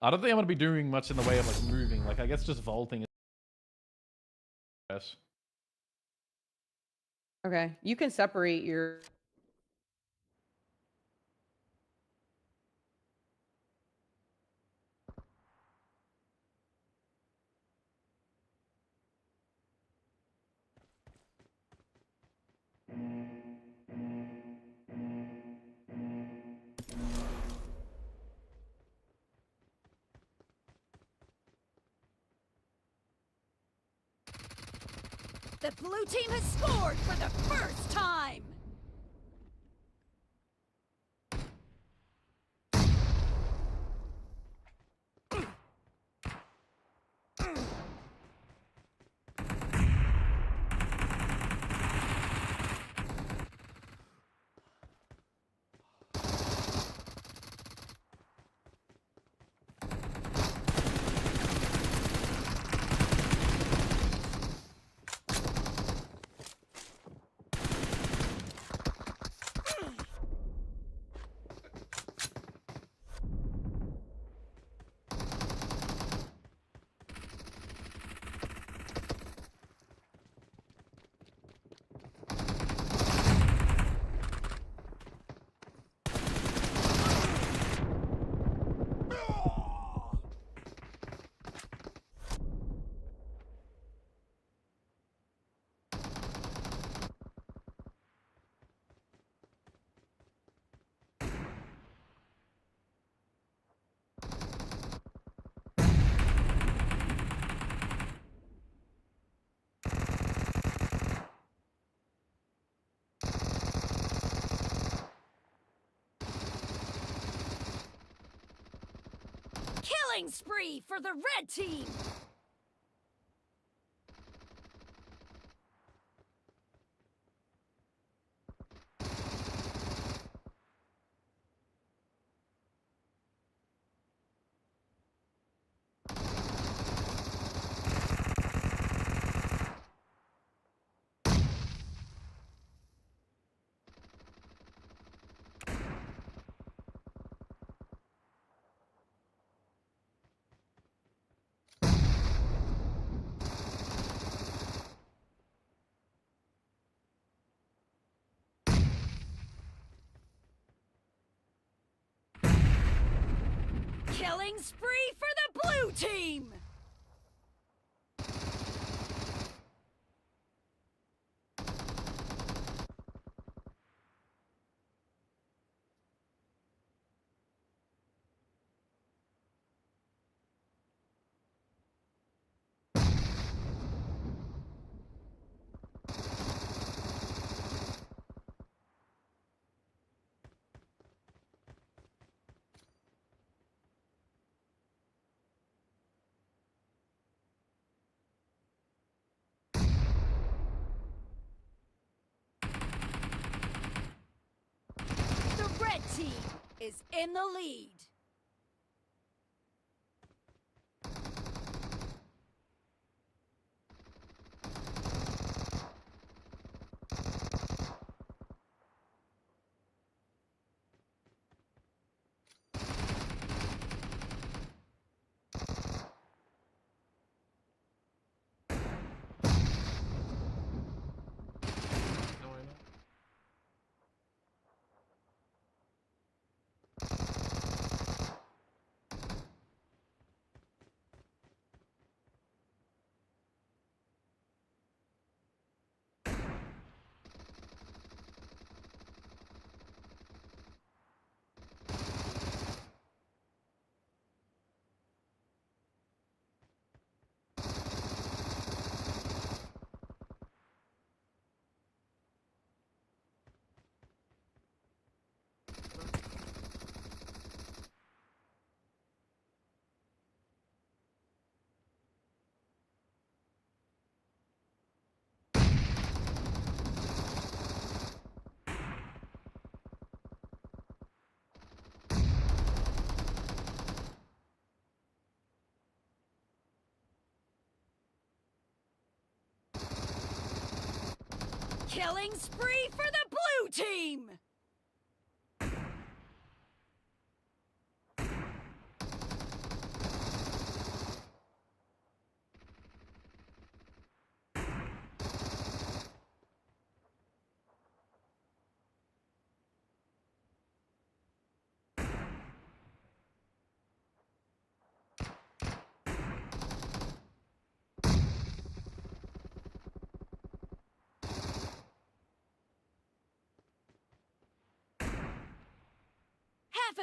I don't think I'm gonna be doing much in the way of like moving. Like I guess just vaulting. Yes. Okay, you can separate your. The blue team has scored for the first time! Killing spree for the red team! Killing spree for the blue team! The red team is in the lead. Killing spree for the blue team!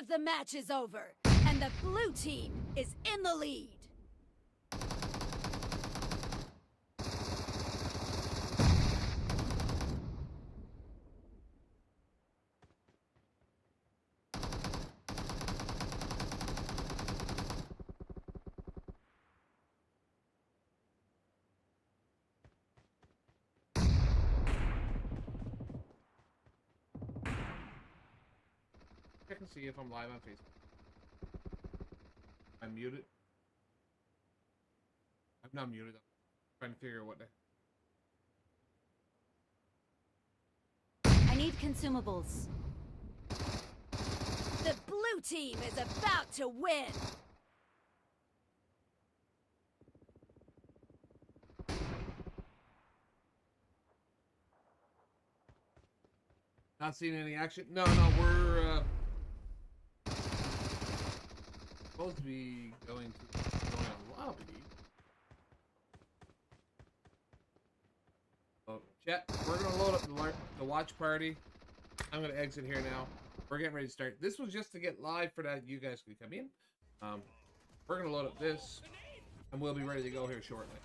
of the match is over, and the blue team is in the lead. I can see if I'm live on Facebook. I'm muted. I'm not muted. I'm trying to figure out what the... I need consumables. The blue team is about to win. Not seeing any action. No, we're supposed to be going to lobby. Oh, chat, we're gonna load up the watch party. I'm gonna exit here now. We're getting ready to start. This was just to get live for that you guys could come in. We're gonna load up this, and we'll be ready to go here shortly.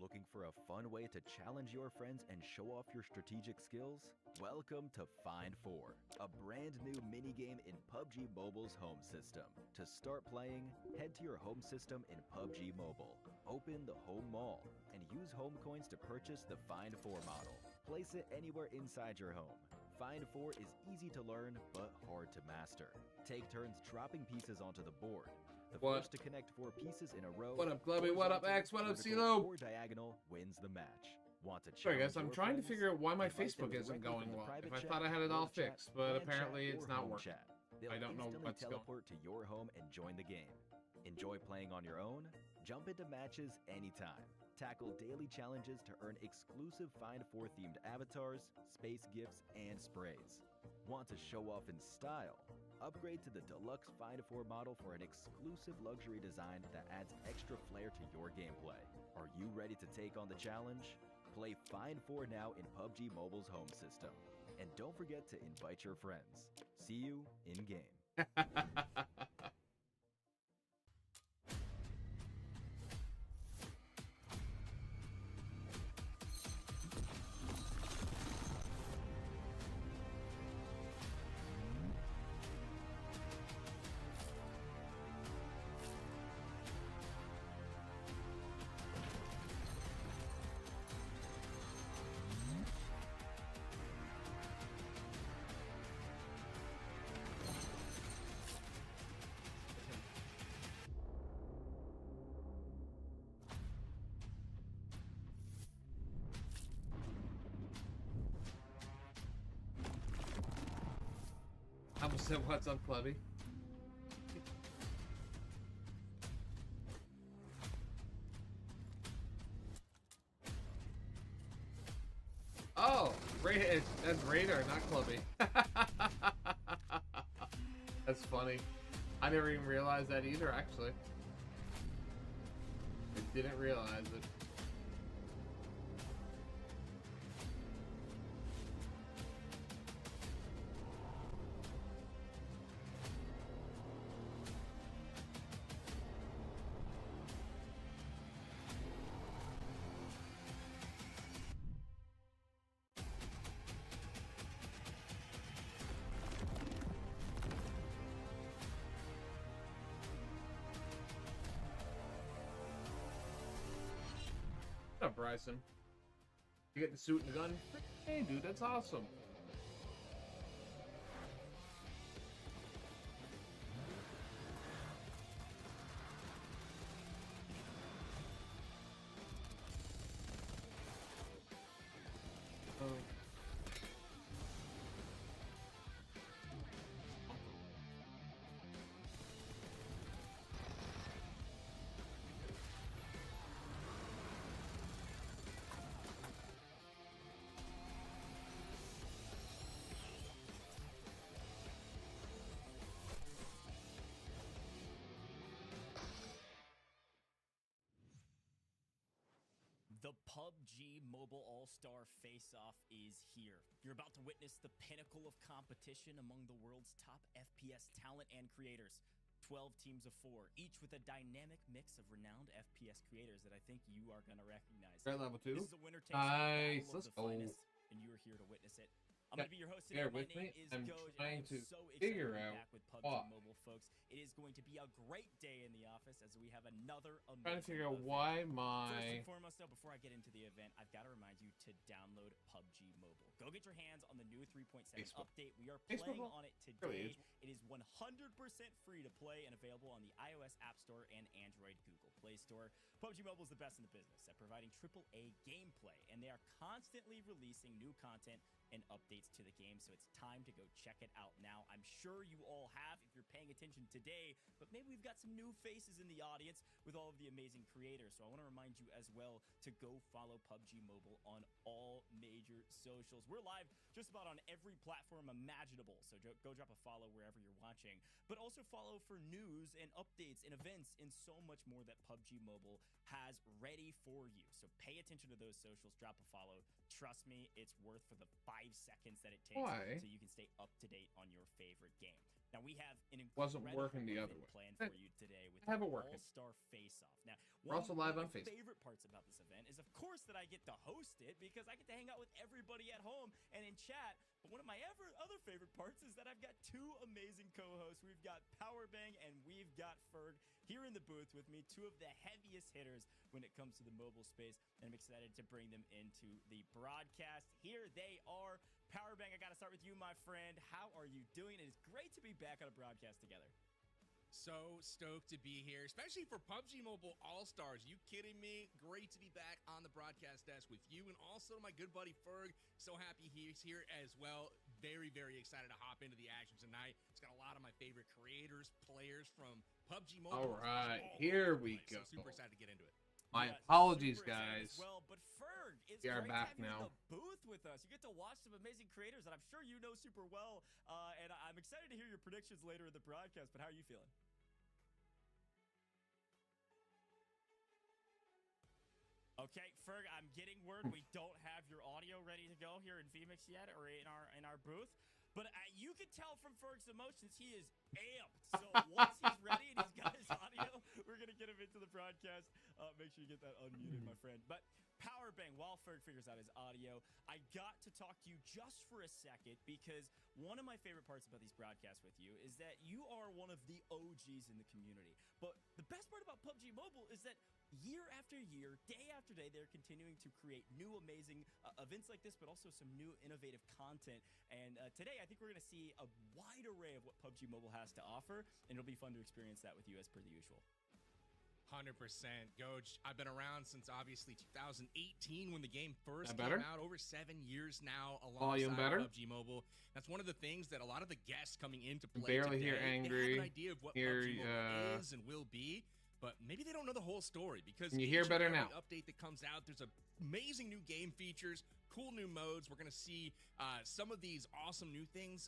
Looking for a fun way to challenge your friends and show off your strategic skills? Welcome to Find 4, a brand new minigame in PUBG Mobile's home system. To start playing, head to your home system in PUBG Mobile. Open the home mall and use home coins to purchase the Find 4 model. Place it anywhere inside your home. Find 4 is easy to learn but hard to master. Take turns dropping pieces onto the board. The first to connect 4 pieces in a row. What up, Glubby? What up, X? What up, CeeLo? Or diagonal wins the match. Want to Sorry guys, I'm your trying to friends? figure out why my Invite them Facebook isn't directly going from the well. private If I chat, thought I had it all web chat, fixed, but fan apparently chat, it's or not home working. chat. They'll I don't know instantly what's going on. teleport to your home and join the game. Enjoy playing on your own? Jump into matches anytime. Tackle daily challenges to earn exclusive Find 4 themed avatars, space gifts, and sprays. Want to show off in style? Upgrade to the deluxe Find 4 model for an exclusive luxury design that adds extra flair to your gameplay. Are you ready to take on the challenge? Play Find 4 now in PUBG Mobile's home system. And don't forget to invite your friends. See you in-game. I almost said, what's up, Clubby? Oh, that's Radar, not Clubby. That's funny. I never even realized that either, actually. I didn't realize it. What up, Bryson? You get the suit and the gun? Hey, dude, that's awesome. The PUBG Mobile All-Star Face-Off is here. You're about to witness the pinnacle of competition among the world's top FPS talent and creators. 12 teams of 4, each with a dynamic mix of renowned FPS creators that I think you are going to recognize. Red level 2. This is a winner takes all Nice. battle Let's of the go. finest, and you are here to witness it. I'm going to be your host today. Bear My with name me. is I'm Goj, and I trying am to so excited figure to be out back with PUBG what. Mobile, folks. It is going to be a great day in the office as we have another amazing Trying to figure out event. why First my and foremost, though, before I get into the event, I've got to remind you to download PUBG Mobile. Go get your hands on the new 3.7 Facebook. update. We are Facebook? playing on it Really today. It is 100% free to play and available on the iOS App Store and Android Google Play Store. PUBG Mobile is the best in the business at providing AAA gameplay, and they are constantly releasing new content and updates to the game, so it's time to go check it out now. I'm sure you all have if you're paying attention today, but maybe we've got some new faces in the audience with all of the amazing creators, so I want to remind you as well to go follow PUBG Mobile on all major socials. We're live just about on every platform imaginable, so go drop a follow wherever you're watching, but also follow for news and updates and events and so much more that PUBG Mobile has ready for you. So pay attention to those socials, drop a follow. Trust me, it's worth for the 5 seconds that it takes so you can stay up to date on your favorite game. Now we have an wasn't incredible working the other way. plan for you today with have the it working. All-Star Face-Off. Now, We're also live on of my Facebook. favorite parts about this event is, of course, that I get to host it because I get to hang out with everybody at home and in chat. But one of my other favorite parts is that I've got 2 amazing co-hosts. We've got Powerbang and we've got Ferg here in the booth with me, 2 of the heaviest hitters when it comes to the mobile space, and I'm excited to bring them into the broadcast. Here they are. Powerbang, I got to start with you, my friend. How are you doing? It is great to be back on a broadcast together. So stoked to be here, especially for PUBG Mobile All-Stars. You kidding me? Great to be back on the broadcast desk with you, and also my good buddy Ferg. So happy he's here as well. Very, very excited to hop into the action tonight. It's got a lot of my favorite creators, players from PUBG Mobile. All right, here we go. So super excited to get into it. My Yeah, apologies, super excited guys. as well, but Ferg, it's We are great back to have you now. in the booth with us. You get to watch some amazing creators that I'm sure you know super well, and I'm excited to hear your predictions later in the broadcast. But how are you feeling? Okay, Ferg, I'm getting word we don't have your audio ready to go here in VMix yet, or in our booth. But you can tell from Ferg's emotions, he is amped. So once he's ready and he's got his audio, we're going to get him into the broadcast. Make sure you get that unmuted, my friend. But Powerbang, while Ferg figures out his audio, I got to talk to you just for a second because one of my favorite parts about these broadcasts with you is that you are one of the OGs in the community. But the best part about PUBG Mobile is that year after year, day after day, they're continuing to create new amazing events like this, but also some new innovative content. And today, I think we're going to see a wide array of what PUBG Mobile has to offer, and it'll be fun to experience that with you as per the usual. 100%. Goj, I've been around since obviously 2018 when the game first That came better? out. Over 7 years now Volume alongside better? PUBG Mobile. That's one of the things that a lot of the guests coming into play barely today, hear they Angry. have an idea of what Hear, PUBG Mobile is and will be, but maybe they don't know the whole story because Can you hear each and better every now? update that comes out, there's amazing new game features, cool new modes. We're going to see some of these awesome new things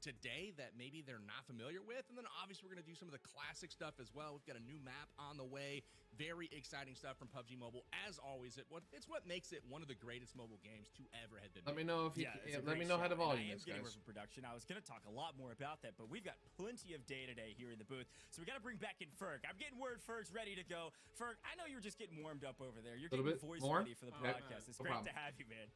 today that maybe they're not familiar with. And then obviously we're going to do some of the classic stuff as well. We've got a new map on the way. Very exciting stuff from PUBG Mobile. As always, it's what makes it one of the greatest mobile games to ever have been Let made. me know if you it's a let me great know how show, to and I volume am this, getting guys. word from production. I was going to talk a lot more about that, but we've got plenty of day today here in the booth, so we got to bring back in Ferg. I'm getting word Ferg's ready to go. Ferg, I know you're just getting warmed up over there. You're Little getting bit voice more? ready for the broadcast. It's No great problem. to have you, man.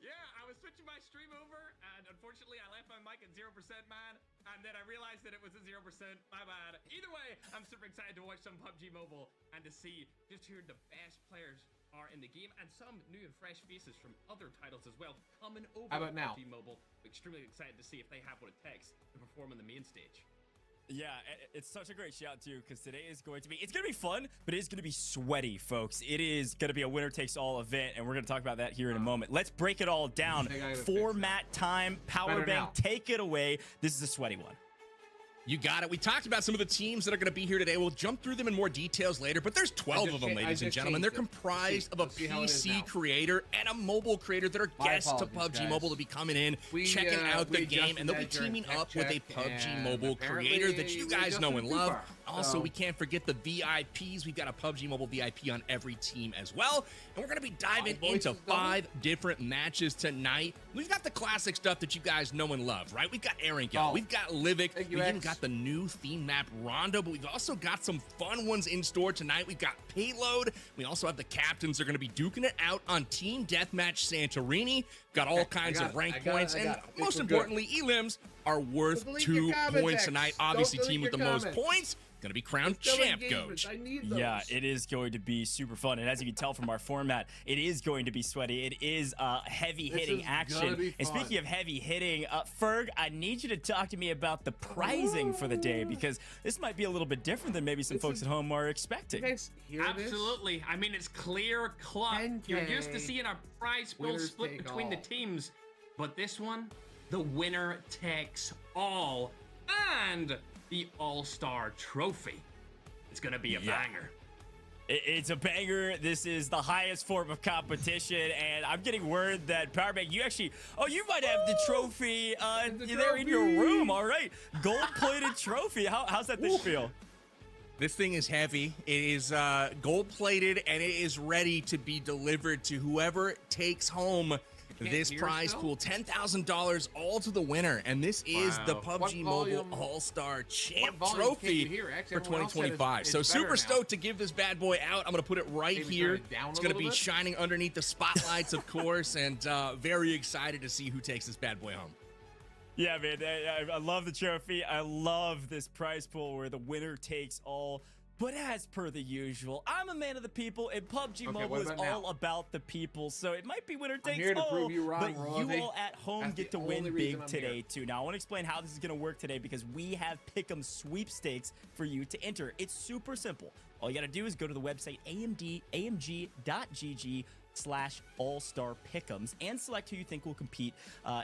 Yeah, I was switching my stream over, and unfortunately, I left my mic at 0%, man. And then I realized that it was at 0%. My bad. Either way, I'm super excited to watch some PUBG Mobile and to see just who the best players are in the game and some new and fresh faces from other titles as well coming over How about to now? PUBG Mobile. Extremely excited to see if they have what it takes to perform on the main stage. Yeah, it's such a great shout too, because today is going to be fun, but it is going to be sweaty, folks. It is going to be a winner takes all event, and we're going to talk about that here in a moment. Let's break it all down. I think I gotta fix Format time, Better now. Powerbang, take it away. This is a sweaty one. You got it. We talked about some of the teams that are going to be here today. We'll jump through them in more details later, but there's 12 of them, ladies and gentlemen. They're comprised of a Let's see how it is now. PC creator and a mobile creator that are My guests to apologies, PUBG guys. Mobile to be coming in, We, checking out the we game, adjusted and they'll be that during teaming tech up with a check, PUBG and Mobile apparently creator that you we guys know adjusted and too love. far. Also, we can't forget the VIPs. We've got a PUBG Mobile VIP on every team as well. And we're going to be diving into 5 different matches tonight. We've got the classic stuff that you guys know and love, right? We've got Erangel. We've got Livik. We've even got the new theme map Rondo, but we've also got some fun ones in store tonight. We've got Payload. We also have the captains are going to be duking it out on Team Deathmatch Santorini. Got all kinds of rank points. And most importantly, elims are worth 2 points tonight. Obviously, team with the most points gonna be crowned champ coach. Yeah, it is going to be super fun, and as you can tell from our format, it is going to be sweaty. It is heavy hitting action. And speaking of heavy hitting, Ferg, I need you to talk to me about the prizing for the day, because this might be a little bit different than maybe some folks at home are expecting. Absolutely. I mean, it's clear cut. You're used to seeing a prize pool split between the teams, but this one, the winner takes all, and the All-Star Trophy. It's gonna be a banger. It's a banger. This is the highest form of competition, and I'm getting word that Powerbank, you actually, you might have the trophy there in your room. All right, gold-plated trophy. How's that thing feel? This thing is heavy. It is gold-plated, and it is ready to be delivered to whoever takes home this prize pool. $10,000 all to the winner, and this is the PUBG Mobile All-Star Champ Trophy for 2025. So super stoked to give this bad boy out. I'm gonna put it right here. It's gonna be shining underneath the spotlights, of course, and very excited to see who takes this bad boy home. Yeah, man, I love the trophy. I love this prize pool where the winner takes all. But as per the usual, I'm a man of the people, and PUBG Mobile is all about the people. So it might be winner takes all, but you all at home get to win big today, too. Now, I want to explain how this is going to work today, because we have Pick'em sweepstakes for you to enter. It's super simple. All you got to do is go to the website amg.gg/all-star pick'ems and select who you think will compete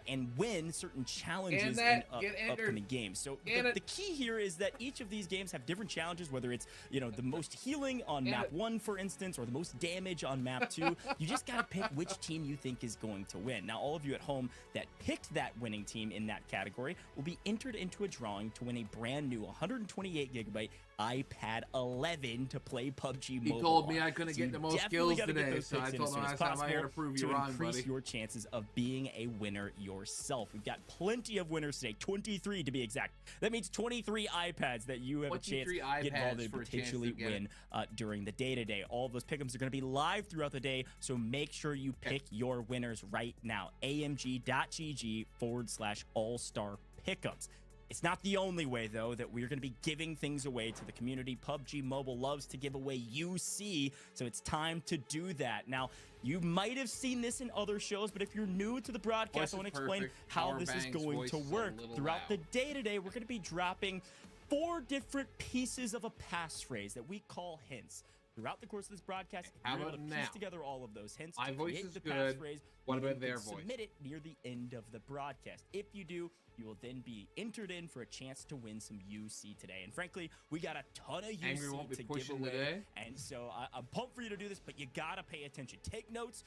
and win certain challenges in upcoming games. So the key here is that each of these games have different challenges, whether it's the most healing on map 1, for instance, or the most damage on map 2. You just gotta pick which team you think is going to win. Now, all of you at home that picked that winning team in that category will be entered into a drawing to win a brand new 128GB iPad 11 to play PUBG Mobile. He told me I couldn't get the most skills today, so I told him last time I had to prove you wrong, increase your chances of being a winner yourself. We've got plenty of winners today, 23 to be exact. That means 23 iPads that you have a chance to get involved in, potentially win during the day-to-day. All of those pick'ems are going to be live throughout the day, so make sure you pick your winners right now. amg.gg/all-star pick'ems. It's not the only way, though, that we're going to be giving things away to the community. PUBG Mobile loves to give away UC, so it's time to do that. Now, you might have seen this in other shows, but if you're new to the broadcast, I want to explain how this is going to work. Throughout the day today, we're going to be dropping 4 different pieces of a passphrase that we call hints. Throughout the course of this broadcast, you're able to piece together all of those hints to create the passphrase. What about their voice? Submit it near the end of the broadcast. If you do, you will then be entered in for a chance to win some UC today. And frankly, we got a ton of UC to give away. And so I'm pumped for you to do this, but you gotta pay attention. Take notes.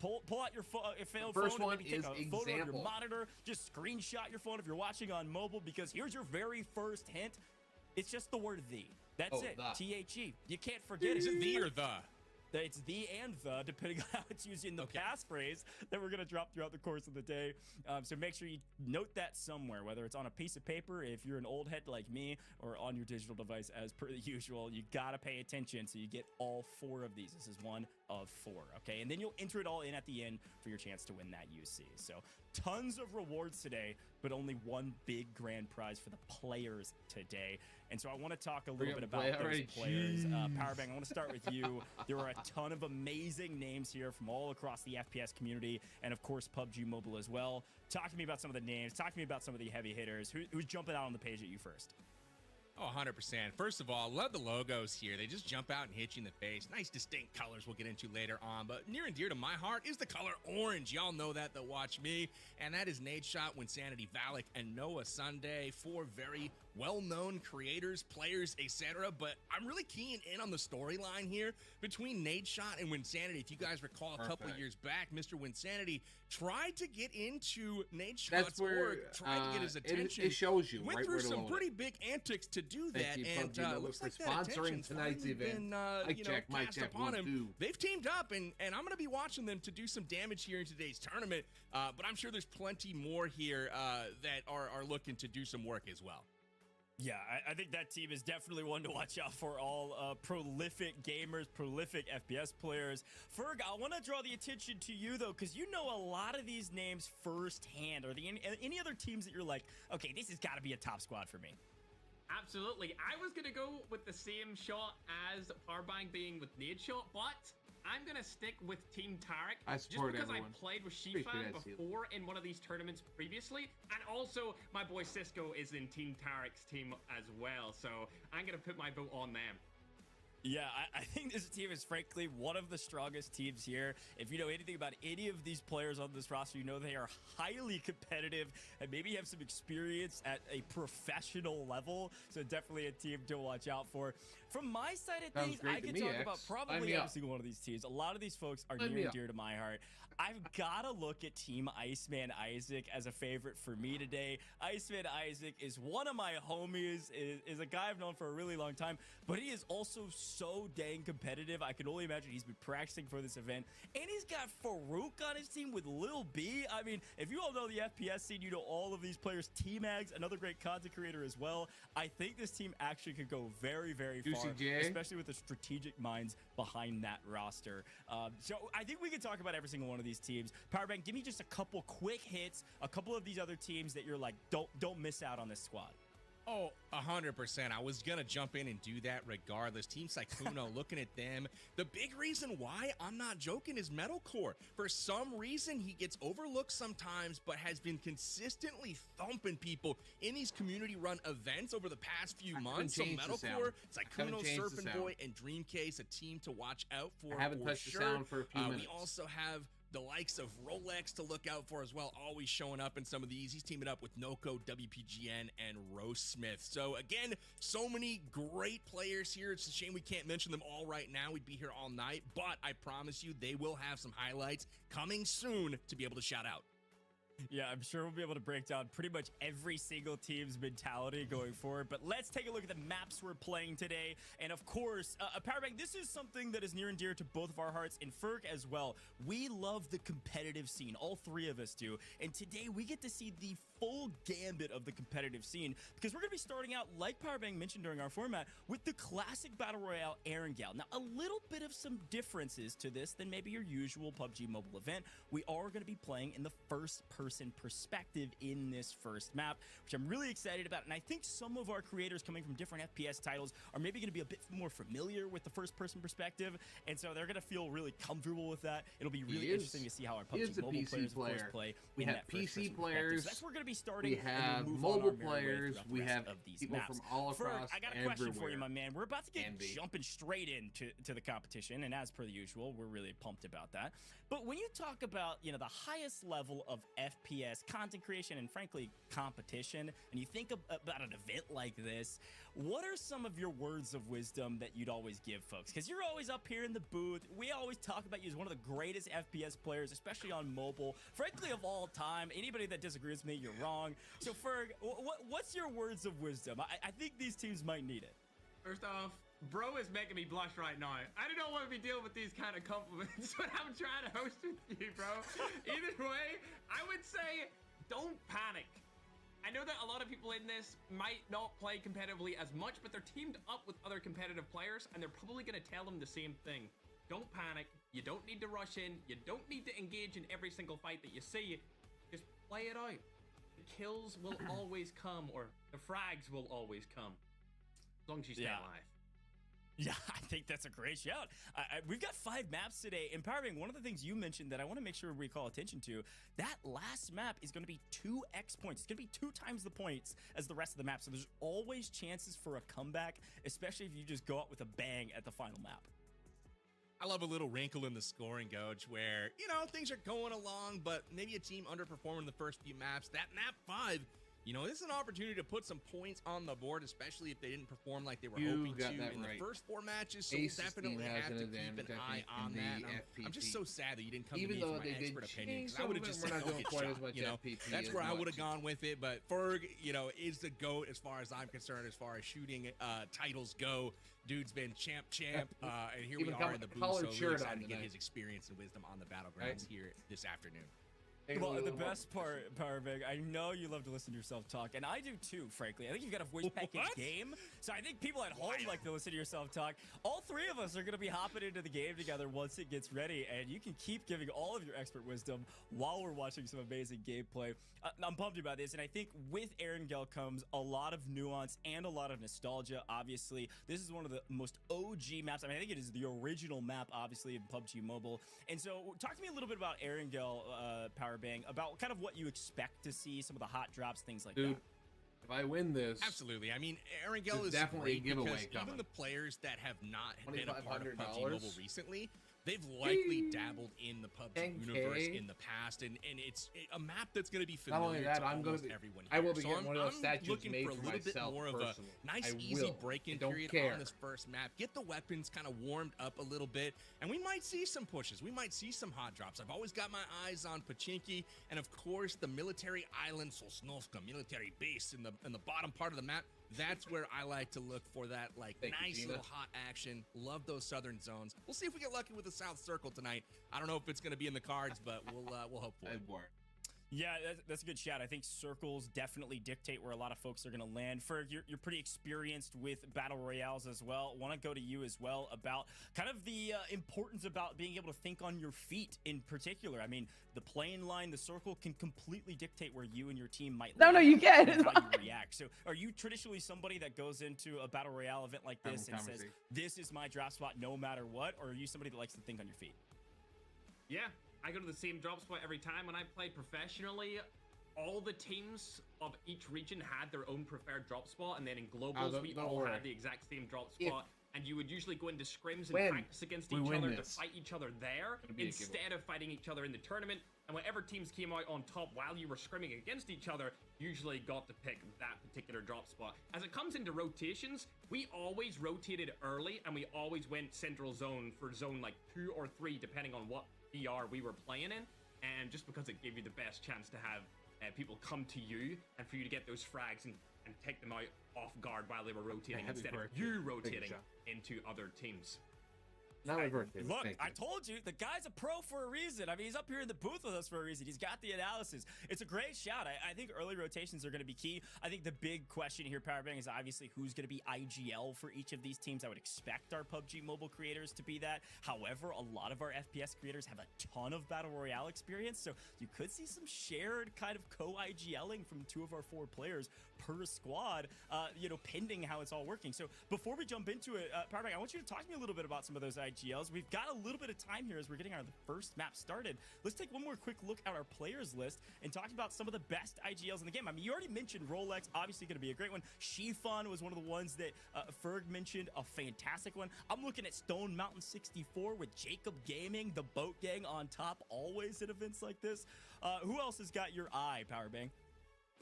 Pull out your phone. First one maybe take a photo of your monitor. Just screenshot your phone if you're watching on mobile, because here's your very first hint. It's just the word "the." That's it. THE. You can't forget it. Is it the or the? It's the and the, depending on how it's used in the passphrase that we're going to drop throughout the course of the day. So make sure you note that somewhere, whether it's on a piece of paper, if you're an old head like me, or on your digital device as per the usual. You got to pay attention so you get all 4 of these. This is one of 4, okay? And then you'll enter it all in at the end for your chance to win that UC. So tons of rewards today, but only one big grand prize for the players today. And so I want to talk a little bit about those players. Powerbang, I want to start with you. There are a ton of amazing names here from all across the FPS community, and of course PUBG Mobile as well. Talk to me about some of the names. Talk to me about some of the heavy hitters. Who's jumping out on the page at you first? Oh, 100%. First of all, love the logos here. They just jump out and hit you in the face. Nice distinct colors we'll get into later on, but near and dear to my heart is the color orange. Y'all know that watch me, and that is Nadeshot, Wynnsanity, Valic, and NoahSunday. 4 very well-known creators, players, etc. But I'm really keen in on the storyline here between Nadeshot and Wynnsanity. If you guys recall, a couple of years back, Mr. Wynnsanity tried to get into Nadeshot's work, tried to get his attention. It shows you. Went right through where to some load pretty it. big antics to do Thank that, you, and PUBG looks for like that sponsoring attention's tonight's finally event. been, you know, Mic cast check, upon 1, him. 2. They've teamed up, and I'm going to be watching them to do some damage here in today's tournament. But I'm sure there's plenty more here that are looking to do some work as well. Yeah, I think that team is definitely one to watch out for. All prolific gamers, prolific FPS players. Ferg, I want to draw the attention to you, though, because you know a lot of these names firsthand. Are there any other teams that you're like, okay, this has got to be a top squad for me? Absolutely. I was going to go with the same shot as Powerbang being with Nadeshot, but I'm going to stick with Team Tarek. I support just because everyone. I played with Appreciate Shifan that, Seal. before in one of these tournaments previously. And also, my boy Cisco is in Team Tarek's team as well. So I'm going to put my vote on them. Yeah, I think this team is frankly one of the strongest teams here. If you know anything about any of these players on this roster, you know they are highly competitive and maybe have some experience at a professional level. So definitely a team to watch out for. From my side of things, I can talk about probably every single one of these teams. A lot of these folks are near and dear to my heart. I've got to look at Team Iceman Isaac as a favorite for me today. Iceman Isaac is one of my homies, is a guy I've known for a really long time, but he is also so dang competitive. I can only imagine he's been practicing for this event. And he's got Farouk on his team with Lil B. I mean, if you all know the FPS scene, you know all of these players. T-Mags, another great content creator as well. I think this team actually could go very, very far, especially with the strategic minds behind that roster. So I think we can talk about every single one of these teams. Powerbank, give me just a couple quick hits, a couple of these other teams that you're like, don't miss out on this squad. Oh, 100%. I was going to jump in and do that regardless. Team Sykkuno, looking at them. The big reason why, I'm not joking, is Medalcore. For some reason, he gets overlooked sometimes, but has been consistently thumping people in these community-run events over the past few months. So Medalcore, Sykkuno, SurfnBoy, and Dreamcase, a team to watch out for. I haven't touched the sound for a few minutes. We also have the likes of Rolex to look out for as well, always showing up in some of these. He's teaming up with Noko, WPGN, and RoastSmith. So again, so many great players here. It's a shame we can't mention them all right now. We'd be here all night, but I promise you they will have some highlights coming soon to be able to shout out. Yeah, I'm sure we'll be able to break down pretty much every single team's mentality going forward. But let's take a look at the maps we're playing today. And of course, Powerbank, this is something that is near and dear to both of our hearts, and Ferg as well. We love the competitive scene. All three of us do. And today we get to see the full gambit of the competitive scene, because we're going to be starting out, like Powerbank mentioned during our format, with the classic Battle Royale Erangel. Now, a little bit of some differences to this than maybe your usual PUBG Mobile event. We are going to be playing in the first-person perspective in this first map, which I'm really excited about. And I think some of our creators coming from different FPS titles are maybe going to be a bit more familiar with the first-person perspective, and so they're going to feel really comfortable with that. It'll be really interesting to see how our PUBG Mobile players, of course, play. We have PC players. So that's where we're going to be starting. We have mobile players. We have people from all across. I got a question for you, my man. We're about to get jumping straight into the competition, and as per the usual, we're really pumped about that. But when you talk about, you know, the highest level of FPS content creation and frankly competition, and you think about an event like this, what are some of your words of wisdom that you'd always give folks? Because you're always up here in the booth. We always talk about you as one of the greatest FPS players, especially on mobile, frankly, of all time. Anybody that disagrees with me, you're wrong. So Ferg, what's your words of wisdom? I think these teams might need it. First off, bro is making me blush right now. I do not want to be dealing with these kind of compliments when I'm trying to host with you, bro. Either way, I would say don't panic. I know that a lot of people in this might not play competitively as much, but they're teamed up with other competitive players, and they're probably going to tell them the same thing. Don't panic. You don't need to rush in. You don't need to engage in every single fight that you see. Just play it out. The kills will always come, or the frags will always come. As long as you stay alive. Yeah, I think that's a great shout. We've got 5 maps today. Empowering, one of the things you mentioned that I want to make sure we call attention to, that last map is going to be 2x points. It's going to be 2 times the points as the rest of the map. So there's always chances for a comeback, especially if you just go out with a bang at the final map. I love a little wrinkle in the scoring, Goj, where, you know, things are going along, but maybe a team underperforming the first few maps. That map 5 you know, this is an opportunity to put some points on the board, especially if they didn't perform like they were You hoping got to that in right. the first 4 matches. So Ace's we'll definitely team has have an to keep advantage, an I eye think, on in that. the And I'm just FPP. so sad that you didn't come Even to me though for they my did expert opinion, change because I would have some just of it, said we're not don't doing get quite as shot. much You know, FPP that's as where I would have much. gone with it. But Ferg, you know, is the GOAT as far as I'm concerned, as far as shooting titles go. Dude's been champ, and here we Even are in the booth. collared So shirt really on excited to get tonight. his experience and wisdom on the battlegrounds here this afternoon. Well, the best part, Powerbag, I know you love to listen to yourself talk, and I do too, frankly. I think you've got a voice package game, so I think people at home like to listen to yourself talk. All three of us are going to be hopping into the game together once it gets ready, and you can keep giving all of your expert wisdom while we're watching some amazing gameplay. I'm pumped about this, and I think with Erangel comes a lot of nuance and a lot of nostalgia, obviously. This is one of the most OG maps. I mean, I think it is the original map, obviously, in PUBG Mobile. And so talk to me a little bit about Erangel, Powerbang, about kind of what you expect to see, some of the hot drops, things like Dude, that. if I win this, Absolutely. I mean, Erangel There's is definitely a great giveaway because coming. even the players that have not been a part of PUBG $2,500. Mobile recently, they've likely dabbled in the PUBG 10K. universe in the past, and it's a map that's going to be Not familiar only that, to I'm gonna almost be- everyone I here. will be So getting one of those I'm statues looking made for a for little bit myself more of a personally. nice, I easy will. break-in I don't period care. on this first map. Get the weapons kind of warmed up a little bit, and we might see some pushes. We might see some hot drops. I've always got my eyes on Pachinki, and of course, the military island Sosnovka military base in the bottom part of the map. That's where I like to look for that, like, Thank you, nice Gina. little hot action. Love those southern zones. We'll see if we get lucky with the South Circle tonight. I don't know if it's going to be in the cards, but we'll hope for it. Yeah, that's a good shout. I think circles definitely dictate where a lot of folks are going to land. Ferg, you're pretty experienced with battle royales as well. Want to go to you as well about kind of the importance about being able to think on your feet in particular. I mean, the playing line, the circle can completely dictate where you and your team might No, land no, you can. and It's how you fine. react. So are you traditionally somebody that goes into a battle royale event like this and says, this is my drop spot no matter what? Or are you somebody that likes to think on your feet? Yeah, I go to the same drop spot every time. When I played professionally, all the teams of each region had their own preferred drop spot, and then in globals, we don't all worry. had the exact same drop If- spot. And you would usually go into scrims and When practice against we each win other to this, fight each other there it'll be a instead of fighting each other in the tournament. And whatever teams came out on top while you were scrimming against each other usually got to pick that particular drop spot. As it comes into rotations, we always rotated early, and we always went central zone for zone like 2 or 3, depending on what VR we were playing in. And just because it gave you the best chance to have people come to you and for you to get those frags and take them out off guard while they were rotating Happy instead of birthday. you Big rotating shot. into other teams. Not my birthday. Look, Thank I you. told you, the guy's a pro for a reason. I mean, he's up here in the booth with us for a reason. He's got the analysis. It's a great shout. I think early rotations are going to be key. I think the big question here, Powerbang, is obviously who's going to be IGL for each of these teams. I would expect our PUBG Mobile creators to be that. However, a lot of our FPS creators have a ton of Battle Royale experience, so you could see some shared kind of co-IGLing from 2 of our 4 players per squad, you know, pending how it's all working. So before we jump into it, Powerbang, I want you to talk to me a little bit about some of those IGLs. We've got a little bit of time here as we're getting our first map started. Let's take one more quick look at our players list and talk about some of the best IGLs in the game. I mean, you already mentioned Rolex, obviously going to be a great one. Shifan was one of the ones that Ferg mentioned, a fantastic one. I'm looking at StoneMountain 64 with JacobGaming, the boat gang on top, always at events like this. Who else has got your eye, Powerbang?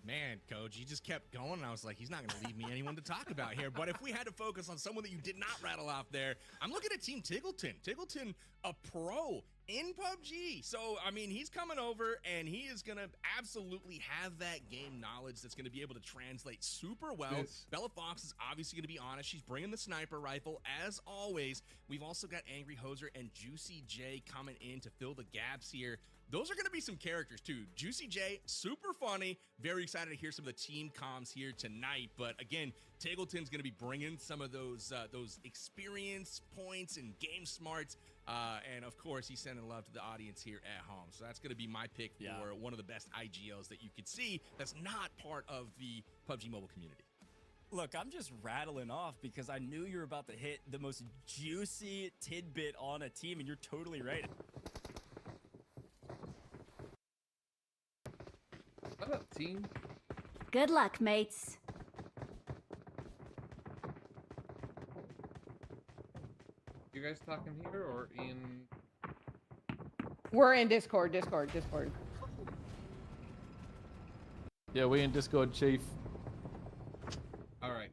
Man, Coach, you just kept going, and I was like, he's not going to leave me anyone to talk about here. But if we had to focus on someone that you did not rattle off there, I'm looking at Team Tiggleton. Tiggleton, a pro in PUBG. So, I mean, he's coming over, and he is going to absolutely have that game knowledge that's going to be able to translate super well. Yes. Bella Fox is obviously going to be honest. She's bringing the sniper rifle, as always. We've also got AngryHoser and Juicy J coming in to fill the gaps here. Those are going to be some characters, too. Juicy J, super funny. Very excited to hear some of the team comms here tonight. But again, Tiggleton's going to be bringing some of those experience points and game smarts. And of course, he's sending love to the audience here at home. So that's going to be my pick for one of the best IGLs that you could see that's not part of the PUBG Mobile community. Look, I'm just rattling off because I knew you were about to hit the most juicy tidbit on a team, and you're totally right. What up, team? Good luck, mates. You guys talking here or in? We're in Discord. Yeah, we in Discord, Chief. All right.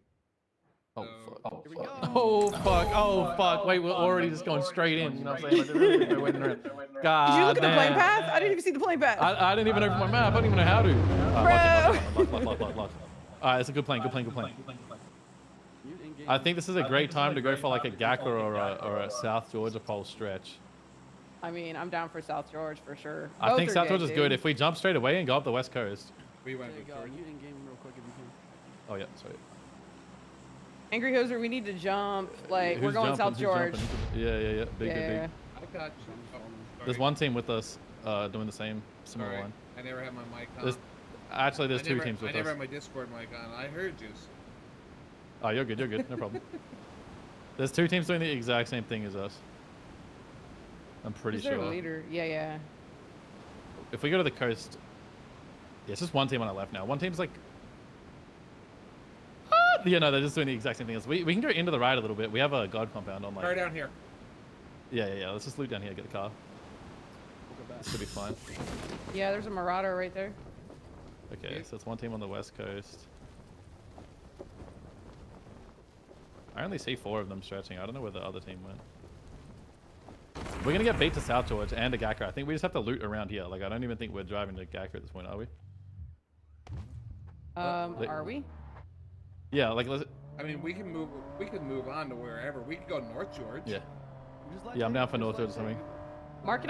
Oh, So- fuck. Here we go. Oh, fuck. Oh, fuck. Wait, we're already just going straight in. You know what I'm saying? I didn't think we're waiting around. Did you God look at the plane damn. path? I didn't even see the plane path. I didn't even open my map. I don't even know how to. Lock. Alright, it's a good plane. I think this is a great time to go for like a Gaka or a South Georgia pole stretch. I mean, I'm down for South George for sure. I think Both are South Georgia is good. dude. If we jump straight away and go up the West Coast. We went There you with go. George. You in game real quick if you can. Oh, yeah, sorry. AngryHoser, we need to jump. Like, we're Who's going jumping? South George. Who's jumping? Yeah. Big. I got you. Oh, There's sorry. one team with us doing the same similar Sorry. one. I never had my mic on. Actually, there's I two never- teams with I never us. had my Discord mic on. I heard you. Oh, you're good. No problem. There's two teams doing the exact same thing as us. I'm pretty Who's their sure. leader? Yeah. If we go to the coast, yeah, it's just one team on our left now. One team's like, yeah, no, they're just doing the exact same thing as we can go into the right a little bit. We have a god compound on like. Car down here. Yeah. Let's just loot down here, get the car. This should be fine. Yeah, there's a Marauder right there. Okay, so it's one team on the west coast. I only see 4 of them stretching. I don't know where the other team went. We're gonna get beat to South George and to Gakra. I think we just have to loot around here. Like, I don't even think we're driving to Gakra at this point, are we? Are we? Yeah, like let's. I mean, we can move. We can move on to wherever. We can go North George. Yeah. Just let Yeah, I'm take- down for just North let George or something. Mark it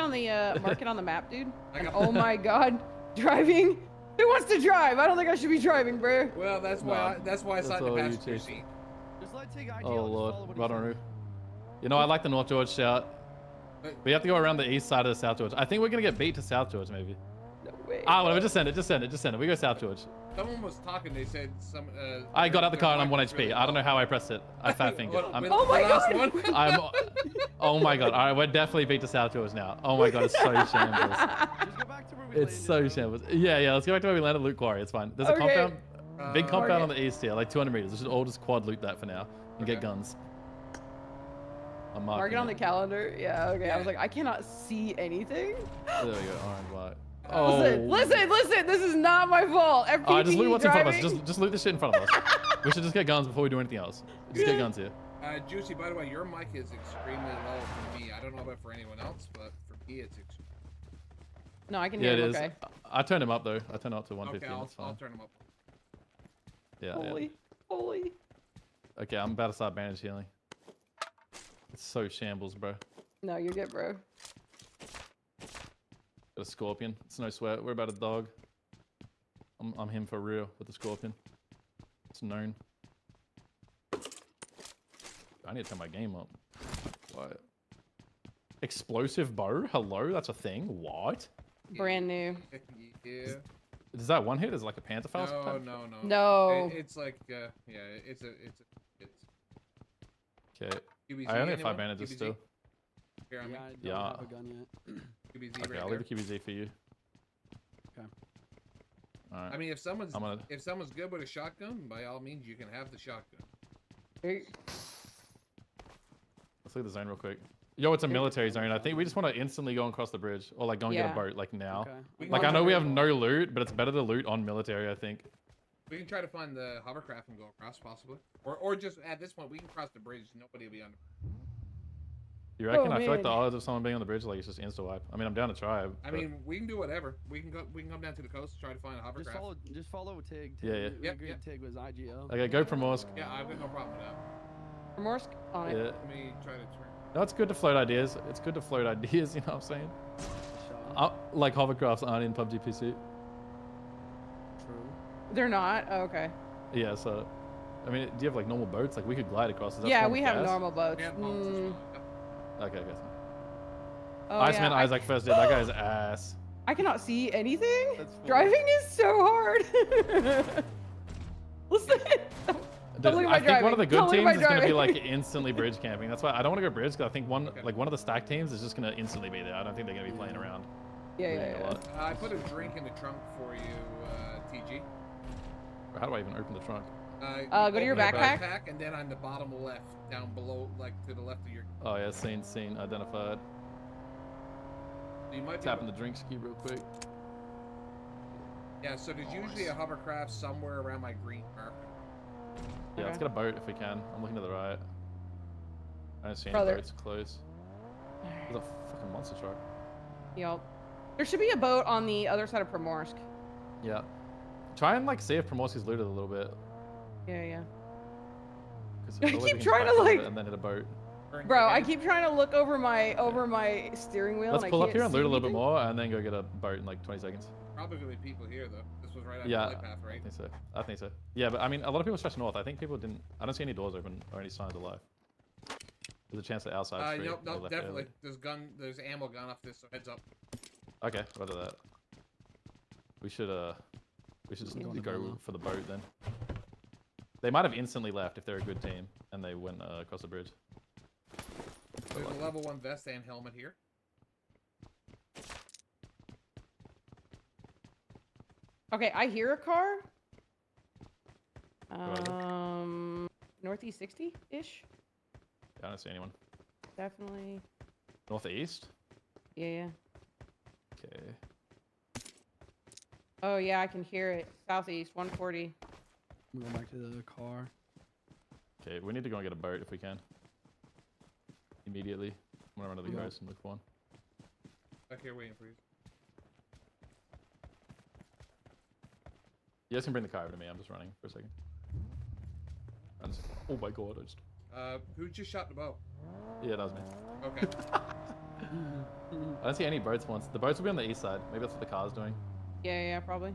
on the map, dude. I And got- oh my god, driving. Who wants to drive? I don't think I should be driving, bro. Well, that's why. That's why I That's sat in the all you passenger take. seat. Just let take IGL. Oh just follow lord, what he right on says. roof. You know, I like the North George shout. We have to go around the east side of the South George. I think we're gonna get beat to South George, maybe. No way. Ah, whatever. Just send it. We go South George. Someone was talking. They said some. I got out the their car and I'm mic 1 was HP. really I don't know low. how I pressed it. I fat fingered. What- I'm, the Oh my last God. one? oh my god. All right, we're definitely beat to South George now. Oh my god, it's so shambles. Just go back to where we It's so landed, bro. shambles. Yeah. Let's go back to where we landed. Loot quarry. It's fine. There's a Okay. compound, big compound on Okay. the east here, like 200 meters. We should all just quad loot that for now and get Okay. guns. I'm Mark marking it on the calendar. Yeah, okay. I was like, I cannot see anything. There we go. Orange, white. Listen. This is not my fault. Alright, just loot what's in front of us. driving. Just loot this shit in front of us. We should just get guns before we do anything else. Just get guns here. Juicy, by the way, your mic is extremely low for me. I don't know about for anyone else, but for me, it's extremely. No, I can Yeah, hear it him. is. Okay. I turned him up though. I turned him up to Okay, 115. It's I'll fine. turn them up. Yeah. Holy. Okay, I'm about to start bandage healing. It's so shambles, bro. No, you're good, bro. Got a scorpion. It's no sweat. We're about a dog. I'm him for real with the scorpion. It's known. I need to turn my game up. What? Explosive bow? Hello? That's a thing? What? Brand new. Yeah. Is that one hit? Is it like a panther fast? No. No. It's like yeah. It's. Okay. QBZ, I only have 5 anyone? bandages QBZ? still. Here, I'm Yeah, I don't Yeah. have a gun yet. QBZ Okay, right I'll there. leave the QBZ for you. Okay. Alright. I mean, if someone's I'm gonna- if someone's good with a shotgun, by all means, you can have the shotgun. Here- Let's look at the zone real quick. Yo, it's a military zone. I think we just want to instantly go across the bridge. Or like go and get a Yeah. boat, like now. Okay. We can Like go I know on we the- have no loot, but it's better to loot on military, I think. We can try to find the hovercraft and go across, possibly, or just at this point we can cross the bridge. Nobody will be on. You reckon? Oh, I feel like the man. odds of someone being on the bridge, like it's just insta wipe. I mean, I'm down to try. I but- mean, we can do whatever. We can go. We can come down to the coast, try to find a Just hovercraft. follow Tig. Yeah, yeah. We Yep, agreed yep. Tig was IGL. Okay, go Primorsk. Yeah, I've got no problem with that. Remorse on it. Yeah. Let me try to turn. No, it's good to float ideas. It's good to float ideas. You know what I'm saying? Shot. Like hovercrafts aren't in PUBG PC. True. They're not. Oh, okay. Yeah, so. I mean, do you have like normal boats? Like we could glide across. Is that Yeah, form we of have gas? normal boats. Yeah, boats as Mm, well. Okay, okay. oh, Iceman yeah, Isaac first did. That guy's ass. I cannot see anything. That's funny. Driving is so hard. Listen. Dude, look at my I think one of the driving. good Don't look at teams my is going to be driving. like instantly bridge camping. That's why I don't want to go bridge because I think one Okay. like one of the stack teams is just going to instantly be there. I don't think they're going to be playing around. Yeah, Looting a yeah, yeah. lot. I put a drink in the trunk for you, TG. How do I even open the trunk? Go to your open backpack. and then on the bottom left, down below, like to the left of your. Oh yeah, scene identified. You might be Tapping able- the drink ski real quick. Yeah, so there's usually a hovercraft somewhere around my green marker. Yeah, let's Okay. get a boat if we can. I'm looking to the right. I don't see any Brother. boats close. There's a fucking monster truck. Yup. There should be a boat on the other side of Primorsk. Yeah. Try and like see if Primorsk is looted a little bit. Yeah, yeah. 'Cause I otherwise we keep can trying to, backfill like- it and then hit a boat. Bro, I keep trying to look over my steering wheel. Let's and pull I up can't here and see loot a little bit anything. more and then go get a boat in like 20 seconds. Probably gonna be people here though. This was right on Yeah, the flight path, I right? think so. I think so. Yeah, but I mean, a lot of people stretch north. I think people didn't. I don't see any doors open or any signs of life. There's a chance that outside's free. Nope, or nope, left definitely. early. There's ammo gun off this, so heads up. Okay, roger that. We should just go for the boat then. They might have instantly left if they're a good team and they went across the bridge. There's a level 1 vest and helmet here. Okay, I hear a car. Roger. Northeast 60-ish. I don't see anyone. Definitely. Northeast? Yeah, yeah. Okay. Oh yeah, I can hear it. Southeast, 140. I'm going back to the car. Okay, we need to go and get a boat if we can. Immediately. I'm gonna run to the coast and look for one. Back here waiting for you. You guys can bring the car over to me. I'm just running for a second. Oh my god, I just... Who just shot the bow? Yeah, that was me. Okay. I don't see any boats once. The boats will be on the east side. Maybe that's what the car's doing. Yeah, yeah, probably.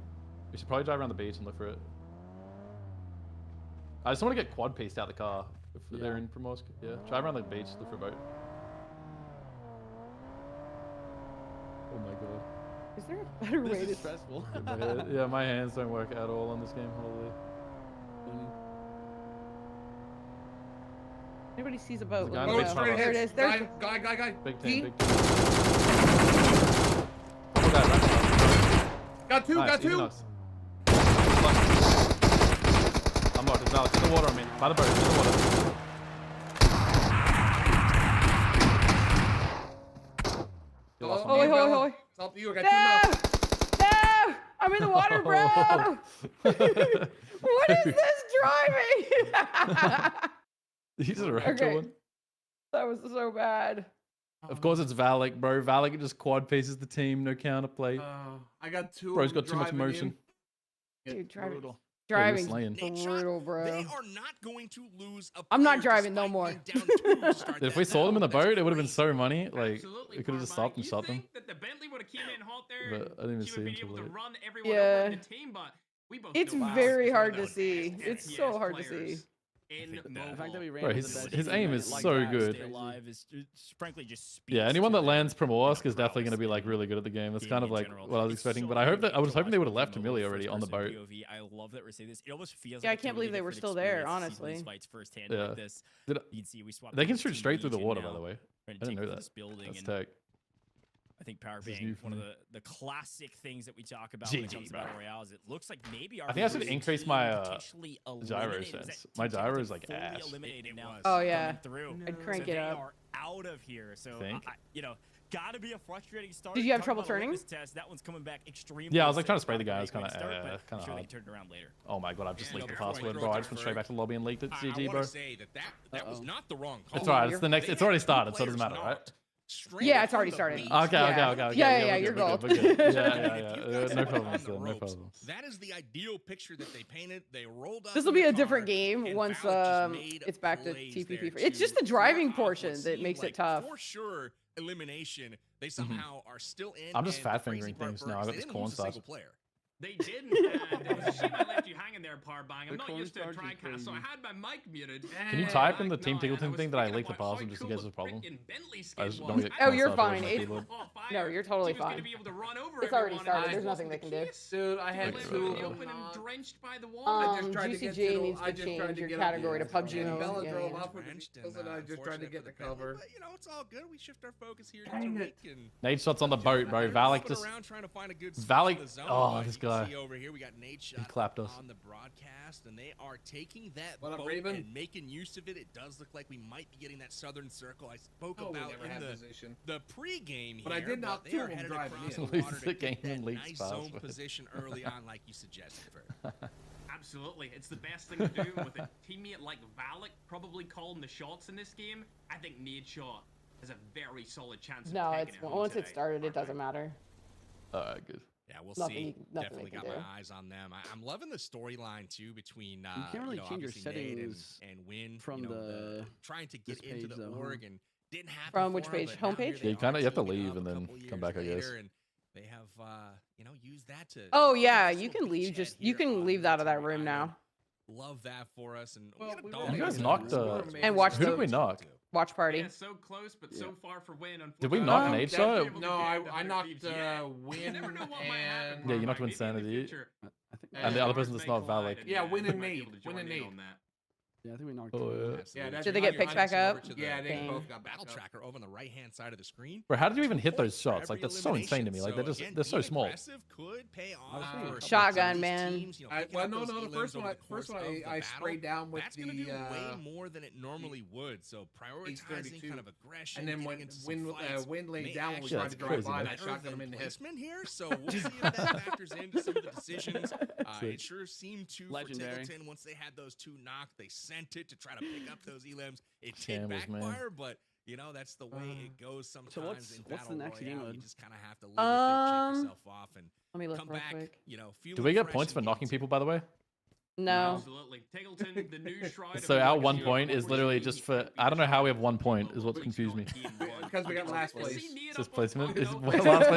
We should probably drive around the beach and look for it. I just want to get quad pieced out the car if they're in Primorsk. Yeah, drive around the beach, look for a boat. Oh my god. Is there a better way This to... is stressful. Yeah, my hands don't work at all on this game. Holy. Anybody sees a boat? There's a guy let in me the know. front of There us. it is. There's... Guy. Big D. team, big team. Oh, guy, right. Got two, Nice, got easy two. knocks. I'm not. There's Valic in the water on me. By the boat, in the water. You lost one. Holy. It's up to you. I got two now. No! I'm in the water, bro! What is this driving? He's a Erangel Okay. one. That was so bad. Of course it's Valic, bro. Valic just quad pieces the team, no counterplay. I got two. Bro's got too much motion. Dude, driving. Brutal. Driving slaying. brutal, bro. They are not going to lose a I'm not player driving no despite more. being down two to start If that we sold them in the battle. boat, it would have been so money. Like, Absolutely, we could have just Carbine. stopped and You shot them. think that the Bentley would have came in halt there, But I didn't even she see would him be till able to late. run everyone Yeah. over in the team, but we both It's know very Valic hard is to one of the see. best It's so FPS hard to players see. In The fact mobile. that we ran Bro, with his- the best his team aim like is that so is good. Stay alive is frankly just speaks Yeah, anyone to that lands Primorsk is prowess definitely going to be in like really good at the game. That's gaming kind of in like general. what I was It's expecting. so But I hope good that I was to hoping they would have watch left mobile Amelia already on the boat. first-person POV. I love that we're saying this. It almost feels Yeah, like I can't believe they were different still there, experience to see honestly. these fights firsthand Yeah. like this. Did- You can see we swapped. They can to shoot Team straight through the Legion water, now. by the way. We're I gonna didn't take know over that. this building That's and tech. I think Power This is Bang, new for one of me. the classic things that we talk about when it GG, comes to bro. battle royales. It looks like maybe our I think I should losing increase team my, potentially gyro eliminated. Was sense. that My Team gyro Captain is like fully ass. eliminated now Oh, coming yeah. through. I'd crank So it they up. are out of here. So Think? gotta be a frustrating start. Did you have Talk trouble about a turning? litmus Test. That one's coming back extremely. Yeah, I was like trying to safe. spray the guy. It was Great kinda, start, but kinda I'm sure they hard. turned around later. Oh my god, I've just Yeah, leaked the before I password, throw bro. it I to just went Ferg, straight back to the lobby and leaked it. I GG, want bro. to say that was not the wrong call. It's alright. you're- It's the next. It's already started, so it doesn't matter, right? Yeah, it's already started. Okay, Yeah. okay. Yeah, you're we're gold. good. Yeah, If yeah, you've yeah. got No someone problems, on the no ropes, problems. That is the ideal picture that they painted. They rolled up. This will in be the a different car, game and once Valic just made it's back to plays TPP. there It's just the to driving ward off portion what that seemed makes it like tough. For sure, elimination. They somehow are still in. I'm just and the fat crazy fingering part things for now. us, I got they this didn't corn lose a single starch. player. They didn't. And it was a shame I left you hanging there, Parbang. I'm The not used to a cornstarch is TriCast, so I crazy. had my mic muted. Can you And type in the back Team nine, Tiggleton and thing that I was leaked the thinking about password how just in cool case there's a problem? frickin' Bentley I skin just don't was. get Oh, you're cornstarch fine. on my It- keyboard. No, you're totally She was gonna fine. be able to run over It's already everyone, started. and There's it nothing they wasn't can the do. case. Dude, I She had was two left of in the them. open and drenched by the I water. just tried to get GCG to the- needs I to just change tried to your get category to up PUBG and mode. Bella Yeah, drove yeah. up with the Drenched vehicles, and I just tried to get the unfortunate for cover. Bentley, but, you know, it's all good. We shift our focus here to Dang it. Drake and Nadeshot's on the boat, bro. Valic just. around trying to find a good Valic. Oh, this guy. guy. See over here, we got Nadeshot clapped us. on the broadcast, and they are taking that What up, boat Raven? and making use of it. It does look like we might be getting that southern circle I spoke Oh, we about never in had the position. pre-game here. But I did knock they two are of them headed driving across in. the water to The get game that leaks nice fast, zone but- position early on, like you suggested, Vert. Absolutely, it's the best thing to do with a teammate like Valic probably calling the shots in this game. I think Nadeshot has a very solid chance of No, taking it's it home once it today. started, it doesn't matter. Alright, good. Yeah, we'll Nothing see. you- nothing Definitely they got can my do. eyes on them. I'm loving the storyline too between can't really you know, change your obviously Nate settings and Win from you know, the- trying to get this into page the though, org huh? and didn't happen From which for 'em, page? but now Homepage? here Yeah, they you kinda- are you have to teaming leave up and a then couple come years back, I guess. later, and they have you know, used that to Oh yeah, this you little can leave. beachhead Just you here can on leave out of that Santorini room Island. now. Love that for us, and Well, we we got a were dog. You guys amazing. knocked, We were uh, amazing. And watch Who the did we knock? watch party. Yeah, so close, but so far for Win. Did we unfortunately. knock No, Nadeshot? No, I knocked Win never know what might happen, and Yeah, you knocked Maybe in the Wynnsanity. future, I think. And the Yeah, other ours person that's may not collide Valic. and, Yeah, Win we and might be Nate. able to Win join and in Nate. on that. Yeah, I think we knocked. Oh, two. yeah. Yeah, that's Did they get I- picked back over up? to the Yeah, they Dang. both got back battle up. tracker over on the right-hand side of the screen. Bro, how did you even hit Point those for shots? Like, every that's so insane to me. elimination. Like, they're just, again, they're so being small. aggressive could pay off saying for Shotgun, some of these man. teams, you know, picking Well, up no, those the elims first over one, the course of the I battle. sprayed down with That's the gonna do way more than it normally would. So prioritizing 32. kind of aggression, and then getting when into some fights Wind laid may down when we actually tried to Yeah, drive that's by, and I better shotgun than him in the head. placement here. So we'll see if that factors into some of the decisions. It sure seemed to Legendary. for Tiggleton once they had those two knocked. They sent it to try to pick up those elims. It did Shambles, man. backfire, but you know that's the way it goes sometimes. what's- in what's the Battle next game Royale. mode? You just kind of have to live with it, shake yourself off, and Let me look come real back. quick. You know, Do we get fresh points for and knocking getting people, by the way? No. Absolutely. Tiggleton, the new shrine of So our legacy 1 point is unfortunately literally just for, I don't know how we have 1 point is what's confused me. Because we got last place. It's just placement. Is last place 1 point?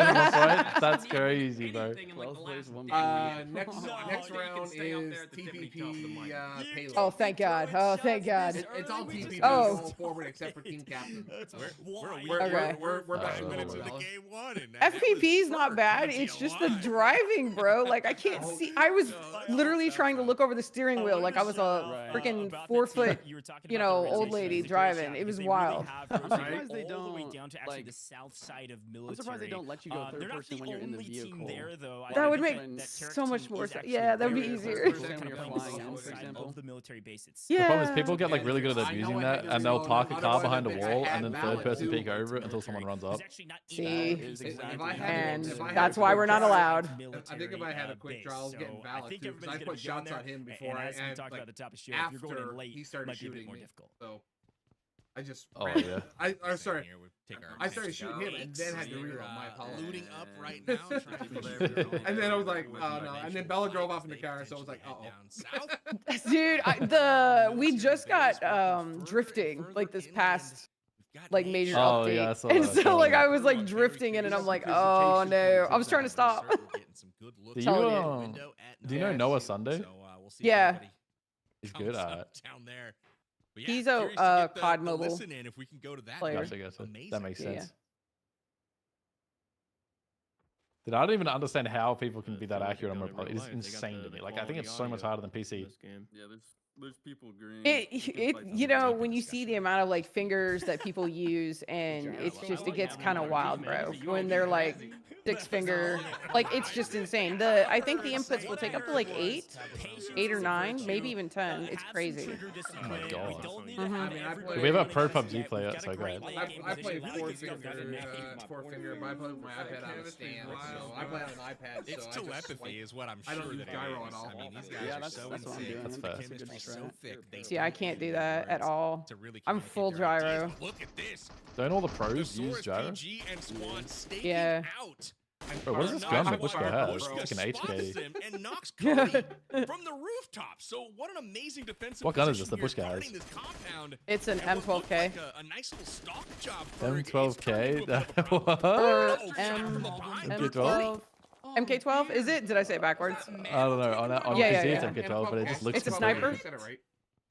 That's crazy, bro. Next No, next you can round stay up is there at the tippity top of the mic. TPP Payload. Oh, thank God. Oh, thank God. It's all TPP Oh. going forward except for team captain. Okay. We're back Oh. in minutes the into fellas. game one. And FPP is not bad. It's just the driving, bro. Like I can't see. I was literally trying to look over the steering wheel like I was a freaking 4 foot, you know, old lady driving. It was wild. I'm surprised they all the way don't, down to actually like, the south side of military. I'm surprised they don't let you go They're third not person the when you're in the only team vehicle. there, though. That would think make that so much more sense. actually Yeah, that would be very easier. first When kind you're of playing flying, the for south side example. of the military bases. The problem is Yeah. people get like really good at I know abusing I that, had and to they'll go park a on car otherwise behind a I wall, had and then Valic third person too. peek over it until someone runs up. There's actually not See? even If I had- And if I had that's a why quick we're not drive, allowed. I think if I had a quick draw, I was getting I Valic think too, 'cause I everybody's put gonna be down shots there, on him before and I as we and talked like about at the top of the show, if you're going in after late, he it started might be a bit shooting more me. difficult. So I just Oh ran. yeah. I sorry. Here, we take our I started next shooting him and then had to You're, reload. My apologies. looting up right now. trying to finish your own And then I was like, with oh no. And then Bella drove off in the they car, so I was like, potentially uh-oh. head down south. Dude, we just got drifting like this past like major Oh, update, yeah, I saw and that, so like yeah. I was like drifting in, and I'm like, oh no, I was trying to stop. Do you, Telling you. do you know NoahSunday? Yeah. He's good at it. down there. But He's curious to get the COD mobile listen in if we can go to that player. Gotcha, gotcha. Amazing. That makes Yeah, yeah. sense. Dude, I don't even understand how people can be that accurate on mobile. It is insane to me. Like, I think it's so much harder than PC. Yeah, there's people agreeing. It you know, when you see the amount of like fingers that people use, and it's just, it gets kind of wild, bro. When they're like 6 finger, like it's just insane. I think the inputs will take up to like 8 or 9, maybe even 10. It's crazy. Oh my god. Mhm. We have a pro PUBG player, so go ahead. I play 4-finger, 4-finger, but I play with my iPad on a stand. So I play on an iPad. It's so I just telepathy swipe. is what I'm I sure don't use that it gyro is. at all. I mean, these guys Yeah, are that's so what I'm insane. doing. That's The fair. chemistry's so thick, they See, I can't do that at all. to really I'm communicate full their ideas. gyro. Look at this. Don't all the pros use Thesaurus gyro? PG and Swan staking Yeah. out. Bro, what is this gun that Bushka has? It's like an HK. Him and knocks Cody from the rooftop. So what an amazing defensive What gun is this position that here, Bushka guarding has? this compound. It's an And what looked M12K. like a nice little stalk job for it. It's M12K? turning into a bit of a problem. What? Or Oh, shot from behind. MK12? MK12? Is it? Did I say it backwards? I don't know. On Yeah, PC, yeah, it's yeah. MK12, but it just looks It's a completely- sniper? I said it right.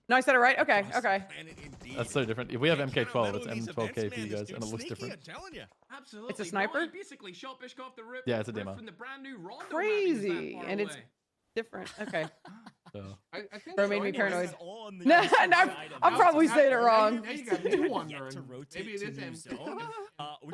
No, I said it right. Okay, okay. Planet indeed. That's so different. If we have Can't MK12, meddle it's in these M12K events, for you man. This guys, and it dude's looks sneaky, different. I'm telling you. Absolutely. It's a sniper? Bro, he basically shot Bushka off the rip. Yeah, it's a rip demo. From the brand new Rondo Crazy, map, he was that far and it's away. different. Okay. So, I think Bro made me so. paranoid. All on the No, eastern I'm side of I'm the probably mountain. saying it wrong. Now you got new one Yet there. to and rotate Maybe it to is new him. zone. We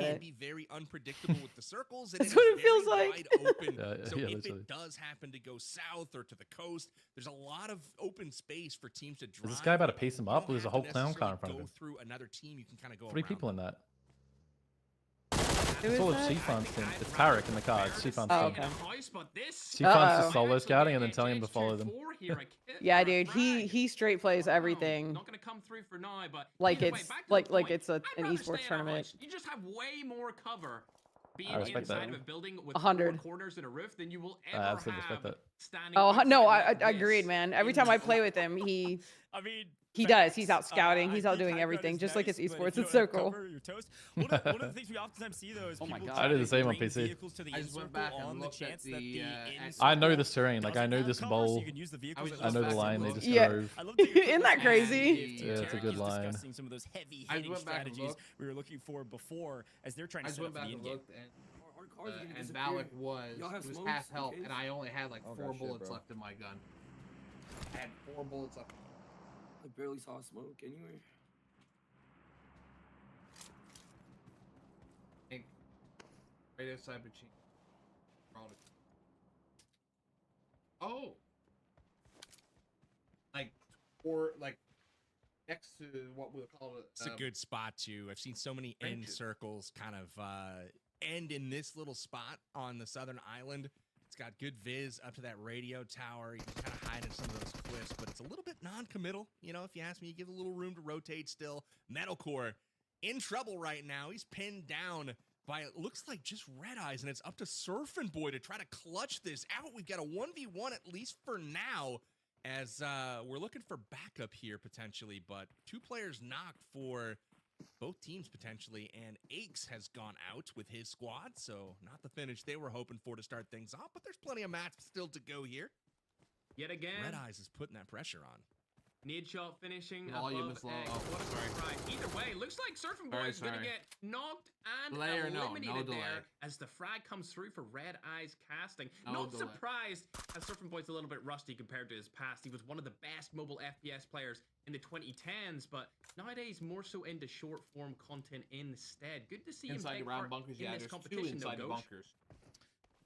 get can it. be very unpredictable with the circles. And That's it what is it feels very like. wide open. So if literally. it does happen to go south or to the coast, there's a lot of open space for teams to drive. Is this guy about to pace him You up? don't There's a have whole to clown car in necessarily front of go him. through another team. You can kind of go 3 around people them. in that. Who It's is all of that? Sifan's team. It's Tarek in the cards. Sifan's Oh, team. okay. Sifan's Uh-oh. just solo scouting and then telling him to follow them. Yeah, dude, he straight plays everything. Not gonna come through for now, but Like either way, it's back to the like point, it's an I'd rather esports stay in a tournament. house. You just have way more cover being respect that. inside of a building with 100. 4 corners and a roof than you will I ever absolutely respect have that. standing. Oh no, I outside like agreed, this man. Every in time I the play with him, he He does. He's out facts. scouting. I He's out think doing high ground everything, is just like his nice, but esports. if you It's don't so have cool. cover, you're toast. One of the things we oftentimes see though is Oh my people God. I do the same on bring PC. vehicles to the I just in-circle went back and on the looked at chance that the, the I know in-circle this terrain. Like I doesn't know have this cover, so bowl. you can use the vehicles was as I know the back line. and They looked just Yeah. drove. I love that you're Isn't that putting crazy? if Yeah, it's a Tarek good is line. discussing some of those heavy I hitting went back and strategies looked. we were looking for before as they're trying I to just set up went for back the and in-game. looked, and Valic was half health, and I only had like 4 bullets left in my gun. I had 4 bullets left. I barely saw smoke anywhere. Right outside Bachin. Oh, like next to what we'll call it. It's a good spot too. I've seen so many end circles kind of end in this little spot on the southern island. It's got good viz up to that radio tower. You can kind of hide in some of those cliffs, but it's a little bit non-committal. You know, if you ask me, you give a little room to rotate still. Medalcore in trouble right now. He's pinned down by, it looks like just Red Eyes, and it's up to SurfnBoy to try to clutch this out. We've got a 1v1 at least for now, as we're looking for backup here potentially, but 2 players knocked for both teams potentially, and Aches has gone out with his squad, so not the finish they were hoping for to start things off, but there's plenty of match still to go here. Yet again, Red Eyes is putting that pressure on. Nadeshot finishing Volume above is low. X. Oh, What a sorry. surprise. Either way, looks like SurfnBoy is going to get knocked and Delay or no? eliminated No delay. there as the frag comes through for Red Eyes casting. No Not delay. surprised as SurfnBoy's a little bit rusty compared to his past. He was one of the best mobile FPS players in the 2010s, but nowadays more so into short form content instead. Good to see him Inside take the round part bunkers, in yeah, this there's 2 competition inside the though, Ghosh. bunkers.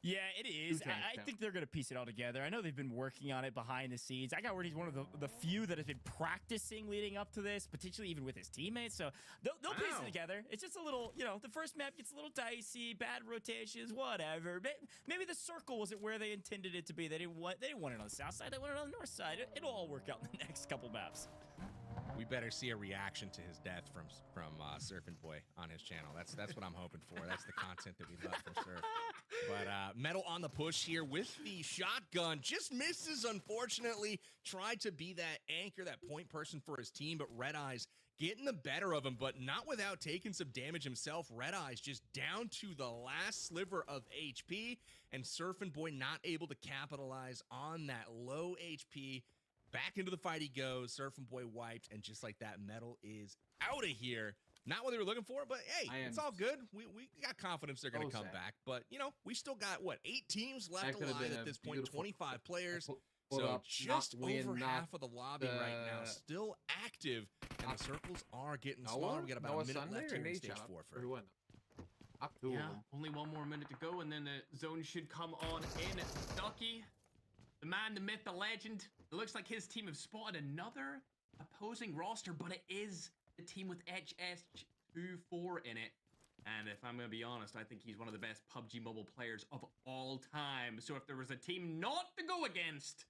Yeah, it is. tanks I down. think they're going to piece it all together. I know they've been working on it behind the scenes. I got word he's one of the few that has been practicing leading up to this, potentially even with his teammates. So they'll piece it together. It's just a little, you know, the first map gets a little dicey, bad rotations, whatever. Maybe the circle wasn't where they intended it to be. They didn't want it on the south side. They wanted it on the north side. It'll all work out in the next couple maps. We better see a reaction to his death from SurfnBoy on his channel. That's what I'm hoping for. That's the content that we love from Surf. But Metal on the push here with the shotgun. Just misses, unfortunately. Tried to be that anchor, that point person for his team, but Red Eyes getting the better of him, but not without taking some damage himself. Red Eyes just down to the last sliver of HP, and SurfnBoy not able to capitalize on that low HP. Back into the fight he goes. SurfnBoy wiped, and just like that, Metal is out of here. Not what they were looking for, but hey, it's all good. We got confidence they're going to come back. But, you know, we still got, what, 8 teams left alive at this point, 25 players. So just over half of the lobby right now, still active, and the circles are getting smaller. We got about a minute left here in stage 4 for Yeah, only 1 more minute to go, and then the zone should come on in. Ducky, the man, the myth, the legend. It looks like his team have spotted another opposing roster, but it is the team with HS24 in it. And if I'm going to be honest, I think he's one of the best PUBG Mobile players of all time. So if there was a team not to go against,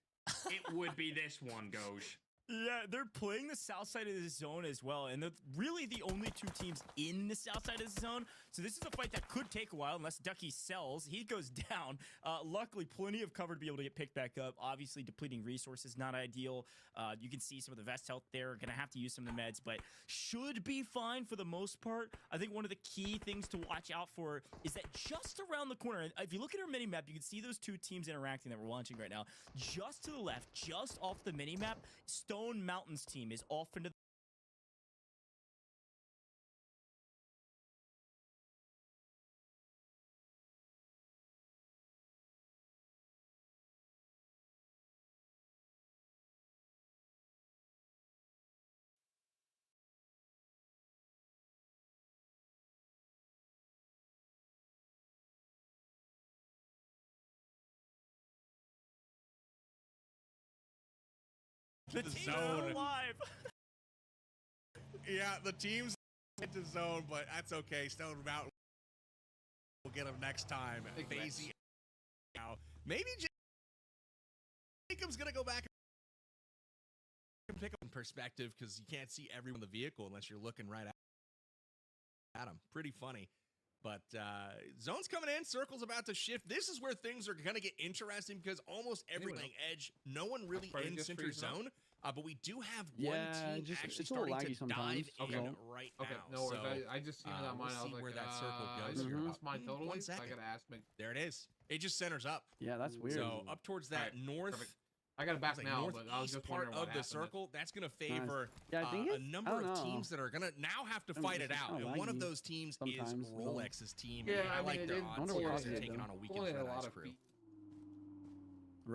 it would be this one, Ghosh. Yeah, they're playing the south side of the zone as well, and they're really the only 2 teams in the south side of the zone. So this is a fight that could take a while unless Ducky sells. He goes down. Luckily, plenty of cover to be able to get picked back up. Obviously, depleting resources, not ideal. You can see some of the vest health there. Going to have to use some of the meds, but should be fine for the most part. I think one of the key things to watch out for is that just around the corner, if you look at our mini-map, you can see those 2 teams interacting that we're watching right now. Just to the left, just off the mini-map, StoneMountain's team is off into the team's zone. alive. Yeah, the team's into zone, but that's okay. StoneMountain We'll get him next time. FaizyGG now. Maybe Jacob's gonna go back and pick up in perspective because you can't see everyone in the vehicle unless you're looking right at him. Pretty funny. But zone's coming in, circle's about to shift. This is where things are gonna get interesting because almost everything edge, no one really in center zone. But we do have one team actually starting to dive in right now. No, so, I just seen it on mine. I was like, where that circle goes here. That's mine totally. 1 second. I gotta ask me. There it is. It just centers up. Yeah, that's weird. So up towards that north. Perfect. I got it back now, but I was just part wondering what of the circle. That's going to favor a number of teams that are going to now have to fight it out. And one of those teams is Rolex's team. Yeah, I like their odds here to taking on a weekend Freddy's crew.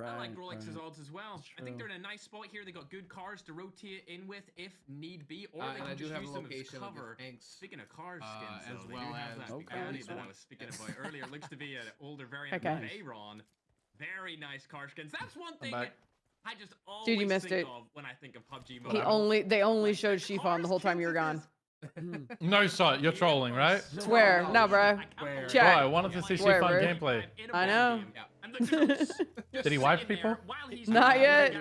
I like Rolex's odds as well. I think they're in a nice spot here. They got good cars to rotate in with if need be, or they can just use them as cover. Speaking of car skins, as well as that I was speaking about earlier, looks to be an older variant of Aaron. Very nice car skins. That's one thing that I just always think of when I think of PUBG Mobile. They only showed Chiffon the whole time you were gone. No shot, you're trolling, right? Swear, no, bro. Bro, I wanted to see Chiffon gameplay. I know. Did he wipe people? Not yet.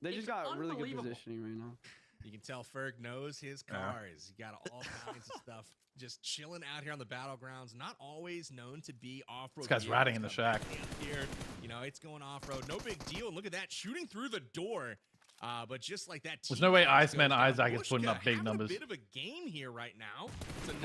They just got really good positioning right now. You can tell Ferg knows his cars. You got all kinds of stuff just chilling out here on the battlegrounds. Not always known to be off-road. This guy's ratting in the shack. Here, you know, it's going off-road. No big deal. And look at that, shooting through the door. But just like that, there's no way Iceman Isaac is putting up big numbers. A bit of a game here right now.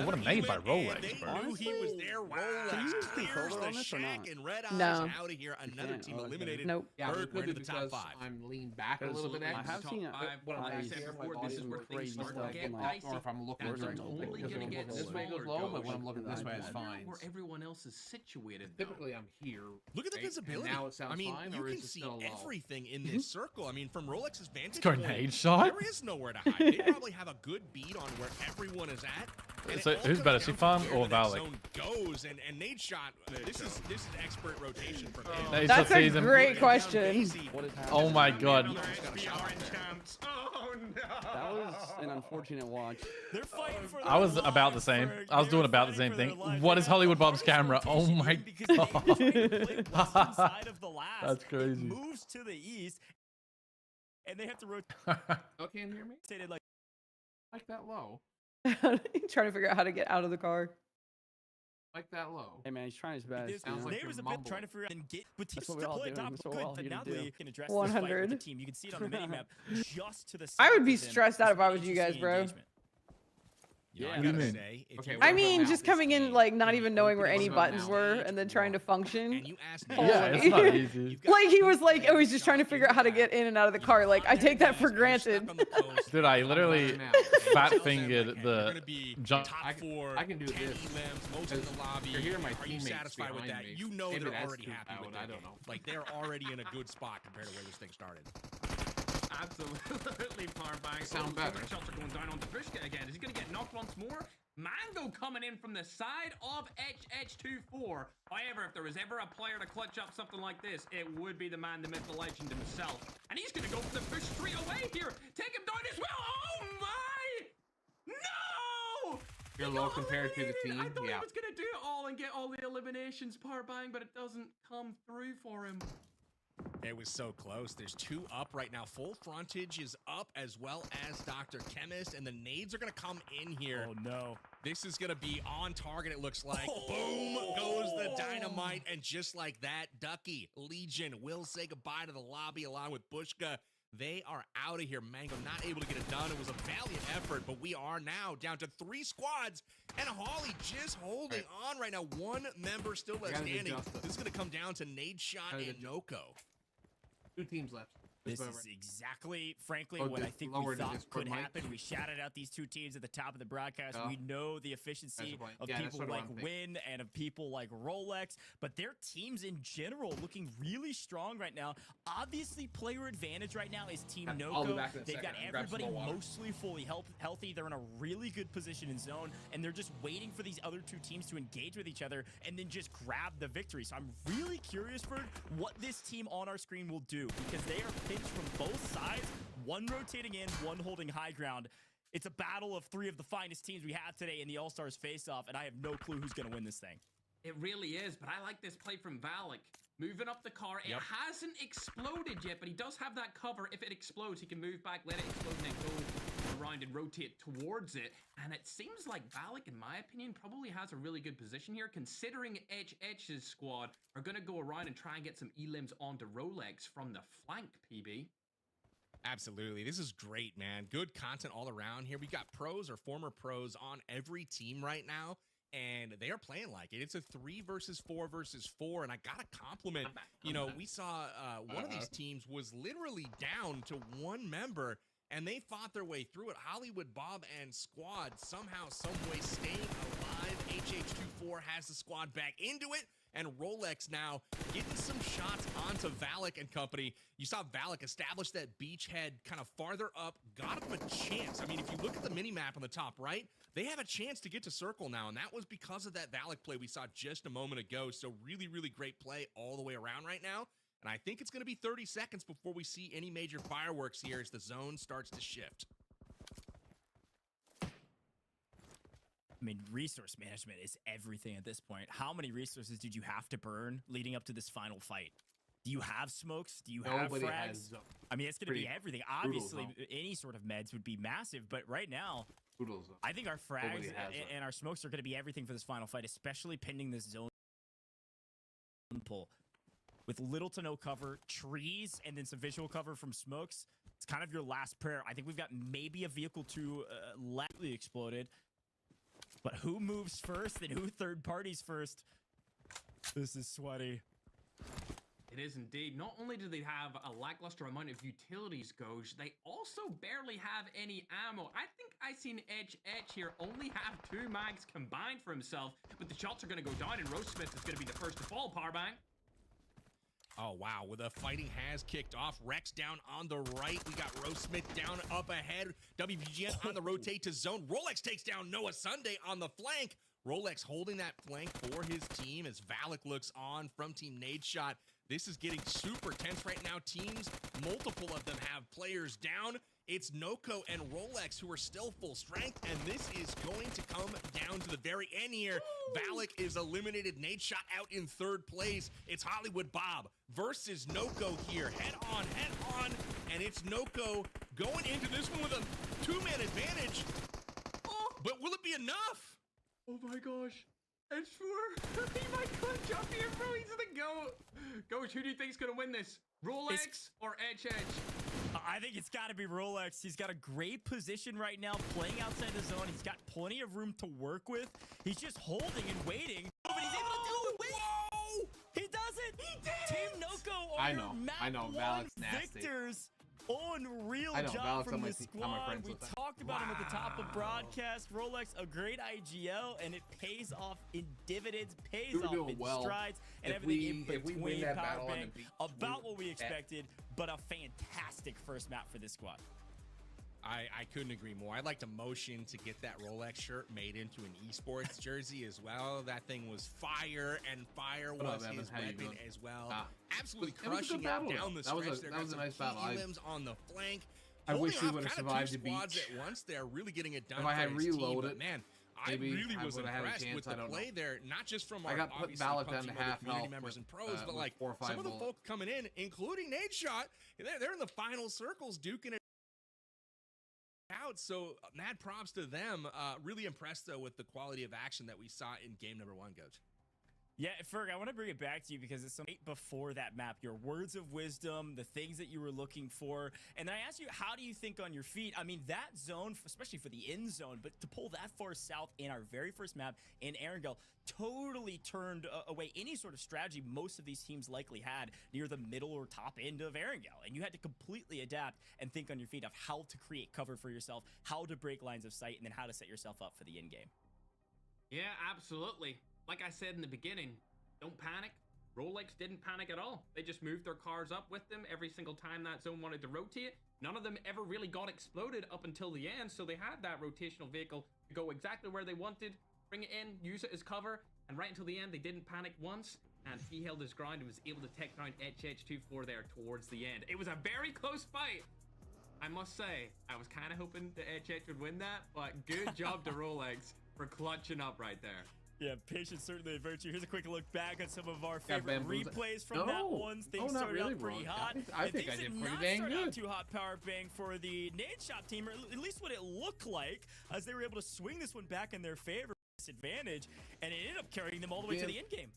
What a made by Rolex, bro. Knew he was there. Rolex clears the shack and Red Eyes out of here. Another team eliminated. Nope. Yeah, it could be because I'm leaned back a little bit. I have seen what I said before. This is where things start to get dicey. Or if I'm looking this way goes low, but when I'm looking this way, it's fine. Where everyone else is situated. Typically, I'm here. Look at the visibility. Now it sounds fine. You can see everything in this circle. I mean, from Rolex's vantage point, grenade shot? There is nowhere to hide. They probably have a good beat on where everyone is at. So who's better, Chiffon or Valic? Goes and Nadeshot. This is expert rotation from him. That's a great question. Oh my god. Oh no. That was an unfortunate watch. They're fighting for I was about the same. I was doing about the same thing. What is HollywoodBob's camera? Oh my god. That's crazy. It moves to the east. And they have to rotate. Oh, can't hear me? Like that low. Trying to figure out how to get out of the car. Like that low. Hey man, he's trying his best. Sounds like was a bit trying to figure out and get with teams to play top good, but now they can address 100. this team. You can see it on the minimap just to the side. I would be stressed out if I was you guys, bro. Yeah, I mean, just coming in like not even knowing where any buttons were and then trying to function. Yeah, it's not easy. Like he was like, I was just trying to figure out how to get in and out of the car. Like I take that for granted. Dude, I literally fat fingered the jump. I can do this. Most in the lobby. You're hearing my Are you teammates satisfied with that? behind me. You know Maybe they're that's already too happy with loud, it. I don't know. Like they're already in a good spot compared to where this thing started. Absolutely, Parbang. Sound better. Shots are going down on Bushka again. Is he going to get knocked once more? Mango coming in from the side of HH24. However, if there was ever a player to clutch up something like this, it would be the man, the myth, the legend himself. And he's going to go for the push straight away here. Take him down as well. Oh my! No! You're low compared to the team. I thought he was going to do it all and get all the eliminations, Parbang, but it doesn't come through for him. It was so close. There's 2 up right now. FullFrontage is up as well as DrChemist, and the nades are going to come in here. Oh, no. This is going to be on target, it looks like. Boom goes the dynamite, and just like that, Ducky, LEGIQN will say goodbye to the lobby along with Bushka. They are out of here. Mango not able to get it done. It was a valiant effort, but we are now down to 3 squads, and Holly just holding on right now. 1 member still left standing. This is going to come down to Nadeshot and Noko. 2 teams left. This is exactly, frankly, what I think we thought could happen. We shouted out these 2 teams at the top of the broadcast. We know the efficiency of people like Wynn and of people like Rolex, but their teams in general looking really strong right now. Obviously, player advantage right now is Team Noko. They've got everybody mostly fully healthy. They're in a really good position in zone, and they're just waiting for these other 2 teams to engage with each other and then just grab the victory. So I'm really curious, Ferg, what this team on our screen will do, because they are from both sides, 1 rotating in, 1 holding high ground. It's a battle of 3 of the finest teams we have today in the All-Stars face-off, and I have no clue who's going to win this thing. It really is, but I like this play from Valic. Moving up the car. It hasn't exploded yet, but he does have that cover. If it explodes, he can move back, let it explode, and then go around and rotate towards it. And it seems like Valic, in my opinion, probably has a really good position here, considering HH's squad are going to go around and try and get some elims onto Rolex from the flank, PB. Absolutely. This is great, man. Good content all around here. We got pros or former pros on every team right now, and they are playing like it. It's a 3 versus 4 versus 4, and I got to compliment, you know, we saw one of these teams was literally down to 1 member, and they fought their way through it. HollywoodBob and squad somehow, some way staying alive. HH24 has the squad back into it, and Rolex now getting some shots onto Valic and company. You saw Valic establish that beachhead kind of farther up, got him a chance. I mean, if you look at the mini-map on the top right, they have a chance to get to circle now, and that was because of that Valic play we saw just a moment ago. So really, really great play all the way around right now. And I think it's going to be 30 seconds before we see any major fireworks here as the zone starts to shift. I mean, resource management is everything at this point. How many resources did you have to burn leading up to this final fight? Do you have smokes? Do you have frags? I mean, it's going to be everything. Obviously, any sort of meds would be massive, but right now, I think our frags and our smokes are going to be everything for this final fight, especially pending this zone pull. With little to no cover, trees, and then some visual cover from smokes, it's kind of your last prayer. I think we've got maybe a vehicle to lightly exploded. But who moves first and who third parties first? This is sweaty. It is indeed. Not only do they have a lackluster amount of utilities, Goj, they also barely have any ammo. I think I seen Edge here only have 2 mags combined for himself, but the shots are going to go down, and RoastSmith is going to be the first to fall, Powerbang. Oh, wow. Well, the fighting has kicked off. Rex down on the right. We got RoastSmith down up ahead. WPGN on the rotate to zone. Rolex takes down NoahSunday on the flank. Rolex holding that flank for his team as Valic looks on from Team Nadeshot. This is getting super tense right now. Teams, multiple of them have players down. It's Noko and Rolex who are still full strength, and this is going to come down to the very end here. Valic is eliminated. Nadeshot out in 3rd place. It's HollywoodBob versus Noko here. Head on, and it's Noko going into this one with a 2-man advantage. But will it be enough? Oh my gosh. H4. He might clutch up here, bro. He's the GOAT. Goj, who do you think is going to win this? Rolex or HH? I think it's got to be Rolex. He's got a great position right now, playing outside the zone. He's got plenty of room to work with. He's just holding and waiting. But he's able to do it. Whoa! He does it. He did. Team Noko are I know. Valic's nasty. victors. Unreal job from the squad. We talked about him at the top of broadcast. Rolex, a great IGL, and it pays off in dividends, pays off in strides, and everything in between. Powerbang, about what we expected, but a fantastic first map for this squad. I couldn't agree more. I'd like to motion to get that Rolex shirt made into an esports jersey as well. That thing was fire, and fire was his weapon as well. Absolutely crushing it down the stretch. That was a nice battle. Elims on the flank. I wish we would have survived the beach. At once, they're really getting it done. If I had reloaded, man, I really was impressed with the play there. Not just from our obviously PUBG community members and pros, but like some of the folk coming in, including Nadeshot. They're in the final circles, duking it out. So mad props to them. Really impressed though with the quality of action that we saw in game number 1, Coach. Yeah, Ferg, I want to bring it back to you because it's right before that map, your words of wisdom, the things that you were looking for. And I asked you, how do you think on your feet? I mean, that zone, especially for the end zone, but to pull that far south in our very first map in Erangel, totally turned away any sort of strategy most of these teams likely had near the middle or top end of Erangel. And you had to completely adapt and think on your feet of how to create cover for yourself, how to break lines of sight, and then how to set yourself up for the end game. Yeah, absolutely. Like I said in the beginning, don't panic. Rolex didn't panic at all. They just moved their cars up with them every single time that zone wanted to rotate. None of them ever really got exploded up until the end, so they had that rotational vehicle to go exactly where they wanted, bring it in, use it as cover, and right until the end, they didn't panic once, and he held his ground and was able to take down HH24 there towards the end. It was a very close fight. I must say, I was kind of hoping that HH would win that, but good job to Rolex for clutching up right there. Yeah, patience certainly a virtue. Here's a quick look back at some of our favorite replays from that one. Things started out pretty hot. I think I did pretty dang good. Out too hot power bang for the Nadeshot team, or at least what it looked like, as they were able to swing this one back in their favor, disadvantage, and it ended up carrying them all the way to the end game.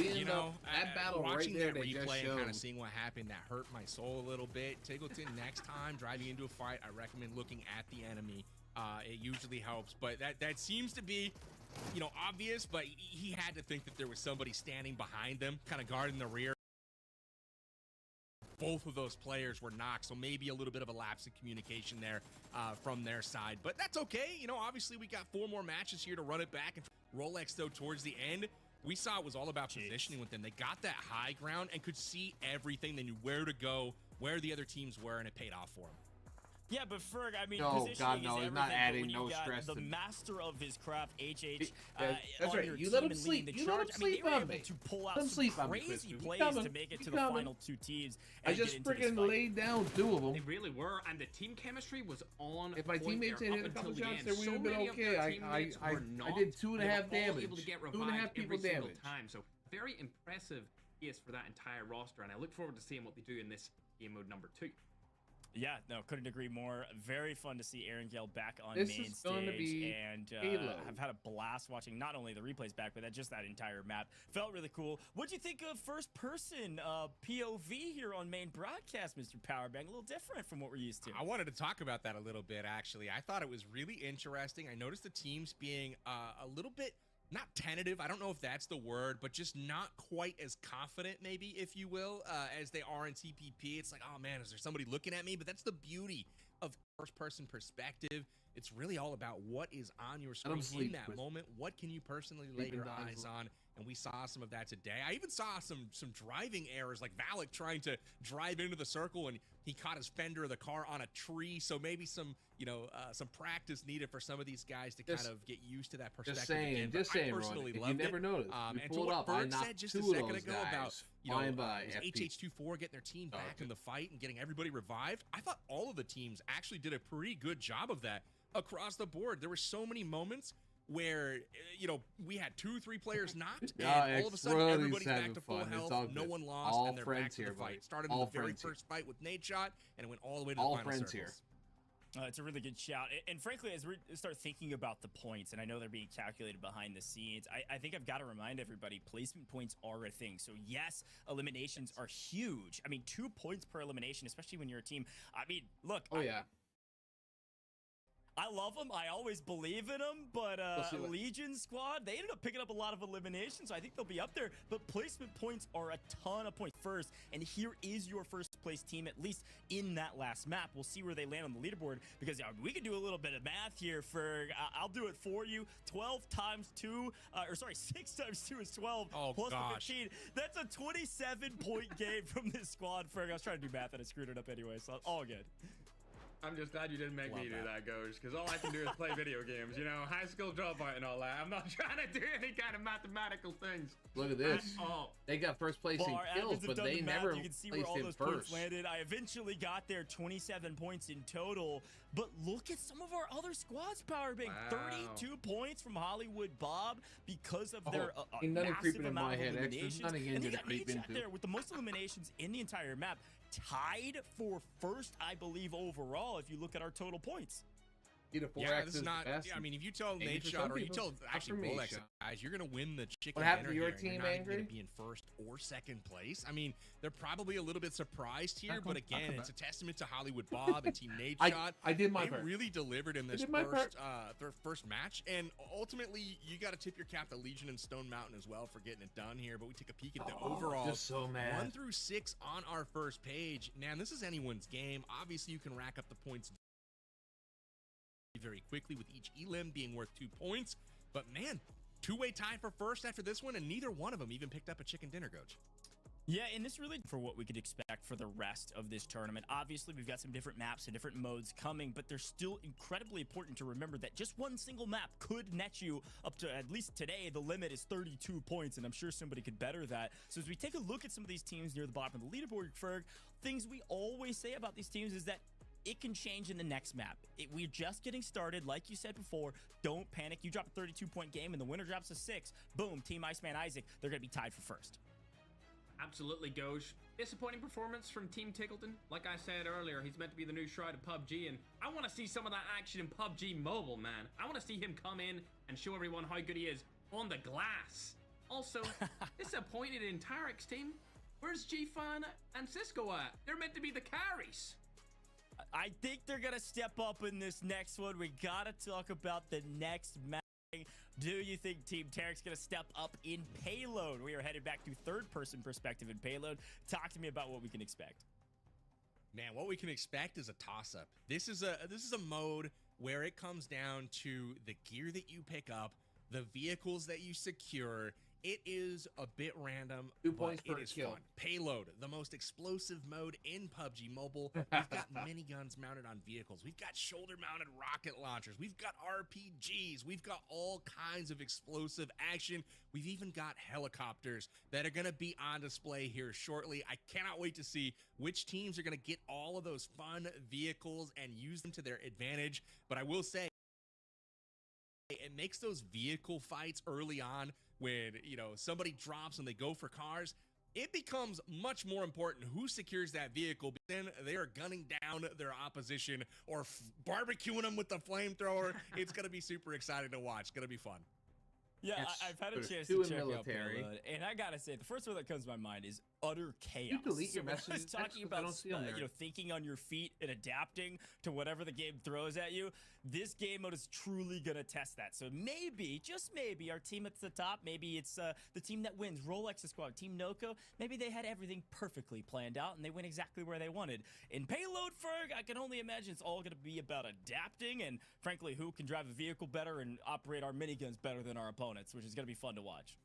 You know, that battle watching right there, that they just replay and showed. kind of seeing what happened, that hurt my soul a little bit. Tiggleton, next time driving into a fight, I recommend looking at the enemy. It usually helps, but that seems to be, you know, obvious, but he had to think that there was somebody standing behind them, kind of guarding the rear. Both of those players were knocked, so maybe a little bit of a lapse in communication there from their side, but that's okay. You know, obviously we got 4 more matches here to run it back. And Rolex, though, towards the end, we saw it was all about positioning with them. They got that high ground and could see everything. They knew where to go, where the other teams were, and it paid off for them. Yeah, but Ferg, I mean, no, positioning God, no, is he's everything, not adding when you no got stress. The master of his craft, HH, that's right. You let him sleep. You let him sleep on me. To pull out let him some sleep crazy plays to make it to the final 2 teams. I just freaking laid down 2 of them. They really were, and the team chemistry was on. If my teammates had hit a couple shots, they would have been many okay. I did 2.5 damage. Able to get 2.5 people damage. Time, so very impressive case for that entire roster, and I look forward to seeing what they do in this game mode number 2. Yeah, no, couldn't agree more. Very fun to see Erangel back on this main is going to stage, be and Payload. I've had a blast watching not only the replays back, but just that entire map. Felt really cool. What'd you think of first person POV here on main broadcast, Mr. Powerbang? A little different from what we're used to. I wanted to talk about that a little bit, actually. I thought it was really interesting. I noticed the teams being a little bit not tentative, I don't know if that's the word, but just not quite as confident, maybe, if you will, as they are in TPP. It's like, oh man, is there somebody looking at me? But that's the beauty of first-person perspective. It's really all about what is on your screen in that moment. What can you personally lay your eyes on? And we saw some of that today. I even saw some driving errors, like Valic trying to drive into the circle and he caught his fender of the car on a tree. So maybe some, you know, some practice needed for some of these guys to kind of get used to that perspective. Just saying, personally Ron, if loved you never noticed, and to what Bert said just a second ago about, you know, HH24 getting their team back in the fight and getting everybody revived. I thought all of the teams actually did a pretty good job of that across the board. There were so many moments where, you know, we had 2-3 players knocked, and all of a sudden everybody's back to full health, no one lost, and they're back to the fight. Started in the very first fight with Nadeshot, and it went all the way to the final circles. It's a really good shout. And frankly, as we start thinking about the points, and I know they're being calculated behind the scenes, I think I've got to remind everybody, placement points are a thing. So yes, eliminations are huge. I mean, 2 points per elimination, especially when you're a team. I mean, look. I love them. I always believe in them, but Legion squad, they ended up picking up a lot of eliminations, so I think they'll be up there. But placement points are a ton of points first, and here is your first place team, at least in that last map. We'll see where they land on the leaderboard, because we can do a little bit of math here. For I'll do it for you. 12 times 2, or sorry, 6 times 2 is 12. Plus the 15. That's a 27-point game from this squad. Ferg, I was trying to do math, and I screwed it up anyway, so all good. I'm just glad you didn't make me do that, Goge, because all I can do is play video games, you know, high school dropout and all that. I'm not trying to do any kind of mathematical things. Look at this. They got first place in kills, but they never you can see where all those points landed. I eventually got there, 27 points in total. But look at some of our other squads, Powerbang. 32 points from HollywoodBob because of their massive amount of eliminations. And they got Nadeshot there with the most eliminations in the entire map. Tied for first, I believe, overall, if you look at our total points. Yeah, this is not. I mean, if you tell Nadeshot or you tell actually Rolex guys, you're gonna win the chicken what happened dinner to your here, team, you're not Angry? gonna be in first or second place. I mean, they're probably a little bit surprised here, but again, it's a testament to HollywoodBob and Team Nadeshot. I did my part. They really delivered in this first match, and ultimately, you got to tip your cap to Legion and StoneMountain as well for getting it done here. But we take a peek at the overall. Just so mad. 1 through 6 on our first page. Man, this is anyone's game. Obviously, you can rack up the points very quickly with each elim being worth 2 points, but man, 2-way tie for first after this one, and neither one of them even picked up a chicken dinner, Goge. Yeah, and this really for what we could expect for the rest of this tournament. Obviously, we've got some different maps and different modes coming, but they're still incredibly important to remember that just one single map could net you up to, at least today, the limit is 32 points, and I'm sure somebody could better that. So as we take a look at some of these teams near the bottom of the leaderboard, Ferg, things we always say about these teams is that it can change in the next map. We're just getting started. Like you said before, don't panic. You drop a 32-point game and the winner drops a 6. Boom, Team Iceman Isaac, they're going to be tied for first. Absolutely, Goj. Disappointing performance from Team Tickleton. Like I said earlier, he's meant to be the new Shroud of PUBG, and I want to see some of that action in PUBG Mobile, man. I want to see him come in and show everyone how good he is on the glass. Also, disappointed in Tarek's team. Where's G-Fan and Cisco at? They're meant to be the carries. I think they're going to step up in this next one. We got to talk about the next match. Do you think Team Tarek's going to step up in Payload? We are headed back to third-person perspective in Payload. Talk to me about what we can expect. Man, what we can expect is a toss-up. This is a mode where it comes down to the gear that you pick up, the vehicles that you secure. It is a bit random, 2 points but per it is kill. fun. Payload, the most explosive mode in PUBG Mobile. We've got miniguns mounted on vehicles. We've got shoulder-mounted rocket launchers. We've got RPGs. We've got all kinds of explosive action. We've even got helicopters that are going to be on display here shortly. I cannot wait to see which teams are going to get all of those fun vehicles and use them to their advantage. But I will say, it makes those vehicle fights early on when, you know, somebody drops and they go for cars, it becomes much more important who secures that vehicle. Then they are gunning down their opposition or barbecuing them with the flamethrower. It's going to be super exciting to watch. It's going to be fun. Yeah, Yes. I've had a There's chance two to in check out military. Payload, and I gotta say, the first one that comes to my mind is utter chaos. You delete your when I was messages, talking because I about don't see them there. you know, thinking on your feet and adapting to whatever the game throws at you. This game mode is truly gonna test that. So maybe, just maybe, our team at the top, maybe it's the team that wins, Rolex's squad, Team Noko. Maybe they had everything perfectly planned out and they went exactly where they wanted. In Payload, Ferg, I can only imagine it's all gonna be about adapting and, frankly, who can drive a vehicle better and operate our miniguns better than our opponents, which is gonna be fun to watch.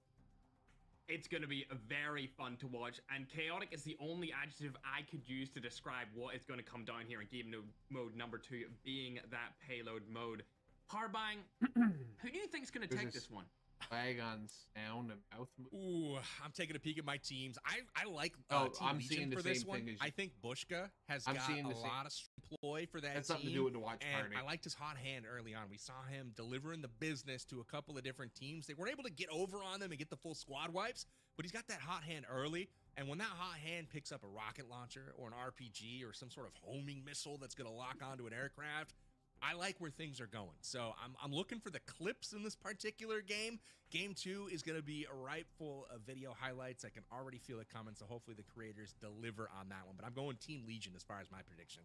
It's going to be very fun to watch, and chaotic is the only adjective I could use to describe what is going to come down here in game mode number 2, being that Payload mode. Harbang, who do you think is going to take this one? Flag on sound and mouth. Ooh, I'm taking a peek at my teams. I like Oh, Team I'm Legion seeing the for this same one. thing as you. I think Bushka has I'm got seeing a the same- lot of ploy for that That's team. something to do with the watch and party. I liked his hot hand early on. We saw him delivering the business to a couple of different teams. They weren't able to get over on them and get the full squad wipes, but he's got that hot hand early. And when that hot hand picks up a rocket launcher or an RPG or some sort of homing missile that's going to lock onto an aircraft, I like where things are going. So I'm looking for the clips in this particular game. Game 2 is going to be ripe full of video highlights. I can already feel it coming, so hopefully the creators deliver on that one. But I'm going Team Legion as far as my prediction.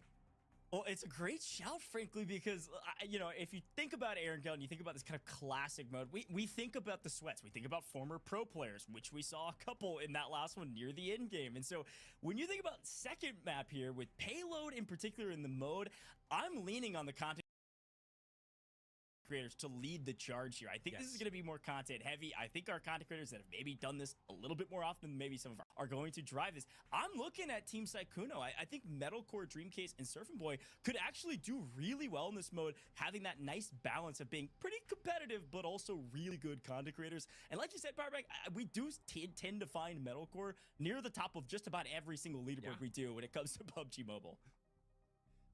Well, it's a great shout, frankly, because, you know, if you think about Erangel and you think about this kind of classic mode, we think about the sweats. We think about former pro players, which we saw a couple in that last one near the end game. And so when you think about second map here with Payload in particular in the mode, I'm leaning on the content creators to lead the charge here. I think this is going to be more content heavy. I think our content creators that have maybe done this a little bit more often than maybe some of are going to drive this. I'm looking at Team Sykkuno. I think Medalcore, Dreamcase, and SurfnBoy could actually do really well in this mode, having that nice balance of being pretty competitive, but also really good content creators. And like you said, Powerback, we do tend to find Medalcore near the top of just about every single leaderboard we do when it comes to PUBG Mobile.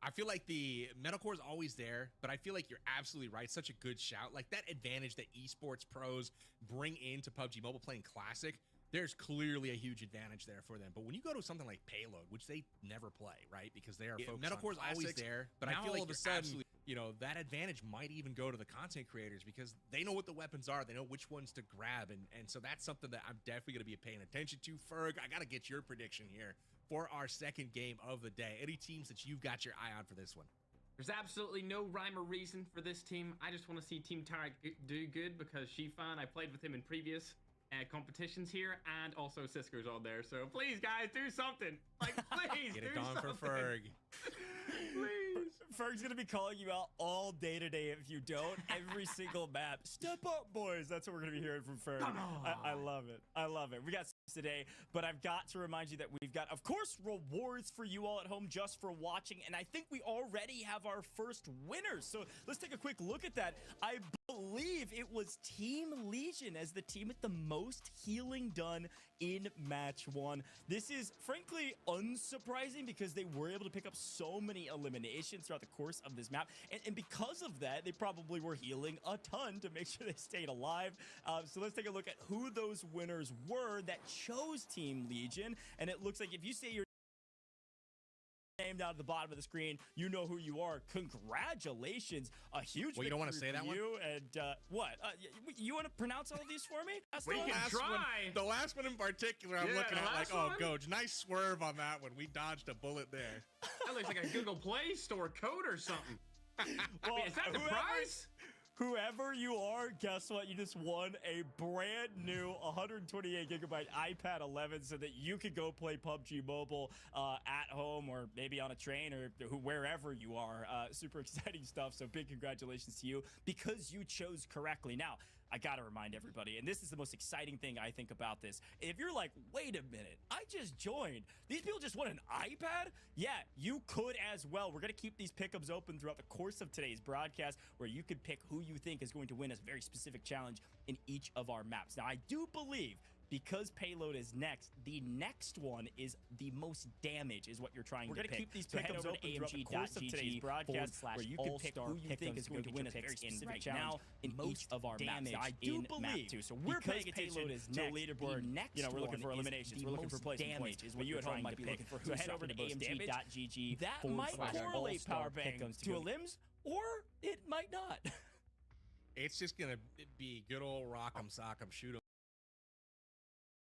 I feel like the Medalcore is always there, but I feel like you're absolutely right. Such a good shout. Like that advantage that esports pros bring into PUBG Mobile playing Classic, there's clearly a huge advantage there for them. But when you go to something like Payload, which they never play, right? Because they are focused Medalcore is on always classics, there, but now I feel like all of a you're sudden, you know, that advantage might even go to the content creators because they know what the weapons are. They know which ones to grab. And so that's something that I'm definitely going to be paying attention to. Ferg, I got to get your prediction here for our second game of the day. Any teams that you've got your eye on for this one? There's absolutely no rhyme or reason for this team. I just want to see Team Tarek do good because Shifan, I played with him in previous competitions here, and also Cisco's on there. So please, guys, do something. Like, please, Get do it done something. for Ferg. Please. Ferg's gonna be calling you out all day today if you don't. Every single map. Step up, boys. That's what we're gonna be hearing from Ferg. I love it. I love it. We got today, but I've got to remind you that we've got, of course, rewards for you all at home just for watching, and I think we already have our first winners. So let's take a quick look at that. I believe it was Team Legion as the team with the most healing done in match 1. This is frankly unsurprising because they were able to pick up so many eliminations rotations throughout the course of this map. And because of that, they probably were healing a ton to make sure they stayed alive. So let's take a look at who those winners were that chose Team Legion. And it looks like if you say your name down at the bottom of the screen, you know who you are. Congratulations. A huge Well, you don't want to say that one? And what? You want to pronounce all of these for me? We can try. The last one in particular, I'm Yeah, looking the at like, last oh, one? Goj, nice swerve on that one. We dodged a bullet there. That looks like a Google Play Store code or something. Well, I mean, is that the prize? Whoever you are, guess what? You just won a brand new 128 gigabyte iPad 11 so that you could go play PUBG Mobile at home or maybe on a train or wherever you are. Super exciting stuff. So big congratulations to you because you chose correctly. Now, I gotta remind everybody, and this is the most exciting thing I think about this. If you're like, wait a minute, I just joined. These people just won an iPad? Yeah, you could as well. We're gonna keep these pickups open throughout the course of today's broadcast where you could pick who you think is going to win a very specific challenge in each of our maps. Now, I do believe because Payload is next, the next one is the most damage is what you're trying to pick. We're gonna keep these pickups open throughout the course of today's broadcast where you can pick who you think is going to win a very specific challenge in each of our maps. I do believe, so we're paying attention to a leaderboard. You know, we're looking for eliminations, we're looking for placement points, but you at home might be looking for who. So head over to AMG.GG. That might correlate power bang to a limbs, or it might not. It's just going to be good old rock'em sock'em shoot 'em.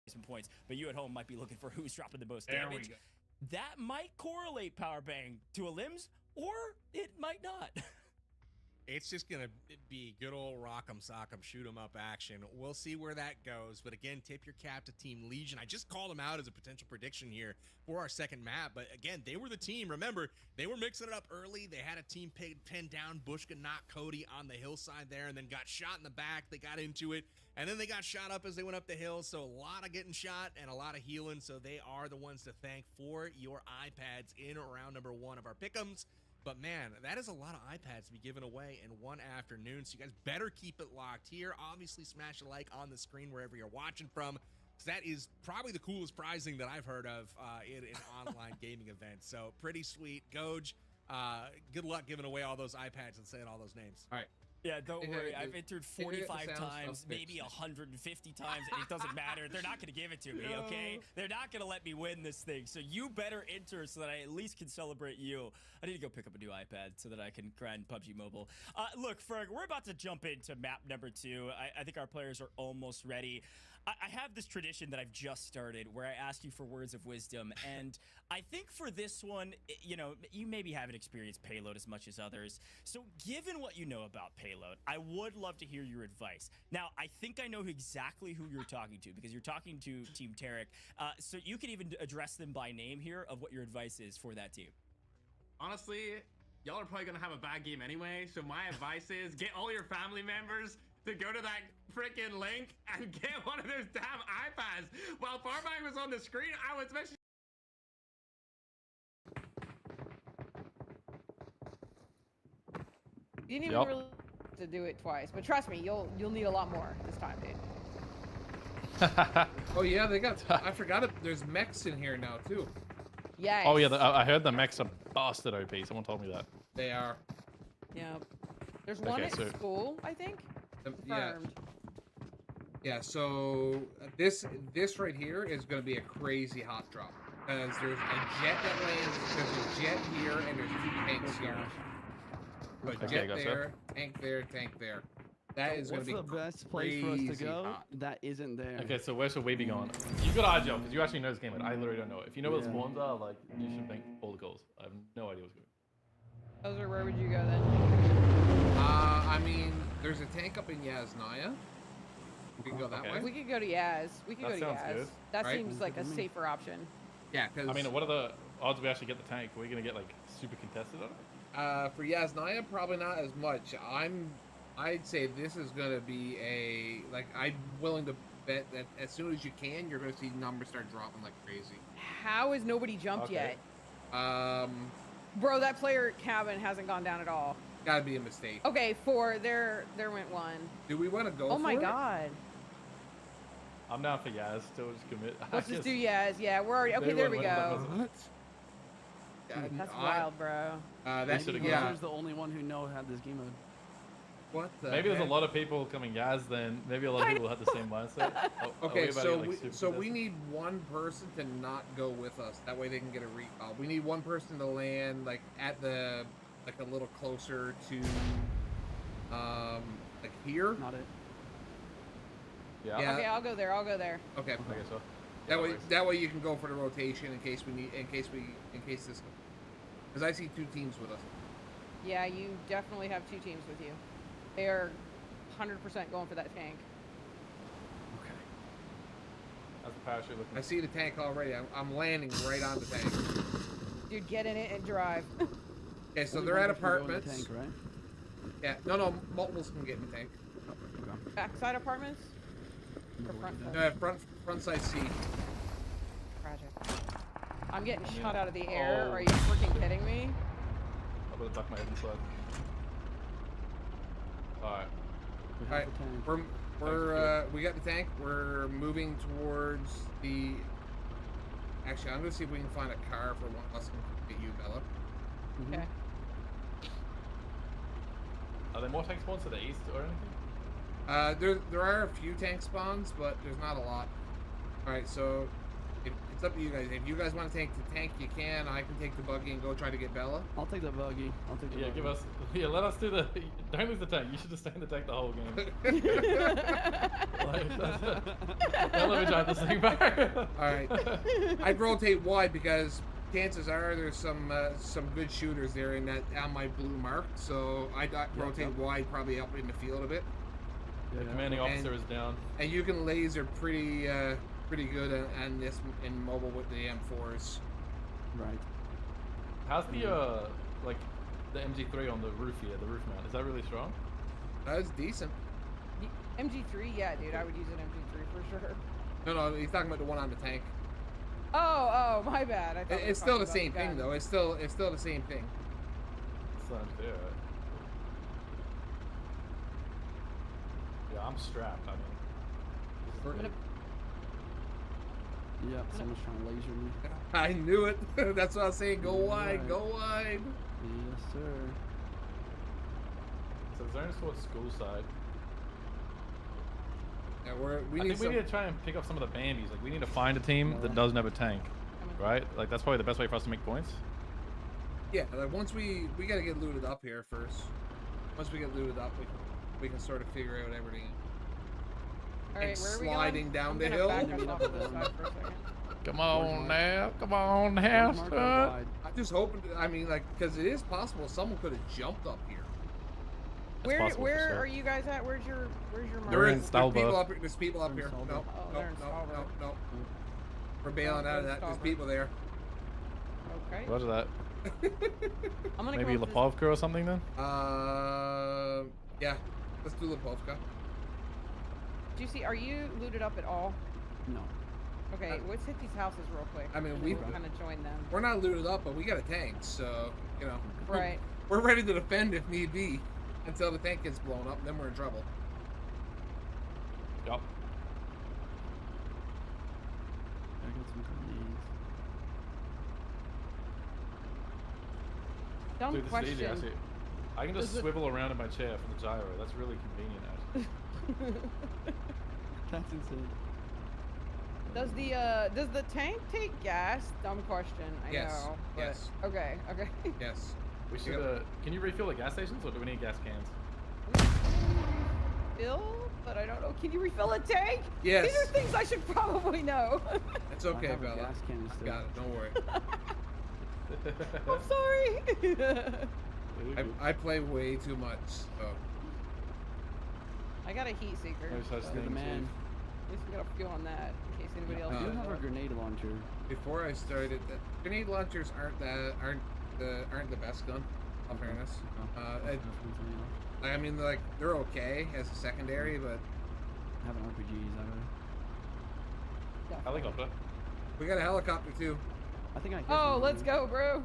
Some points, but you at home might be looking for who's dropping the most damage. That might correlate power bang to a limbs, or it might not. It's just going to be good old rock'em sock'em shoot 'em up action. We'll see where that goes. But again, tip your cap to Team Legion. I just called them out as a potential prediction here for our second map. But again, they were the team. Remember, they were mixing it up early. They had a team pinned down. Bushka knocked Cody on the hillside there and then got shot in the back. They got into it. And then they got shot up as they went up the hill. So a lot of getting shot and a lot of healing. So they are the ones to thank for your iPads in round number 1 of our pick'ems. But man, that is a lot of iPads to be given away in one afternoon. So you guys better keep it locked here. Obviously, smash a like on the screen wherever you're watching from. That is probably the coolest prizing that I've heard of in an online gaming event. So pretty sweet. Goj, good luck giving away all those iPads and saying all those names. All right. Yeah, don't worry. I've entered 45 times, maybe 150 times, and it doesn't matter. They're not going to give it to me, okay? They're not going to let me win this thing. So you better enter so that I at least can celebrate you. I need to go pick up a new iPad so that I can grind PUBG Mobile. Look, Ferg, we're about to jump into map number 2. I think our players are almost ready. I have this tradition that I've just started where I ask you for words of wisdom. And I think for this one, you know, you maybe haven't experienced Payload as much as others. So given what you know about Payload, I would love to hear your advice. Now, I think I know exactly who you're talking to because you're talking to Team Tarek. So you can even address them by name here of what your advice is for that team. Honestly, y'all are probably going to have a bad game anyway. So my advice is get all your family members to go to that freaking link and get one of those damn iPads. While Farbang was on the screen, I was especially. You didn't even really to do it twice, but trust me, you'll need a lot more this time, dude. Oh yeah, they got. I forgot it. There's mechs in here now too. Yeah. Oh yeah, I heard the mechs are bastard OP. Someone told me that. They are. Yeah. There's one at school, I think. Confirmed. Yeah. So this right here is going to be a crazy hot drop because there's a jet that lands. There's a jet here and there's 2 tanks here. So a jet there, tank there, tank there. That is going to be the best place for us to go hot. that isn't there. Okay, so where should we be going? You got eye gel because you actually know this game, but I literally don't know. If you know where the spawns are, like you should make all the goals. I have no idea what's going on. Hoser, where would you go then? I mean, there's a tank up in Yasnaya. We can go that way. We could go to Yaz. We could go to Yaz. Good. That seems like a safer option. Yeah, because I mean, what are the odds we actually get the tank? Are we gonna get like super contested on it? For Yasnaya, probably not as much. I'd say this is gonna be I'm willing to bet that as soon as you can, you're gonna see numbers start dropping like crazy. How has nobody jumped yet? Bro, that player cabin hasn't gone down at all. Gotta be a mistake. Okay, 4. There went 1. Do we want to go? Oh my god. I'm down for Yaz. Still just commit. Let's just do Yaz. Yeah, we're already. Okay, there we go. That's wild, bro. Maybe yeah. Hoser's the only one who had this game mode. What the Maybe there's a heck? lot of people coming Gaz then. Maybe a lot of people had the same mindset. Oh, Okay, so we we need one person to not go with us. That way they can get a recall. We need one person to land like at the a little closer to like here. Not it. Yeah. Okay, I'll go there. I'll go there. Okay. Okay, so That way you can go for the rotation in case this, because I see 2 teams with us. Yeah, you definitely have 2 teams with you. They are 100% going for that tank. Okay. How's the parachute looking? I see the tank already. I'm landing right on the tank. Dude, get in it and drive. Okay, so Only they're one at person can go in the apartments. tank, right? Yeah, no, multiples can get in the tank. Okay. Backside apartments? Or front side? Front side C. Tragic. I'm getting shot out of the air. Are you freaking kidding me? I'm gonna duck my head inside. Alright. Alright, we got the tank. We're moving towards the. Actually, I'm gonna see if we can find a car for one of us to get you, Bella. Okay. Are there more tank spawns to the east or anything? There are a few tank spawns, but there's not a lot. All right, so it's up to you guys. If you guys want to take the tank, you can. I can take the buggy and go try to get Bella. I'll take the buggy. Yeah, let us do the. Don't lose the tank. You should just stay in the tank the whole game. Don't let me drive this thing back. All right, I'd rotate wide because chances are there's some good shooters there in that on my blue mark. So I'd rotate wide, probably up in the field a bit. The commanding officer is down. And you can laser pretty good on this in mobile with the M4s. Right. How's the like the MG3 on the roof here, the roof mount? Is that really strong? That's decent. MG3, yeah, dude, I would use an MG3 for sure. No, he's talking about the one on the tank. Oh, my bad. I thought It's still the same thing, though. It's still the same thing. It's not fair, right? Yeah, I'm strapped. I mean, Yep, someone's trying to laser me. I knew it. That's what I was saying. Go wide, Right. go wide. Yes, sir. So zone's towards school side. Yeah, we need to try and pick up some of the Bambies. Like, we need to find a team that doesn't have a tank, right? Like, that's probably the best way for us to make points. Yeah, like once we gotta get looted up here first. Once we get looted up, we can sort of figure out everything. All right, and where are we sliding going? down I'm the gonna hill. back us off to the side for a second. Come on now, son. I'm just hoping. I mean, like, because it is possible someone could have jumped up here. Where are you guys at? Where's your mark? There's people up here. There's people up here. No, they're in Stallburg. no. We're bailing out of that. There's people there. Okay. Roger that. I'm gonna Maybe Lipovka or something then? Yeah. Let's do Lipovka. Juicy, are you looted up at all? No. Okay, let's hit these houses real quick. I mean, and we we'll kind of join them. We're not looted up, but we got a tank, so you know. Right. We're ready to defend if need be, until the tank gets blown up. Then we're in trouble. Yup. I got some grenades. Dumb Dude, this question. is easy, actually. I can just swivel around in my chair from the gyro. That's really convenient, actually. That's insane. Does the tank take gas? Dumb question. I know. But, Yes. Okay. Yes. We should. Can you refill the gas stations, or do we need gas cans? Fill, but I don't know. Can you refill a tank? Yes. These are things I should probably know. It's okay, I have a Bella. gas can still. Got it. Don't worry. I'm sorry. I play way too much. So. I got a heat seeker. No such so thing, the man. at least we got a fuel on that in case anybody else. I do uses have a it. grenade launcher. Before I started, grenade launchers aren't the best gun. In fairness. I mean, like they're okay as a secondary, but Having RPGs, Helicopter. we got a helicopter too. I think I. Oh, let's go, bro.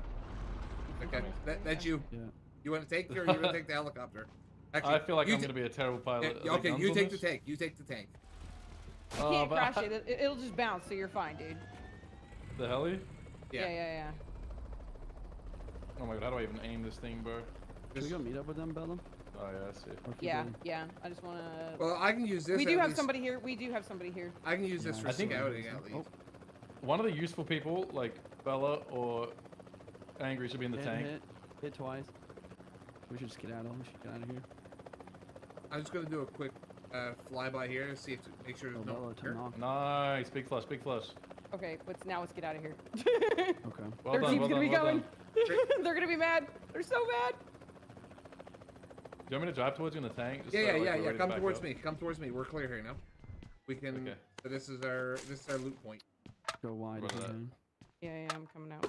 Okay, that's you. Yeah. You want to take it or you want to take the helicopter? I feel like I'm going to be a terrible pilot. Yeah, okay, you take the tank. You take the tank. You can't crash it. It'll just bounce, so you're fine, dude. The heli? Yeah. Oh my god, how do I even aim this thing, bro? Should we go meet up with them, Bella? Oh yeah, I see. Yeah, yeah. I just want to. Well, I can use this. We do at have least. somebody here. We do have somebody here. I can use this Yeah, for I think- scouting at least. Oh. One of the useful people, like Bella or Angry, should be in the tank. Hit twice. We should just get out of here. I'm just gonna do a quick flyby here to see if make sure there's no. Bella, turn off. Nice, big flush, big flush. Okay, let's get out of here. Okay. Well Their done, team's well gonna be done, well going. done. They're gonna be mad. They're so mad. Do you want me to drive towards you in the tank? Just Yeah, so, yeah, like, yeah, we're yeah. ready to Come back towards up? me. Come towards me. We're clear here now. We can. Okay. So this is our loot point. Go wide. Roger that. Okay. Yeah, I'm coming out.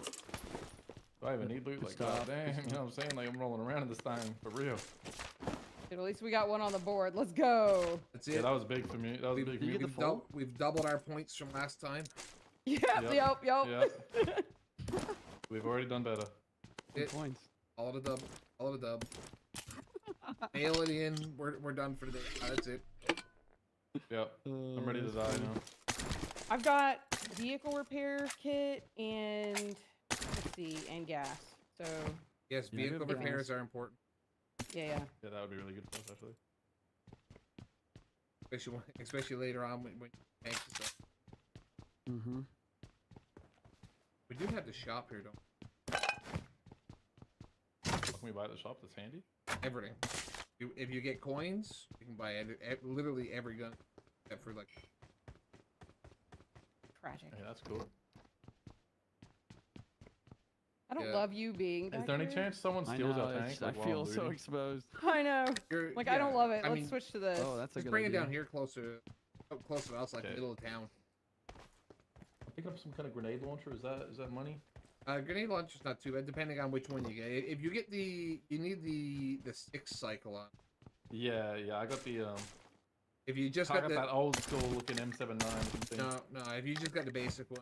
Do I even need loot? Good Like, stuff, goddamn, good you know what I'm saying? Like, I'm rolling around in this thing, for real. Dude, at least we got one on the board. Let's go. That's Yeah, it. that was big for me. That was big for me. We've doubled our points from last time. Yep. Yep. We've already done better. Good points. All the dub. All the dub. Nail it in. We're done for the day. That's it. Yep. I'm ready to die now. I've got vehicle repair kit and let's see, and gas. So Yes, Yeah, vehicle good repairs gas. are important, yeah. Yeah, that would be really good for us, actually. especially later on when tanks and stuff. Mm-hmm. We do have the shop here, don't Can we buy at the shop? That's handy. we? Everything. If you get coins, you can buy literally every gun except for like. Tragic. Okay, that's cool. I don't Yeah. love you being. Is back there any here. chance someone I steals know, our tank? I Like, while feel I'm so looting? exposed. I know. Like I don't love it. I Let's mean, switch to this. Oh, that's a Just good bring idea. it down here closer, up close to us, like Okay. middle of town. I'm picking up some kind of grenade launcher. Is that money? Grenade launcher's not too bad, depending on which one you get. If you get you need the 6 cycle on. Yeah, I got the If you just I got got that old school looking M79 thing. no, if you just got the basic one.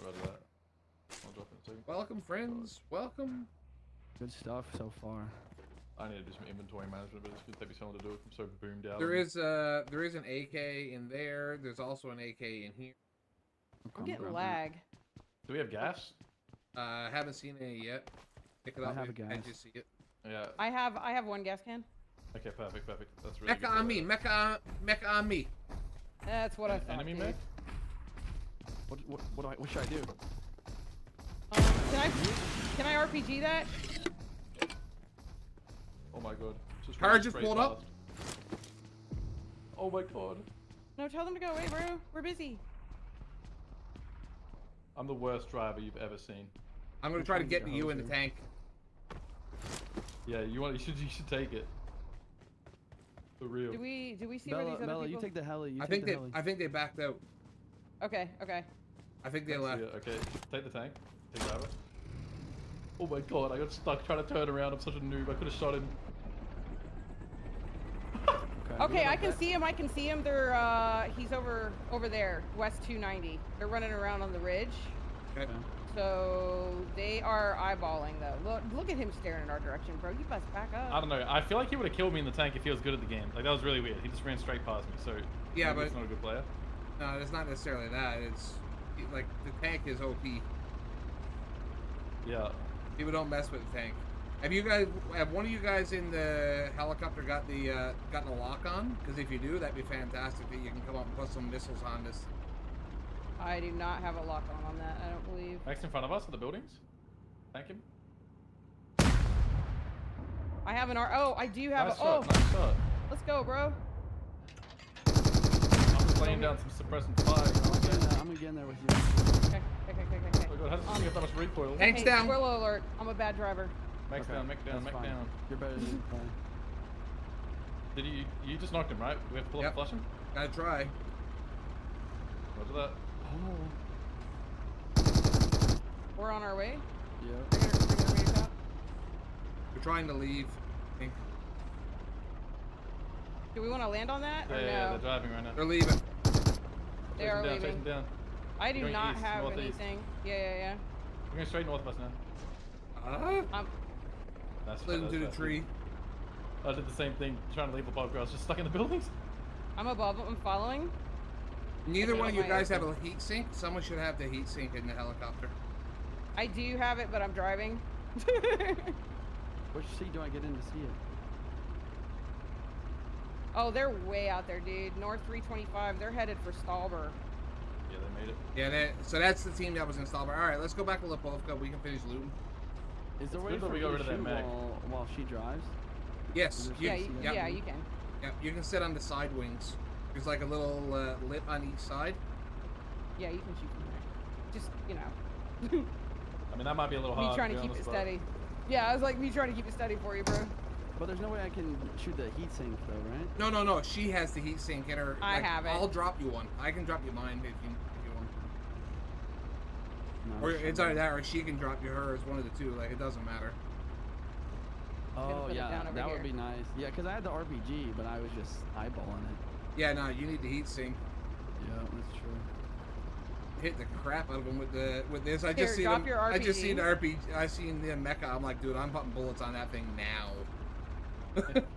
Rather that. I'll drop it in a second. Welcome, friends. Welcome. Good stuff so far. I need to do some inventory management, but it's gonna take me so long to do it. I'm so boomed out. There is an AK in there. There's also an AK in here. I'm getting lag. Do we have gas? Haven't seen any yet. Pick it I up have a if gas. I just see it. Yeah. I have one gas can. Okay, perfect. That's really Mecha good. on me. Mecha on me. That's what I thought. Enemy dude. mech? What should I do? Can I RPG that? Oh my god. Car running just straight pulled up. past. Oh my god. No, tell them to go away, bro. We're busy. I'm the worst driver you've ever seen. I'm gonna try to get you in the tank. Yeah, you should take it. For real. Do we see where these other Bella, people? you take the heli. I think they backed out. Okay. I think they left. Yeah, okay, take the tank. Take driver. Oh my god, I got stuck trying to turn around. I'm such a noob. I could have shot him. Okay, I can see him. They're he's over there, west 290. They're running around on the ridge. Okay. So they are eyeballing though. Look at him staring in our direction, bro. You best back up. I don't know. I feel like he would have killed me in the tank if he was good at the game. Like, that was really weird. He just ran straight past me, so Yeah, maybe but he's not a good player. no, it's not necessarily that. It's like the tank is OP. Yeah. People don't mess with the tank. Have one of you guys in the helicopter gotten a lock on? Because if you do, that'd be fantastic. That you can come up and put some missiles on this. I do not have a lock on that. I don't believe. Next in front of us are the buildings. Thank him. I have an R. Oh, I do have Nice a. shot, nice shot. Let's go, bro. I'm just laying down some suppressing fire. I'm gonna get in there with you. Okay. Oh god, how does this thing have that much recoil? Tank's down. Spoiler alert. I'm a bad driver. Mech down. That's fine. You're better than me. Did you just knocked him, right? We have to pull up the flushing? Gotta try. Roger that. We're on our way. Yeah. We're trying to leave. I think. Do we want to land on that or Yeah, no? they're driving right now. They're leaving. They are Chase leaving. them down. I do Going not east, have northeast. anything. Yeah. We're going straight north of us now. That's Slid into the tree. I did the same thing, trying to leave the podcast, just stuck in the buildings. I'm above. I'm following. Neither Okay, one of you my guys have answer. a heat sink. Someone should have the heat sink in the helicopter. I do have it, but I'm driving. Which seat do I get in to see it? Oh, they're way out there, dude. North 325. They're headed for Stalber. Yeah, they made it. Yeah, so that's the team that was in Stalber. All right, let's go back to Lipovka. We can finish looting. Is there a It's way good that for we me go to rid of that shoot mech. while she drives? Yes. Yeah, you can. Yeah, you can sit on the side wings. There's like a little lip on each side. Yeah, you can shoot from there. Just, you know. I mean, that might be a little hard. Me trying to keep it steady. Yeah, I was like, me trying to keep it steady for you, bro. But there's no way I can shoot the heat sink though, right? No. She has the heat sink in her. I have it. I'll drop you one. I can drop you mine if you want. No, Or it's either that, or she can drop you hers. One of the two. Like, it doesn't matter. Oh put it yeah, down over that here. would be nice. Yeah, because I had the RPG, but I was just eyeballing it. Yeah, no, you need the heat sink. Yeah, that's true. Hit the crap out of him with this. I Here, just see drop them. your I just seen the RPG. RPG. I seen the mecha. I'm like, dude, I'm putting bullets on that thing now.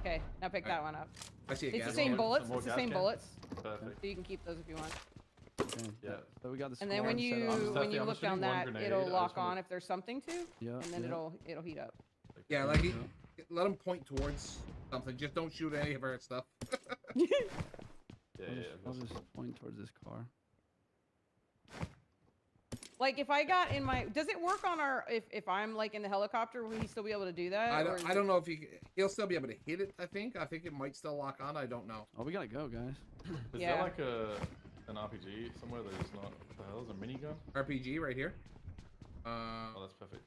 Okay, now pick that one up. I see a It's gas the same can. bullets. more It's the gas same can? bullets. Perfect. So you can keep those if you want. Okay. Yeah. So we got the And then when squad set you up. Testing, I'm look shooting down one that, grenade. it'll I lock just wanna- on if there's something to, Yeah. and then yeah. it'll heat up. Yeah, like let him point towards something. Just don't shoot any of our stuff. Yeah, I'll just point towards this car. Like if I got in my, does it work on our? If I'm like in the helicopter, will he still be able to do that? I or is don't know if he'll still be able to hit it. I think it might still lock on. I don't know. Oh, we gotta go, guys. Is Yeah. there like an RPG somewhere that's not? What the hell is a minigun? RPG right here. Oh, that's perfect.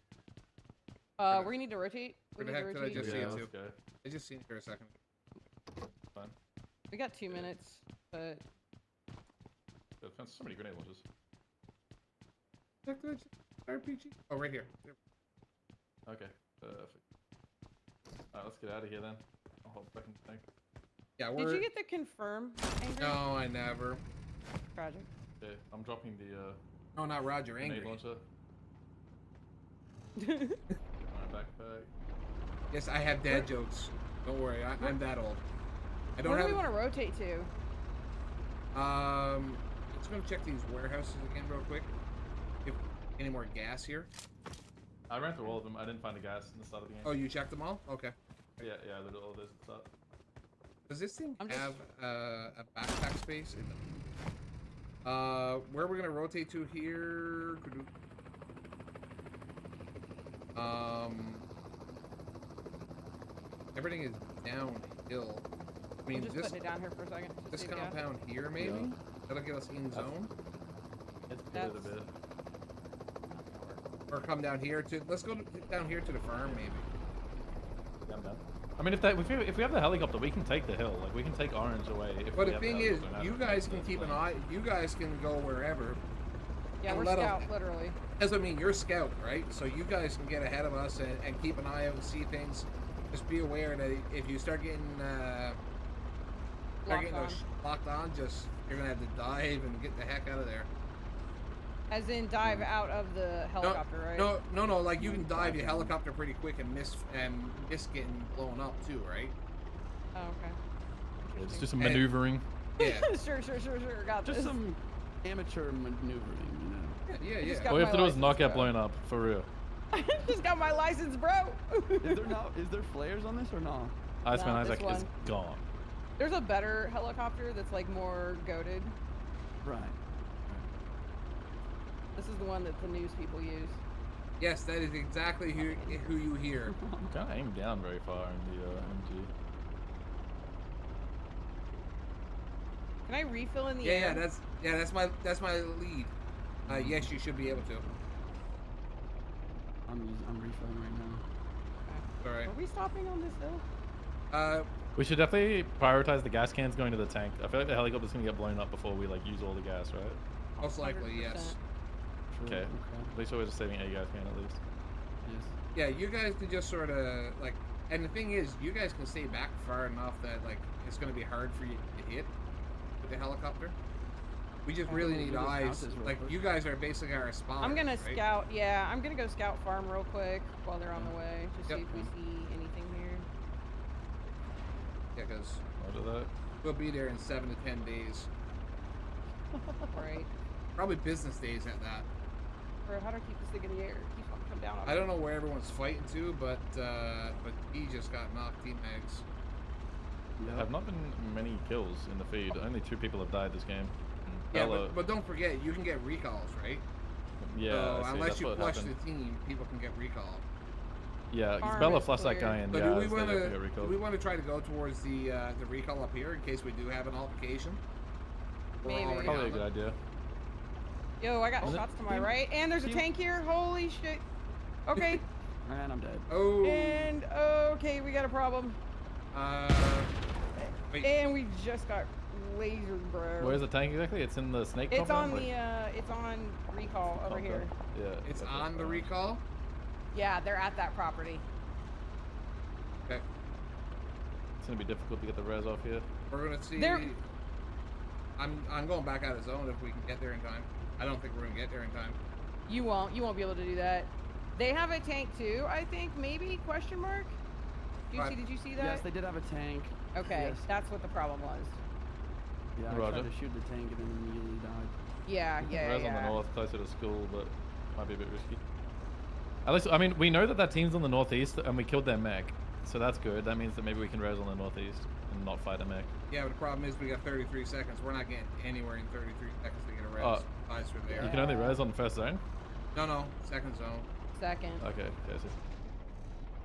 we need to rotate. We Where need the to heck did I rotate. just see Yeah, it let's too? go. I just seen it for a second. Fine. We got 2 minutes, but There's so many grenade launchers. RPG. Oh, right here. There. Okay, perfect. Alright, let's get out of here then. I'll hold fucking thing. Yeah, we're. did you get the confirm? Angry? No, I never. Tragic. Okay, I'm dropping the No, not Roger. grenade Angry. launcher. Alright, backpack. Yes, I have dad jokes. Don't worry, I'm that old. I don't Where do have. we want to rotate to? Let's go check these warehouses again real quick. If any more gas here. I ran through all of them. I didn't find a gas in the start of the game. Oh, you checked them all? Okay. Yeah, I did all of those at the start. Does this thing I'm just- have a backpack space? Where we're gonna rotate to here? Everything is downhill. I mean, I'm just this putting it down here for a second. to this see if gas- compound here, maybe Yeah. that'll get us in zone, It's pitted a That's- bit. or come down here to. Let's go down here to the farm, maybe. Yeah, I'm done. I mean, if we have the helicopter, we can take the hill. Like we can take Orange away. If But we the have thing is, helicopter and you have it guys take can the keep an plane. eye. You guys can go wherever. Yeah, and we're let 'em- scout, literally. That's what I mean. You're scout, right? So you guys can get ahead of us and keep an eye out and see things. Just be aware that if you start getting Locked on. locked on, you're gonna have to dive and get the heck out of there. As in dive out of the helicopter, right? No. Like you can dive your helicopter pretty quick and miss getting blown up too, right? Oh, okay. Yeah, just do some And- maneuvering. Yeah. Sure. Got Just this. some amateur maneuvering, you know. Yeah. just got All you have my to do is not license, get bro. blown up, for real. Just got my license, bro. Is there flares on this or not? Iceman No, this Isaac is one. gone. There's a better helicopter that's like more goated. Right. This is the one that the news people use. Yes, that is exactly who you hear. Can't aim down very far in the MG. Can I refill in the Yeah, air? that's my lead. Yes, you should be able to. I'm refilling right now. All right. Are we stopping on this hill? We should definitely prioritize the gas cans going to the tank. I feel like the helicopter's gonna get blown up before we like use all the gas, right? Most likely, yes. True, Okay. At least we're just saving a gas can at least. Yes. Yeah, you guys can just sort of like, and the thing is, you guys can stay back far enough that like it's gonna be hard for you to hit with the helicopter. We just really need eyes. Like you guys are basically our spawners. I'm gonna right? scout. Yeah, I'm gonna go scout farm real quick while they're on the way. Just Yep. see if we see anything here. Yeah, because Roger that. we'll be there in 7 to 10 days. Right. Probably business days at that. Bro, how do I keep this thing in the air? It keeps on coming down on I me. don't know where everyone's fighting to, but he just got knocked teammates. There have not been many kills in the feed. Only 2 people have died this game. Yeah, but don't forget, you can get recalls, right? Yeah, so see, unless that's you what flush happened. the team, people can get recalled. Yeah, because Farm Bella is flushed that clear. guy in. So Yeah, do we so want they have to to get recalled. try to go towards the recall up here in case we do have an altercation? We're Maybe. already Probably a on good it. idea. Yo, I got shots to my right, and there's a tank here. Holy shit. Okay. And I'm dead. Oh. And okay, we got a problem. Wait. And we just got lasered, bro. Where's the tank exactly? It's in the snake It's on compound? the it's on recall over here. Yeah. It's gotcha. on the recall? Yeah, they're at that property. Okay. It's gonna be difficult to get the res off here. We're gonna see. There- I'm going back out of zone if we can get there in time. I don't think we're gonna get there in time. You won't be able to do that. They have a tank too, I think, maybe, question mark? Did you see that? Yes, they did have a tank. Okay, Yes. that's what the problem was. Yeah, I Roger. tried to shoot the tank and then immediately died. Yeah, Res on the north, closer to school, but might be a bit risky. At least, I mean, we know that team's on the northeast, and we killed their mech, so that's good. That means that maybe we can res on the northeast and not fight a mech. Yeah, but the problem is we got 33 seconds. We're not getting anywhere in 33 seconds to get a res. Eyes are there. You can only res on the first zone? No, second zone. Second. Okay, I see.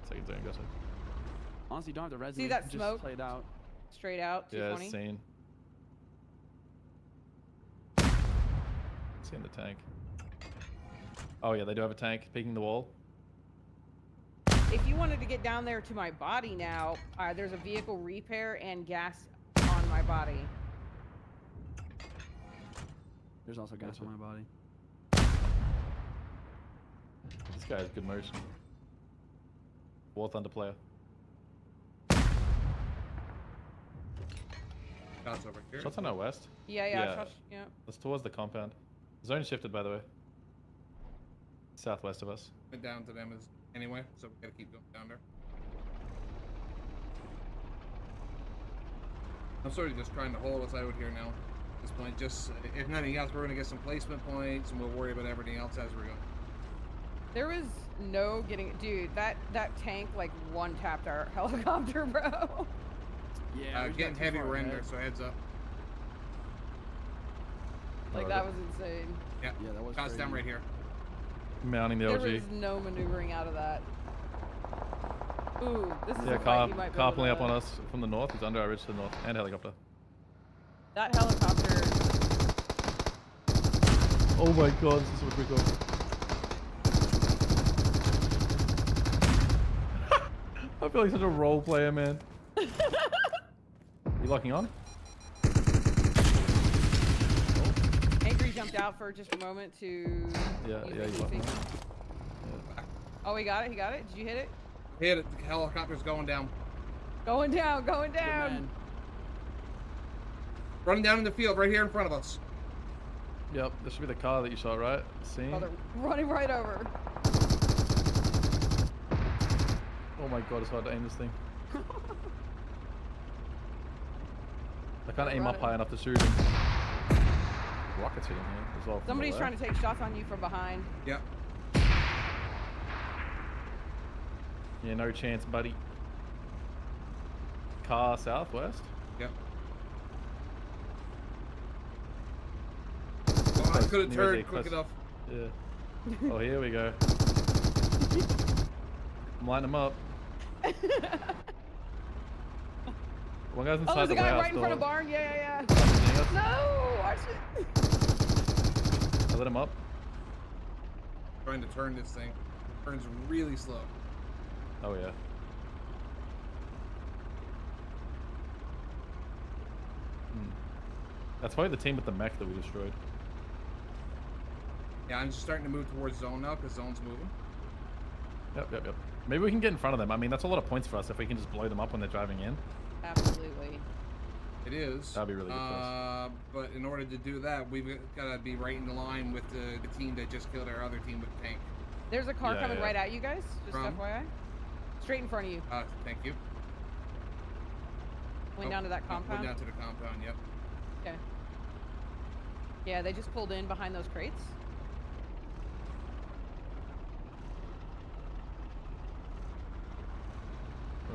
Second zone, gotcha. Honestly, you don't have to res See me, that just smoke? play it out. Straight out, Yeah, 220. seen. Seeing the tank. Oh yeah, they do have a tank peeking the wall. If you wanted to get down there to my body now, there's a vehicle repair and gas on my body. There's also gas on my body. This guy has good motion. War Thunder player. Shots over here. Shots on our west. Yeah. Shots, yeah. That's towards the compound. Zone shifted, by the way. Southwest of us. Went down to them as anyway, so we gotta keep going down there. I'm sort of just trying to hold us out here now. At this point, just if nothing else, we're gonna get some placement points, and we'll worry about everything else as we go. There was no getting, dude. That tank like one tapped our helicopter, bro. Yeah, getting heavy render, so heads up. Like that was insane. Yeah, that was shots down right here. Mounting the There LG. was no maneuvering out of that. Ooh, this is Yeah, a car fight you might be car able pulling up to- on us from the north. He's under our ridge to the north, and helicopter. That helicopter. Oh my god, this is what we got. I feel like such a role player, man. You locking on? Angry jumped out for just a moment to. Yeah, use yeah, the he's locking heat on. sink. Oh, he got it. Did you hit it? Hit it. The helicopter's going down. Going down. Running down in the field right here in front of us. Yep, this should be the car that you shot, right? See? Oh, they're running right over. Oh my god, it's hard to aim this thing. I can't aim up high enough to shoot him. Rockets hitting him as well. Somebody's trying to take shots on you from behind. Yep. Yeah, no chance, buddy. Car southwest. Yep. Oh, I could have Near turned the quick close- enough. Yeah. Oh, here we go. I'm lighting them up. One guy's Oh, inside there's the a guy warehouse right in front of door. barn. Yeah. Seeing us. No, watch it. I lit him up. Trying to turn this thing. Turns really slow. Oh yeah. That's probably the team with the mech that we destroyed. Yeah, I'm just starting to move towards zone now because zone's moving. Yep. Maybe we can get in front of them. I mean, that's a lot of points for us if we can just blow them up when they're driving in. Absolutely. It is. That'd be really good for us. But in order to do that, we've got to be right in the line with the team that just killed our other team with the tank. There's a car coming right at you guys. Just From? FYI. Straight in front of you. Thank you. Went down to that compound. Went down to the compound, yep. Okay. Yeah, they just pulled in behind those crates.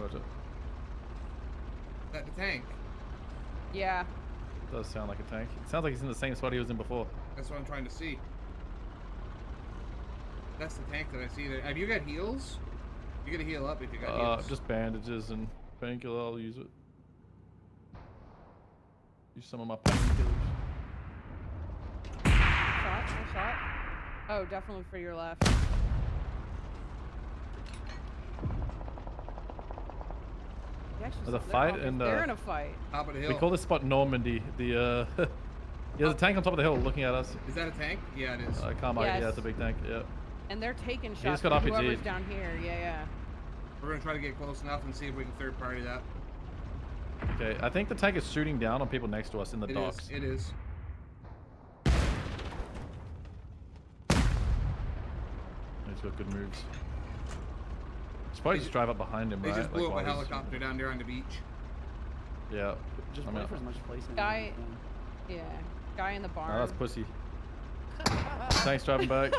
Roger. Is that the tank? Yeah. It does sound like a tank. It sounds like he's in the same spot he was in before. That's what I'm trying to see. That's the tank that I see there. Have you got heals? You gotta heal up if you got heals. Just bandages and painkiller. I'll use it. Use some of my painkillers. Shot. Oh, definitely for your left. There's a fight and they're in a fight. Top of the hill. we call this spot Normandy. The there's a tank on top of the hill looking at us. Is that a tank? Yeah, it is. Carmine, Yes. yeah, it's a big tank. Yeah. And they're taking shots. just got from RPG'd. whoever's down here. Yeah. We're gonna try to get close enough and see if we can third party that. Okay, I think the tank is shooting down on people next to us in the docks. It is. He's got good moves. Should probably just drive up behind him, They right? just blew Like, up a while he's- helicopter down there on the beach. Yeah. Just I wait mean, for as much placement. Guy. Yeah. Guy in the barn. Oh, that's pussy. Thanks, driving back.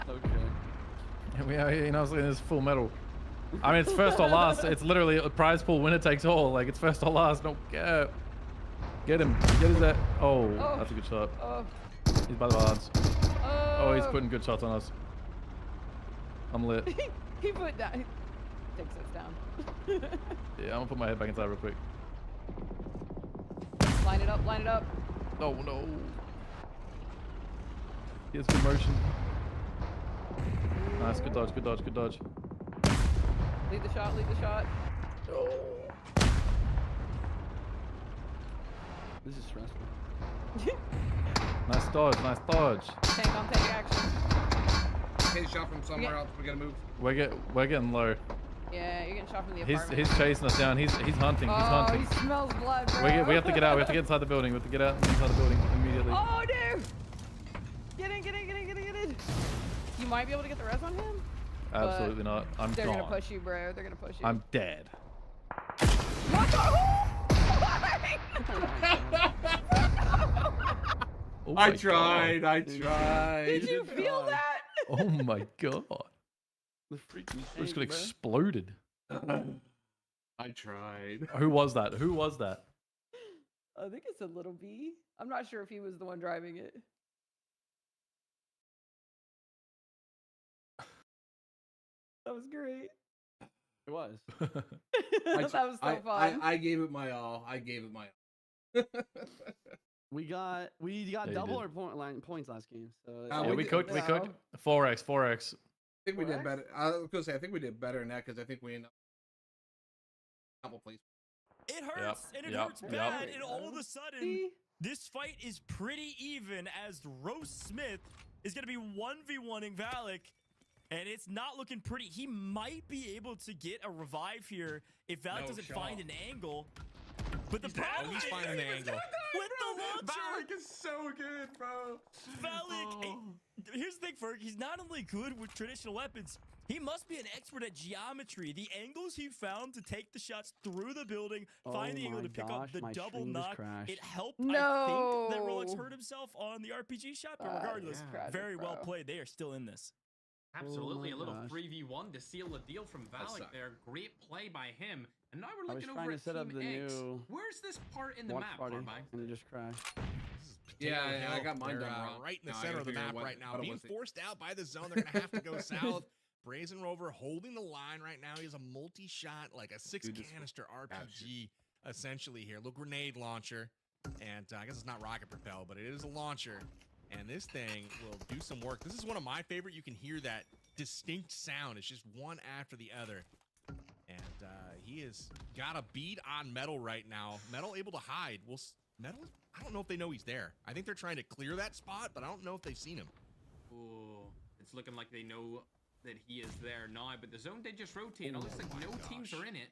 Okay. And we are here, you know, in this full metal. I mean, it's first or last. It's literally a prize pool, winner takes all. Like, it's first or last. Don't care. Get him. Get his that. Oh, that's a good shot. Oh. He's by the barns. Oh. Oh, he's putting good shots on us. I'm lit. He put down. He takes us down. Yeah, I'm gonna put my head back inside real quick. Line it up. Line it up. Oh, no. He has good motion. Nice. Good dodge. Good dodge. Good dodge. Lead the shot. Lead the shot. Oh. This is stressful. Nice dodge. Nice dodge. Tank on tank action. Hey, shot from somewhere else. We gotta move. We're getting low. Yeah, you're getting shot from the apartment. He's chasing us down. He's hunting. He's hunting. He smells blood, bro. We have to get out. We have to get inside the building. We have to get out inside the building immediately. Oh, dude! Get in. You might be able to get the res on him. Absolutely not. I'm They're gone. gonna push you, bro. They're gonna push you. I'm dead. What the? Oh I my tried. God. I tried. Did you feel that? Oh my God. The freaking We just got tank, bro. exploded. I tried. Who was that? Who was that? I think it's a little B. I'm not sure if he was the one driving it. That was great. It was. That was so fun. I gave it my all. We got you double did. our points last game. So Yeah, we we did- could. 4x. I think we did better. I was gonna say I think we did better than that because I think we ended up couple places. It hurts, and it Yep. hurts bad, and all of a sudden, See? this fight is pretty even as RoastSmith is going to be 1v1ing Valic, and it's not looking pretty. He might be able to get a revive here if Valic doesn't find an angle. But the problem He's finding the angle. with the launcher, Valic is so good, bro. Valic, here's the thing, Ferg. He's not only good with traditional weapons, he must be an expert at geometry. The angles he found to take the shots through the building, find the angle to pick up the double knock. It helped, I think, that Rolex hurt himself on the RPG shot, but regardless, very well played. They are still in this. Absolutely, a little 3v1 to seal the deal from Valic there. Great play by him. And now we're looking over at Team X. Where's this part in the map, Carbine? and it just crashed. Yeah, I got mine They're, done wrong. right in the No, I center gotta of the figure out map right now. what it Being was. forced out by the zone, they're going to have to go south. Brazen Rover holding the line right now. He has a multi-shot, like a six-canister RPG, essentially here. Little grenade launcher. And I guess it's not rocket propelled, but it is a launcher. And this thing will do some work. This is one of my favorite. You can hear that distinct sound. It's just one after the other. And he has got a bead on Metal right now. Metal able to hide. Well, Metal, I don't know if they know he's there. I think they're trying to clear that spot, but I don't know if they've seen him. Ooh, it's looking like they know that he is there now, but the zone did just rotate. It looks like no teams are in it.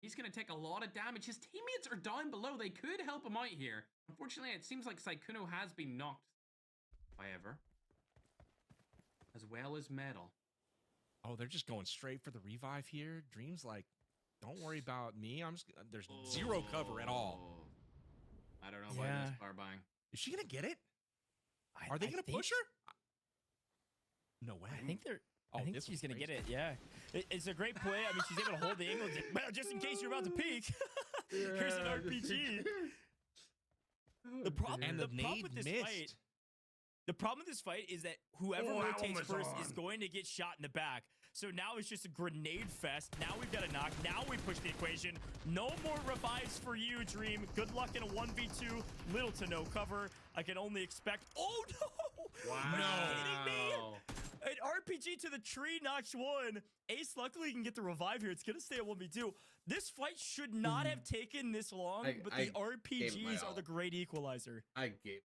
He's going to take a lot of damage. His teammates are down below. They could help him out here. Unfortunately, it seems like Sykkuno has been knocked, however, as well as Metal. Oh, they're just going straight for the revive here. Dream's like, don't worry about me. I'm just, there's zero cover at all. I don't know about this Carbine. Is she going to get it? Are they going to push her? No way. I think they're I think she's gonna get it. Yeah, it's a great play. I mean, she's able to hold the angle just in case you're about to peek. Here's an RPG. The problem with this fight. The problem with this fight is that whoever rotates first is going to get shot in the back. So now it's just a grenade fest. Now we've got a knock. Now we push the equation. No more revives for you, Dream. Good luck in a 1v2. Little to no cover. I can only expect. Oh no! Wow! Are you kidding me? An RPG to the tree knocks one. Ace luckily can get the revive here. It's gonna stay at 1v2. This fight should not have taken this long, but the RPGs are the great equalizer. I gave.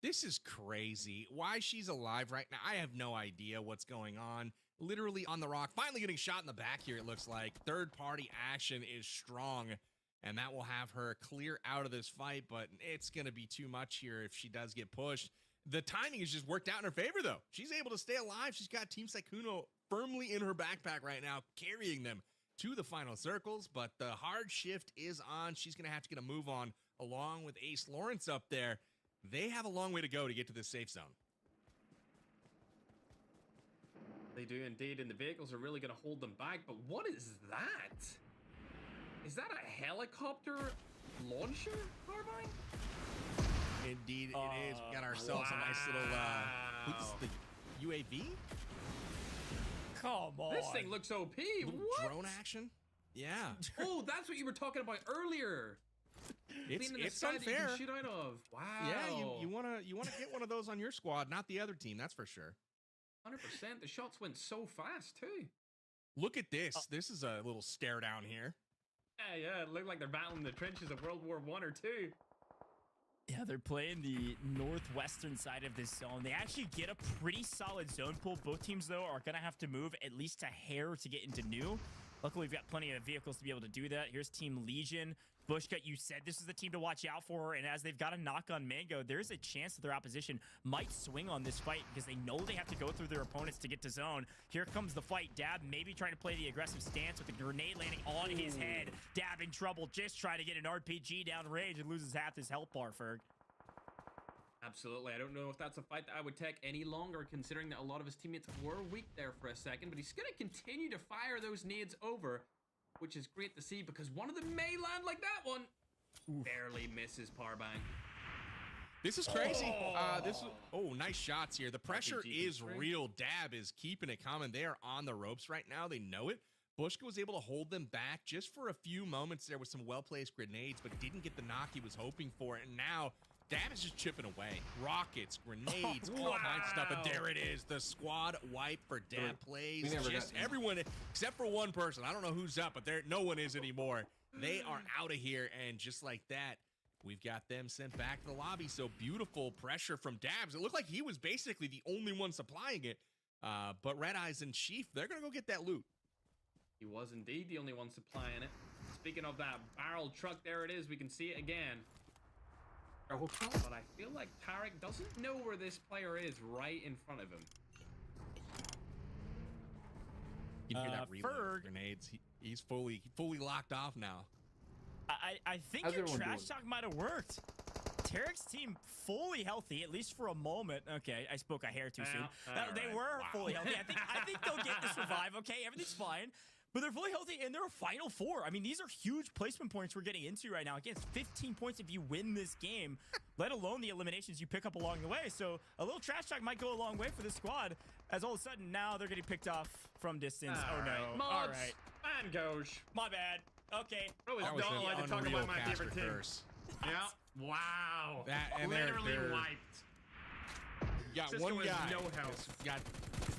This is crazy. Why she's alive right now, I have no idea what's going on. Literally on the rock, finally getting shot in the back here, it looks like. Third-party action is strong, and that will have her clear out of this fight, but it's going to be too much here if she does get pushed. The timing has just worked out in her favor, though. She's able to stay alive. She's got Team Sykkuno firmly in her backpack right now, carrying them to the final circles, but the hard shift is on. She's going to have to get a move on along with Ace Lawrence up there. They have a long way to go to get to this safe zone. They do indeed, and the vehicles are really going to hold them back. But what is that? Is that a helicopter launcher carbine? Indeed, it is. We got ourselves a nice little, what's the UAV? Come on. This thing looks OP. What? Drone action? Yeah. Oh, that's what you were talking about earlier. It's unfair. Shoot out of. Wow. Yeah, you wanna get one of those on your squad, not the other team. That's for sure. 100%. The shots went so fast too. Look at this. This is a little stare down here. Yeah. It looked like they're battling the trenches of World War I or II. Yeah, they're playing the northwestern side of this zone. They actually get a pretty solid zone pull. Both teams, though, are going to have to move at least a hair to get into new. Luckily, we've got plenty of vehicles to be able to do that. Here's Team LEGIQN. Bushka, you said this is the team to watch out for, and as they've got a knock on Mango, there's a chance that their opposition might swing on this fight because they know they have to go through their opponents to get to zone. Here comes the fight. Dab maybe trying to play the aggressive stance with the grenade landing on his head. Dab in trouble, just trying to get an RPG down range and loses half his health bar, Ferg. Absolutely. I don't know if that's a fight that I would take any longer, considering that a lot of his teammates were weak there for a second, but he's going to continue to fire those nades over, which is great to see because one of them may land like that one. Oof. Barely misses Parbang. This is crazy. Nice shots here. The pressure is real. Dab is keeping it coming. They are on the ropes right now. They know it. Bushka was able to hold them back just for a few moments there with some well-placed grenades, but didn't get the knock he was hoping for. And now Dab is just chipping away. Rockets, grenades, all kinds of stuff. And there it is. The squad wipe for Dab plays. Just everyone except for one person. I don't know who's up, but no one is anymore. They are out of here. And just like that, we've got them sent back to the lobby. So beautiful pressure from Dabs. It looked like he was basically the only one supplying it. But Red Eyes and Chief, they're going to go get that loot. He was indeed the only one supplying it. Speaking of that barrel truck, there it is. We can see it again. But I feel like Tarek doesn't know where this player is right in front of him. You can hear that reload grenades. He's fully locked off now. I think your trash talk might have worked. Tarek's team fully healthy, at least for a moment. Okay, I spoke a hair too soon. They were fully healthy. I think they'll get this revive. Okay, everything's fine. But they're fully healthy, and they're a Final Four. I mean, these are huge placement points we're getting into right now. Again, it's 15 points if you win this game, let alone the eliminations you pick up along the way. So a little trash talk might go a long way for this squad, as all of a sudden now they're getting picked off from distance. All right. No. Mods, all right. And Gosh. My bad. Okay. Really that was don't like to talk about my favorite team. Curse. Yeah. Wow. And literally they're wiped. You got Sykkuno one guy. No health. Got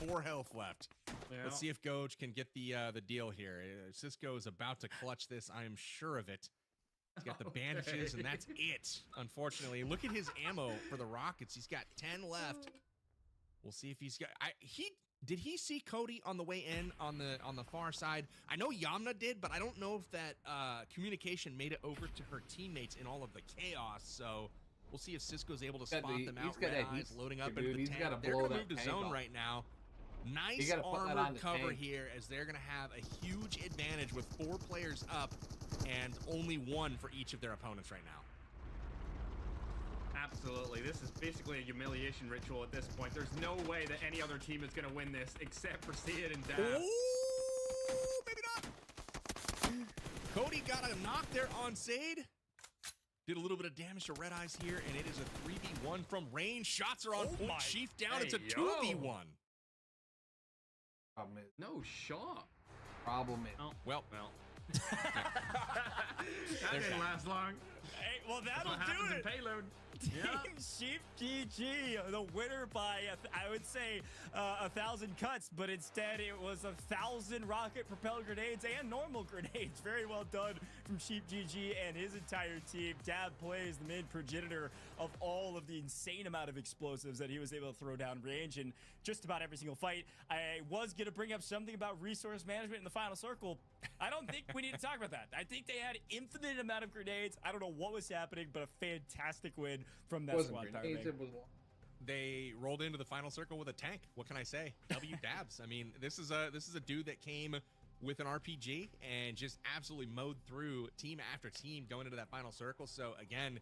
4 health left. Yeah. Let's see if Goj can get the deal here. Cisco is about to clutch this. I am sure of it. He's got the bandages, and that's it. Unfortunately, look at his ammo for the rockets. He's got 10 left. We'll see if he's got. Did he see Cody on the way in on the far side? I know Yamna did, but I don't know if that communication made it over to her teammates in all of the chaos. So we'll see if Cisco's able to spot them out. Red Eyes loading up into the tank. They're going to move to zone right now. Nice armored cover here as they're going to have a huge advantage with 4 players up and only 1 for each of their opponents right now. Absolutely. This is basically a humiliation ritual at this point. There's no way that any other team is going to win this except for Sid and Dab. Ooh, maybe not. Cody got a knock there on Sade. Did a little bit of damage to Red Eyes here, and it is a 3v1 from range. Shots are on point. Sheaf down. It's a 2v1. No shot. Problem is. Oh, well. That didn't last long. Hey, well, that'll do it. Payload. Team Sheep GG, the winner by, I would say, 1,000 cuts, but instead it was 1,000 rocket-propelled grenades and normal grenades. Very well done from Sheep GG and his entire team. Dab plays the main progenitor of all of the insane amount of explosives that he was able to throw down range in just about every single fight. I was going to bring up something about resource management in the final circle. I don't think we need to talk about that. I think they had infinite amount of grenades. I don't know what was happening, but a fantastic win from that squad. They rolled into the final circle with a tank. What can I say? W Dabs. I mean, this is a dude that came with an RPG and just absolutely mowed through team after team going into that final circle. So again,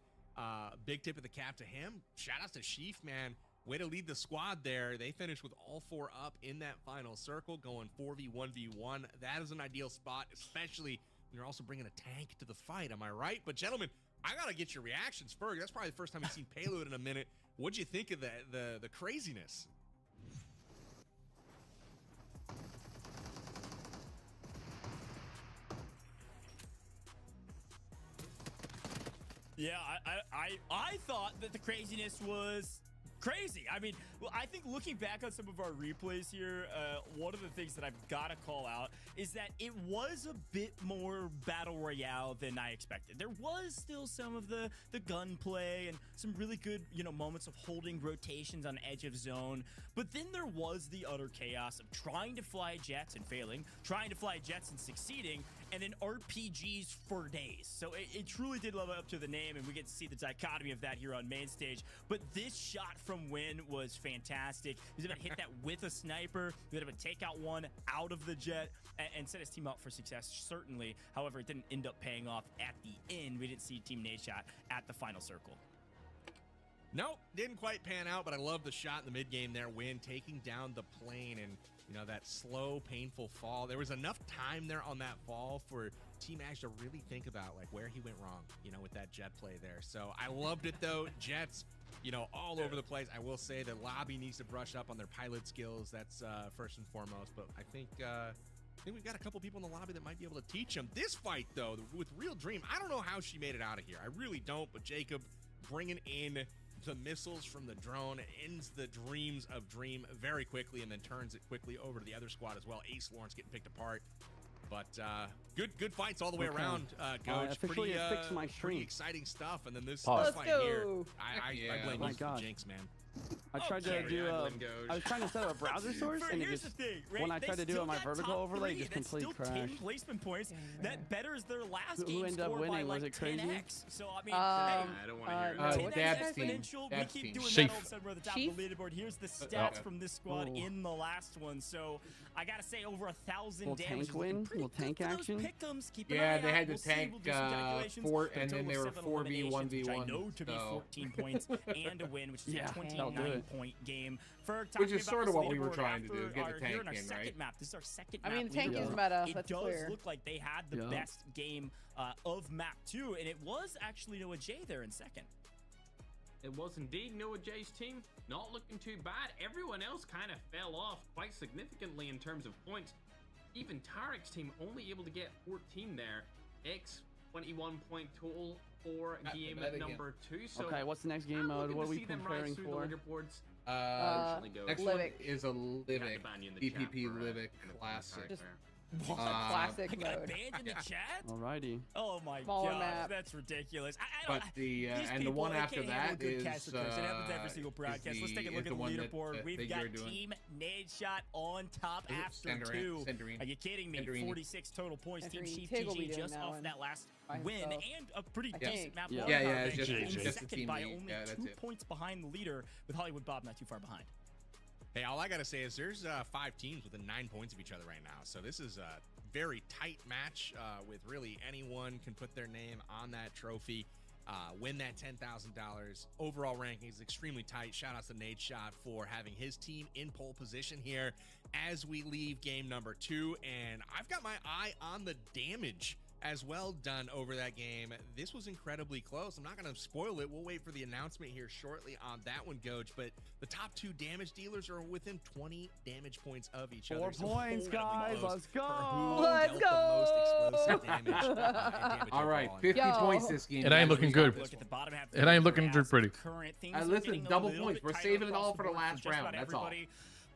big tip of the cap to him. Shout out to Sheaf, man. Way to lead the squad there. They finished with all 4 up in that final circle, going 4v1v1. That is an ideal spot, especially when you're also bringing a tank to the fight. Am I right? But gentlemen, I gotta get your reactions, Ferg. That's probably the first time you've seen Payload in a minute. What'd you think of the craziness? Yeah, I thought that the craziness was crazy. I mean, I think looking back on some of our replays here, one of the things that I've got to call out is that it was a bit more battle royale than I expected. There was still some of the gunplay and some really good, moments of holding rotations on edge of zone. But then there was the utter chaos of trying to fly jets and failing, trying to fly jets and succeeding, and then RPGs for days. So it truly did live up to the name, and we get to see the dichotomy of that here on main stage. But this shot from Wynn was fantastic. He was able to hit that with a sniper. He was able to take out one out of the jet and set his team up for success, certainly. However, it didn't end up paying off at the end. We didn't see Team Nadeshot at the final circle. Nope, didn't quite pan out, but I love the shot in the mid-game there. Wynn taking down the plane and, that slow, painful fall. There was enough time there on that fall for Team Ash to really think about, where he went wrong, with that jet play there. So I loved it, though. Jets, all over the place. I will say the lobby needs to brush up on their pilot skills. That's first and foremost. But I think we've got a couple people in the lobby that might be able to teach them. This fight, though, with Real Dream, I don't know how she made it out of here. I really don't. But Jacob bringing in the missiles from the drone ends the dreams of Dream very quickly and then turns it quickly over to the other squad as well. Ace Lawrence getting picked apart. But good fights all the way around, Coach. Officially fixed my stream. Pretty exciting stuff. And then this Let's fight go. here, I blame you for the jinx, man. I tried to do I was trying to set up a browser source, and it just, when I tried to do it on my vertical overlay, it just completely crashed. 10 placement points. That betters their last game Who ended up score winning? by Was it crazy? 10x. So, I mean, I don't want to hear it. 10x Dab's team. exponential. We Dab's keep team. doing Sheaf. that all of a sudden. We're at the top Sheaf? of the leaderboard. Here's the stats from this squad in the last one. So, I got to say, over 1,000 Will damage. tank win? Will tank action? Pick'ems. Keep an Yeah, eye they out. had to We'll see. tank We'll do some calculations. 4, But a and then total they of were 7 4v1v1. eliminations, which I know to be so. 14 points and a win, which is Yeah, a that'll do it. 29-point game. Ferg, talk Which to me is about sort of this what we were leaderboard trying to do, after get the our- tank here in our in, second right? map. This is our second I map mean, tank is leaderboard. meta. It That's does clear. look like they had the best game of map 2, and it was actually Noah J there in second. It was indeed Noah J's team. Not looking too bad. Everyone else kind of fell off quite significantly in terms of points. Even Tarek's team only able to get 14 there. X 21 point total for game number 2. So Okay, what's the next game I'm mode? looking What to are we see them preparing rise through for? the leaderboards. Next Livik. one is a Livik. ban you in the chat DPP for, Livik in the Classic. Just- What? Classic I got mode. banned in the chat? Alrighty. Oh my Smaller god, map. that's ridiculous. I don't, But the these and the people, one they after can't handle that good is cast recursion. It happens every single broadcast. Let's take a look at the leaderboard. We've that got you're doing. Team Nadeshot on top after Santorini. 2. Are you kidding me? Santorini. 46 total points. Team Santorini. Chief Tig will be GG doing just that off one that last by win himself. and a pretty I decent think. map. Yeah. one Yeah, card it's rank, just- in it's just the second team by lead. only Yeah, that's 2 it. points behind the leader with HollywoodBob not too far behind. Hey, all I got to say is there's 5 teams within 9 points of each other right now. So this is a very tight match with really anyone can put their name on that trophy. win that $10,000. Overall ranking is extremely tight. Shout out to Nadeshot for having his team in pole position here as we leave game number 2. And I've got my eye on the damage as well done over that game. This was incredibly close. I'm not going to spoil it. We'll wait for the announcement here shortly on that one, Goach. But the top 2 damage dealers are within 20 damage points of each other. 4 points, guys. Let's go. Let's go. All right, 50 points this game. It ain't looking good. It ain't looking too pretty. Listen, double points. We're saving it all for the last round. That's all.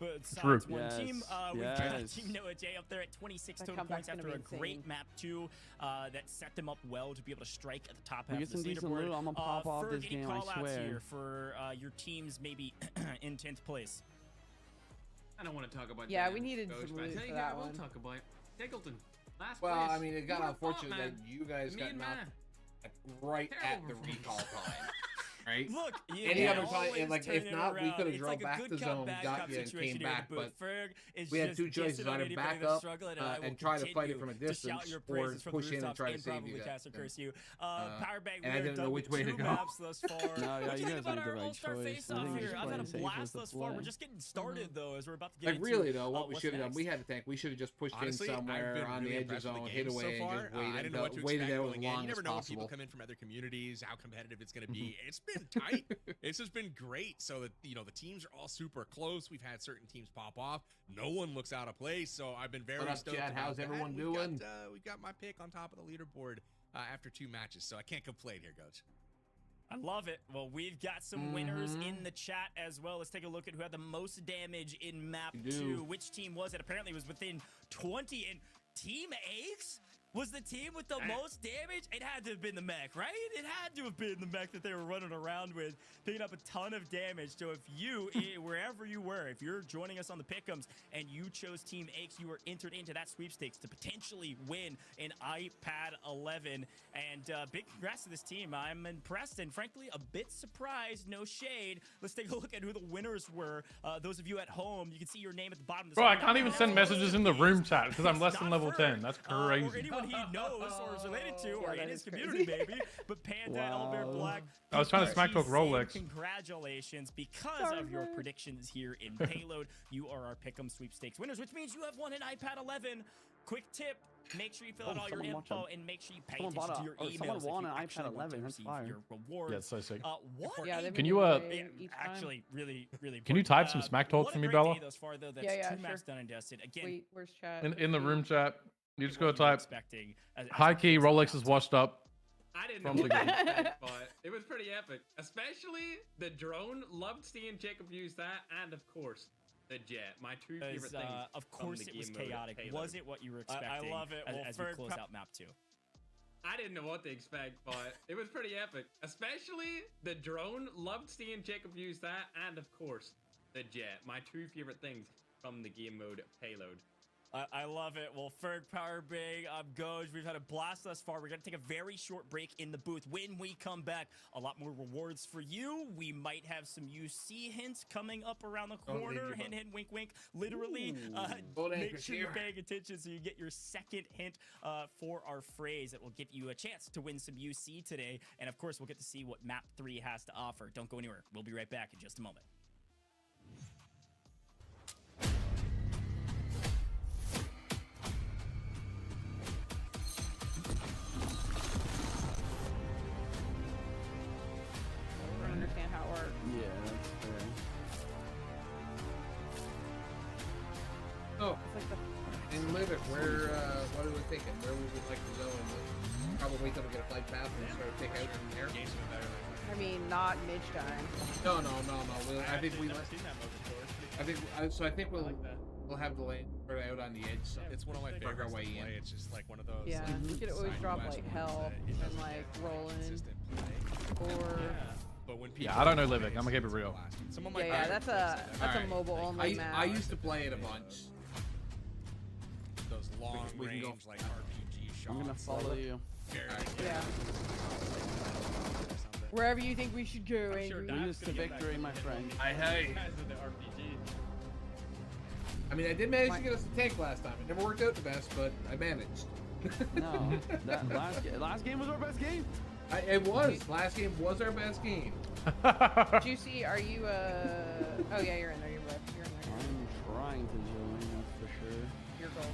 But True. one team, we've got Team Noah J up there at 26 total points after a great map 2 that set them up well to be able to strike at the top half of the leaderboard. I'm gonna pop off this game, I swear. Here for your teams maybe in 10th place. I don't want to talk about yeah, that. we needed to lose for that one. We'll talk about it. Tickleton, last well, place. I mean, it got unfortunate that you guys got knocked right at the recall time. Right? Look, any other time, like if not, we could have drove back to zone, got you, and came back. But we had 2 choices: either back up and try to fight it from a distance, or push in and try to save you guys. And I didn't know which way to go. No, yeah, you guys made the right choice. I've had a blast thus far. We're just getting started though, as we're about to get into. Like really though, what we should have done, we had to think we should have just pushed in somewhere on the edge of zone, hit away, and just waited there as long as possible. You never know when people come in from other communities, how competitive it's going to be. It's been tight. This has been great. So that the teams are all super close. We've had certain teams pop off. No one looks out of place. So I've been very stoked. Chad, how's everyone doing? We've got my pick on top of the leaderboard after 2 matches. So I can't complain here, Coach. I love it. Well, we've got some winners in the chat as well. Let's take a look at who had the most damage in map 2. Which team was it? Apparently it was within 20. And Team Aches was the team with the most damage. It had to have been the mech, right? It had to have been the mech that they were running around with, picking up a ton of damage. So if you, wherever you were, if you're joining us on the pick'ems and you chose Team Aches, you were entered into that sweepstakes to potentially win an iPad 11. And big congrats to this team. I'm impressed and frankly a bit surprised. No shade. Let's take a look at who the winners were. Those of you at home, you can see your name at the bottom of the screen. Bro, I can't even send messages in the room chat because I'm less than level 10. That's crazy. He knows or is related to or in his community, maybe. But Panda, Elbear Black. I was trying to smack talk Rolex. Congratulations. Because of your predictions here in Payload, you are our Pick'em Sweepstakes winners, which means you have won an iPad 11. Quick tip. Make sure you fill out all your info and make sure you pay attention to your emails. Someone won an iPad 11. That's fire. Your rewards. Yeah, it's so sick. What? Yeah, can you actually really can you type some smack talk for me, Bella? Thus far, though, that's 2 maps done and dusted. Again, wait, where's chat? In the room chat. You just go type. High key, Rolex is washed up. I didn't know what to expect, but it was pretty epic. Especially the drone. Loved seeing Jacob use that, and of course, the jet. My 2 favorite things. Of course, it was chaotic. Was it what you were expecting? I love it. As we close out map 2. I didn't know what to expect, but it was pretty epic. Especially the drone. Loved seeing Jacob use that, and of course, the jet. My 2 favorite things from the game mode Payload. I love it. Well, Ferg, Power Big, Goj, we've had a blast thus far. We're going to take a very short break in the booth. When we come back, a lot more rewards for you. We might have some UC hints coming up around the corner. Hint, hint, wink, wink. Literally, make sure you're paying attention so you get your second hint for our phrase that will give you a chance to win some UC today. And, of course, we'll get to see what Map 3 has to offer. Don't go anywhere. We'll be right back in just a moment. Oh, in Livik, where, what are we thinking? Where we would like to go? And probably wait till we get a flight path and start to take out from there. I mean, not Midge time. No. I think we'll have the lane sort of out on the edge. So it's one of my favorites to play. It's just like one of those. Yeah, you could always drop like hell and like rolling. Or. But when people I don't know Livik. I'm gonna keep it real. Yeah, that's a mobile only map. I used to play it a bunch. Those long range like RPG shots. I'm gonna follow you. Yeah. Wherever you think we should go, Angry. Lead us to victory, my friend. Hey. I mean, I did manage to get us a tank last time. It never worked out the best, but I managed. No, that last game was our best game. It was. Last game was our best game. Juicy, are you oh yeah, you're in there. You're in there. I'm trying to join, that's for sure. You're gold.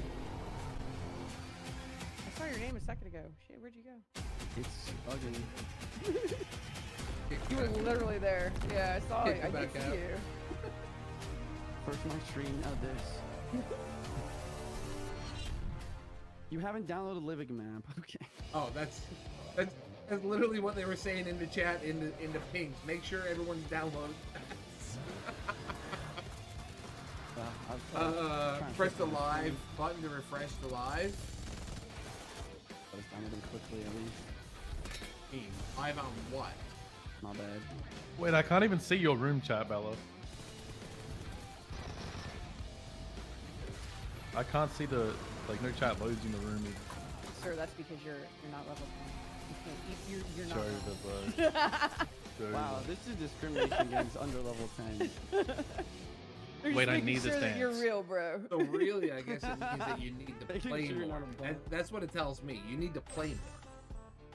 I saw your name a second ago. Shit, where'd you go? It's ugly. You were literally there. Yeah, I saw it. I did see you. First my stream, now this. You haven't downloaded Livik map. Okay. Oh, that's literally what they were saying in the chat in the pings. Make sure everyone's downloaded. Press the live button to refresh the live. But it's downloading quickly at least. Live on what? Not bad. Wait, I can't even see your room chat, Bella. I can't see the no chat loads in the room. Sir, that's because you're not level 10. You're not. Sorry, Wow, this is discrimination against under level 10. Wait, I need this dance. You're real, bro. So really, I guess it means that you need to play more. That's what it tells me. You need to play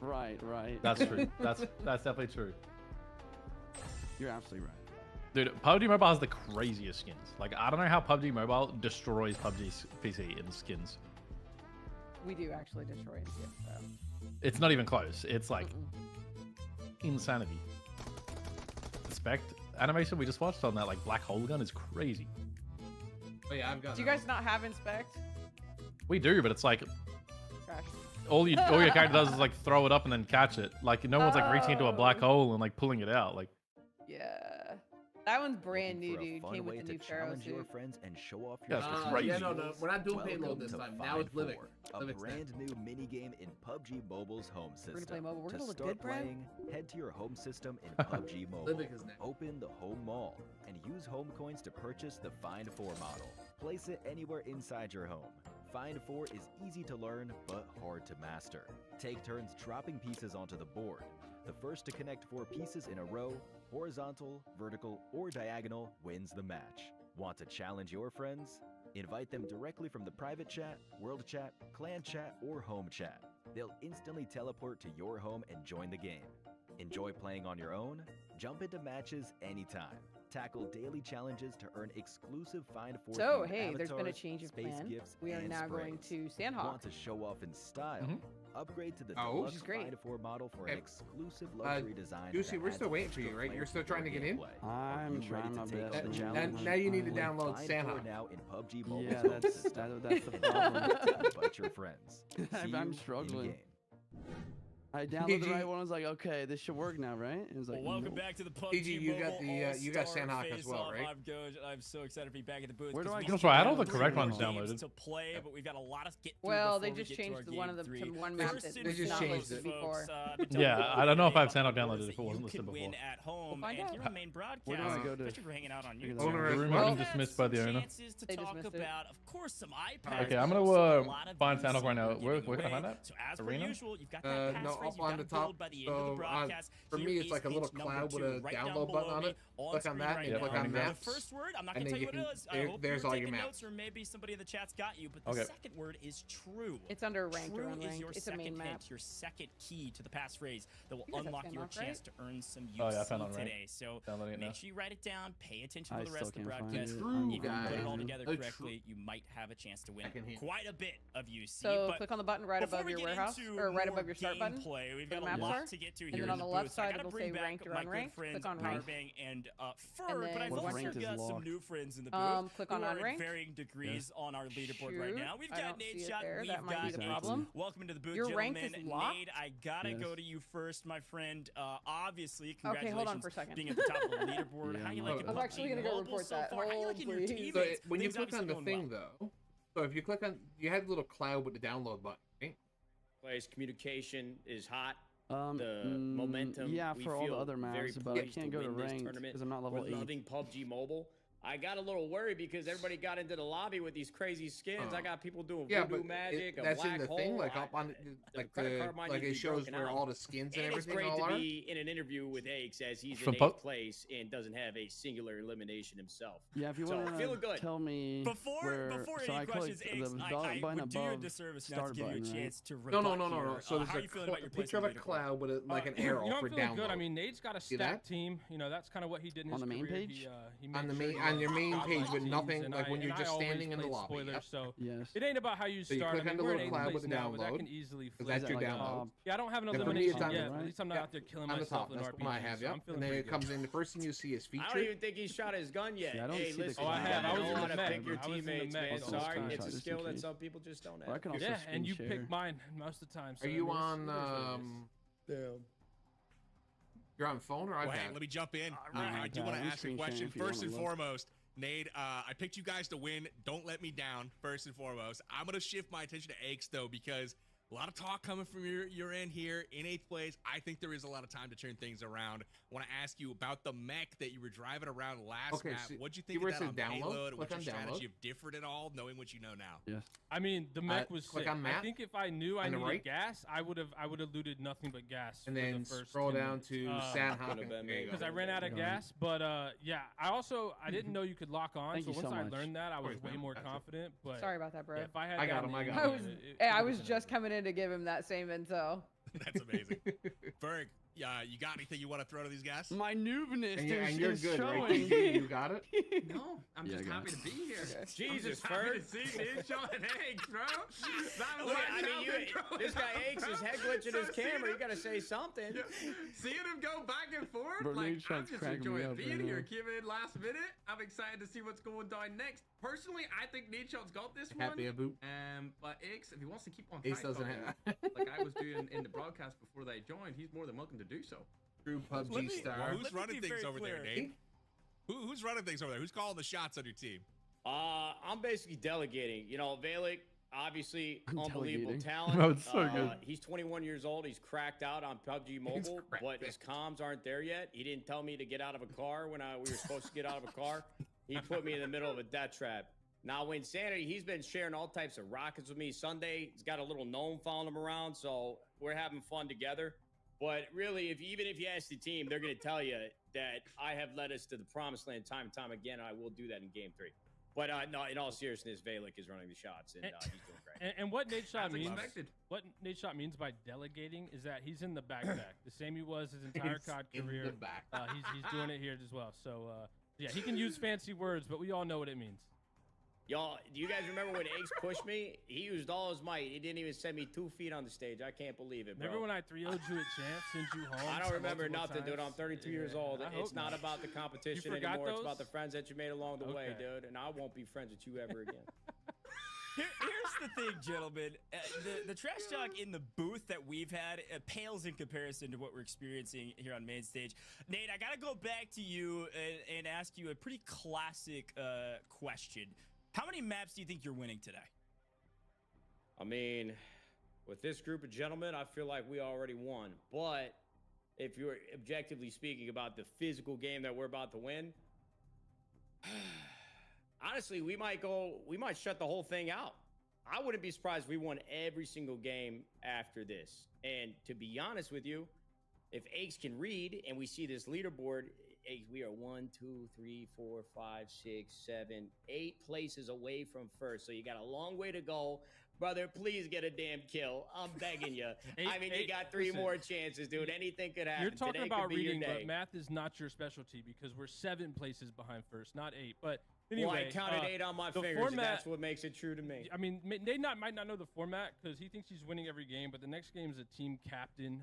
more. Right. That's true. That's definitely true. You're absolutely right. Dude, PUBG Mobile has the craziest skins. Like, I don't know how PUBG Mobile destroys PUBG's PC in skins. We do actually destroy it. So. It's not even close. It's like insanity. The Spect animation we just watched on that like black hole gun is crazy. Oh yeah, I've got. Do you guys not have inspect? We do, but it's like Gosh. all your character does is like throw it up and then catch it. Like no one's like reaching into a black hole and like pulling it out. Like yeah. That one's brand new, dude. Came with the new Pharaoh suit. Your friends and show off your yeah, no, we're not doing Payload this time. Now it's Livik. A brand new mini game in PUBG Mobile's home system. We're gonna play mobile. We're gonna look start good, bro. playing, head to your home system in PUBG Mobile. Livik is next. Open the home mall and use home coins to purchase the Find 4 model. Place it anywhere inside your home. Find 4 is easy to learn but hard to master. Take turns dropping pieces onto the board. The first to connect 4 pieces in a row, horizontal, vertical, or diagonal, wins the match. Want to challenge your friends? Invite them directly from the private chat, world chat, clan chat, or home chat. They'll instantly teleport to your home and join the game. Enjoy playing on your own? Jump into matches anytime. Tackle daily challenges to earn exclusive Find 4 So, hey, avatars, there's been a change of space plan. gifts, We are and now going sprays. to Sandhawk. Want to show off in style? Upgrade to the Oh, deluxe which is great. Find 4 model for an exclusive luxury design. Juicy, that we're adds still waiting for you, extra right? You're still flavor trying to your get in? gameplay. I'm You trying ready my to take best. on the challenge? Now you need to download Find Sandhawk. 4 now in PUBG Mobile. Yeah, that's the problem. Invite your friends. See I'm you struggling. in-game. I downloaded the right one. I was like, okay, this should work now, right? It was like, Well, welcome nope. back to the PUBG PG, you got Mobile the you got All-Star Sandhawk as well, Face-Off. right? I'm good. I'm so excited to be back at the booth. Where do I That's right, I had all the got correct more ones games downloaded. to play, but we've got a lot to get through. Well, they before we just get to our changed one of game the three. to one map First that and They just not changed listed it. before. Yeah, I don't know if I have Sandhawk downloaded if it wasn't You listed can before. win at home, We'll find and out. you're a main broadcast. Where do I go to Especially for hanging out on figure YouTube. this out? Owner The as room well. has been dismissed by the owner. Chances to They talk dismissed it. about, of course, some iPads. Okay, I'm but gonna also a lot of find new Sandhawk right now. stuff Where giving can I find away. that? So as per Arena? usual, you've got that No, passphrase up you've on got the to top. build by the end of the So broadcast. for Here me, it's is like a little hint number cloud with 2, a right down download button below on me it. on Click on screen that right and now. click on The maps. first word, I'm not And gonna tell then you you what can- it is. I hope there's you're all your taking maps. notes, or maybe somebody in the chat's got you. But the Okay. second word is true. It's under ranked or True is your unranked. It's a main second map. hint, your second key to the passphrase that will You guys have unlock your Sandhawk, right? chance to earn some Oh, yeah, I UC found it on today. So Downloading it now. make sure you write it down. Pay attention I to the rest of the still can't find broadcast. it. True, If you put it all guys. together The correctly, you might have a chance to win Second hint. quite a bit of UC. So but click on the button right before above we your get warehouse, into or right more above your start button. gameplay, we've where got the a maps lot are. to get to And here then on in the the left booth. So I side, gotta it'll bring say back ranked or my good unranked. friend Click on ranked. Barbang and Fur, And but I then What also ranked is got some locked? new friends in the booth. Click who on are at unranked. varying degrees on our leaderboard right Shoot, now. We've I got don't see it Nadeshot, there. we've That might got be the Ace. problem. Welcome into the booth, Your ranked gentlemen. is locked? Nade, I gotta Yes. go to you first, my friend. Obviously, Okay, congratulations hold on for a second. being at the top of the leaderboard. Yeah, How you I'm liking not- I'm actually gonna PUBG go Mobile report so that. far? How you Hold, liking your please. teammates? So when you Things click on the obviously thing going well. though, so if you click on, you had a little cloud with the download button, right? Players' communication is hot. The The momentum. Yeah, we for all the feel other very maps, but I pleased can't to go to win this ranked tournament. because I'm not level We're 8. loving PUBG Mobile. I got a little worried because everybody got into the lobby with these crazy skins. I got people doing Yeah, voodoo but magic, a that's black in the hole. thing, like up on like it shows where all the skins and it's everything great all to are. be in an interview with Aches as he's From in Pub- 8th place and doesn't have a singular elimination himself. Yeah, if you So, want feeling good. to tell me Before so any I questions, clicked Aches, the I button would do you a above disservice not start to give you a button, right? chance to rebut No. here. So How are you there's feeling about your place picture of in a the leaderboard? cloud with like an arrow You know, I'm for feeling good. I download. mean, Nate's got a See stacked that? team. You know, that's kind of what he did in On his the main career. page? He On made the sure main- on he your main got page like with teams, nothing, and like when you're I just always standing in the played lobby. spoilers, Yep. so Yes. it ain't about how you So you start. click I on mean, the we're little in cloud 8th with place the now, but that download. can easily flip. That's your like, download. Yeah, I don't have an And for me, elimination it's on the yet, but at right? least I'm not out there killing On the myself top. in That's RPG. what I have. So I'm Yep. feeling And then pretty it good. comes in. The first thing you see is I don't featured. even think he shot his gun yet. Yeah, I don't Hey, see the listen, Oh, I you have. gotta I was know in how the to mech. pick your I was in the teammates, mech man. the whole Sorry, time. it's a Just in skill that case. some people just don't Or I have. can also Yeah, screen and you share. pick mine most of the time. So Are I you mean, on? it is what it is. You're on phone or Well, iPad? hey, let me jump in. right, I do iPad. want to I'm ask a screen question. sharing if you First wanna and look. foremost, Nate, I picked you guys to win. Don't let me down, first and foremost. I'm going to shift my attention to Aches, though, because a lot of talk coming from your end here in 8th place. I think there is a lot of time to turn things around. I want to ask you about the mech that you were driving around last Okay, map. so What'd you you think were of that on saying download? Payload? Click What's your on download. strategy have differed at all, knowing what you know now? Yes. I mean, the mech was click sick. on I map. think if I knew I On the needed right. gas, I would have looted nothing but gas. And for then the first scroll 10 down minutes. to Sandhawk. Because I ran out of gas, but yeah, I didn't know you could lock on. Thank So you once so I much. learned that, I was Course, way man. more Gotcha. confident. But Sorry about that, bro. yeah, if I had I got gotten him, I in, got I him. was, it hey, I would've was been just over. coming in to give him that same intel. That's amazing. Berg, you got anything you want to throw to these guys? My noobness And is you're good, showing. right? You got it. No, I'm Yeah, just I got happy it. to be here. Jesus, I'm just happy Ferg. to see Nadeshot and Eggs, bro. That was Look, my I mean, childhood this growing guy up, Aches bro. is head glitching his So seeing camera. You him- got to say something. Seeing him go back and forth, Bro, like, I'm Nadeshot's just cracking me enjoying up being right here. now. Came in last minute. I'm excited to see what's going down next. Personally, I think Nadeshot's got this Happy one. about. But Ace, if he wants to keep on Ace fight doesn't talking, have. like I was doing in the broadcast before they joined, he's more than welcome to do so. True Let PUBG me- star. Well, who's Let me running be things very over there, clear. Nate? Who's running things over there? Who's calling the shots on your team? I'm basically delegating. You know, Valic, obviously, unbelievable Delegating. talent. No, it's so good. He's 21 years old. He's cracked out on PUBG Mobile, but his comms aren't there yet. He didn't tell me to get out of a car when we were supposed to get out of a car. He put me in the middle of a death trap. Now, Wynnsanity, he's been sharing all types of rockets with me. Sunday, he's got a little gnome following him around, so we're having fun together. But really, even if you ask the team, they're going to tell you that I have led us to the promised land time and time again, and I will do that in Game 3. But no, in all seriousness, Valic is running the shots, and he's doing great. And what Nadeshot As means, expected. what Nadeshot means by delegating is that he's in the backpack, the same he was his entire He's COD in career. the back. He's doing it here as well. So yeah, he can use fancy words, but we all know what it means. Y'all, do you guys remember when Ace pushed me? He used all his might. He didn't even send me 2 feet on the stage. I can't believe it, bro. Remember when I 3-0'd you at champ, sent you home? I don't remember multiple nothing, dude. times? I'm 32 years Yeah, old. I It's hope not about the competition forgot anymore. It's those? about the friends that you made along the way, Okay. dude. And I won't be friends with you ever again. Here's the thing, gentlemen. The trash talk in the booth that we've had pales in comparison to what we're experiencing here on main stage. Nate, I gotta go back to you and ask you a pretty classic question. How many maps do you think you're winning today? I mean, with this group of gentlemen, I feel like we already won. But if you're objectively speaking about the physical game that we're about to win, honestly, we might shut the whole thing out. I wouldn't be surprised if we won every single game after this. And to be honest with you, if Aches can read and we see this leaderboard, we are 1, 2, 3, 4, 5, 6, 7, 8 places away from first. So you got a long way to go. Brother, please get a damn kill. I'm begging you. I mean, you got 3 more chances, dude. Anything could happen. You're talking Today about could be your reading, day. but math is not your specialty because we're 7 places behind first, not 8. But anyway, Well, I counted 8 on my the fingers. format- That's what makes it true to me. I mean, Nate might not know the format because he thinks he's winning every game, but the next game is a team captain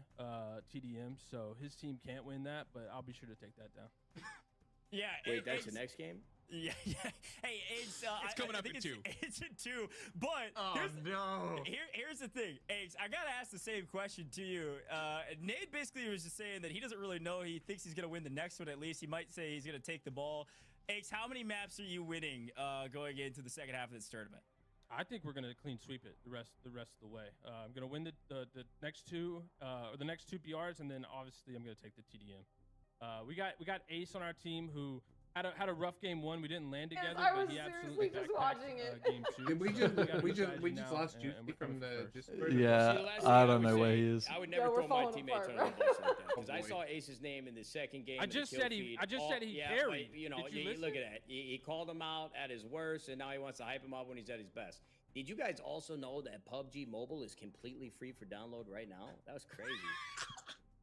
TDM, so his team can't win that, but I'll be sure to take that down. Yeah. Wait, that's the next game? Yeah. Hey, Ace, It's coming up think in 2. It's in 2. But here's the thing, Ace. I gotta ask the same question to you. Nate basically was just saying that he doesn't really know. He thinks he's gonna win the next one at least. He might say he's gonna take the ball. Ace, how many maps are you winning going into the second half of this tournament? I think we're gonna clean sweep it the rest of the way. I'm gonna win the next 2 or the next 2 PRs, and then obviously I'm gonna take the TDM. We got Ace on our team who had a rough game 1. We didn't land Yes, together, I was but he seriously absolutely just backpacked, watching it. game 2. Did we So just got a we new just strategy just now, lost and Juicy we're from coming the first. Discord? Yeah, See, last I thing don't would know where say, he is. I would Yeah, never we're throw my falling teammates apart, under the bro. bus like that because Oh, I boy. saw Ace's name in the second game. I in the just kill said he- feed. I just said he yeah, carried. But, you know, Did you look listen? at that. He called him out at his worst, and now he wants to hype him up when he's at his best. Did you guys also know that PUBG Mobile is completely free for download right now? That was crazy.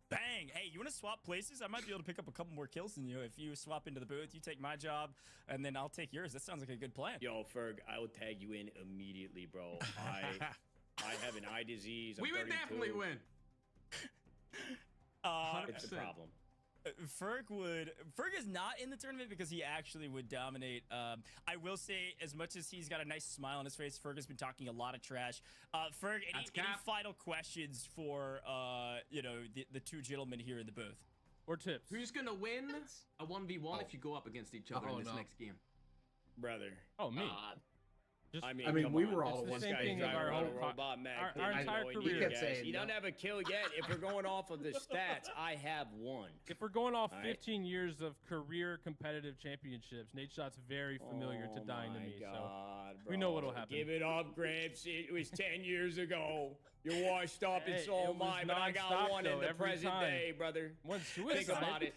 Bang! Hey, you want to swap places? I might be able to pick up a couple more kills than you. If you swap into the booth, you take my job, and then I'll take yours. That sounds like a good plan. Yo, Ferg, I will tag you in immediately, bro. I have an eye disease. We would definitely win. It's a problem. Ferg is not in the tournament because he actually would dominate. I will say, as much as he's got a nice smile on his face, Ferg has been talking a lot of trash. Ferg, any final questions for you know, the two gentlemen here in the booth? Or tips? Who's gonna win a 1v1 if you go up against each other in this next game? Brother. Oh, me. I mean, we come were on. all This one guy's thing of driving our around whole a robot mag. our entire career. He doesn't have a kill yet. If we're going off of the stats, I have one. If we're going off All right. 15 years of career competitive championships, Nadeshot's very familiar to dying to me. God, So bro. we know what'll happen. Give it up, Gramps. It was 10 years ago. You're washed up and Hey, so it am I, was but I got nonstop, one in though, the every present time. day, brother. One Think suicide. about it.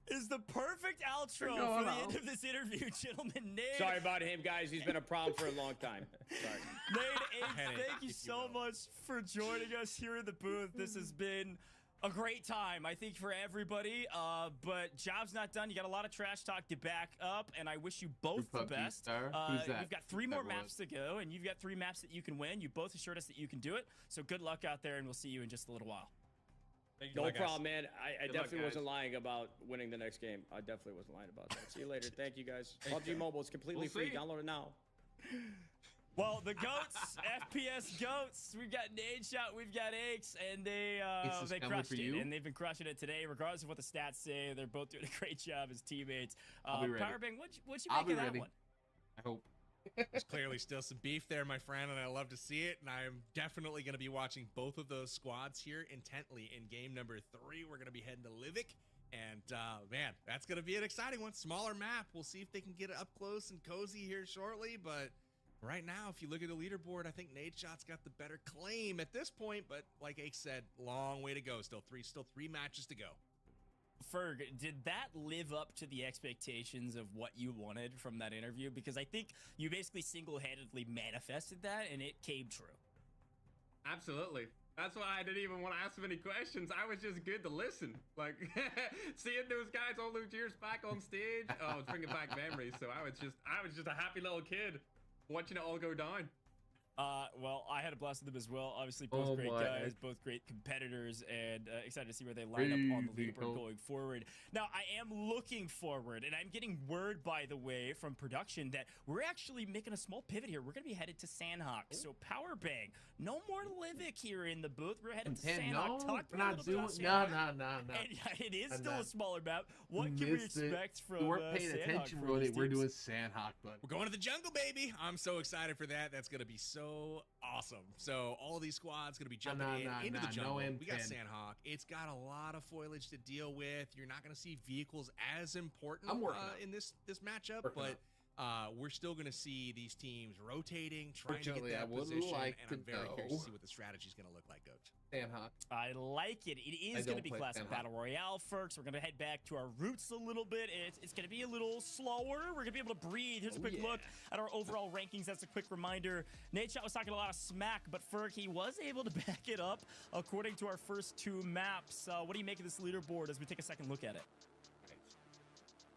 Is the perfect outro for the end of this interview, gentlemen. Nate. Sorry about him, guys. He's been a problem for a long time. Sorry. Nate, thank you so much for joining us here in the booth. This has been a great time, I think, for everybody. But job's not done. You got a lot of trash talk to back up, and I wish you both the best. Who's that? We've got 3 more maps to go, and you've got 3 maps that you can win. You both assured us that you can do it. So good luck out there, and we'll see you in just a little while. No problem, man. I definitely guys. wasn't lying about winning the next game. I definitely wasn't lying about that. See you later. Thank you, guys. PUBG Mobile is completely free. see. Download it now. Well, the GOATs, FPS GOATs, we've got Nadeshot, we've got Aches, and they crushed it, and they've been crushing it today, regardless of what the stats say. They're both doing a great job as teammates. Powerbang, what'd you make of that one? I hope. There's clearly still some beef there, my friend, and I love to see it. And I'm definitely going to be watching both of those squads here intently in game number 3. We're going to be heading to Livik. And, man, that's going to be an exciting one. Smaller map. We'll see if they can get it up close and cozy here shortly. But right now, if you look at the leaderboard, I think Nadeshot's got the better claim at this point. But like Ake said, long way to go. Still three matches to go. Ferg, did that live up to the expectations of what you wanted from that interview? Because I think you basically single-handedly manifested that, and it came true. Absolutely. That's why I didn't even want to ask him any questions. I was just good to listen. Like, seeing those guys all those years back on stage, oh, it's bringing back memories. So I was just a happy little kid watching it all go down. Well, I had a blast with them as well. Obviously, both great guys, both great competitors, and excited to see where they line up on the leaderboard going forward. Now, I am looking forward, and I'm getting word, by the way, from production that we're actually making a small pivot here. We're going to be headed to Sandhawk. So, power bang. No more Livik here in the booth. We're headed to Sandhawk. Talk to me a little bit about Sandhawk. No. And it is still a smaller map. What can we expect from You weren't paying attention, really. We're doing Sandhawk, but we're going to the jungle, baby. I'm so excited for that. That's going to be so awesome. So all of these squads going to be jumping into the jungle. We got Sandhawk. It's got a lot of foliage to deal with. You're not going to see vehicles as important in this matchup, but we're still going to see these teams rotating, trying to get that position, and I'm very curious to see what the strategy is going to look like, Coach. Sandhawk. I like it. It is going to be classic battle royale, folks. We're going to head back to our roots a little bit. It's going to be a little slower. We're going to be able to breathe. Here's a quick look at our overall rankings. That's a quick reminder. Nadeshot was talking a lot of smack, but Ferg, he was able to back it up according to our first 2 maps. What do you make of this leaderboard as we take a second look at it?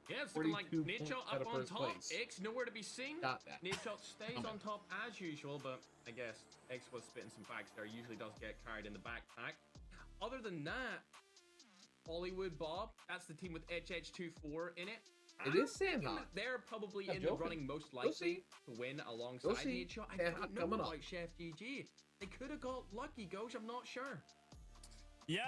Yeah, it's looking like Nadeshot up on top. X nowhere to be seen. Nadeshot stays on top as usual, but I guess X was spitting some facts there. Usually does get carried in the backpack. Other than that, HollywoodBob, that's the team with HH24 in it. It is Sandhawk. They're probably in the running most likely to win alongside Nadeshot. I don't know about Chef GG. They could have got lucky, Ghost. I'm not sure. Yeah,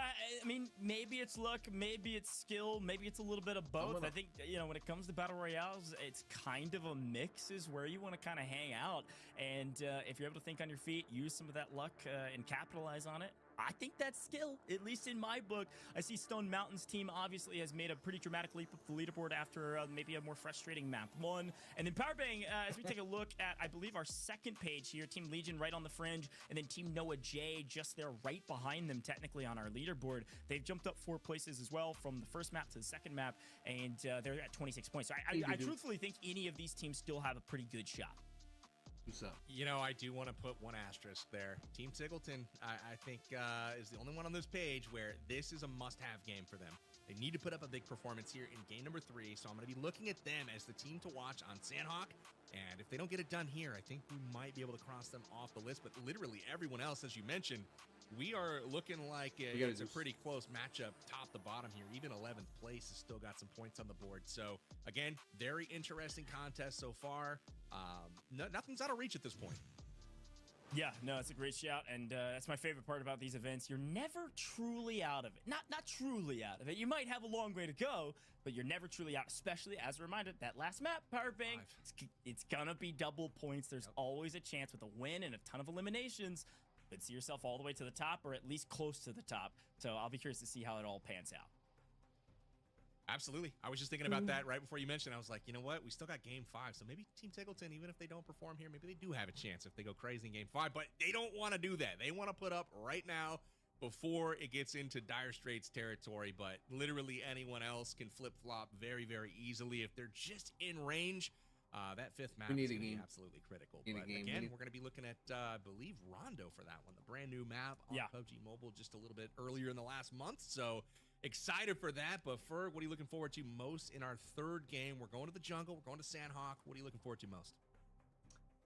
I mean, maybe it's luck, maybe it's skill, maybe it's a little bit of both. I think, you know, when it comes to battle royales, it's kind of a mix is where you want to kind of hang out. And if you're able to think on your feet, use some of that luck and capitalize on it, I think that's skill, at least in my book. I see StoneMountain's team obviously has made a pretty dramatic leap up the leaderboard after maybe a more frustrating map 1. And then Powerbang, as we take a look at, I believe, our second page here, Team Legion right on the fringe, and then Team Noah J just there right behind them technically on our leaderboard. They've jumped up 4 places as well from the first map to the second map, and they're at 26 points. So I truthfully think any of these teams still have a pretty good shot. You know, I do want to put one asterisk there. Team Singleton, I think, is the only one on this page where this is a must-have game for them. They need to put up a big performance here in game number 3, so I'm going to be looking at them as the team to watch on Sandhawk. And if they don't get it done here, I think we might be able to cross them off the list. But literally everyone else, as you mentioned, we are looking like it's a pretty close matchup top to bottom here. Even 11th place has still got some points on the board. So, again, very interesting contest so far. Nothing's out of reach at this point. Yeah, no, it's a great shout, and that's my favorite part about these events. You're never truly out of it. Not truly out of it. You might have a long way to go, but you're never truly out, especially, as a reminder, that last map, Powerbang, it's gonna be double points. There's always a chance with a win and a ton of eliminations. But see yourself all the way to the top, or at least close to the top. So I'll be curious to see how it all pans out. Absolutely. I was just thinking about that right before you mentioned. I was like, you know what? We still got game 5. So maybe Team Singleton, even if they don't perform here, maybe they do have a chance if they go crazy in game 5. But they don't want to do that. They want to put up right now before it gets into dire straits territory. But literally anyone else can flip-flop very, very easily. If they're just in range, that 5th map is going to be absolutely critical. But again, we're going to be looking at, I believe, Rondo for that one. The brand new map on PUBG Mobile just a little bit earlier in the last month. So excited for that. But Ferg, what are you looking forward to most in our 3rd game? We're going to the jungle. We're going to Sandhawk. What are you looking forward to most?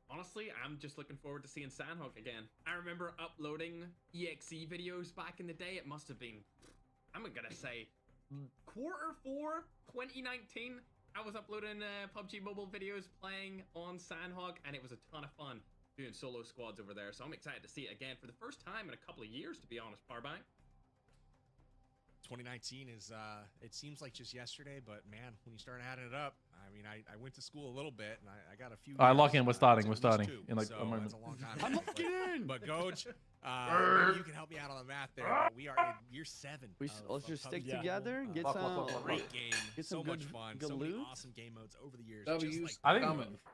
Honestly, I'm just looking forward to seeing Sandhawk again. I remember uploading EXE videos back in the day. It must have been, I'm going to say, Q4 2019. I was uploading PUBG Mobile videos playing on Sandhawk, and it was a ton of fun doing solo squads over there. So I'm excited to see it again for the first time in a couple of years, to be honest, Powerbang. 2019 is, it seems like just yesterday, but man, when you start adding it up, I mean, I went to school a little bit, and I got a few. All right, lock in. We're starting. We're starting. In like a moment. That's a long time. I'm locking in. But Coach, maybe you can help me out on the math there. But we are in year 7. Let's just stick together, get some great game, get so some much fun, so many loot. awesome game modes over the years. I think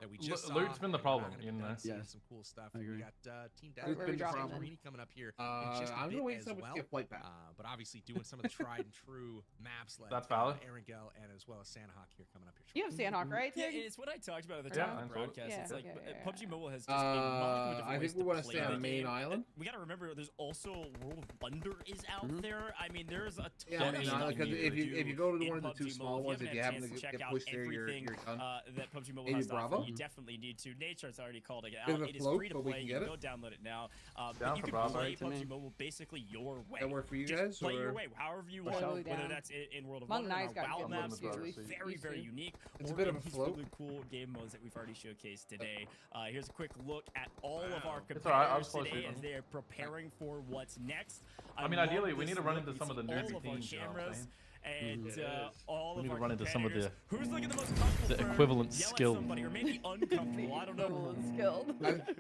that we just loot's been the problem. You know, some cool stuff. We got Team Deathmatch Santorini coming up here. I'm gonna wait until we get flight back. But obviously doing some of the tried and true maps like that's valid. Erangel and as well as Sandhawk here coming up here. You have Sandhawk, right? Yeah, it's what I talked about at the top of the broadcast. It's like PUBG Mobile has just a I think we want to stay on the main island. We got to remember, there's also World of Wonder is out there. I mean, there's a ton of stuff if you go to one of the 2 small ones, if you happen to check get out pushed there, you're done. that PUBG Mobile has to offer, you definitely need to. Nadeshot's already called it out. It is free to play. You can go download it now. But you can play PUBG Mobile basically your way. That work for you guys? Play your way, however you want. Whether that's in World of Wonder, WoW maps, very, very unique. It's a bit of a float. Really cool game modes that we've already showcased today. Here's a quick look at all of our right, competitors today as they're preparing for what's next. I mean, ideally, we need to run into some of the newbie all of our teams. cameras and all we need of to our run into some of the who's looking the most comfortable the equivalent yell skill. at somebody, or maybe uncomfortable. I don't know. Skilled.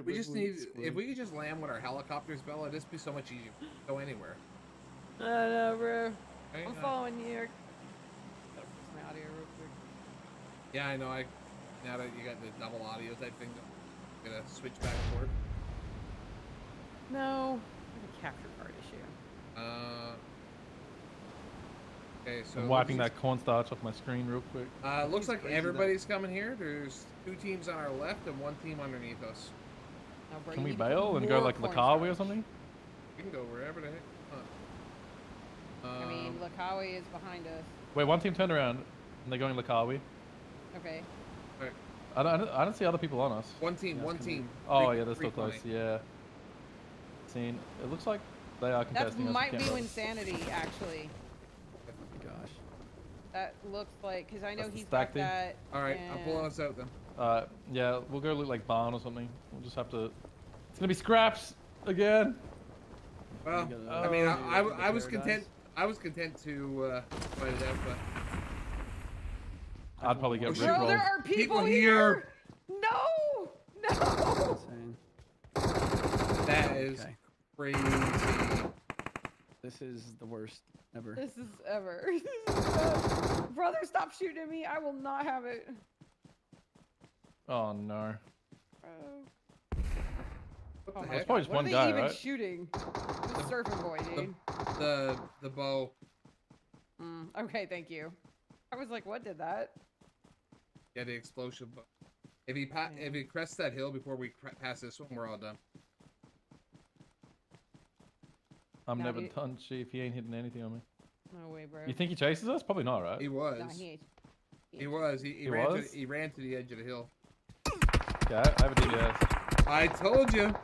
We just need, if we could just land with our helicopters, Bella, this would be so much easier. Go anywhere. I don't know, bro. I'm following you. Gotta fix my audio real quick. Yeah, I know. Now that you got the double audio type thing, I'm gonna switch back and forth. No, I have a capture card issue. Okay, so I'm wiping that cornstarch off my screen real quick. Looks like everybody's coming here. There's 2 teams on our left and 1 team underneath us. Can we bail and go like Lakawi or something? We can go wherever the heck. I mean, Lakawi is behind us. Wait, 1 team turned around and they're going Lakawi. Okay. Right. I don't see other people on us. 1 team, 1 team. Oh yeah, they're still close. Yeah. Seen. It looks like they are contesting That us. might be Wynnsanity, actually. Gosh. That looks like, because I know That's the he's stack got team? that. All right, I'm pulling us out then. Yeah, we'll go look like barn or something. We'll just have to. It's gonna be scraps again. Well, I mean, I was content. I was content to fight it out, but I'd probably get Bro, rickrolled. there are people here. No, no. That is crazy. This is the worst ever. This is ever. Brother, stop shooting at me. I will not have it. Oh no. What the Oh my heck? probably just What one are guy, they even right? shooting? The SurfnBoy, dude. The bow. Okay, thank you. I was like, what did that? Yeah, the explosion. But if he crests that hill before we pass this one, we're all done. I'm Nah, never dude. done, chief. He ain't hitting anything on me. No way, bro. You think he chases us? Probably not, right? He was. Nah, He was. He ran to the edge of the hill. Yeah, I have a DBS. I told you.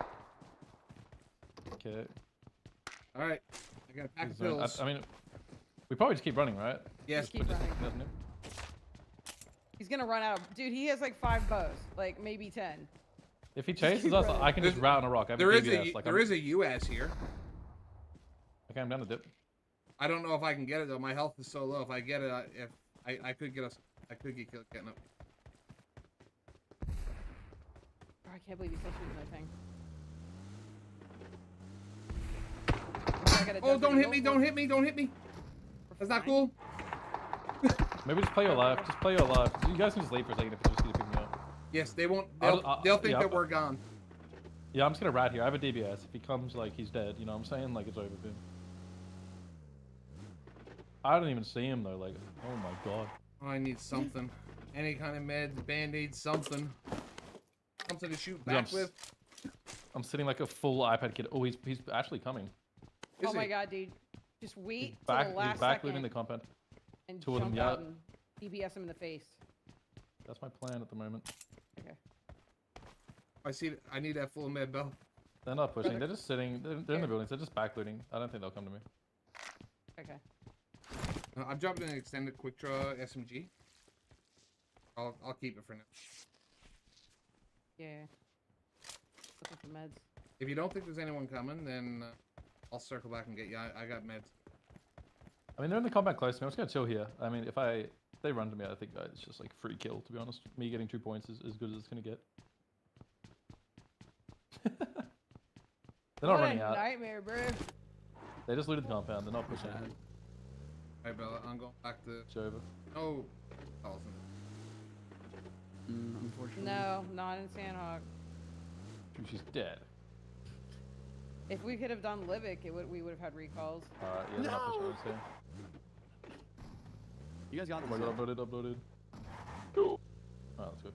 Okay. All right. I got a pack of pills. I mean, we probably just keep running, right? Yes. Keep running. He's gonna run out. Dude, he has like 5 bows, like maybe 10. If he chases us, I can just route on a rock. I have There a is DBS. there is a US here. Okay, I'm down to dip. I don't know if I can get it though. My health is so low. If I get it, I could get us. I could get killed getting up. Oh, I can't believe he's still shooting that thing. Oh, don't hit me! Don't hit me! Don't hit me! That's not cool. Maybe just play your life. Just play your life. You guys can just leave for a second if you just need to pick me up. Yes, they won't. They'll think that we're gone. Yeah, I'm just gonna rat here. I have a DBS. If he comes, like, he's dead. You know what I'm saying? Like, it's over for him. I don't even see him though. Like, oh my god. Oh, I need something. Any kind of meds, band-aid, something. Something to shoot back with. I'm sitting like a full iPad kid. Oh, he's actually coming. Oh my god, dude. Just wait till Back, the last he's back second looting the compound. and Two of them, jump yeah. out and DBS him in the face. That's my plan at the moment. Okay. I need that full med belt. They're not pushing. They're just sitting. They're in the buildings. They're just back looting. I don't think they'll come to me. Okay. I'm dropping an extended quick draw SMG. I'll keep it for now. Yeah. Looking for meds. If you don't think there's anyone coming, then I'll circle back and get you. I got meds. I mean, they're in the combat close to me. I'm just gonna chill here. I mean, if they run to me, I think it's just like free kill. To be honest, me getting 2 points is as good as it's gonna get. They're not running out. Nightmare, bro. They just looted the compound. They're not pushing. Alright, Bella, I'm going back to. It's over. Oh, Unfortunately. No, not in Sandhawk. She's dead. If we could have done Livik, we would have had recalls. Yeah, they're not pushing us here. You guys got this. Oh my god, uploaded. Oh, that's good.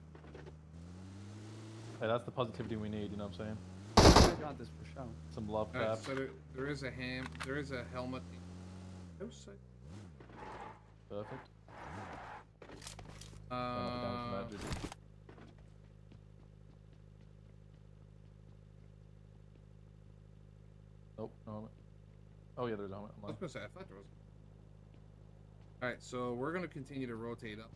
Hey, that's the positivity we need, you know what I'm saying? You guys got this for sure. Some love Alright, tap. so there is a helmet. Perfect. Nope, no helmet. Oh yeah, there's a helmet. I was gonna say, I thought there was. Alright, so we're gonna continue to rotate up.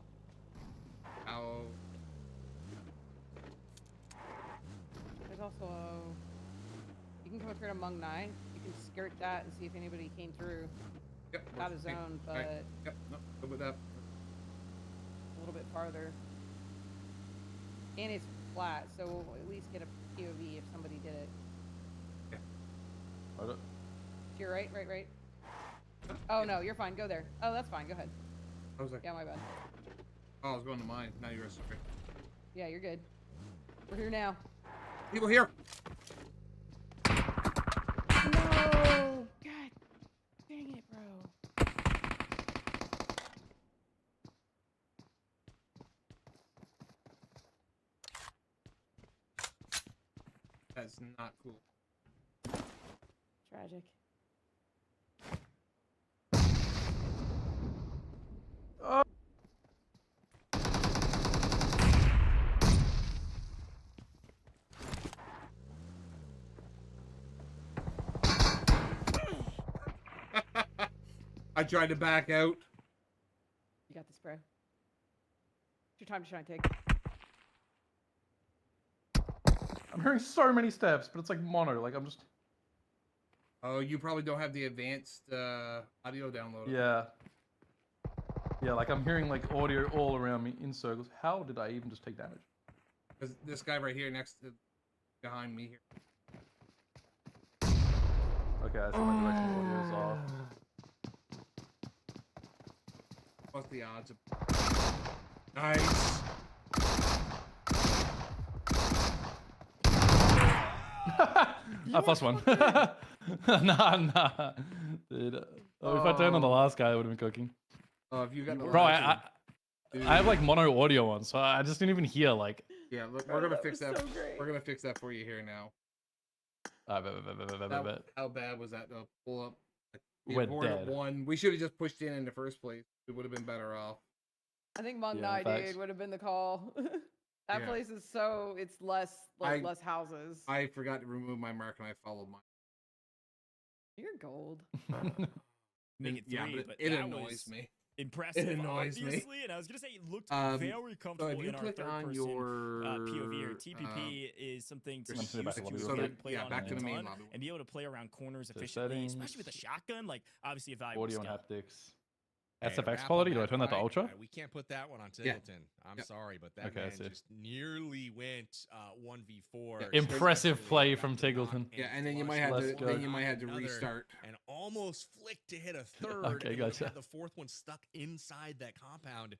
There's also you can come up here to Mung 9. You can skirt that and see if anybody came through. Yep. Out of zone, but right. Yep. No, good with that. a little bit farther. And it's flat, so we'll at least get a POV if somebody did it. Yeah. Hold up. To your right. Oh no, you're fine. Go there. Oh, that's fine. Go ahead. I was like, yeah, my bad. Oh, I was going to mine. Now you're sorry. Yeah, you're good. We're here now. People here. No! God dang it, bro. That's not cool. Tragic. I tried to back out. You got this, bro. It's your time to shine, Tig. I'm hearing so many steps, but it's like mono. Like I'm just. Oh, you probably don't have the advanced audio downloaded. Yeah. Yeah, like I'm hearing like audio all around me in circles. How did I even just take damage? Because this guy right here behind me here. Okay, I see my directional audio is off. What's the odds of... Nice. I plus one. nah. Dude. Oh, if I turned on the last guy, it would have been cooking. Oh, if you got the Bro, I have like mono audio on, so I just didn't even hear like. Yeah, look, we're gonna fix that. So We're gonna fix that for you here now. How bad was that? Pull up. We're born at dead. 1. We should have just pushed in the first place. We would have been better off. I think Mung Yeah, Nai, facts. dude, would have been the call. That Yeah. place is so, it's less, like, less houses. I forgot to remove my mark and I followed mine. You're gold. Make it 3, Yeah, but but it that annoys was me. impressive, It annoys me. obviously. And I was gonna say it looked very comfortable if you in our click third on person your POV or TPP is something to use back to to lobby get real and play Yeah, on back to a the main ton lobby. and be able to play around corners So efficiently, settings. especially with a shotgun. Like obviously a valuable Audio and skill. haptics. Hey, to SFX wrap quality? up Do I turn that to fight, ultra? we can't put that one on Yeah. Tingleton. I'm Yep. sorry, but that Okay, I man see. just nearly went 1v4. Yeah, Impressive successfully play got from the knock Tingleton. Yeah, and then you flush might have Let's to. go. Then you might have to another, restart. and almost flicked to hit a third. Okay, and would've gotcha. had the fourth one stuck inside that compound.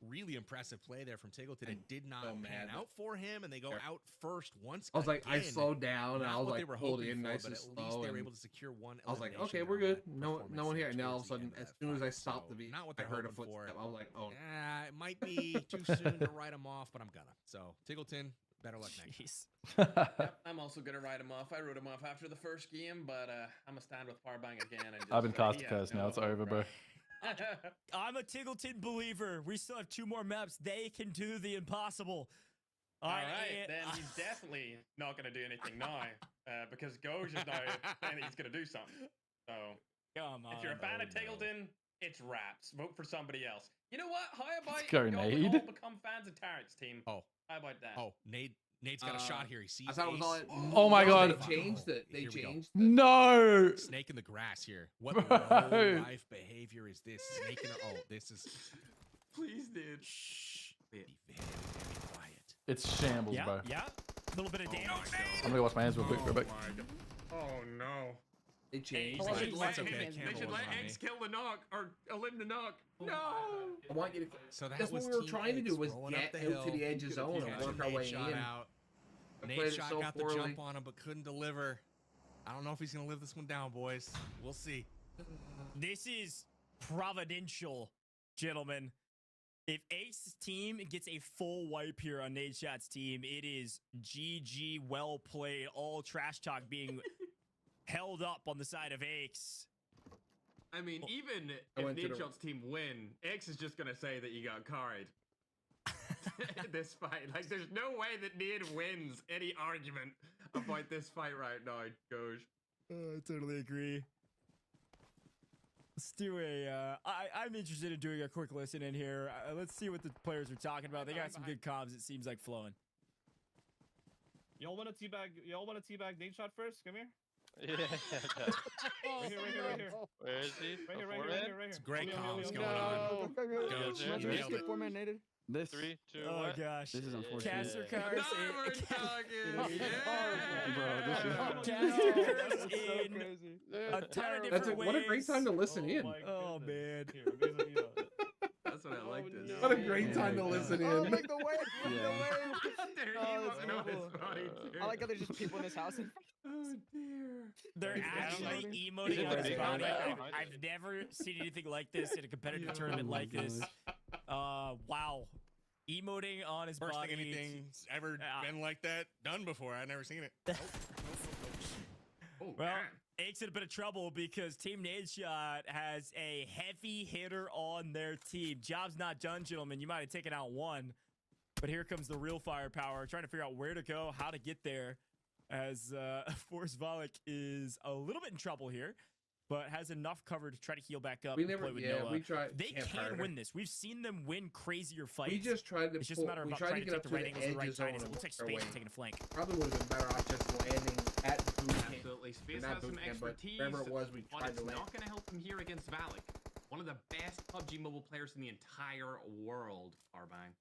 Really impressive play there from Tingleton. It did not so pan mad. out for him, and they go Yeah. out first once. I was like, I again. slowed down and Not I was what they like were pulled hoping in for, nice but and at least slow. they were And able to secure one. I was like, elimination okay, we're there on good. that No performance one here. stage And then all of towards a the sudden, end of as that soon as I fight. stopped So, the beat, not what I they're heard a hoping for. footstep. I was like, oh. It might be too soon to write him off, but I'm gonna. So Tingleton, better luck next. Jeez. Yep, I'm also gonna write him off. I wrote him off after the first game, but I'm gonna stand with Powerbang again. And just I've been say, cast to yeah, curse now. no It's hope, over, bro. I'm a Tingleton believer. We still have 2 more maps. They can do the impossible. All right, then he's definitely not gonna do anything now, because Goj is now saying that he's gonna do something. So Come on. if you're a fan of no. Tingleton, it's raps. Vote for somebody else. You know what? How about Grenade. y'all all become fans of Tarrant's team? Oh, How about that? oh, Nade's got a shot here. He sees. I thought it was all. Ace. Oh my No, God. They changed it. They Here we go. changed. The, No. Snake in the grass here. What Bro. low life behavior is this? Snake in the. Oh, this is. Please, dude. Shh. Be very, very quiet. It's shambles, Yeah, bro. yeah. A little bit of damage. I'm gonna wash my hands real quick. Real quick. Oh no. they changed. Well, They they should should let, let they him should handle let it. X kill the knock or eliminate the knock. No. I want you to. So That's what was we were Team trying to do X was rolling get up the out to the hill, edge of zone and catching work our way Nadeshot in. out. I played it Nadeshot so got the poorly. jump on him, but couldn't deliver. I don't know if he's gonna live this one down, boys. We'll see. This is providential, gentlemen. If Ace's team gets a full wipe here on Nadeshot's team, it is GG, well played. All trash talk being held up on the side of Ace. I mean, even I if went to the- Nadeshot's team win, X is just gonna say that you got carried. This fight, like, there's no way that Nade wins any argument about this fight right now, Goj. I totally agree. Let's do a. I'm interested in doing a quick listen in here. Let's see what the players are talking about. They got some good comms. It seems like flowing. Y'all want to teabag? Y'all want to teabag Nadeshot first? Come here. Yeah. Right here. Where is he? Right here. It's great Come comms here. going on. Go, Nailed it. This 3, 2, Oh 1. gosh. This is unfortunate. Caster Yeah. cars. Now we're talking. Yeah. Bro, this is Caster cars so in crazy. a ton of That's different what a great time to listen in. Oh man. Here, amazing, you know. That's what I like this. What a great time to listen Oh, in. make the way! Make Yeah. the way! There Oh, you that's go. No, cool. it's funny, too. I like how there's just people in this house. Oh dear. They're Is it actually emoting? emoting Is on it his emoting? body. Yeah. I've never seen anything like this in a competitive tournament Oh my like this. Wow. Emoting on his First body. thing anything's ever been like that done before. I've never seen it. Oh, Well, man. Ake's in a bit of trouble because Team Nadeshot has a heavy hitter on their team. Job's not done, gentlemen. You might have taken out one, but here comes the real firepower, trying to figure out where to go, how to get there, as of course Valic is a little bit in trouble here, but has enough cover to try to heal back up We and never, play with yeah, Noah. we tried. They camp can harder. win this. We've seen them win crazier fights. We just tried to. It's just a matter of we about tried trying to to get take up the to right the angles, the edge right of zone timing. It and looks like work our Space way. is taking a flank. Probably would have been better off just landing at boot camp. Absolutely. Space Not has some boot camp, but expertise. wherever it was, we but tried it's to land. not going to help him here against Valic. One of the best PUBG mobile players in the entire world, Arbang.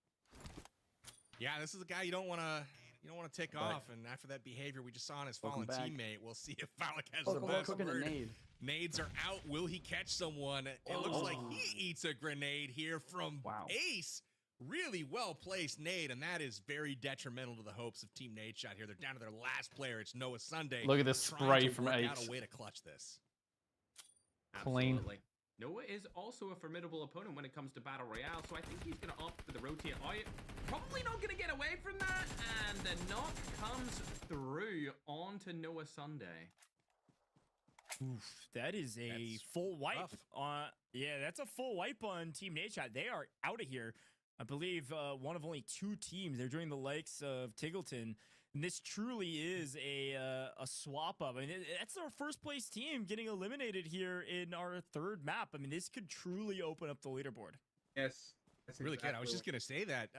Yeah, this is a guy you don't want to You don't want to tick off, and after that behavior we just saw on his fallen back. teammate, we'll see if Valic has Oh, the cool. last Cooking a word. nade. Nades are out. Will he catch someone? It looks like he eats a grenade here from Ace. Really well placed nade, and that is very detrimental to the hopes of Team Nadeshot here. They're down to their last player. It's NoahSunday. Look at this spray from Ace. Ace. A way to clutch this. Clean. Absolutely. Noah is also a formidable opponent when it comes to Battle Royale, so I think he's going to opt for the rotate out. Probably not going to get away from that, and the knock comes through onto NoahSunday. Oof, that is a full wipe. Yeah, that's a full wipe on Team Nadeshot. They are out of here. I believe one of only 2 teams. They're joining the likes of Tiggleton. And this truly is a swap up. I mean, that's our first place team getting eliminated here in our 3rd map. I mean, this could truly open up the leaderboard. Yes. Really good. I was just going to say that,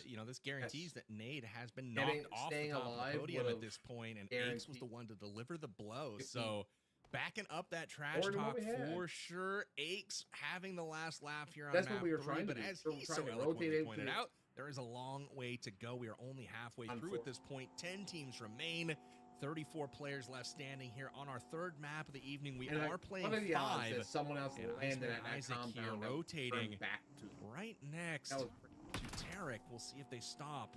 you know, this guarantees that Nade has been knocked off the top of the podium at this point, and Ace was the one to deliver the blow. So backing up that trash talk for sure. Ace having the last laugh here on That's map what we were 3, trying to but do. as So he we're so trying to eloquently rotate pointed into- out, there is a long way to go. We are only halfway through at this point. 10 teams remain. 34 players left standing here on our 3rd map of the evening. We are playing 5. Someone else and landed Iceman at that Isaac here compound rotating back to right next to Tarek. We'll see if they stop.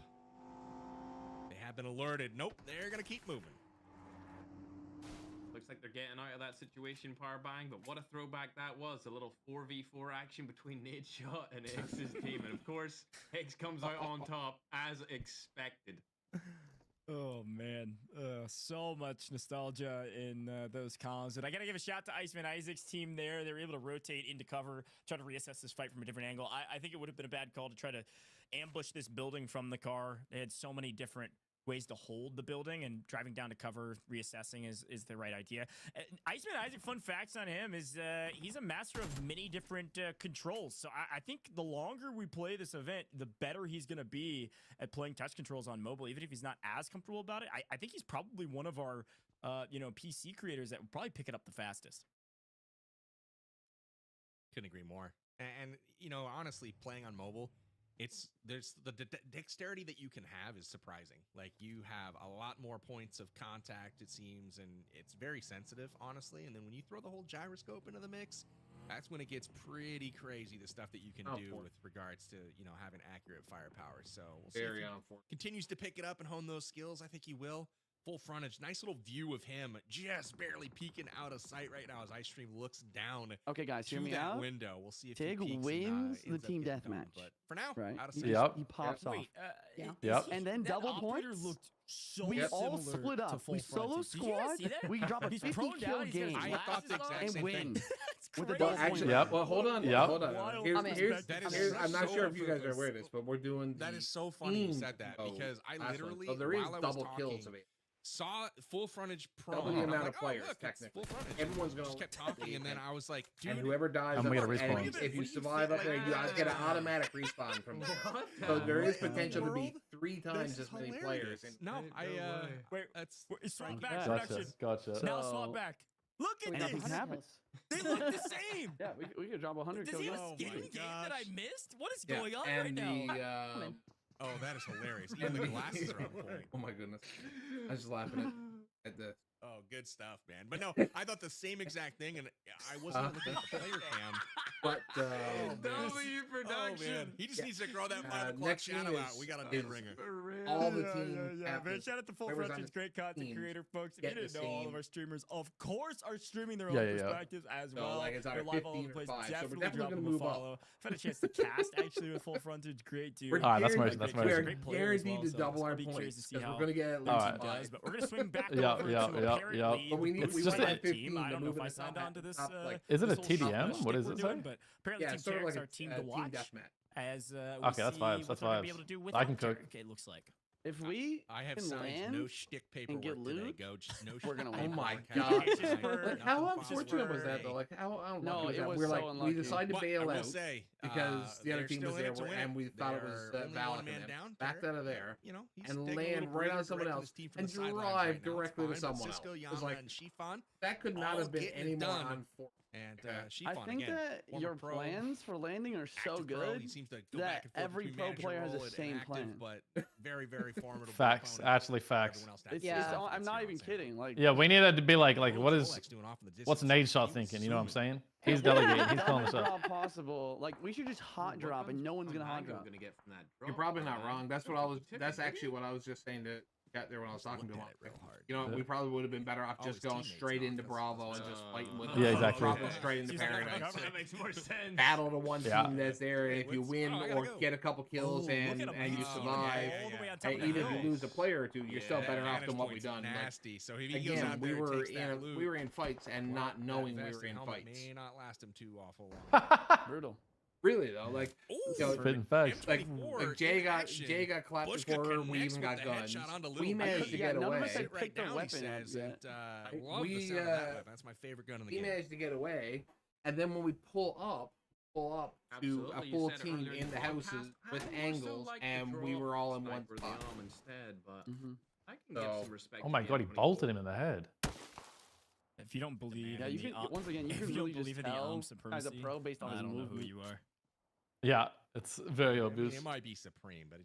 They have been alerted. Nope, they're going to keep moving. Looks like they're getting out of that situation, Powerbang, but what a throwback that was. A little 4v4 action between Nadeshot and X's team. And of course, X comes out on top as expected. Oh man, so much nostalgia in those comms. And I gotta give a shout to Iceman Isaac's team there. They were able to rotate into cover, try to reassess this fight from a different angle. I think it would have been a bad call to try to ambush this building from the car. They had so many different ways to hold the building, and driving down to cover, reassessing is the right idea. Iceman Isaac, fun facts on him is he's a master of many different controls. So I think the longer we play this event, the better he's going to be at playing touch controls on mobile, even if he's not as comfortable about it. I think he's probably one of our PC creators that would probably pick it up the fastest. Couldn't agree more. And you know, honestly, playing on mobile, there's the dexterity that you can have is surprising. Like, you have a lot more points of contact, it seems, and it's very sensitive, honestly. And then when you throw the whole gyroscope into the mix, that's when it gets pretty crazy, the stuff that you can do with regards to, you know, having accurate firepower. So we'll see if he continues to pick it up and hone those skills. I think he will. Full frontage, nice little view of him just barely peeking out of sight right now as iStream looks down. Okay, guys, hear me that out. window. We'll see if Tig he peeks wins and, the team ends up getting deathmatch. done. But for now, right? out of He, sight. he pops off. Yeah. And then double points. Looked so we all similar split to up. We solo Full Frontage. Did you guys squad. see that? We drop a He's 50 prone kill down, he's got his game I thought the exact and same win thing. with a Well, double actually, point. well, hold on. Yep. Hold on. Wild I'm not so sure if you guys are ruthless. aware of this, but we're doing. That the is so funny you team said that, mode because I last one. literally, So there is while I was double kills talking, of it. saw full frontage prone. Double the I'm amount like, of players, oh, look, it's technically. full frontage. Everyone's gonna just kept talking, and then I was like, dude, And whoever dies, I'm up gonna there, respawn. and if you survive up there, you get an automatic respawn from there. So there is potential to be 3 times as many players. No, Wait, that's swap back Gotcha. production. Gotcha. Now swap back. Look at Nothing this. happens. They look the same. Yeah, we could drop 100 Does kills. he have Oh a skin my game that I missed? What is Yeah, going on and right now? the oh, that is hilarious. Even the glasses are on point. oh my goodness, I was just laughing at the. Oh, good stuff, man. But no, I thought the same exact thing, and I wasn't looking at the player cam. But W production. Man. He just needs to grow that 5 o'clock next thing shadow out. is- We got a is dead ringer. all the team Man, captains, shout out to Full whoever's on Frontage, the great content team, creator, folks. If you get the didn't know, all of same- our streamers, of course, are streaming their own Yeah, yeah, yeah. perspectives as So, well. like, it's They're either live all over 15 the or place. 5, so we're Definitely definitely drop gonna them a move up. follow. I've had a chance to cast actually with Full Frontage. Great dude. We're That's guaranteed- motion, that's we're motion. Great player as guaranteed well, to so double our I'll be curious to points see because how we're gonna get at All least right. does, but we're gonna swing back Yeah, over yeah, to yeah, apparently yeah. But we need- the we want Summit that 15 team. I to don't know move if in I the signed top- on to this. top, like- Is it a this whole TDM? shop What does we're it doing, say? But apparently Yeah, Team it's sort of Derek's like our team a to team watch. deathmatch. As Okay, we'll that's see vibes, what that's we're gonna be vibes. able to do I without can cook. Derek, it looks like. If we I have can signed land no shtick paperwork get today, loot, Coach. No we're gonna shtick win. Oh my paperwork. god! Just for- Like, how Just unfortunate was for- that though? Like how unlucky No, was it that? was We're so like unlucky. we decided to But bail I will out say, because the other they're team still was in there, it to win and we thought it They're was only Valic, one and man then down. backed out of there You know, he's and taking a land little right on breather, someone directing else his team from and the sidelines drive right now. It's directly to fine, but someone Cisco, else. It Yama, was like and Shifan that could not all have been getting any it more done. unfortunate. And I Shifon, think again, that former your pro, plans for landing are so active pro. good He seems to go that back and forth every between pro manager player has role the and same active, plan. but very, very formidable. Facts, opponent actually for facts. everyone else to have It's, Yeah. it's, I'm not even kidding. Like, Yeah, we needed to be like What's what is Rolex doing off in the what's distance? Nadeshot He was thinking? You know what I'm zooming. saying? He's delegating. He's dumbest calling us out. drop possible. Like, we should just hot drop and no one's gonna hot drop. Gonna get from that drop. You're probably not wrong. That's what I was. That's actually what I was just saying to got there when I was talking to him. You know, we probably would have been better off just going straight into Bravo and just fighting with them. Yeah, exactly. Probably straight into Paradise. That makes more sense. Battle to one Yeah. team that's there, and if you win or get a couple kills and you survive, and even if you lose a player or two, you're still better off than what we've done. Nasty. So if he goes Again, out we there and were takes that loot, we were in fights and not knowing we that were in helmet fights. may not last him too awful long. Brutal. Really though, like Ooh, you know, Spitting facts. like M24 Jay in got action. clapped Bushka before we connects even with got the guns. headshot onto We Little managed B. to get none of away. us had Right picked their now he weapon up says yet. that, love the We, sound of that weapon. That's my favorite gun in the We game. managed to get away, and then when we pull up to Absolutely, a you full said it team earlier in the podcast, houses with I would angles, still like to and we drop were all in one sniper the spot. arm instead, but Mhm. I can get So- some respect. Oh my to god, he the bolted M24. him in the head. If you don't believe, Yeah, in you the can. Once again, you if can you don't really just believe in the tell arm supremacy, as a pro based on I his don't know who movement. you are. Yeah, it's very I mean, obvious. it might be supreme, but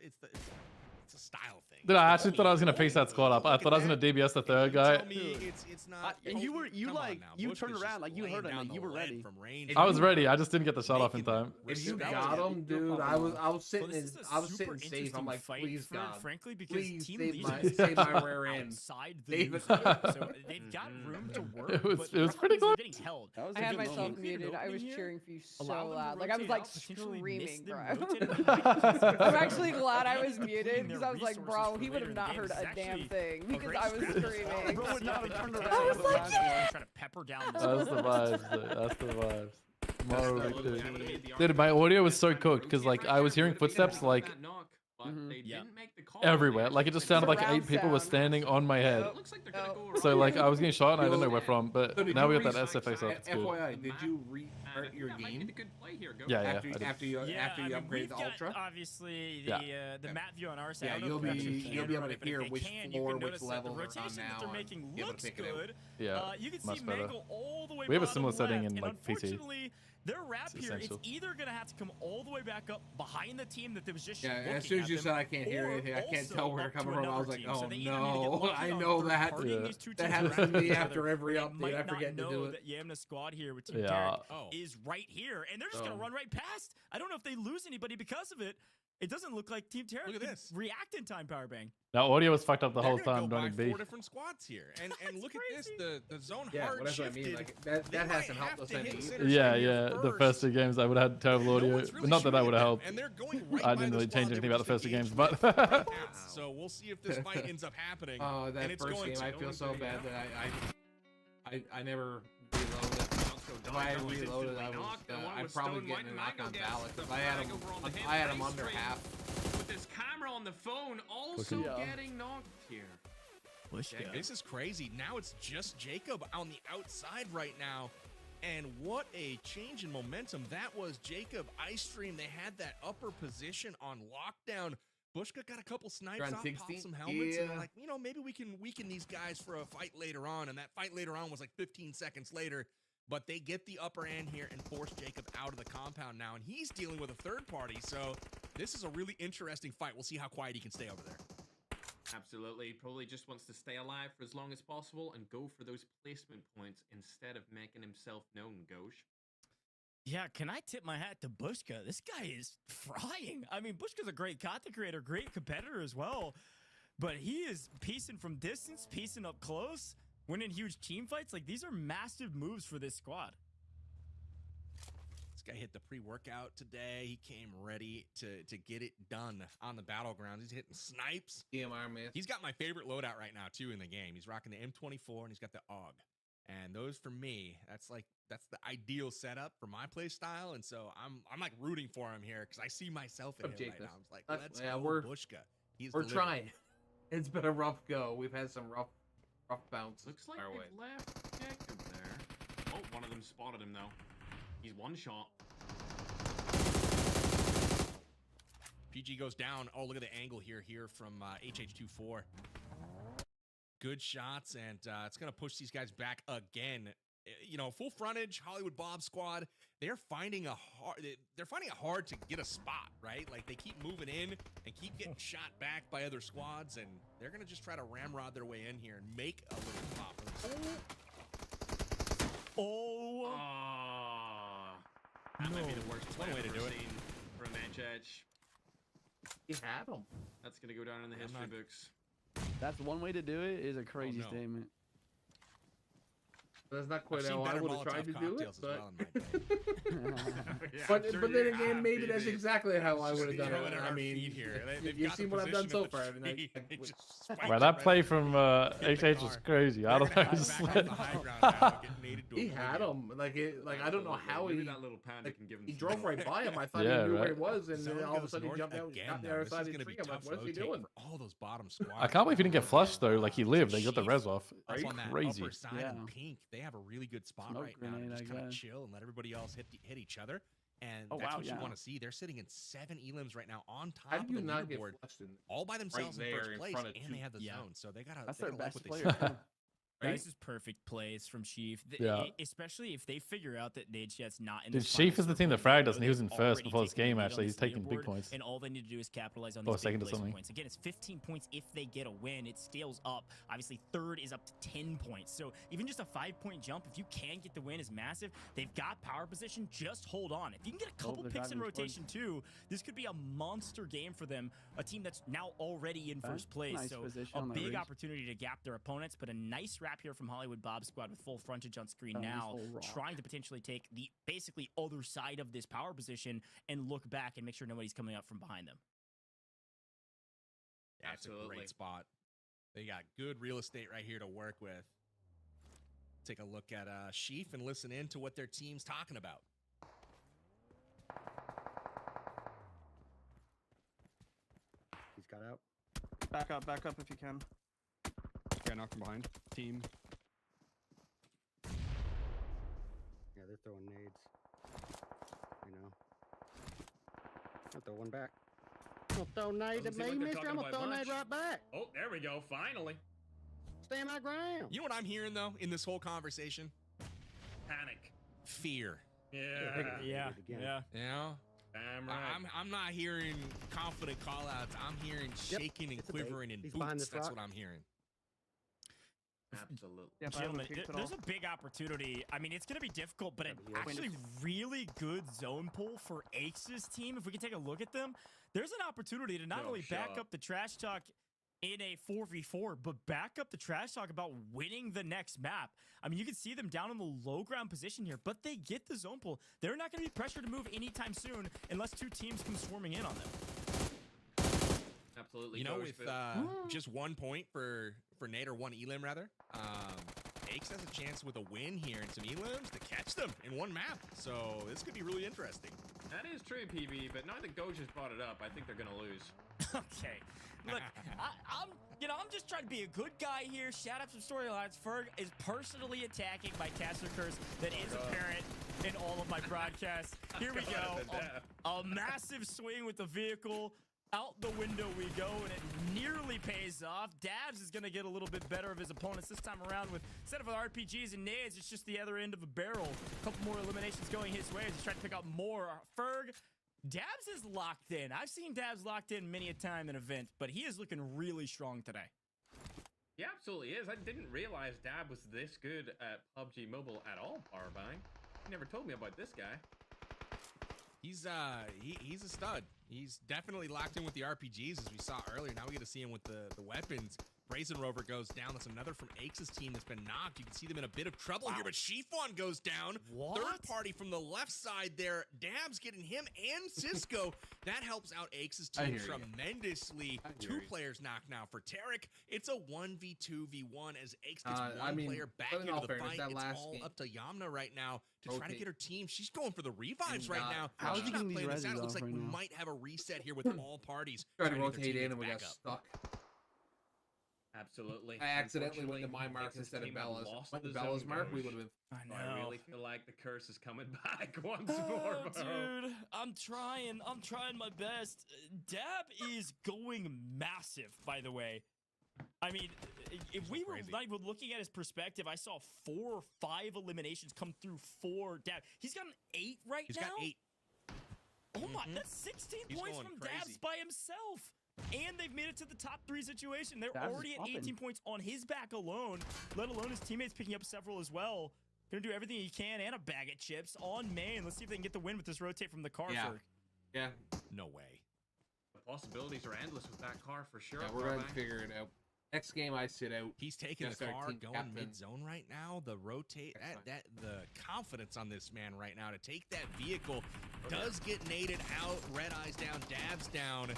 it's a style thing. Dude, I actually thought I was gonna piece that squad up. I thought I was gonna DBS the third guy. Tell me it's not. And you were Come on like now, you Bushka's turned just around like you laying heard him down and the you were lead ready. from range. I was ready. I just didn't get the shot off in Making time. If you That got was- him, you're dude, fucking I was wrong. sitting Well, this in, is I was super sitting safe. I'm interesting like, fight please for, God, frankly, because please Team save my Legion save my rear end. outside the Save news it. zone, so they've got room to work. It was- but it was the pretty problem is close. they're getting held. That was I a had good myself moment. muted. I was Opening cheering for you so Allow them to loud. Like I was rotate like out, potentially miss screaming, them bro. rotating. I'm actually glad I was Depleting muted because their I was like, resources bro, for he would later have in not the game. heard This a is damn actually thing a because great I was strategy. screaming. Bro would not have turned around. I was like, Trying to pepper down this That's the vibes, dude. That's the vibes. Mo victory. Dude, my audio was so cooked because like I was hearing footsteps like everywhere. Like it just sounded like 8 people were standing on my head. So like I was getting shot and I didn't know where from. But So did now you we got that restart- SFA stuff. It's good. FYI, did you restart your game? Yeah, yeah. After I did. after you upgrade we've the got, Ultra? obviously Yeah. the map view on our side. Yeah, I don't you'll know if be you actually you'll be able can, to but hear if they which can, you floor, can which notice that level the they're on rotation that now. they're and making be able to looks pick it out. good. Yeah, You can much see better. Mangle all the way We have a bottom similar setting left, in, and like, PT. unfortunately, their wrap It's here is essential. either gonna have to come all the way back up behind the team that was just Yeah, looking as soon as at you them, said I can't hear or anything, I can't also tell where they're up to coming from, I was another like, team. oh So they either need to get no, lucky I on know third that. partying these two That teams happens around to me each other, after every or they update. might I not forget to know do it. that Yamna's squad here with Team Yeah. Derek Oh. is right here, and they're just gonna Oh. run right past. I don't know if they lose anybody because of it. It doesn't look like Team Terra Look at can this. react in time, Powerbang. Now audio was fucked up the They're whole gonna time go by joining B. 4 different squads here, and look at this. The zone Yeah, hard well, that's what I shifted. mean. Like that They might hasn't have helped us to any hit either. center Yeah, side here yeah. The first 2 games I would have had terrible No audio. one's really Not that that shooting would have them, helped. and they're going right I by didn't the really squad change they anything were about the just first 2 games, engaged but with. So we'll see if this fight ends up happening. Oh, and that it's first going game, to I feel so bad that I never reloaded. If I had reloaded, I'd probably get a knock on Valic. If I had him under half. With this camera on the phone, also getting knocked here. Yeah, this is crazy. Now it's just Jacob on the outside right now. And what a change in momentum that was. Jacob, Ice Stream, they had that upper position on lockdown. Bushka got a couple snipes Around off, 16? popped some helmets, and they're Yeah. like, you know, maybe we can weaken these guys for a fight later on. And that fight later on was like 15 seconds later. But they get the upper end here and force Jacob out of the compound now. And he's dealing with a third party. So this is a really interesting fight. We'll see how quiet he can stay over there. Absolutely. He probably just wants to stay alive for as long as possible and go for those placement points instead of making himself known, Gauche. Yeah, can I tip my hat to Bushka? This guy is frying. I mean, Bushka's a great content creator, great competitor as well. But he is piecing from distance, piecing up close, winning huge team fights. Like, these are massive moves for this squad. This guy hit the pre-workout today. He came ready to get it done on the battlegrounds. He's hitting snipes. DMR myth. He's got my favorite loadout right now too in the game. He's rocking the M24 and he's got the AUG. And those for me, that's the ideal setup for my play style. And so I'm like rooting for him here because I see myself in him right now. I'm like, let's go Bushka. We're trying. It's been a rough go. We've had some rough bounces. Looks like our they've way. left Jacob there. Oh, one of them spotted him though. He's one shot. PG goes down. Oh, look at the angle here from HH24. Good shots, and it's going to push these guys back again. you know, FullFrontage, HollywoodBob squad, they're finding it hard to get a spot, right? Like they keep moving in and keep getting shot back by other squads, and they're gonna just try to ramrod their way in here and make a little pop. That might be the worst one way to do it for a match edge. He had him. That's gonna go down in the history books. That's one way to do it. Is a crazy statement. That's not quite how I would have tried to do it, but Yeah, but sure then you again, have, maybe that's baby. exactly how I would have done Throw it. at I our mean, feet here. you've seen what I've done so far. I mean, Well, that play from HH was crazy. I don't know. He had him. Like I don't know how he. That little panic and give him. He drove right by him. I thought Yeah, he knew where he right. was, and then Zone all of a goes sudden he north jumped out, again, got the though. other This side is of the gonna tree. be I'm like, tough what's he rotate doing? for all those bottom squads. I can't believe he didn't get flushed though. Like he lived. They got the res off. Up on that Crazy. upper side in pink, they have a really good spot Smoke right now to grenade, just I kind of guess. chill and let everybody else hit each other. And Oh, that's wow, what you yeah. want to see. They're sitting in 7 elims right now on top How of do you the not get leaderboard, flushed in all by themselves in there first in place, front of and two? they have the Yeah. zone, so they gotta. That's they their gotta like best what they player. see. too. This is perfect plays from Sheaf. Yeah. Especially if they figure out that Nadeshot's not in Dude, this Sheaf final is the team that circle, fragged they us, know and he was in they've first already before this taken the game, lead on actually. He's this taking big leaderboard, points. And all they need to do is capitalize on Or these big second or placement something. points. Again, it's 15 points if they get a win. It scales up. Obviously, third is up to 10 points. So even just a 5-point jump, if you can get the win, is massive. They've got power position. Just hold on. If you can get a couple they're picks in driving towards- rotation too, this could be a monster game for them. A team that's now already in first place. Nice So position a on that big race. opportunity to gap their opponents, but a nice wrap here from HollywoodBob squad with FullFrontage on screen Oh, nice now, little rock. trying to potentially take the basically other side of this power position and look back and make sure nobody's coming up from behind them. That's a Absolutely. great spot. They got good real estate right here to work with. Take a look at Sheaf and listen in to what their team's talking about. He's got out. Back up if you can. Got knocked from behind. Team. Yeah, they're throwing nades. You know. I'll throw one back. Don't throw nade at Doesn't seem me, like they're mister. I'm talking gonna throw about nade much. right back. Oh, there we go. Finally. Stand my ground. You know what I'm hearing though in this whole conversation? Panic. Fear. Yeah. Yeah, Again. yeah. You know? Damn right. I'm not hearing confident call outs. I'm hearing Yep, shaking and it's a bait. quivering in He's behind boots. this That's rock. what I'm hearing. Absolutely. Yeah, but I Gentlemen, haven't kicked it there's all. a big opportunity. I mean, it's going to be difficult, but an Yeah, but actually really good zone pull for Axe's team. If we can take a look at them, there's an opportunity to not Oh, only shut back up. up the trash talk in a 4v4, but back up the trash talk about winning the next map. I mean, you can see them down in the low ground position here, but they get the zone pull. They're not going to be pressured to move anytime soon unless two teams come swarming in on them. Absolutely. You know, Coach, with but- just 1 point for Nate or 1 elim rather, Aches has a chance with a win here and some elims to catch them in one map. So this could be really interesting. That is true, PB, but now that Goj has brought it up, I think they're gonna lose. Okay. Look, I'm just trying to be a good guy here. Shout out some storylines. Ferg is personally attacking my caster curse that is apparent in all of my broadcasts. Here we go. A massive swing with the vehicle. Out the window we go, and it nearly pays off. Dabs is going to get a little bit better of his opponents this time around with, instead of RPGs and nades, it's just the other end of a barrel. A couple more eliminations going his way as he's trying to pick up more. Ferg, Dabs is locked in. I've seen Dabs locked in many a time in events, but he is looking really strong today. He absolutely is. I didn't realize Dab was this good at PUBG Mobile at all, Powerbank. He never told me about this guy. He's a stud. He's definitely locked in with the RPGs as we saw earlier. Now we get to see him with the weapons. Brazen Rover goes down. That's another from Aches' team that's been knocked. You can see them in a bit of trouble here, but Chiffon goes down. What? Third party from the left side there. Dabs getting him and Cisco. That helps out Aches' I team hear you. tremendously. I hear 2 you. players knocked now for Tarek. It's a 1v2v1 as Aches gets I one mean, player back but in into all the fairness, fight. that It's last all game- up to Yamna right now to try to Okay. get her team. She's going for the revives right now. How's he She's not getting these playing this reses out. It looks off like right we now? might have a reset here with all parties. Tried to trying get their rotate in teammates and we got back up. stuck. Absolutely. I accidentally went to Unfortunately, my mark Axe's instead of team had Bella's. lost Went to the Bella's zone mark, we Goj. would have been. I I know. really feel like the curse is coming back once more, Oh, bro. dude, I'm trying my best. Dab is going massive, by the way. I mean, if we were not even looking at his perspective, I saw 4 or 5 eliminations come through 4. Dab, he's got an 8 right now. He's got 8. Oh my, that's 16 points from Dabs by himself. And they've made it to the top 3 situation. They're already at 18 points on his back alone, let alone his teammates picking up several as well. Gonna do everything he can and a bag of chips on main. Let's see if they can get the win with this rotate from the car. Yeah. No way. The possibilities are endless with that car for sure. Yeah, we're going to figure it out. Next game I sit out. He's taking the car, going captain. mid-zone right now. The rotate, the confidence on this man right now to take that vehicle does get naded out. Red Eyes down, Dabs down.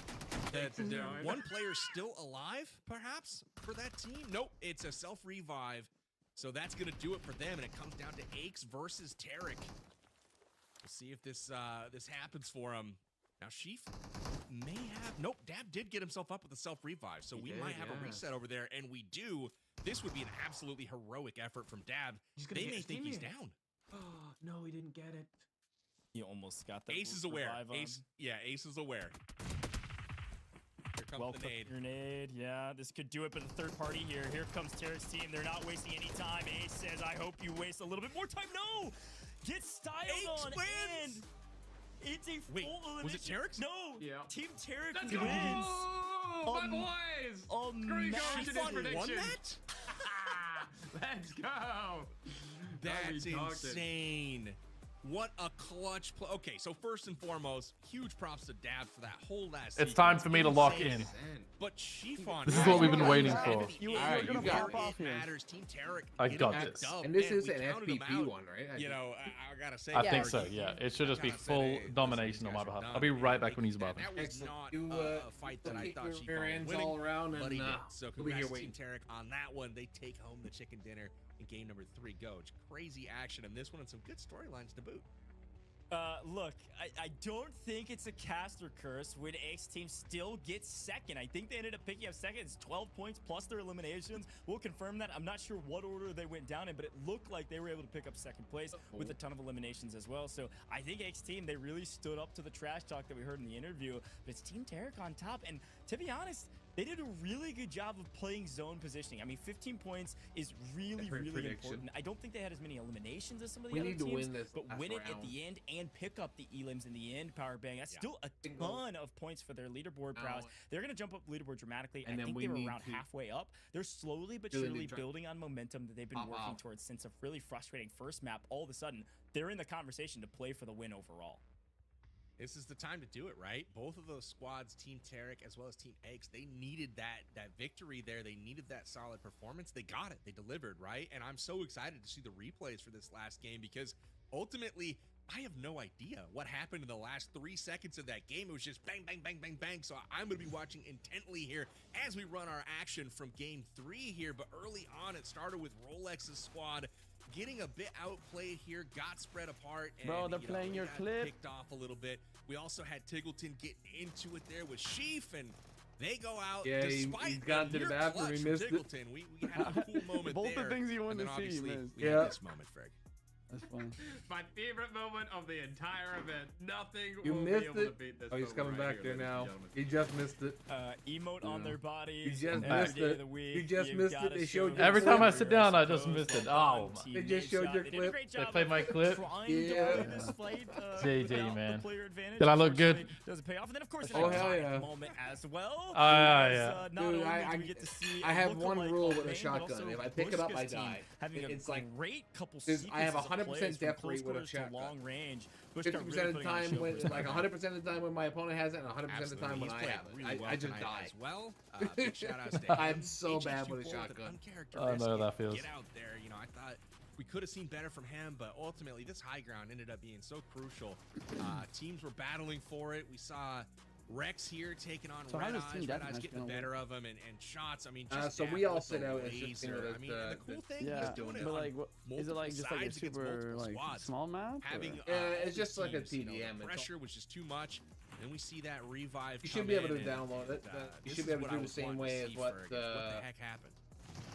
One player still alive, perhaps, for that team? Nope, it's a self-revive. So that's going to do it for them, and it comes down to Aches versus Tarek. We'll see if this happens for him. Now, Sheaf may have... Nope, Dab did get himself up with a self-revive, so we might have a reset over there, and we do. This would be an absolutely heroic effort from Dab. They may think he's down. Oh, no, he didn't get it. He almost got that. Ace is aware. Ace is aware. Here comes the nade. Grenade. Yeah, this could do it, but the third party here. Here comes Tarek's team. They're not wasting any time. Ace says, I hope you waste a little bit more time. No! Get styled on, and it's a full elimination. Was it Tarek's? No! Yeah. Team Tarek Let's wins! go! My boys! She won that? Let's go! That's insane. What a clutch play. Okay, so first and foremost, huge props to Dab for that whole last It's time for me to lock in. But Chiffon, This is what we've been waiting for. All right, you got it matters. Team Tarek. I got this. And this is an FPP one, right? You know, I gotta say. I think so, yeah. It should just be full domination on my behalf. I'll be right back when he's above. That was not a fight that I thought Chiffon would win, all around, but he and did. So congrats to Team Tarek on that one. They take home the chicken dinner in game number 3. Go. It's crazy action in this one and some good storylines to boot. Look, I don't think it's a cast or curse when X team still gets second. I think they ended up picking up second. It's 12 points plus their eliminations. We'll confirm that. I'm not sure what order they went down in, but it looked like they were able to pick up second place with a ton of eliminations as well. So I think X team, they really stood up to the trash talk that we heard in the interview. But it's Team Tarek on top. And to be honest, they did a really good job of playing zone positioning. I mean, 15 points is really important. I don't think they had as many eliminations as some of the other teams. We need to win this, but win it at the end and pick up the elims in the end. Power bang. That's still a ton of points for their leaderboard prowess. They're going to jump up leaderboard dramatically. And I think they were around halfway up. They're slowly but surely building on momentum that they've been working towards since a really frustrating first map. All of a sudden, they're in the conversation to play for the win overall. This is the time to do it, right? Both of those squads, Team Tarek as well as Team Eggs, they needed that victory there. They needed that solid performance. They got it. They delivered, right? And I'm so excited to see the replays for this last game because ultimately, I have no idea what happened in the last 3 seconds of that game. It was just bang, bang, bang, bang, bang. So I'm going to be watching intently here as we run our action from game 3 here. But early on, it started with Rolex's squad getting a bit outplayed here, got spread apart, and bro, they're playing your clip. Picked off a little bit. We also had Tiggleton getting into it there with Sheaf, and they go out. Yeah, he's gone to the bathroom. He missed Tiggleton. it. We had a cool moment Both there. the things you want to see, man. We had this moment, Freg. That's fun. My favorite moment of the entire event. Nothing will be missed able it. to beat this. Oh, he's coming back there now. He just missed it. Emote on their bodies. You just missed it. You just missed it. They showed you. Every time I sit down, I just missed it. Oh, they just showed your clip. They played my clip. Yeah. JJ, man. Did I look good? Doesn't pay off. And then, of course, oh, hell yeah. Moment as well. Oh, yeah. Dude, I have one rule with a shotgun. If I pick it up, I die. It's like great couple. I have 100% death rate with a shotgun. Long range. 50% of the time when, like 100% of the time when my opponent has it, and 100% of the time when I have it. I just die. As well. Big shout outs to I'm so bad with a shotgun. I know how that feels. Get out there. You know, I thought we could have seen better from him, but ultimately this high ground ended up being so crucial. Teams were battling for it. We saw Rex here taking on Red Eyes. Red Eyes getting the better of him, and shots. I mean, just so we all sit out as I mean, the cool thing yeah, he's doing it. But like, is it like just like a super like small map? Having it's just like a TDM. The pressure was just too much. Then we see that revive. You should be able to download it. You should be able to do the same way as what the heck happened.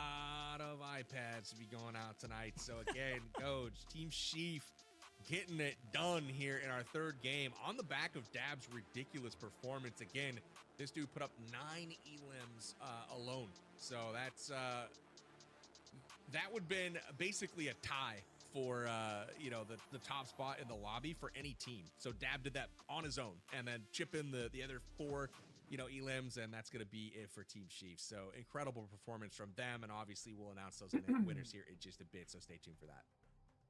lot of iPads to be going out tonight. So again, Coach, Team Sheaf getting it done here in our third game on the back of Dab's ridiculous performance. Again, this dude put up 9 elims alone. So that's that would have been basically a tie for you know, the top spot in the lobby for any team. So Dab did that on his own, and then chip in the other 4, you know, elims, and that's going to be it for Team Chiefs. So incredible performance from them, and obviously we'll announce those winners here in just a bit, so stay tuned for that.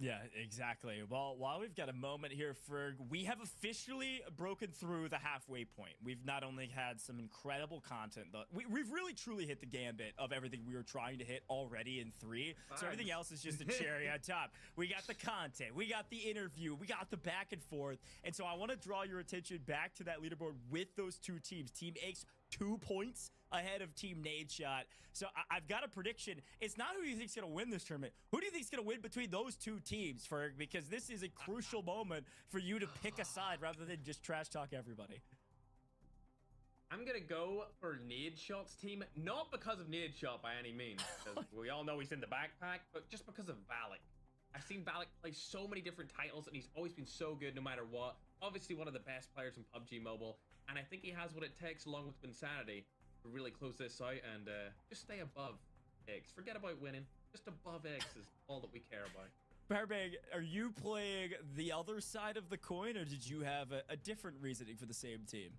Yeah, exactly. Well, while we've got a moment here, Ferg, we have officially broken through the halfway point. We've not only had some incredible content, but we've really truly hit the gambit of everything we were trying to hit already in 3. So everything else is just a cherry on top. We got the content, we got the interview, we got the back and forth. And so I want to draw your attention back to that leaderboard with those 2 teams. Team Aches, 2 points ahead of Team Nadeshot. So I've got a prediction. It's not who you think's going to win this tournament. Who do you think's going to win between those 2 teams, Ferg? Because this is a crucial moment for you to pick a side rather than just trash talk everybody. I'm going to go for Nadeshot's team, not because of Nadeshot by any means, because we all know he's in the backpack, but just because of Valic. I've seen Valic play so many different titles, and he's always been so good no matter what. Obviously one of the best players in PUBG Mobile, and I think he has what it takes, along with Wynnsanity, to really close this out and just stay above X. Forget about winning. Just above X is all that we care about. Barbag, are you playing the other side of the coin, or did you have a different reasoning for the same team?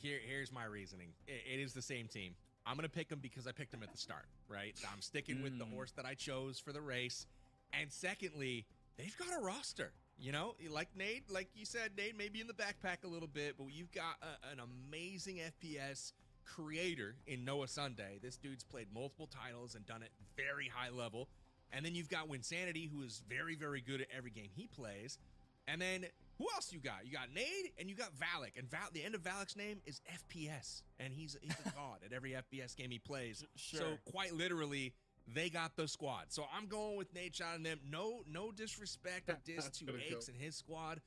Here's my reasoning. It is the same team. I'm going to pick them because I picked them at the start, right? I'm sticking with the horse that I chose for the race. And secondly, they've got a roster. You know, like Nate, like you said, Nate, maybe in the backpack a little bit, but you've got an amazing FPS creator in NoahSunday. This dude's played multiple titles and done it very high level. And then you've got Wynnsanity, who is very, very good at every game he plays. And then who else you got? You got Nade and you got Valic. And the end of Valic's name is FPS. And he's a god at every FPS game he plays. Sure. So quite literally, they got the squad. So I'm going with Nadeshot and them. No disrespect or diss to Aches and his squad.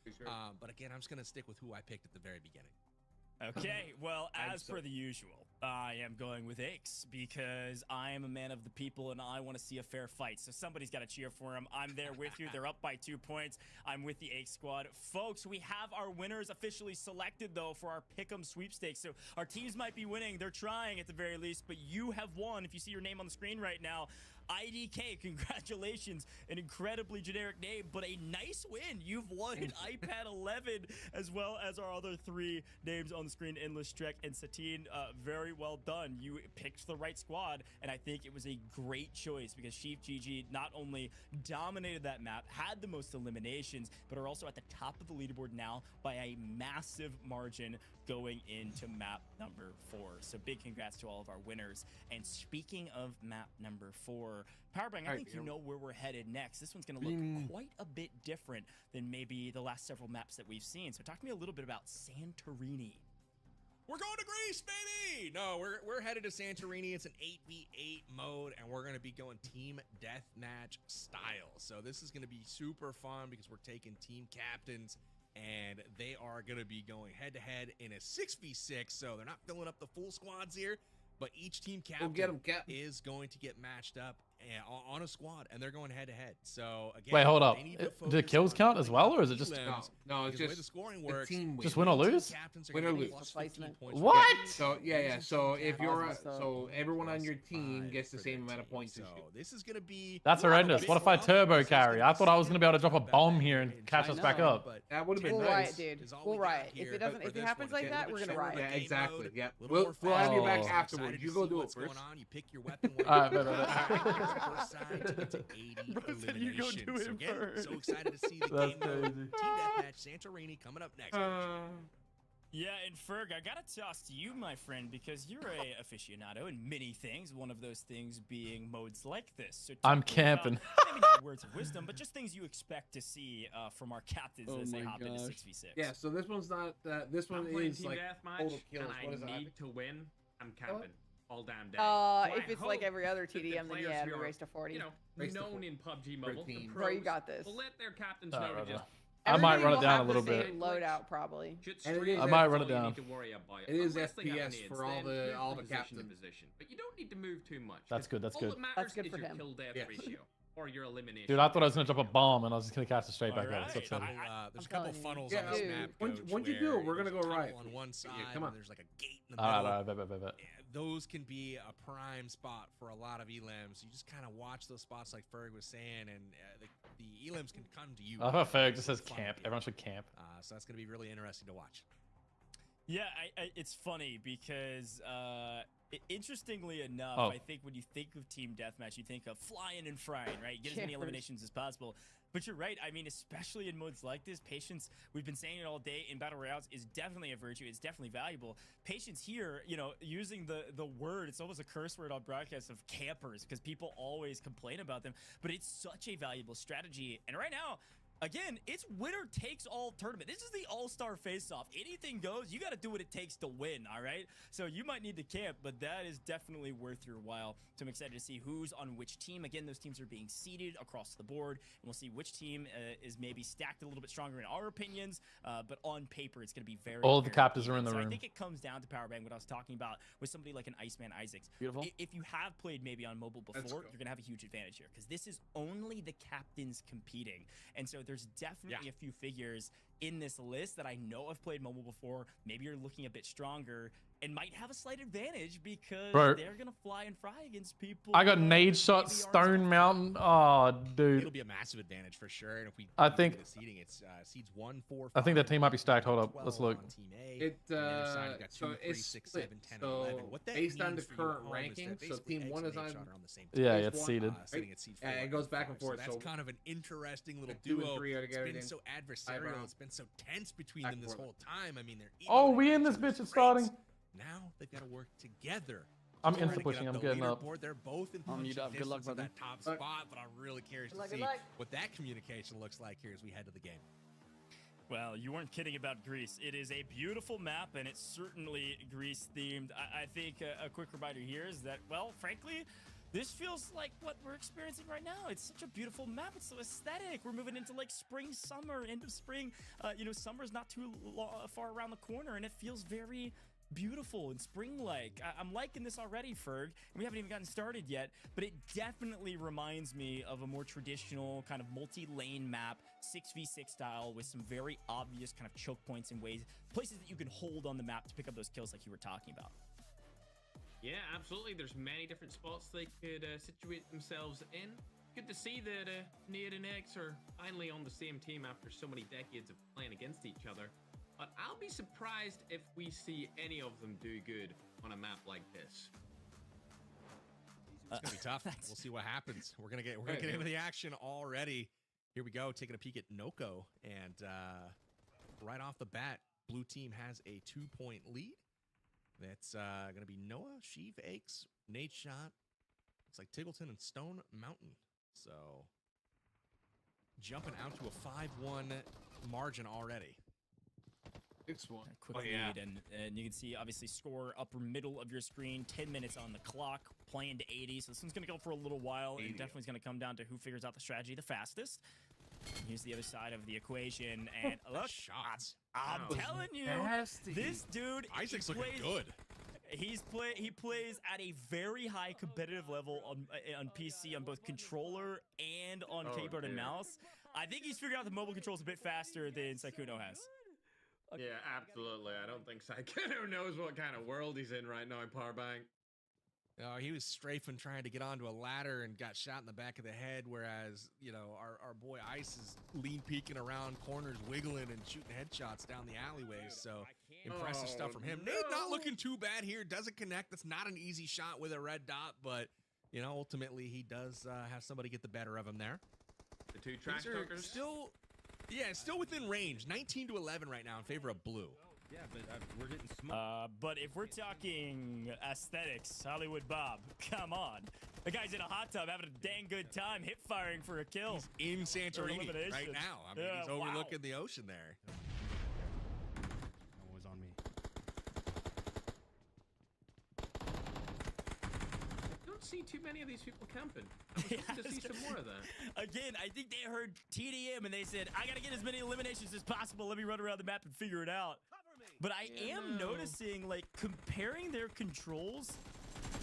But again, I'm just going to stick with who I picked at the very beginning. Okay, well, as per the usual, I am going with Aches because I am a man of the people and I want to see a fair fight. So somebody's got to cheer for him. I'm there with you. They're up by 2 points. I'm with the Aches squad. Folks, we have our winners officially selected, though, for our Pick'em sweepstakes. So our teams might be winning. They're trying at the very least, but you have won. If you see your name on the screen right now, IDK, congratulations. An incredibly generic name, but a nice win. You've won an iPad 11, as well as our other 3 names on the screen, Endless Trek and Satine. Very well done. You picked the right squad, and I think it was a great choice because SurfnBoy not only dominated that map, had the most eliminations, but are also at the top of the leaderboard now by a massive margin going into map number 4. So big congrats to all of our winners. And speaking of map number 4, Powerbang, I think you know where we're headed next. This one's going to look quite a bit different than maybe the last several maps that we've seen. So talk to me a little bit about Santorini. We're going to Greece, baby! No, we're headed to Santorini. It's an 8v8 mode, and we're going to be going team deathmatch style. So this is going to be super fun because we're taking team captains, and they are going to be going head-to-head in a 6v6. So they're not filling up the full squads here, but each team captain is going to get matched up on a squad, and they're going head-to-head. So again, wait, hold up. Do the kills count as well, or is it just no? It's just the scoring works. Just win or lose. Win or lose. What? So yeah. So if you're so everyone on your team gets the same amount of points. So this is gonna be. That's horrendous. What if I turbo carry? I thought I was gonna be able to drop a bomb here and catch us back up. That would have been We'll nice. riot, dude. We'll riot. If it happens like that, we're gonna riot. Yeah, exactly. Yeah. We'll have you back afterwards. You go do it first. You pick your weapon. Bro said you go do it first. So excited to see the game mode. Team Deathmatch Santorini coming up next. Yeah, and Ferg, I gotta toss to you, my friend, because you're a aficionado in many things. One of those things being modes like this. So I'm camping. Maybe not words of wisdom, but just things you expect to see from our captains as they hop into 6v6. Yeah, so this one's not. This one is like total kills. What is it? I need to win. I'm camping all damn day. If it's like every other TDM, then yeah, we race to 40. You know, known in PUBG Mobile. Bro, you got this. Will let their captains know to just. I might run it down a little bit. Loadout probably. I might run it down. It is FPS for all the captains. But you don't need to move too much. That's good. That's good. All that matters is your kill death ratio. or your elimination. Dude, I thought I was gonna drop a bomb and I was just gonna cast it straight back up. Right. That's upsetting. There's a couple funnels Yeah, on this map. once you do it, we're gonna go right. On one side, come on. and there's like a gate in the middle. All right, bet. Those can be a prime spot for a lot of elims. You just kind of watch those spots, like Ferg was saying, and the elims can come to you. I thought Ferg just says camp. Everyone should camp. So that's gonna be really interesting to watch. Yeah, it's funny because interestingly enough, I think when you think of Team Deathmatch, you think of flying and frying, right? Get as many eliminations as possible. But you're right. I mean, especially in modes like this, patience, we've been saying it all day, in Battle Royales is definitely a virtue. It's definitely valuable. Patience here, you know, using the word, it's almost a curse word on broadcasts of campers because people always complain about them. But it's such a valuable strategy. And right now, again, it's winner takes all tournament. This is the all-star face-off. Anything goes. You got to do what it takes to win, all right? So you might need to camp, but that is definitely worth your while. So I'm excited to see who's on which team. Again, those teams are being seeded across the board, and we'll see which team is maybe stacked a little bit stronger in our opinions, but on paper, it's going to be very, all the very captains are in the so room. I think it comes down to power bang, what I was talking about with somebody like an Iceman Isaacs. Beautiful. If you have played maybe on mobile before, you're going to have a huge advantage here because this is only the captains competing. And so there's definitely a few figures in this list that I know have played mobile before. Maybe you're looking a bit stronger and might have a slight advantage because they're gonna fly and fry against people. I got Nadeshot, StoneMountain. Oh, dude. It'll be a massive advantage for sure. And if we I think the seeding, it's seeds 1, 4, 5. I think that team might be stacked. Hold up, let's look. Team A. It on the other side, you got 2, so 3, it's 6, split. 7, 10, So 11. What that based on the means for you current at home is ranking, that so basically team Eggs 1 and is on. Nadeshot are on the same team. Yeah, it's seeded. Sitting at seed 4, Yeah, it goes back and forth. So that's So kind of an interesting little 2 and duo. 3 are It's together. been so adversarial. It's been so tense between them this whole time. I mean, they're Oh, we in this bitch. It's starting. now they've got to work together. I'm Trying to insta get pushing. up I'm the getting up. leaderboard. They're both in Good luck, distance of brother. that top spot, but I'm really curious to see what that communication looks like here as we head to the game. Well, you weren't kidding about Greece. It is a beautiful map, and it's certainly Greece-themed. I think a quick reminder here is that, well, frankly, this feels like what we're experiencing right now. It's such a beautiful map. It's so aesthetic. We're moving into like spring, summer, end of spring. You know, summer's not too far around the corner, and it feels very beautiful and spring-like. I'm liking this already, Ferg. We haven't even gotten started yet, but it definitely reminds me of a more traditional kind of multi-lane map, 6v6 style with some very obvious kind of choke points and places that you can hold on the map to pick up those kills like you were talking about. Yeah, absolutely. There's many different spots they could situate themselves in. Good to see that Nate and X are finally on the same team after so many decades of playing against each other. But I'll be surprised if we see any of them do good on a map like this. It's gonna be tough. We'll see what happens. We're gonna get into the action already. Here we go, taking a peek at Noko, and right off the bat, blue team has a 2-point lead. That's gonna be Noah, Sheev, Aches, Nadeshot. Looks like Tiggleton and StoneMountain. So jumping out to a 5-1 margin already. Quick lead, and you can see obviously score upper middle of your screen. 10 minutes on the clock, playing to 80. So this one's gonna go for a little while, and definitely is gonna come down to who figures out the strategy the fastest. Here's the other side of the equation, and look, shots. I'm telling you, this dude, Isaac's looking good. He plays at a very high competitive level on PC, on both controller and on keyboard and mouse. I think he's figured out the mobile controls a bit faster than Sykkuno has. Yeah, absolutely. I don't think Sykkuno knows what kind of world he's in right now in Powerbang. He was strafing trying to get onto a ladder and got shot in the back of the head, whereas, you know, our boy Ice is lean peeking around corners, wiggling and shooting headshots down the alleyways. So impressive stuff from him. Nate not looking too bad here. Doesn't connect. That's not an easy shot with a red dot, but, you know, ultimately he does have somebody get the better of him there. The two track talkers. Still within range. 19-11 right now in favor of blue. Yeah, but we're getting smoked. But if we're talking aesthetics, HollywoodBob, come on. The guy's in a hot tub having a dang good time hip firing for a kill. He's in Santorini right now. I mean, he's overlooking the ocean there. Always on me. Don't see too many of these people camping. I was hoping to see some more of that. Again, I think they heard TDM and they said, I gotta get as many eliminations as possible. Let me run around the map and figure it out. But I am noticing, like, comparing their controls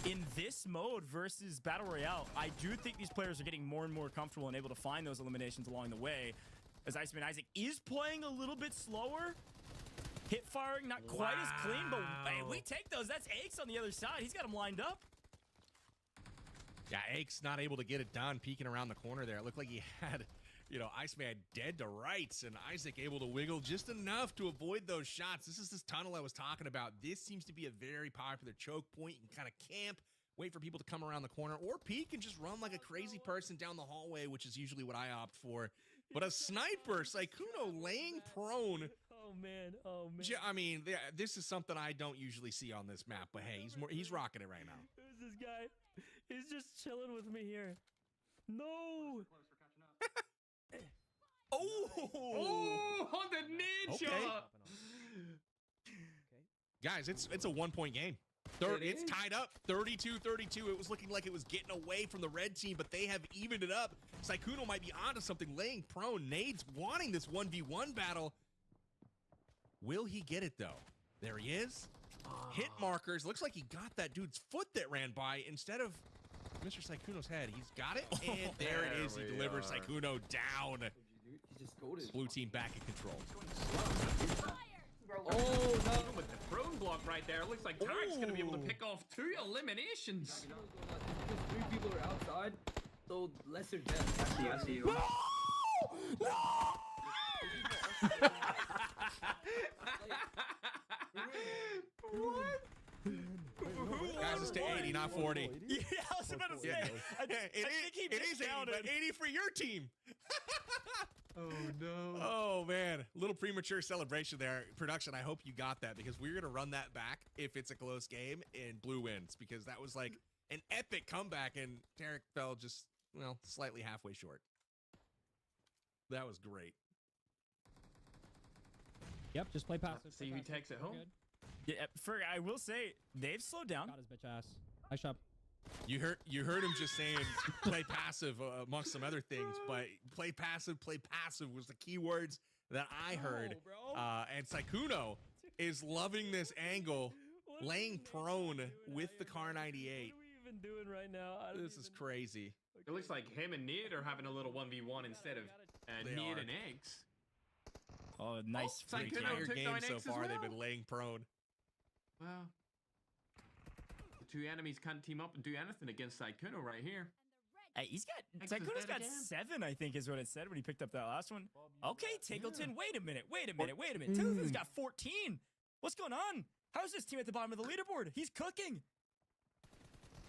In this mode versus Battle Royale, I do think these players are getting more and more comfortable and able to find those eliminations along the way. As Iceman Isaac is playing a little bit slower. Hip firing not quite as clean, but hey, we take those. That's Aches on the other side. He's got him lined up. Yeah, Aches not able to get it done, peeking around the corner there. It looked like he had, you know, Iceman dead to rights, and Isaac able to wiggle just enough to avoid those shots. This is this tunnel I was talking about. This seems to be a very popular choke point. You can kind of camp, wait for people to come around the corner, or peek and just run like a crazy person down the hallway, which is usually what I opt for. But a sniper, Sykkuno laying prone. Oh man, oh man. I mean, this is something I don't usually see on this map, but hey, he's rocking it right now. Who's this guy? He's just chilling with me here. No. Oh, on the Nadeshot. Guys, it's a 1-point game. It's tied up 32-32. It was looking like it was getting away from the red team, but they have evened it up. Sykkuno might be onto something, laying prone. Nades wanting this 1v1 battle. Will he get it though? There he is. Hit markers. Looks like he got that dude's foot that ran by instead of Mr. Sykkuno's head. He's got it, and there it is. He delivers Sykkuno down. Blue team back in control. Oh, no. With the prone block right there, it looks like Tarek's going to be able to pick off 2 eliminations. Because 3 people are outside, so lesser death. I see you. No! No! What? Guys, it's to 80, not 40. Yeah, I was about to say. I think it is 80, but 80 for your team. Oh, no. Oh, man. A little premature celebration there. Production, I hope you got that, because we're going to run that back if it's a close game and blue wins, because that was like an epic comeback, and Tarek fell just, well, slightly halfway short. That was great. Yep, just play passive. See who takes it home. Yeah, I will say, they've slowed down. Got his bitch ass. Nice shot. You heard him just saying play passive amongst some other things, but play passive was the key words that I heard. And Sykkuno is loving this angle, laying prone with the Kar 98. What are we even doing right now? This is crazy. It looks like him and Nid are having a little 1v1 instead of Nid and Eggs. Oh, nice. The entire game so far, they've been laying prone. Well, the 2 enemies can't team up and do anything against Sykkuno right here. Hey, Sykkuno's got 7, I think is what it said when he picked up that last one. Okay, Tiggleton, wait a minute. Tiggleton's got 14. What's going on? How's this team at the bottom of the leaderboard? He's cooking.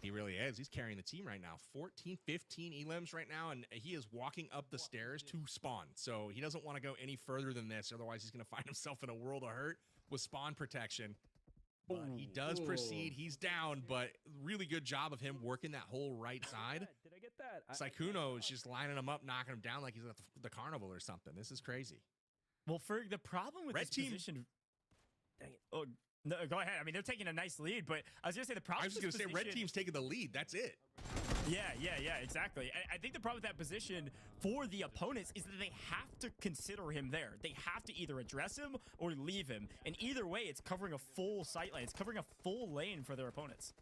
He really is. He's carrying the team right now. 14, 15 elims right now, and he is walking up the stairs to spawn. So he doesn't want to go any further than this. Otherwise, he's going to find himself in a world of hurt with spawn protection. But he does proceed. He's down, but really good job of him working that whole right side. Did I get that? Sykkuno is just lining him up, knocking him down like he's at the carnival or something. This is crazy. Well, for the problem with red this team position... Dang it. Oh, no, go ahead. I mean, they're taking a nice lead, but I was going to say the problem... I was just going to say red team's taking the lead. That's it. Yeah, exactly. I think the problem with that position for the opponents is that they have to consider him there. They have to either address him or leave him. And either way, it's covering a full sight lane. It's covering a full lane for their opponents.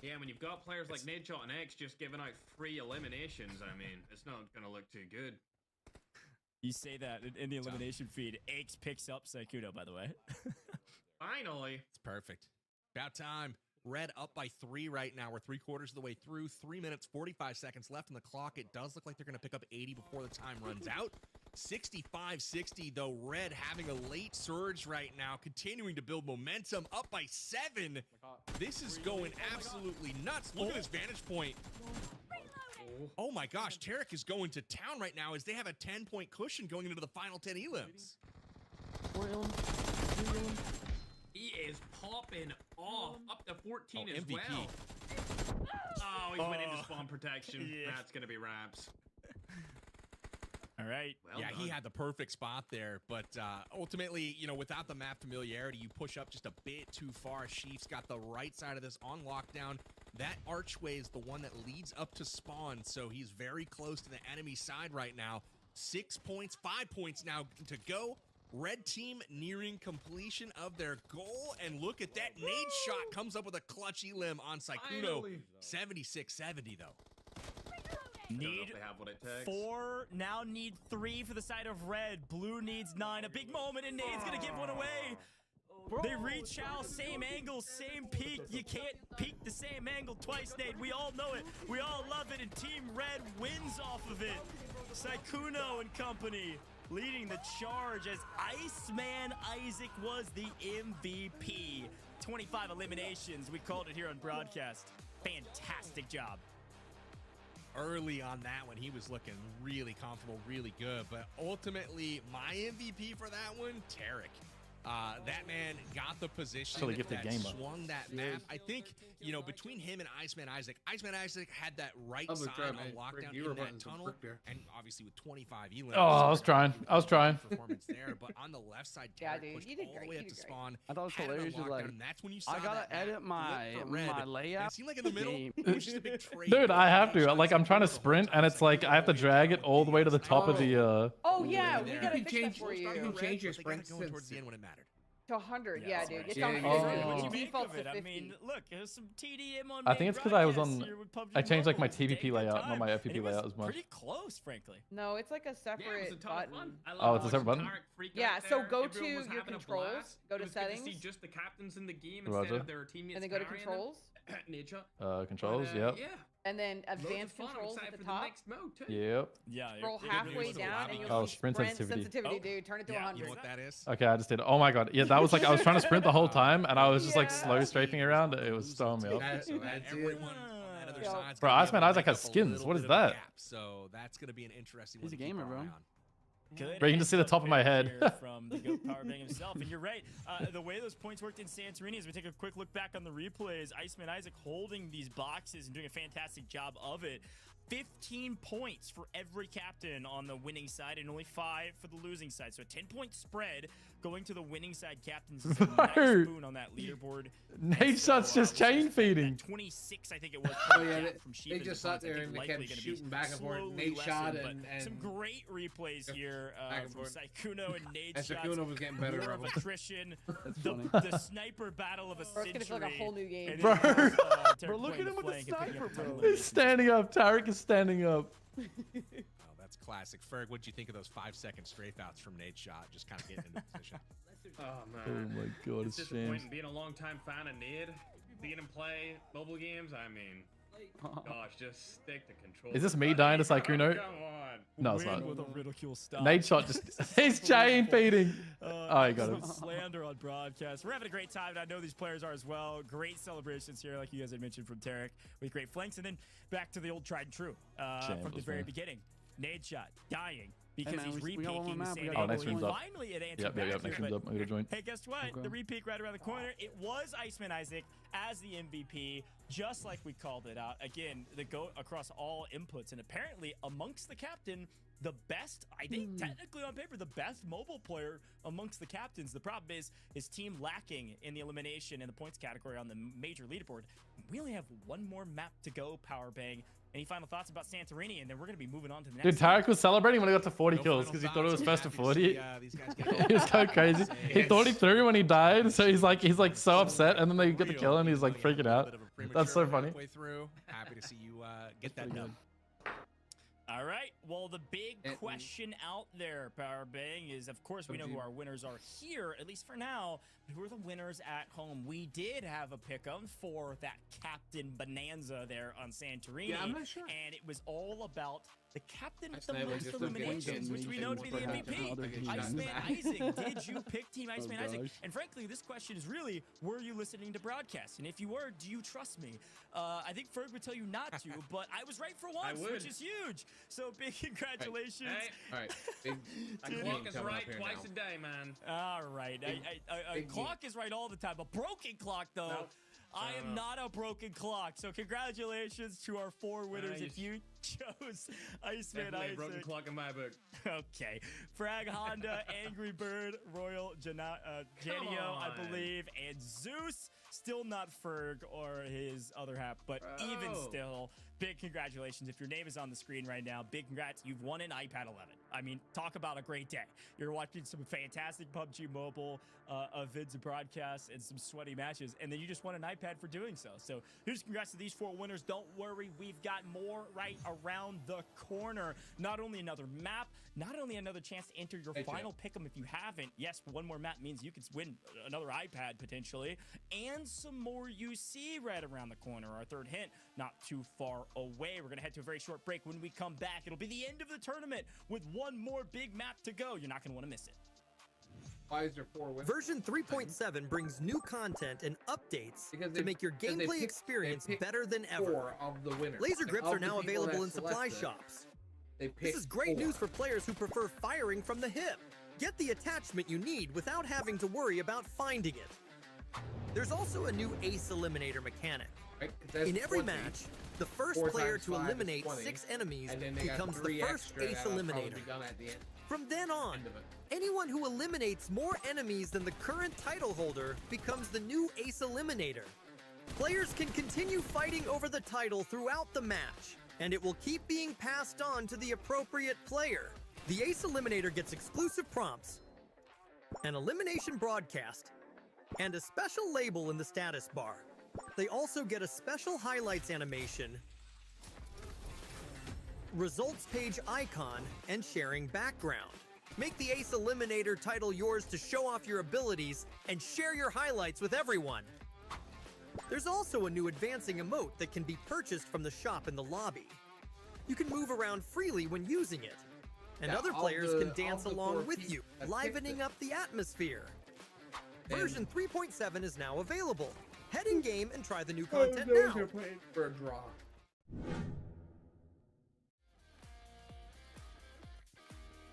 Yeah, when you've got players like Nadeshot and X just giving out free eliminations, I mean, it's not going to look too good. You say that in the elimination feed. X picks up Sykkuno, by the way. Finally. It's perfect. About time. Red up by 3 right now. We're 3/4 of the way through. 3 minutes, 45 seconds left on the clock. It does look like they're going to pick up 80 before the time runs out. 65-60, though. Red having a late surge right now, continuing to build momentum. Up by 7. This is going absolutely nuts. Look at his vantage point. Oh my gosh, Tarek is going to town right now as they have a 10-point cushion going into the final 10 elims. He is popping off up to 14 as MVP. well. Oh, he went into spawn protection. Yeah. That's going to be wraps. All right. Well yeah, done. he had the perfect spot there, but ultimately, you know, without the map familiarity, you push up just a bit too far. Sheaf's got the right side of this on lockdown. That archway is the one that leads up to spawn, so he's very close to the enemy side right now. 6 points, 5 points now to go. Red team nearing completion of their goal, and look at that nade shot comes up with a clutch elim on Sykkuno. 76-70 though. Need they have what it takes. 4, now need 3 for the side of red. Blue needs 9. A big moment, and Nade's gonna give one away. They reach out, same angle, same peak. You can't peek the same angle twice, Nade. We all know it. We all love it, and Team Red wins off of it. Sykkuno and company leading the charge as Iceman Isaac was the MVP. 25 eliminations. We called it here on broadcast. Fantastic job. Early on that one, he was looking really comfortable, really good. But ultimately, my MVP for that one, Tarek. That man got the position that swung that map. I think, you know, between him and Iceman Isaac had that right side on lockdown in that tunnel. And obviously with 25 elims. Oh, I was trying. Performance there, but on the left side, Tarek pushed all the way up to spawn. I thought it was hilarious. Like, and that's when you saw I gotta edit my layout. It seemed like in the middle, it was just a big trade. Dude, I have to. Like, I'm trying to sprint, and it's like I have to drag it all the way to the top of the. Oh yeah, we gotta fix that for you. You can change your sprint towards the end when it mattered. To 100, yeah, dude. It's Yeah, on yeah, 50. yeah. What do you make Default's of it? to 50. I mean, look, there's some TDM on. I think it's because I was on. broadcast here with PUBG I changed like my Mobile. TVP Take your layout, time. not my And FPP it was layout as much. pretty close, frankly. No, it's like a separate button. Oh, it's a separate button? Yeah, so go to your controls, go to settings. See just the captains in the game Roger. instead of their teammates. And then go to carrying them. controls. Controls, yep. Yeah. And then Loads of advanced fun. I'm controls excited at the for top. next mode too. Yep. Yeah. Scroll it halfway really is down and allowing you'll Oh, see sprint sprint sensitivity. sensitivity, dude. Turn it to Yeah, 100. you know what that is? Okay, I just did. Oh my god, yeah, that was like I was trying to sprint the whole time, and I was just like slow strafing around. It was throwing me off. Everyone on that other side's Bro, gonna be Iceman able to Isaac make has up a skins. little What bit is of a that? gap. So that's gonna be an interesting one. He's a to keep gamer, our bro. eye on. Good. Bro, you can just see the top of my head. Here from the GOAT Powerbang himself. And you're right. The way those points worked in Santorini, as we take a quick look back on the replays, Iceman Isaac holding these boxes and doing a fantastic job of it. 15 points for every captain on the winning side and only 5 for the losing side. So a 10-point spread going to the winning side captains. Is a nice boon on that leaderboard. Nadeshot's just chain feeding. 26, I think it was. Oh yeah, from they just sat there and they kept shooting back and forth. Nadeshot and some great replays here from Sykkuno and Nadeshot. And Sykkuno was getting better. War of attrition, the sniper battle of a Bro, it's gonna feel like a whole new game. Bro. Bro, look at him with the sniper, bro. He's standing up. Tarek is standing up. Oh, that's classic. Ferg, what'd you think of those 5-second strafe outs from Nadeshot? Just kind of getting into position. Oh Oh man. my god, It's it's disappointing James. being a long-time fan of Nid, being in play mobile games. I mean, gosh, just stick to control. Is this me dying to Sykkuno? Come on. No, it's not. With a ridicule stop. Nadeshot just he's chain feeding. Oh, he got some him. slander on broadcast. We're having a great time, and I know these players are as well. Great celebrations here, like you guys had mentioned from Tarek, with great flanks. And then back to the old tried and true from the very beginning. Nadeshot dying because he's repeaking the same Oh, next room's up. Finally, it answered Yep, back next here, room's but up. I'm gonna join. hey, guess what? The repeat right around the corner. It was Iceman Isaac as the MVP, just like we called it out. Again, the GOAT across all inputs, and apparently amongst the captain, the best, I think technically on paper, the best mobile player amongst the captains. The problem is his team lacking in the elimination and the points category on the major leaderboard. We only have one more map to go, Powerbang. Any final thoughts about Santorini? And then we're going to be moving on to the next. Dude, Tarek was celebrating when he got to 40 kills because he thought it was first to 40. He was going crazy. He thought he threw when he died, so he's like so upset, and then they get the kill and he's like freaking out. That's so funny. Halfway through. Happy to see you get that done. All right. Well, the big question out there, Powerbang, is of course we know who our winners are here, at least for now. Who are the winners at home? We did have a pick'em for that Captain Bonanza there on Santorini. Yeah, I'm not sure. And it was all about the captain with the Sniper most just eliminations, which we know to be the MVP. Iceman Isaac. Did you pick Team Iceman Isaac? And frankly, this question is really, were you listening to broadcast? And if you were, do you trust me? I think Ferg would tell you not to, but I was right for once, which is huge. So big congratulations. Hey. All right. The clock is right twice a day, man. All right. A clock is right all the time. A broken clock, though. I am not a broken clock. So congratulations to our 4 winners. If you Chose Iceman Definitely a Isaac. broken clock in my book. Okay. Frag Honda, Angry Bird, Royal Janio, I believe, and Zeus. Still not Ferg or his other half, but even still, big congratulations. If your name is on the screen right now, big congrats. You've won an iPad 11. I mean, talk about a great day. You're watching some fantastic PUBG Mobile vids and broadcasts and some sweaty matches, and then you just won an iPad for doing so. So here's congrats to these 4 winners. Don't worry, we've got more right around the corner. Not only another map, not only another chance to enter your final pick'em if you haven't. Yes, one more map means you could win another iPad potentially, and some more UC right around the corner. Our third hint, not too far away. We're gonna head to a very short break. When we come back, it'll be the end of the tournament with one more big map to go. You're not gonna want to miss it. Why is there 4 winners? Version 3.7 brings new content and updates to make your gameplay experience better than ever. 4 of the winners. Laser Like, grips of are the now people available that in supply selected, shops. They This picked is great 4. news for players who prefer firing from the hip. Get the attachment you need without having to worry about finding it. There's also a new ace eliminator mechanic. Right? That's In every 20. match, the first 4 player times to 5 is eliminate 20, 6 enemies and then they got becomes the 3 first extra ace that'll probably eliminator. be done at the end. From then on, anyone who eliminates more enemies than the current title holder becomes the new ace eliminator. Players can continue fighting over the title throughout the match, and it will keep being passed on to the appropriate player. The ace eliminator gets exclusive prompts, an elimination broadcast, and a special label in the status bar. They also get a special highlights animation, results page icon, and sharing background. Make the Ace Eliminator title yours to show off your abilities and share your highlights with everyone. There's also a new advancing emote that can be purchased from the shop in the lobby. You can move around freely when using it, and other players can dance along with you, livening up the atmosphere. Version 3.7 is now available. Head in game and try the new content now. For a draw.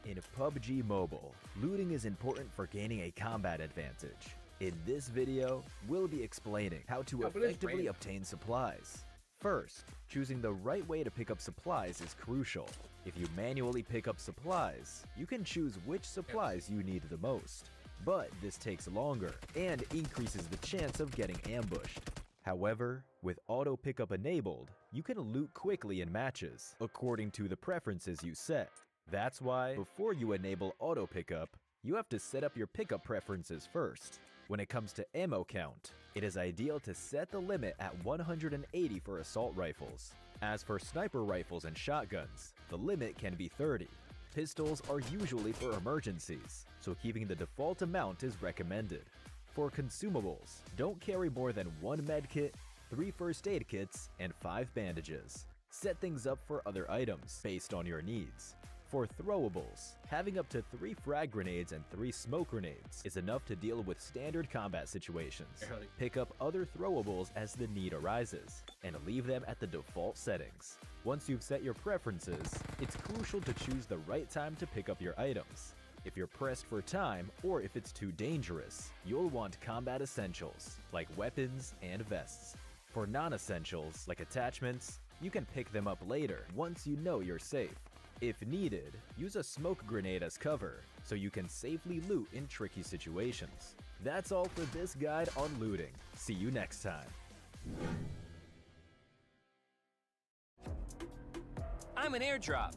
In PUBG Mobile, looting is important for gaining a combat advantage. In this video, we'll be explaining how to effectively obtain supplies. First, choosing the right way to pick up supplies is crucial. If you manually pick up supplies, you can choose which supplies you need the most. But this takes longer and increases the chance of getting ambushed. However, with auto pickup enabled, you can loot quickly in matches, according to the preferences you set. That's why, before you enable auto pickup, you have to set up your pickup preferences first. When it comes to ammo count, it is ideal to set the limit at 180 for assault rifles. As for sniper rifles and shotguns, the limit can be 30. Pistols are usually for emergencies, so keeping the default amount is recommended. For consumables, don't carry more than 1 medkit, 3 first aid kits, and 5 bandages. Set things up for other items based on your needs. For throwables, having up to 3 frag grenades and 3 smoke grenades is enough to deal with standard combat situations. Pick up other throwables as the need arises, and leave them at the default settings. Once you've set your preferences, it's crucial to choose the right time to pick up your items. If you're pressed for time, or if it's too dangerous, you'll want combat essentials, like weapons and vests. For non-essentials, like attachments, you can pick them up later once you know you're safe. If needed, use a smoke grenade as cover, so you can safely loot in tricky situations. That's all for this guide on looting. See you next time. I'm an airdrop.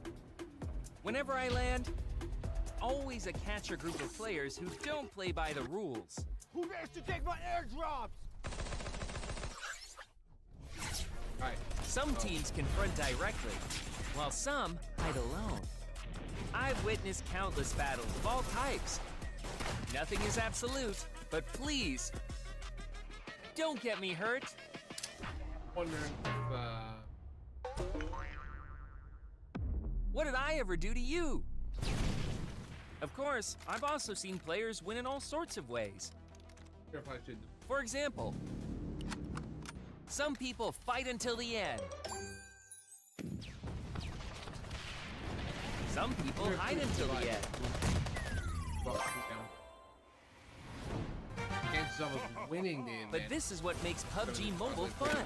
Whenever I land, always a catcher group of players who don't play by the rules. Who dares to take my airdrops? Some teams confront directly, while some hide alone. I've witnessed countless battles of all types. Nothing is absolute, but please, don't get me hurt. Wondering if, What did I ever do to you? Of course, I've also seen players win in all sorts of ways. For example, some people fight until the end. Some people hide until the end. Chances of us winning the But this is what makes PUBG Mobile fun.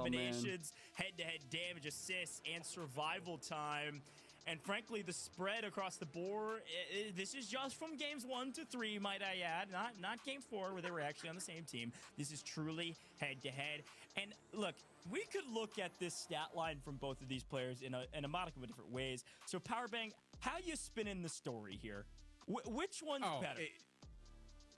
eliminations, head-to-head damage, assists, and survival time. And frankly, the spread across the board, this is just from games 1 to 3, might I add, not game 4 where they were actually on the same team. This is truly head-to-head. And look, we could look at this stat line from both of these players in a modicum of different ways. So Powerbang, how you spinning the story here? Which one's better?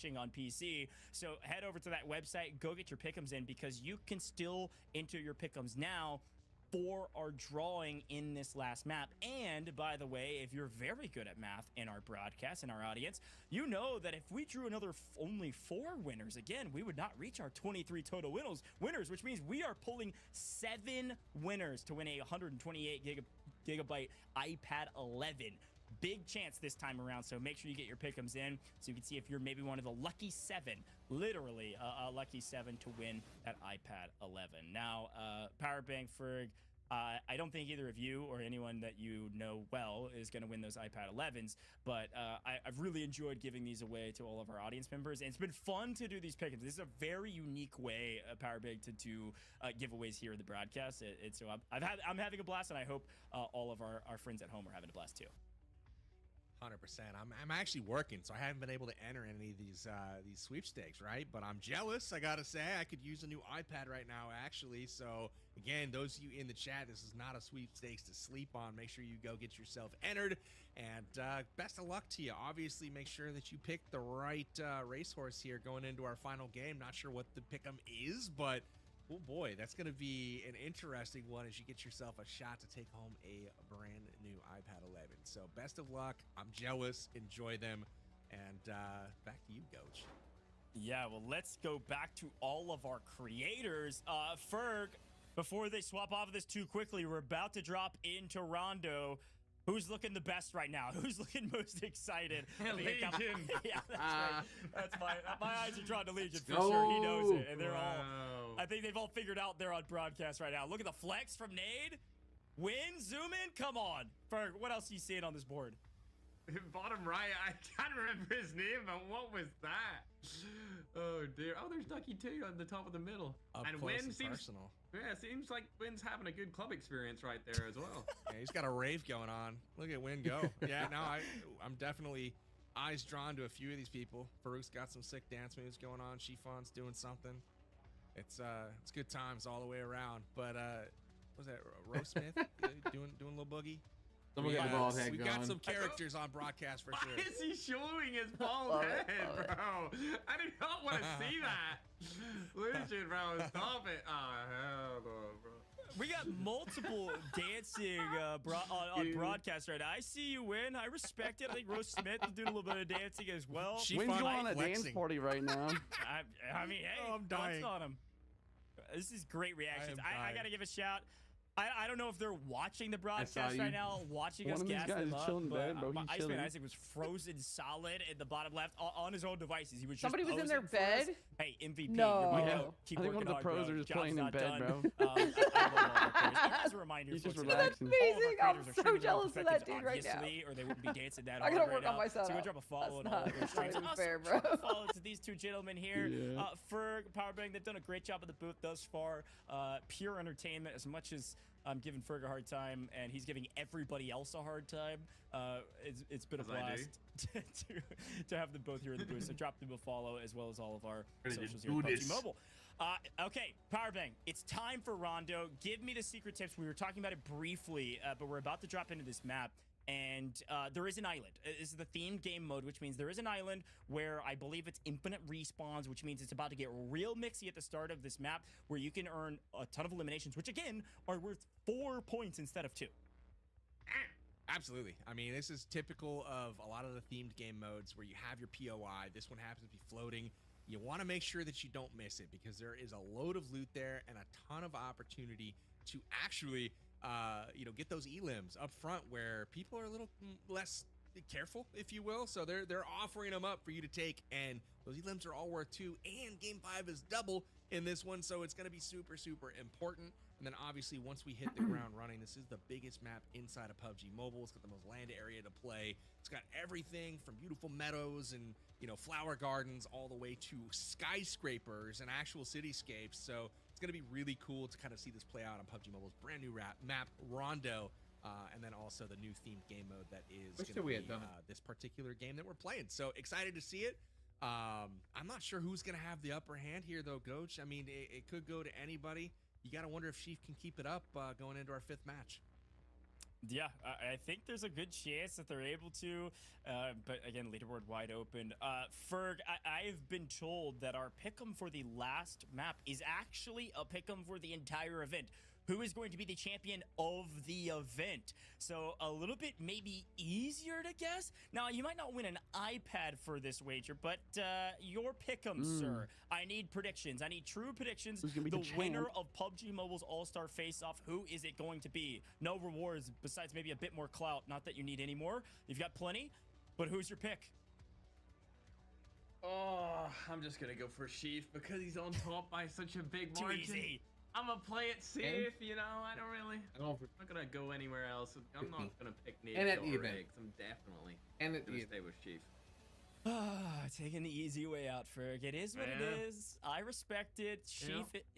watching on PC. So head over to that website, go get your pick'ems in because you can still enter your pick'ems now for our drawing in this last map. And by the way, if you're very good at math in our broadcast, in our audience, you know that if we drew another only 4 winners, again, we would not reach our 23 total winners, which means we are pulling 7 winners to win a 128 gigabyte iPad 11. Big chance this time around, so make sure you get your pick'ems in so you can see if you're maybe one of the lucky 7, literally a lucky 7 to win that iPad 11. Now, Powerbank Ferg, I don't think either of you or anyone that you know well is going to win those iPad 11s, but I've really enjoyed giving these away to all of our audience members, and it's been fun to do these pick'ems. This is a very unique way, Powerbank, to do giveaways here in the broadcast. So I'm having a blast, and I hope all of our friends at home are having a blast too. 100%. I'm actually working, so I haven't been able to enter any of these sweepstakes, right? But I'm jealous. I gotta say, I could use a new iPad right now, actually. So again, those of you in the chat, this is not a sweepstakes to sleep on. Make sure you go get yourself entered, and best of luck to you. Obviously, make sure that you pick the right racehorse here going into our final game. Not sure what the pick'em is, but oh boy, that's going to be an interesting one as you get yourself a shot to take home a brand new iPad 11. So best of luck. I'm jealous. Enjoy them. And back to you, Coach. Yeah, well, let's go back to all of our creators. Ferg, before they swap off of this too quickly, we're about to drop into Rondo. Who's looking the best right now? Who's looking most excited? LEGIQN. Yeah, that's right. That's my eyes are drawn to LEGIQN for sure. He knows it, and they're all. I think they've all figured out they're on broadcast right now. Look at the flex from Nade. Win, zoom in. Come on, Ferg. What else are you seeing on this board? Bottom right, I can't remember his name, but what was that? Oh dear. Oh, there's Ducky too on the top of the middle. Up and close Wynn and seems personal. Yeah, seems like Wynn's having a good club experience right there as well. Yeah, he's got a rave going on. Look at Wynn go. Yeah, no, I'm definitely eyes drawn to a few of these people. Farouk's got some sick dance moves going on. Chifon's doing something. It's good times all the way around. But what was that RoastSmith doing a little boogie? Someone get the bald head We've got some characters on broadcast for sure. Why is he showing his bald head, bro? I do not want to see that. Legit, bro. Stop it. Oh, hell no, bro. We got multiple dancing on broadcast right now. I see you, Win. I respect it. I think RoastSmith is doing a little bit of dancing as well. Wynn's going on a dance party right now. I mean, hey, I'm dying. on him. This is great reactions. I got to give a shout. I don't know if they're watching the broadcast right now, watching us gas them up, but Iceman Isaac was frozen solid in the bottom left on his own devices. He was just Somebody was in their bed? Hey, MVP. No. Keep I think working one of the hard, pros bro. are just Job's playing in not bed, done. bro. I love all our players. As a reminder, He's just folks, relaxing. That's amazing. I'm so jealous of that dude right now. Obviously, or they wouldn't be dancing that I hard gotta right work on now. my So setup. go drop a follow That's on all of their not streams. even Also, fair, bro. drop a follow to these two gentlemen here. Yeah. Ferg, Powerbank, they've done a great job at the booth thus far. Pure entertainment, as much as I'm giving Ferg a hard time and he's giving everybody else a hard time. It's been a blast to have them both here in the booth. So drop them a follow as well as all of our socials here at PUBG Mobile. Okay, Powerbank, it's time for Rondo. Give me the secret tips. We were talking about it briefly, but we're about to drop into this map. And there is an island. This is the themed game mode, which means there is an island where I believe it's infinite respawns, which means it's about to get real mixy at the start of this map, where you can earn a ton of eliminations, which again are worth 4 points instead of 2. Absolutely. I mean, this is typical of a lot of the themed game modes where you have your POI. This one happens to be floating. You want to make sure that you don't miss it because there is a load of loot there and a ton of opportunity to actually get those elims up front where people are a little less careful, if you will. So they're offering them up for you to take, and those elims are all worth 2, and game 5 is double in this one, so it's going to be super important. And then obviously once we hit the ground running, this is the biggest map inside of PUBG Mobile. It's got the most land area to play. It's got everything from beautiful meadows and flower gardens all the way to skyscrapers and actual cityscapes. So it's going to be really cool to kind of see this play out on PUBG Mobile's brand new map, Rondo, and then also the new themed game mode that is going to be this particular game that we're playing. So excited to see it. I'm not sure who's going to have the upper hand here, though, Coach. I mean, it could go to anybody. You got to wonder if Sheaf can keep it up going into our 5th match. Yeah, I think there's a good chance that they're able to, but again, leaderboard wide open. Ferg, I've been told that our pick'em for the last map is actually a pick'em for the entire event. who is going to be the champion of the event. So a little bit maybe easier to guess. Now, you might not win an iPad for this wager, but your pick'em, sir. I need predictions. I need true predictions. Who's gonna be the winner champ? of PUBG Mobile's All-Star Face-Off, who is it going to be? No rewards besides maybe a bit more clout. Not that you need any more. You've got plenty, but who's your pick? Oh, I'm just gonna go for Sheaf because he's on top by such a big Too margin. easy. I'm gonna play it safe, you know. I don't really. I'm I'm not gonna go anywhere else. I'm not gonna pick And at Nadeshot or even. Eggs. I'm definitely And at gonna even. stay with Sheaf. Taking the easy way out, Ferg. It is what Yeah. it is. I respect it.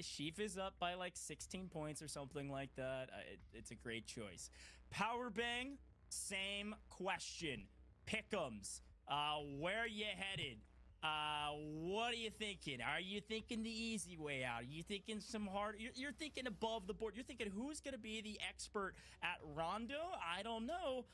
Sheaf is up by like 16 points or something like that. It's a great choice. Power Bang, same question. Pick'ems. Where you headed? What are you thinking? Are you thinking the easy way out? Are you thinking some hard? You're thinking above the board. You're thinking who's going to be the expert at Rondo? I don't know.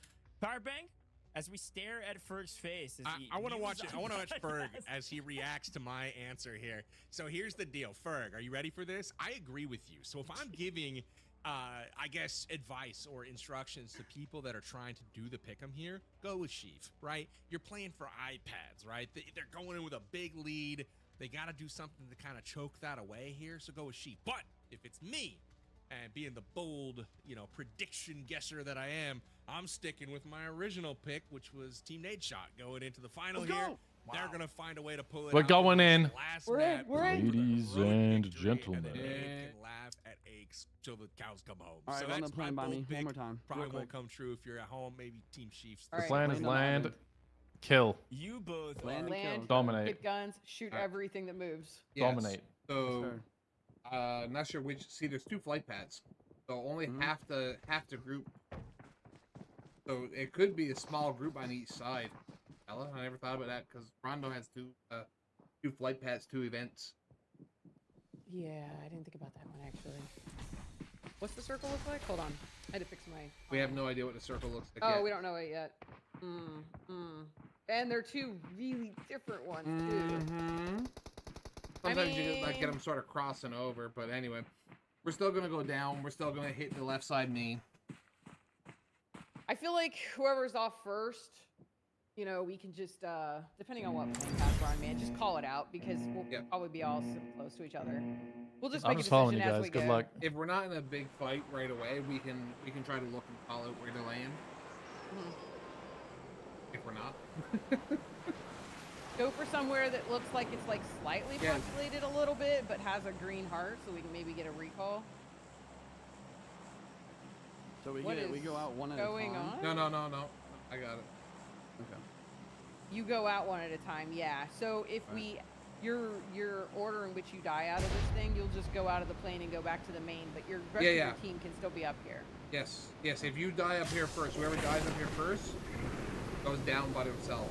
Power Bang, as we stare at Ferg's face. I want to watch it. I want to watch Ferg as he reacts to my answer here. So here's the deal. Ferg, are you ready for this? I agree with you. So if I'm giving, I guess, advice or instructions to people that are trying to do the pick'em here, go with Sheaf, right? You're playing for iPads, right? They're going in with a big lead. They got to do something to kind of choke that away here. So go with Sheaf. But if it's me, and being the bold, prediction guesser that I am, I'm sticking with my original pick, which was Team Nadeshot going into the final Let's here. go. They're going to find a way to pull it We're out going in. last We're map. in. Ladies and gentlemen. And then they can laugh at aches till the cows come home. All right, so run that's the plan my by bold me pick. one more time. Probably real won't quick. come true if you're at home. Maybe Team Chiefs. All The right. plan is Land on land, island. kill, You both Land are and kill. dominate, Get guns, shoot Alright. everything that moves. Yes. dominate. So, Sure. not sure which. See, there's 2 flight pads, so only half the group. So it could be a small group on each side. Ella, I never thought about that because Rondo has 2 flight pads, 2 events. Yeah, I didn't think about that one actually. What's the circle look like? Hold on. I had to fix my. We have no idea what the circle looks like Oh, yet. we don't know it yet. And they're 2 really different ones too. Sometimes you get them sort of crossing over, but anyway, we're still gonna go down. We're still gonna hit the left side main. I feel like whoever's off first, we can just, depending on what plane path we're on, man, just call it out because we'll probably be all so close to each other. We'll just I'm make just a following decision you as guys. we Good go. luck. If we're not in a big fight right away, we can try to look and call out where to land. If we're not. Go for somewhere that looks like it's like slightly populated a little bit, but has a green heart, so we can maybe get a recall. So we What we is go out one at a going time. on? No. I got it. Okay. You go out one at a time, yeah. So if your order in which you die out of this thing, you'll just go out of the plane and go back to the main, but your rest of your team can still be up here. Yes. If you die up here first, whoever dies up here first goes down by themselves.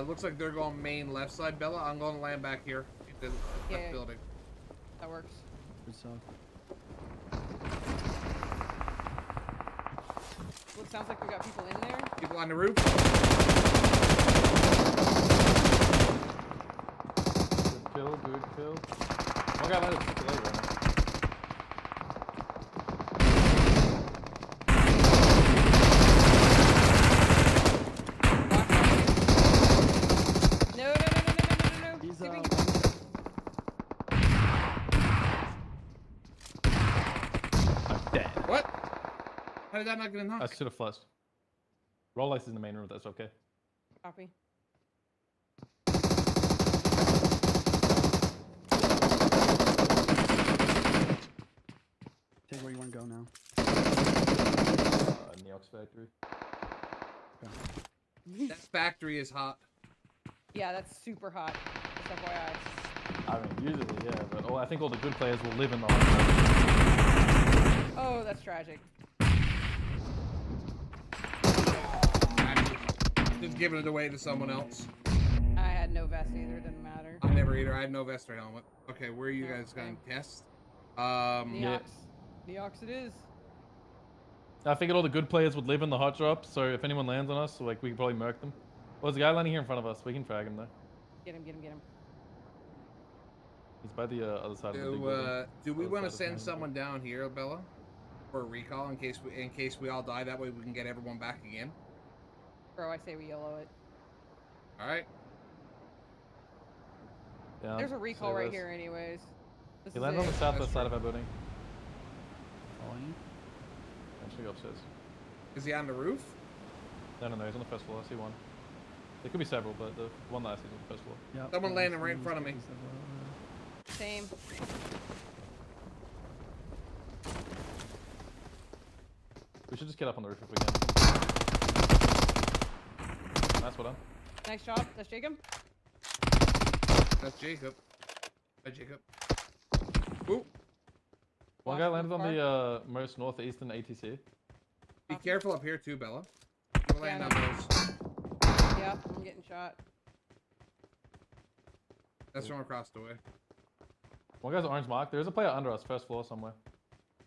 Looks like they're going main left side, Bella. I'm going to land back here in the left building. That works. Good stuff. Well, it sounds like we got people in there. People on the roof. Good kill. One guy let it circulate right now. No. He's Giving- I'm dead. What? How did that not get a knock? I should have flushed. Rolex is in the main room, if that's okay. Copy. Take where you want to go now. Neox factory. That factory is hot. Yeah, that's super hot. Just FYI. I mean, usually, yeah, but I think all the good players will live in the Oh, that's tragic. Just giving it away to someone else. I had no vest either. It didn't matter. I never either. I had no vest or helmet. Okay, where are you guys going to test? Neox. Neox it is. I figured all the good players would live in the hot drop, so if anyone lands on us, we could probably murk them. Well, there's a guy landing here in front of us. We can frag him though. Get him. He's by the other side of the big building. Do we Other want to side of send Manhattan. someone down here, Bella, for a recall in case we all die? That way we can get everyone back again. Bro, I say we YOLO it. All right. Yeah, There's a recall say right less. here, anyways. This He is landed on it. the southwest side of our building. Following you. Actually, go upstairs. Is he on the roof? No, he's on the first floor. I see one. There could be several, but the one that I see is on the first floor. Yep. Someone landing right in front of me. Same. We should just get up on the roof if we can. Nice, well done. Nice job. That's Jacob. That's Jacob. Hi, Jacob. Ooh. One guy landed on the most northeastern ATC. Be careful up here too, Bella. Don't land on those. Yeah, I'm getting shot. That's from across the way. One guy's orange mark. There's a player under us, first floor somewhere.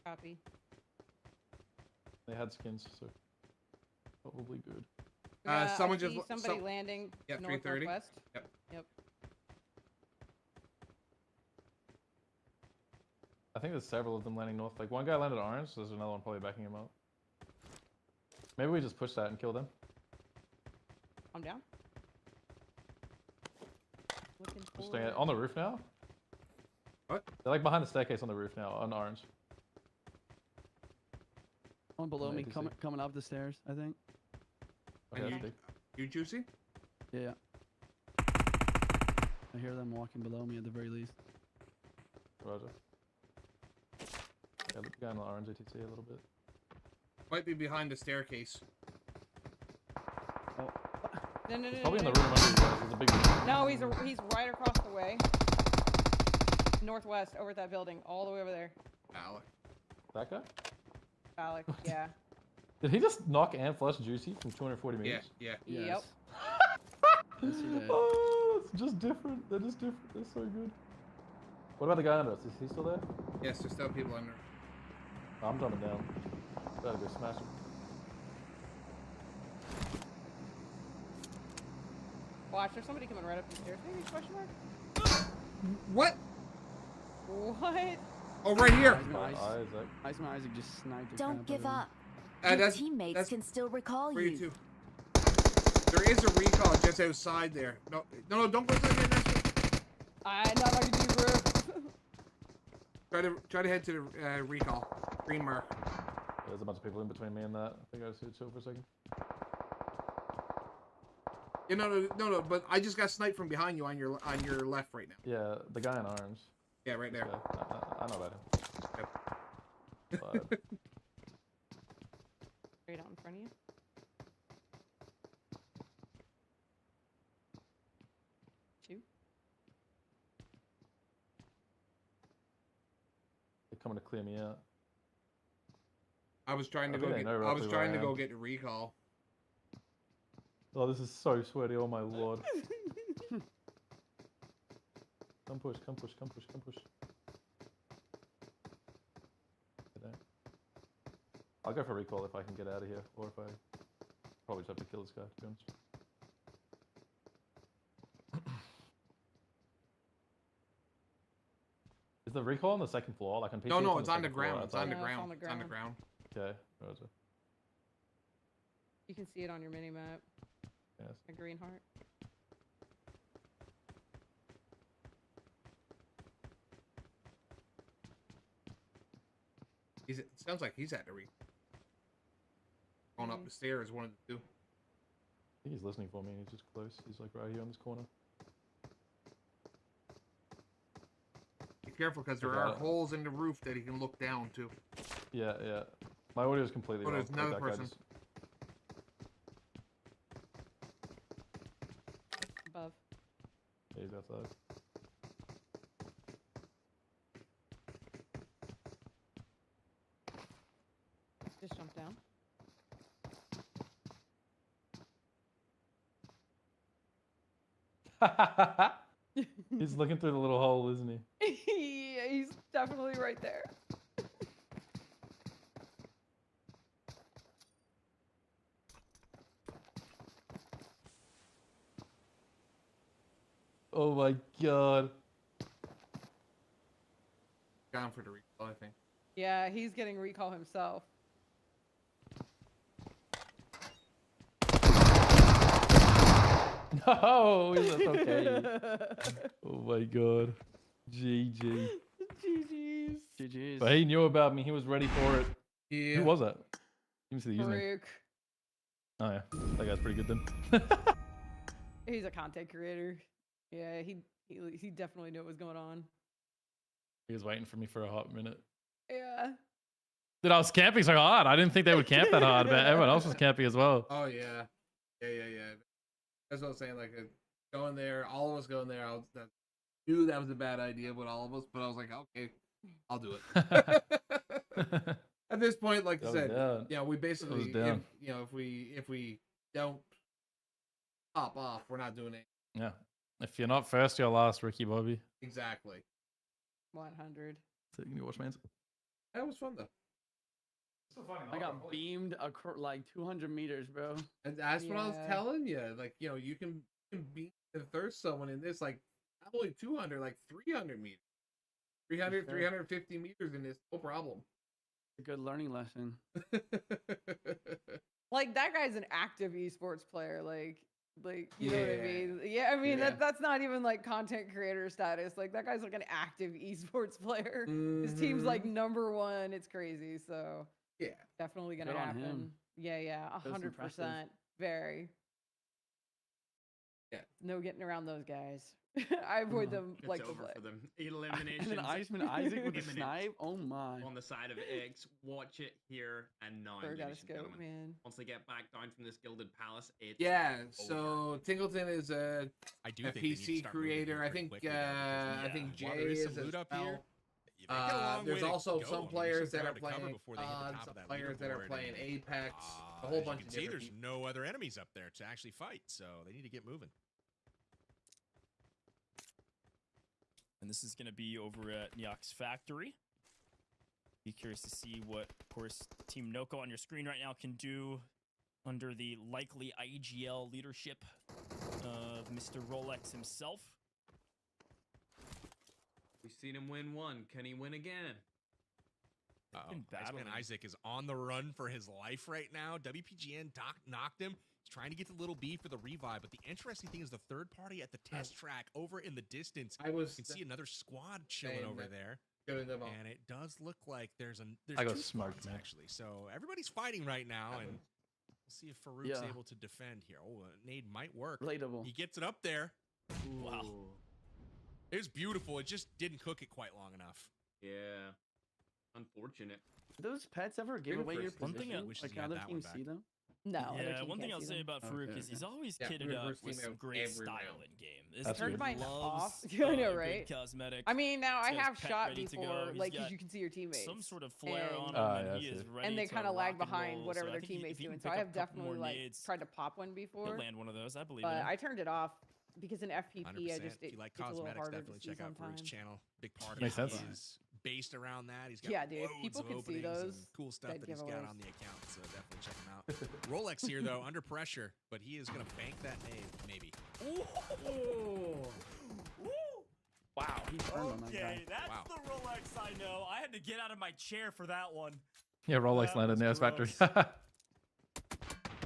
Copy. They had skins, so probably good. Someone I just see somebody landing Yep, north 330. northwest. Yep. Yep. I think there's several of them landing north. Like one guy landed orange, so there's another one probably backing him up. Maybe we just push that and kill them. I'm down. Looking Just for staying on the roof now. What? They're like behind the staircase on the roof now, on orange. One below On me ATC. coming up the stairs, I think. Okay, And that's big. you Juicy? Yeah. I hear them walking below me at the very least. Roger. Yeah, look the guy on the orange ATC a little bit. Might be behind the staircase. Oh. No, no, no, Probably in no, the no. room under you guys. There's a big room. No, he's right across the way. Northwest, over at that building, all the way over there. Alec. That guy? Valic, yeah. Did he just knock and flush Juicy from 240 meters? Yeah. Yep. Yes, he did. Oh, it's just different. They're just different. They're so good. What about the guy under us? Is he still there? Yes, there's still people under. Oh, I'm jumping down. Gotta go smash him. Watch, there's somebody coming right up the stairs. Maybe question mark? What? What? Oh, right here. Isaac just sniped. Don't give up. Your Your teammates can still recall for you. you too. There is a recall just outside there. No, don't go inside there. Not like you, bro. Try to head to the recall. Green mark. There's a bunch of people in between me and that. I think I just need to chill for a second. Yeah, no, but I just got sniped from behind you on your left right now. Yeah, the guy in orange. Yeah, right there. I know about him. Yep. But Straight out in front of you. Two. they're coming to clear me out. I was trying to I go think they get. know I was roughly trying to where I go am. get a recall. Oh, this is so sweaty. Oh my lord. Come push, come push, come push, come push. I'll go for recall if I can get out of here, or if I probably just have to kill this guy, to be honest. Is the recall on the second floor? Like on PC? No, it's on the second floor, ground. It's on the No, it's ground. on the It's on the ground. ground. Okay, roger. You can see it on your mini map. Yes. A green heart. It sounds like he's at the recall. Going up the stairs, one of the two. I think he's listening for me. He's just close. He's like right here on this corner. Be careful, because there Okay. are holes in the roof that he can look down to. Yeah, yeah. My audio is completely Oh, off. there's Like, another that guy person. just- Above. Yeah, he's outside. Just jump down. He's looking through the little hole, isn't he? Yeah, he's definitely right there. Oh my god. gone for the recall, I think. Yeah, he's getting recall himself. No, that's okay. Oh my god. GG. GG's. GG's. But he knew about me. He was ready for it. Yeah. Who was that? Let me see the username. Farouk. Oh yeah, that guy's pretty good then. He's a content creator. Yeah, he definitely knew what was going on. He was waiting for me for a hot minute. Yeah. Dude, I was camping so hard. I didn't think they would camp that hard, but everyone else was camping as well. Oh yeah, yeah. That's what I was saying. Like going there, all of us going there. Knew that was a bad idea with all of us, but I was like, okay, I'll do it. At this point, like I said, we basically, if we don't pop off, we're not doing it. Yeah. If you're not first, you're last, Ricky Bobby. Exactly. 100. So you can watch mans. That was fun though. I got beamed like 200 meters, bro. And that's what I was telling you. Like, you can beat and thirst someone in this, like, not only 200, like 300 meters. 300, 350 meters in this, no problem. A good learning lesson. Like, that guy's an active esports player. Like you know what I mean? Yeah, I mean, that's not even like content creator status. Like, that guy's like an active esports player. His team's like #1. It's crazy. So yeah, definitely gonna Good on happen. him. Yeah, 100%. Very. Yeah. No getting around those guys. I avoid them like it's the over plague. for them. Eliminations. And then Iceman Isaac with a snipe. Oh my. On the side of X. Watch it here and now. Sure, gotta scope, man. Once they get back down from this Gilded Palace, it's so Tingleton is a PC creator. I think Jay is as well. There's also some players that are playing some players that are playing Apex, a whole bunch of different there's no other enemies up there to actually fight, so they need to get moving. And this is going to be over at Nyak's factory. Be curious to see what, of course, Team Noko on your screen right now can do under the likely IGL leadership of Mr. Rolex himself. We've seen him win one. Can he win again? Iceman Isaac is on the run for his life right now. WPGN knocked him. He's trying to get to Little B for the revive, but the interesting thing is the third party at the test track over in the distance. You can see another squad chilling over there. And it does look like there's I got two smoked, squads, actually. So everybody's fighting right now, and we'll see if Farouk's able to defend here. Oh, a nade might work. Relatable. He gets it up there. Ooh. Wow. It was beautiful. It just didn't cook it quite long enough. Yeah. Unfortunate. Do those pets ever give away your One thing position? Like other teams see them? No. Yeah, one thing I'll say about Farouk is he's always kitted up with some great style in game. This Turned dude mine loves, off. I know, right? good cosmetics. I mean, now I He's got have his pet shot ready to before, go. He's like, got because you can see your teammates. some sort of flare on and- him, and he is ready and they to kind of lag rock and behind roll. whatever So I their think teammates if he doing. can So I pick have up a couple definitely more like nades, tried to pop one before. he'll land one of those. I believe But in him. I turned it off because in FPP, 100%. it's If you like a little cosmetics, harder definitely to see check out Farouk's sometimes. channel. Big part Makes of it sense. is based around that. He's got Yeah, dude, if loads people of can see openings and those, cool stuff dead that he's got giveaways. on the account, so definitely check him out. Rolex here, though, under pressure, but he is going to bank that nade, maybe. Wow, he turned on that guy. Okay, that's the Rolex I know. I had to get out of my chair for that one. Yeah, Rolex landed near his factory.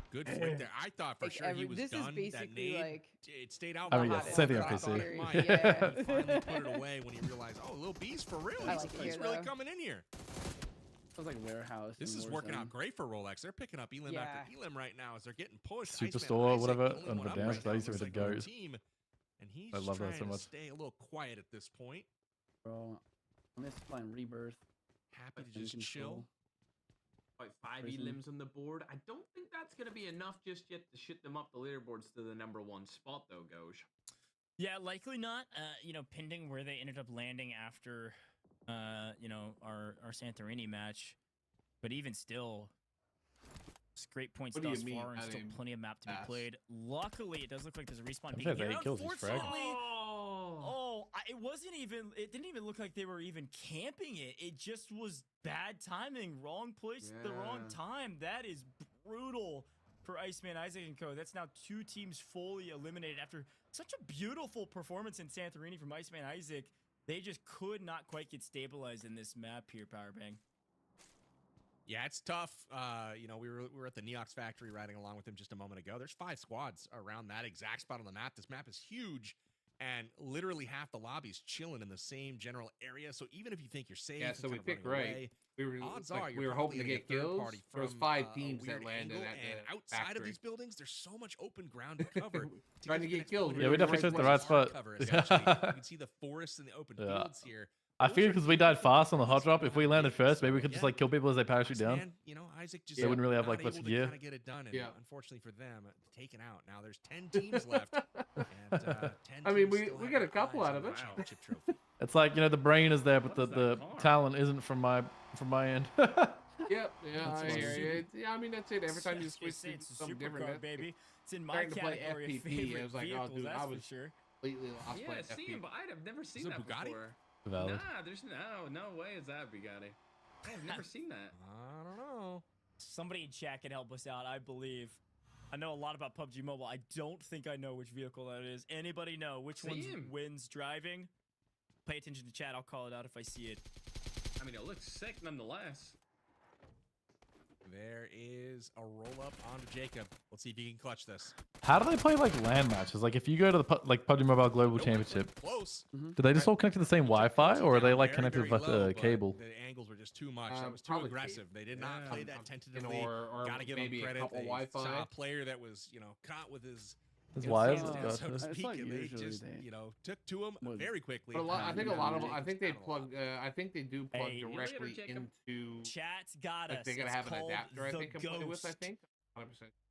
Good flick there. I thought for Like sure he was this is done. That basically nade, like it stayed out. I mean, yeah, same thing on I thought PC. it might. Yeah. He finally put it away when he realized, oh, Lil B's for real. I He's, like it he's here, really though. coming in here. It was like warehouse. This in is working Warzone. out great for Rolex. They're picking up Elim after Yeah. Elim right now as they're getting pushed. Superstore, Iceman whatever, Isaac, the only on the one up dance, right they now, used to looks be like the on the goat. team, and he's I love that trying so to much. stay a little quiet at this point. Bro, I miss playing Rebirth. Happy to in just chill. Like 5 Prison. elims on the board. I don't think that's going to be enough just yet to shit them up the leaderboards to the #1 spot, though, Goj. Yeah, likely not. You know, pending where they ended up landing after, you know, our Santorini match. But even still, it's great points What do you thus mean? far, and I still mean, plenty of map to be pass. played. Luckily, it does look like there's a respawn I'm being sure here. they kills his frag. Unfortunately, it didn't even look like they were even camping it. It just was bad timing, wrong place at the wrong Yeah. time. That is brutal for Iceman Isaac and Co. That's now 2 teams fully eliminated after such a beautiful performance in Santorini from Iceman Isaac. They just could not quite get stabilized in this map here, Powerbang. Yeah, it's tough. You know, we were at the Neox factory riding along with him just a moment ago. There's 5 squads around that exact spot on the map. This map is huge, and literally half the lobby's chilling in the same general area. So even if you think you're safe, Yeah, so we picked right. Odds are we were hoping to get kills. There was 5 teams that landed at and the outside factory. of these buildings, there's so much open ground to cover. Trying to get kills. Yeah, we definitely chose the right spot. Cover, essentially. You can see the forests and the open fields here. I feel because we died fast on the hot drop. If we landed first, maybe we could just like kill people as they parachute down. Man, you know, Isaac just they wouldn't really have like much gear. To get it done, and unfortunately for them, taken out. Now there's 10 teams left. And, 10 I mean, teams we got a couple out of it. Championship trophy. It's like, you know, the brain is there, but the talent isn't from my end. Yep, yeah, I hear you. Yeah, I mean that's it. Every time you switch to something different, baby. It's in my starting to play category of FPP. I favorite was like, vehicles, oh, dude, that's I for was sure. completely lost playing Yeah, see FPP. him, but I've never seen Is it that Bugatti? before. Valid. Nah, there's no way is that Bugatti. I have never seen that. I don't know. Somebody in chat can help us out, I believe. I know a lot about PUBG Mobile. I don't think I know which vehicle that is. Anybody know which one's Wynn's driving? Pay attention to chat. I'll call it out if I see it. I mean, it looks sick nonetheless. There is a roll up onto Jacob. Let's see if he can clutch this. How do they play like LAN matches? Like if you go to the PUBG Mobile Global Championship, close. Do they just all connect to the same Wi-Fi, or are they like connected with like a cable? The angles were just too much. That was too aggressive. They did not play that tentatively. Or Gotta give them maybe credit. a couple They Wi-Fi. saw a player that was, you know, caught with his wires, so gotcha. to It's speak, like and they usually just, they you know, took to him very quickly. But I think a lot of them. I think they Jacob's plug. I think they do plug Hey, directly Jacob. into. Chat's got us. Like they're gonna It's have an called adapter. I the think to play with. I Ghost. think. 100%.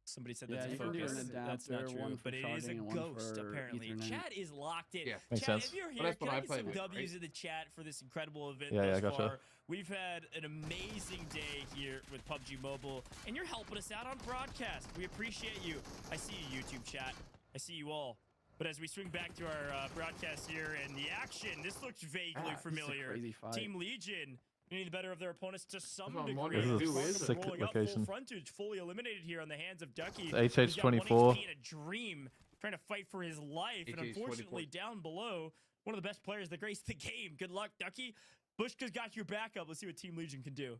Somebody said Yeah, that's a you can do focus. an That's not adapter, true, one for but it is a charging and one ghost for apparently. Ethernet. Chat is locked in. Yeah. Makes Chat, sense. if you're But here, that's can what I I get play some with, W's right? in the chat for this incredible event Yeah, thus gotcha. far? We've had an amazing day here with PUBG Mobile, and you're helping us out on broadcast. We appreciate you. I see you, YouTube chat. I see you all. But as we swing back to our broadcast here and the action, this looks vaguely This is a familiar. crazy fight. Team Legion getting the better of their opponents to some what I'm degree. wondering. This is a Carpet sick rolling up, location. FullFrontage fully eliminated here on the hands of Ducky. It's He's got 1 HH24. HP and a dream, trying to fight for his life. And HH24. unfortunately, down below, one of the best players that graced the game. Good luck, Ducky. Bushka's got your backup. Let's see what Team Legion can do.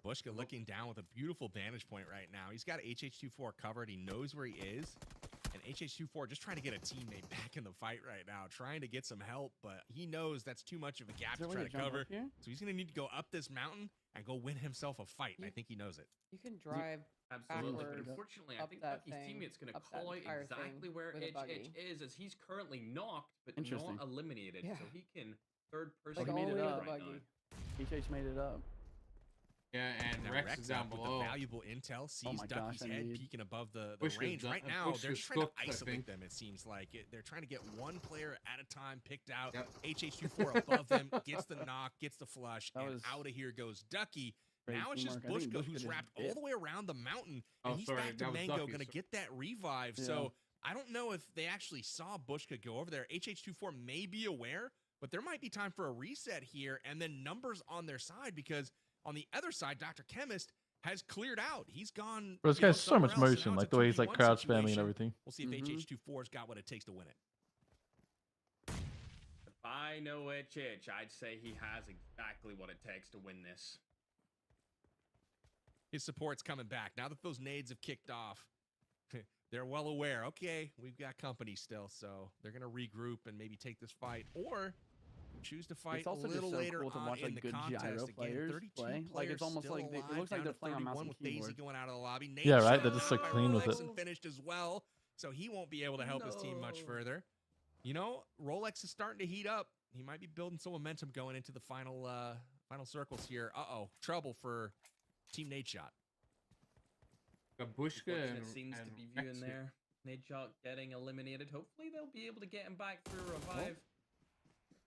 Bushka looking down with a beautiful vantage point right now. He's got HH24 covered. He knows where he is. And HH24 just trying to get a teammate back in the fight right now, trying to get some help, but he knows that's too much of a gap to try to cover. So he's going to need to go up this mountain and go win himself a fight. And I think he knows it. You can drive Absolutely, but backwards unfortunately, I up think that Ducky's thing, teammate's going to up that call out entire exactly thing where with a buggy. HH is, as he's currently knocked, but Interesting. not eliminated. Yeah. So he can third person he made it lead up. right now. HH made it up. Yeah, and Now Rex is down up with below. the valuable intel, sees my gosh, Ducky's I head need- peeking above the Bushka's range. done- Right now, they're Bushka's trying to cooked, I isolate think. them, it seems like. They're trying to get one player at a time picked out. Yep. HH24 above them, gets the knock, gets the flush, That and was out of here goes Ducky. great Now it's just teamwork. I think Bushka, Bushka who's did wrapped it. all the way around the mountain, and Oh, he's sorry, back to that was Mango, Ducky, going to sorry. get that revive. Yeah. So I don't know if they actually saw Bushka go over there. HH24 may be aware, but there might be time for a reset here, and then numbers on their side, because on the other side, DrChemist has cleared out. He's gone. Bro, this you know, guy's so much somewhere else, motion, now like it's the a way he's like 2v1 crowd spamming and situation. everything. We'll see if HH24's got what it takes to win it. If I know HH, I'd say he has exactly what it takes to win this. His support's coming back. Now that those nades have kicked off, they're well aware. Okay, we've got company still, so they're going to regroup and maybe take this fight, or choose to fight It's also a little just so later cool to on watch in like the good contest. gyro Again, players 32 play. Like players it's almost still like it alive, looks like down they're to playing on mouse 31 and with FaizyGG keyboard. going out of the lobby. Nate Yeah, right, shot they're just, like, by clean with Rolex it. and finished as well, so he won't be able to help his team much further. You know, Rolex is starting to heat up. He might be building some momentum going into the final circles here. Trouble for Team Nadeshot. Got Bushka Unfortunate and seems to and be Rex viewing here. there. Nadeshot getting eliminated. Hopefully they'll be able to get him back through revive.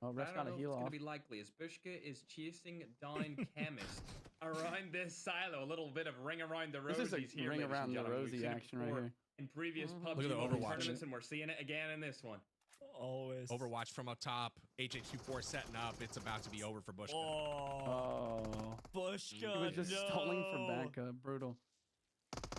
Oh, Rex got a heal It's off. going to be likely as Bushka is chasing down Chemist around this silo. A little bit of ring around the This rosies is like here. ring ladies and around the gentlemen. We've rosy seen it action right before here. in previous PUBG Look at the Mobile Overwatch. tournaments, and we're seeing it again in this one. Always. Overwatch from up top. HH24 setting up. It's about to be over for Bushka. Oh, Oh, Bushka, he was just no. stalling for backup. Brutal.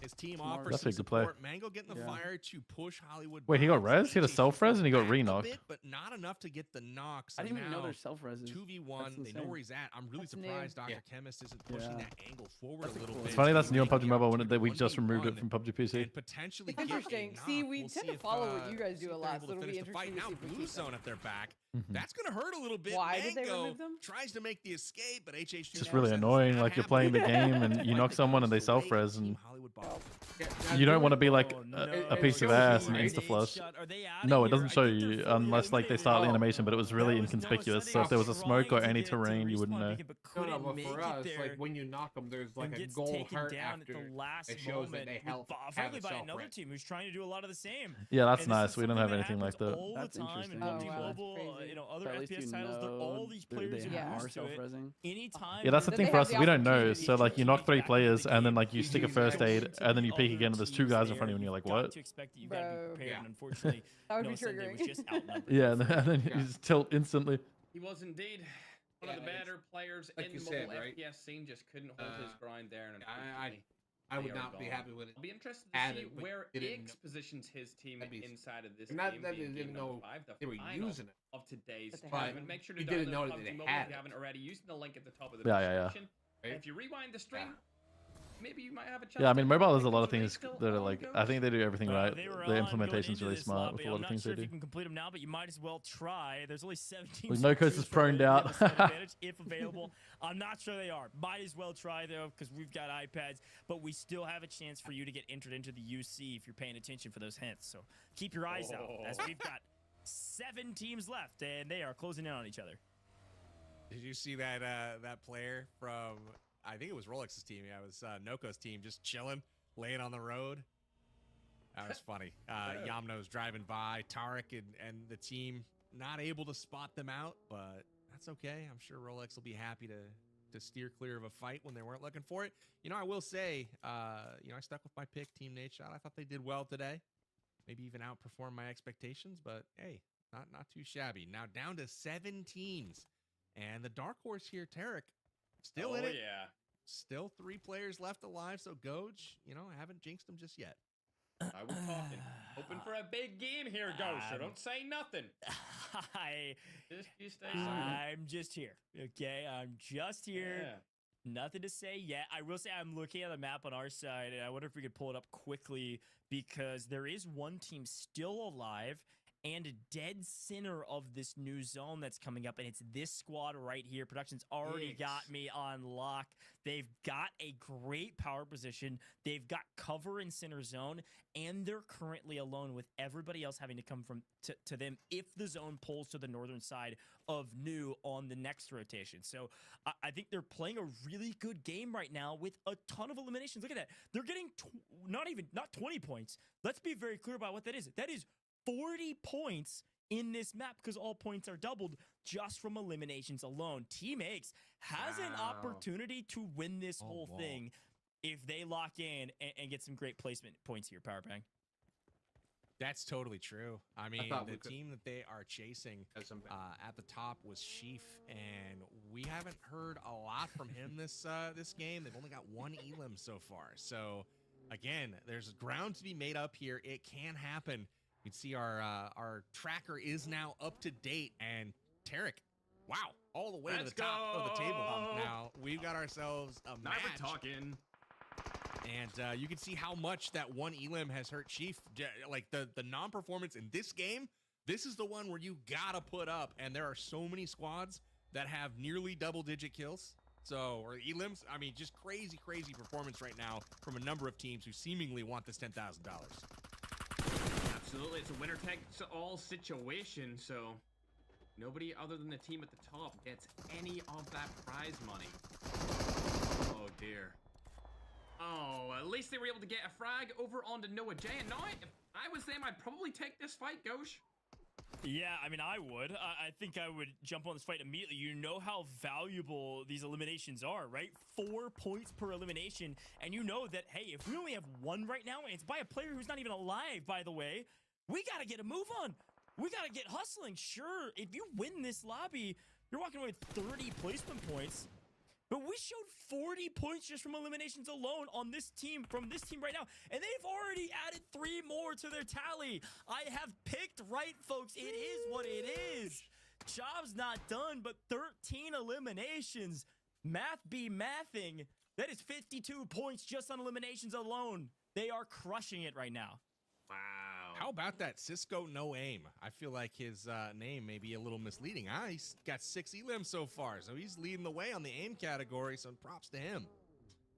His team Smart. offers That's some a good play. support. Mango getting the Yeah. fire to push Hollywood. Wait, he got Bob. res? He had a self-res and he got Back a re-knocked. bit, but not enough to get the knock. So I didn't even know now, there's self-reses. 2v1. They know where he's at. I'm really That's new. surprised DrChemist isn't pushing Yeah. that angle forward That's a little cool. bit. It's funny that's new on Making PUBG the Mobile when opportunity we just removed it 1v1 from PUBG PC. and potentially It's get a interesting. knock. See, we We'll tend see to if, follow what you guys see do a if they're lot, able so to it'll be finish the fight. interesting to Now see if we blue keep zone them. at their back. Mhm. That's gonna hurt a little bit. Why did they Mango remove them? tries to make the escape, but HH2 It's just really annoying. Like you're playing the game and you knock someone and they self-res and you don't want to be like a piece of ass and insta-flush. No, it doesn't show you unless like they start the animation, but it was really inconspicuous. So if there was a smoke or any terrain, you wouldn't know. No, but for us, like when you knock them, there's like a gold heart after. It shows that they have frankly a by another self-res. team who's trying to do a lot of the same. Yeah, that's And this nice. is We don't something have that anything like happens that. all the That's time in interesting. PUBG Oh, wow. Mobile, Crazy. you know, other So at least FPS you titles. They're all these know players they are are used to it. self-resing. Anytime. Yeah, that's the That thing they for have us. the We don't know. opportunity So like you knock three back into the players and then game, like you stick a first aid and then you peek again and there's two guys in front of you and you're like, Got what? to expect that you got to be Bro. prepared. Yeah. And unfortunately, That would be NoahSunday was triggering. just outnumbered. Yeah, and then you just tilt instantly. He was indeed one of the Yeah, better players like in you the said, mobile right? FPS scene. Just couldn't hold his grind there. And I would they are not be gone. happy with it. I'll be interested to Added, see but where didn't X positions his team That'd be- inside of this Not game. that they being didn't game number know 5, the they were final using it. of today's But they tournament. But Make sure to you didn't download know that PUBG they Mobile had if you it. haven't already, using the link at the top of the Yeah, yeah, yeah. description. Right? If you rewind the stream, maybe you might have a chance. Yeah, I mean, to mobile know has a lot of were they things still that are on, like, Ghost? I think they do everything right. They were The on implementation's going really into this smart with lobby. a lot I'm of not things sure they if you do. can complete them now, but you might as well try. There's only 17 Like, to Noko's choose is from. proned You have out. a slight advantage if available. I'm not sure they are. Might as well try though, because we've got iPads, but we still have a chance for you to get entered into the UC if you're paying attention for those hints. So keep your eyes out, as we've got 7 teams left, and they are closing in on each other. Did you see that that player from, I think it was Rolex's team. Yeah, it was Noko's team, just chilling, laying on the road. That was funny. Yamno's driving by, Tarek and the team not able to spot them out, but that's okay. I'm sure Rolex will be happy to steer clear of a fight when they weren't looking for it. You know, I will say, you know, I stuck with my pick, Team Nadeshot. I thought they did well today. Maybe even outperformed my expectations, but hey, not too shabby. Now down to 7 teams. And the dark horse here, Tarek, still in it. Yeah. Still 3 players left alive, so Goj, you know, I haven't jinxed him just yet. I was talking. Hoping for a big game here, Ghost. Don't say nothing. You stay silent. I'm just here. Okay, I'm just here. Yeah. Nothing to say yet. I will say I'm looking at the map on our side, and I wonder if we could pull it up quickly because there is one team still alive and a dead center of this new zone that's coming up, and it's this squad right here. Production's already got me on lock. They've got a great power position. They've got cover in center zone, and they're currently alone with everybody else having to come from to them if the zone pulls to the northern side of new on the next rotation. So I think they're playing a really good game right now with a ton of eliminations. Look at that. They're getting not 20 points. Let's be very clear about what that is. That is 40 points in this map because all points are doubled just from eliminations alone. Team X has an opportunity to win this whole thing if they lock in and get some great placement points here, Powerbang. That's totally true. I mean, thought the team that they are chasing at the top was Sheaf, and we haven't heard a lot from him this game. They've only got 1 elim so far. So, again, there's ground to be made up here. It can happen. You can see our tracker is now up to date, and Tarek, wow, all the way to the top of the table. Now we've got ourselves a match. Now we're talking. And you can see how much that 1 elim has hurt Chief. Like the non-performance in this game, this is the one where you gotta put up, and there are so many squads that have nearly double-digit kills. So, or elims, I mean, just crazy, crazy performance right now from a number of teams who seemingly want this $10,000. Absolutely, it's a winner-takes-all situation, so nobody other than the team at the top gets any of that prize money. Oh, dear. Oh, at least they were able to get a frag over onto Noah J. And now, if I was them, I'd probably take this fight, Ghosh. Yeah, I mean, I would. I think I would jump on this fight immediately. You know how valuable these eliminations are, right? 4 points per elimination. And you know that, hey, if we only have 1 right now, and it's by a player who's not even alive, by the way, we got to get a move on. We got to get hustling. Sure, if you win this lobby, you're walking away with 30 placement points. But we showed 40 points just from eliminations alone on this team, from this team right now. And they've already added 3 more to their tally. I have picked right, folks. It is what it is. Job's not done, but 13 eliminations. Math be mathing. That is 52 points just on eliminations alone. They are crushing it right now. Wow. How about that Cisco no aim? I feel like his name may be a little misleading. He's got 6 elims so far, so he's leading the way on the aim category, so props to him.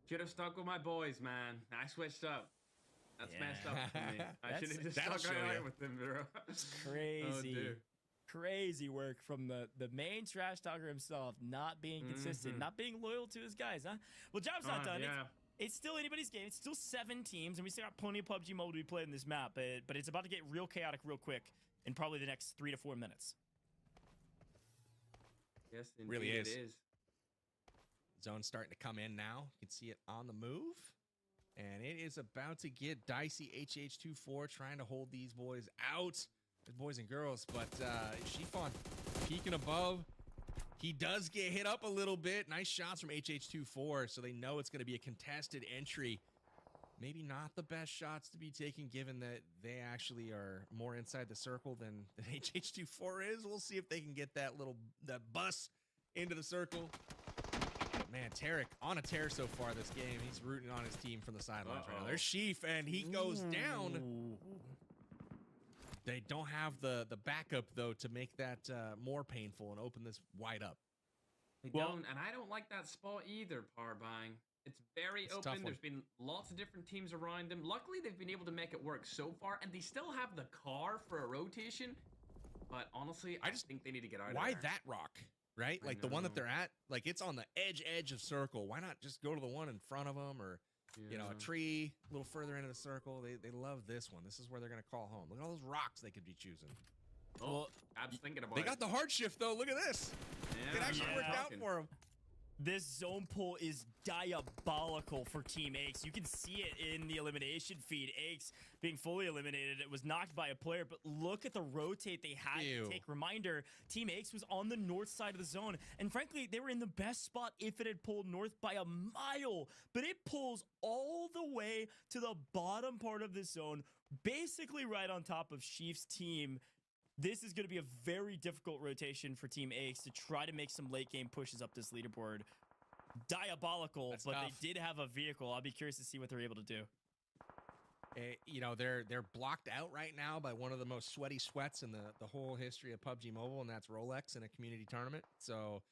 Should have stuck with my boys, man. I switched up. That's messed up for me. I should have just that'll stuck show right you. with them, bro. Crazy. Crazy work from the main trash talker himself, not being consistent, not being loyal to his guys, huh? Well, job's not done. Yeah. It's still anybody's game. It's still 7 teams, and we still got plenty of PUBG Mobile to be played in this map, but it's about to get real chaotic real quick in probably the next 3 to 4 minutes. Yes, indeed Really it is. is. Zone's starting to come in now. You can see it on the move. And it is about to get dicey. HH24 trying to hold these boys out. The boys and girls. But Chiffon peeking above. He does get hit up a little bit. Nice shots from HH24. So they know it's going to be a contested entry. Maybe not the best shots to be taken, given that they actually are more inside the circle than HH24 is. We'll see if they can get that bus into the circle. Man, Tarek on a tear so far this game. He's rooting on his team from the sidelines right now. There's Sheaf, and he goes down. They don't have the backup, though, to make that more painful and open this wide up. They don't, and I don't like that spot either, Parbang. It's very open. There's been lots of different teams around them. Luckily, they've been able to make it work so far, and they still have the car for a rotation. But honestly, I just think they need to get out of there. Why that rock? Right? Like the one that they're at, like it's on the edge of circle. Why not just go to the one in front of them, or you know, a tree a little further into the circle? They love this one. This is where they're gonna call home. Look at all those rocks they could be choosing. Well, I'm thinking about They got the hard shift though. Look at this. It actually worked out for them. This zone pull is diabolical for Team Aches. You can see it in the elimination feed. Aches being fully eliminated. It was knocked by a player, but look at the rotate they had to take. Reminder, Team Aches was on the north side of the zone, and frankly, they were in the best spot if it had pulled north by a mile, but it pulls all the way to the bottom part of the zone, basically right on top of Sheaf's team. This is going to be a very difficult rotation for Team Aches to try to make some late game pushes up this leaderboard. Diabolical, but they did have a vehicle. I'll be curious to see what they're able to do. You know, they're blocked out right now by one of the most sweaty sweats in the whole history of PUBG Mobile, and that's Rolex in a community tournament. So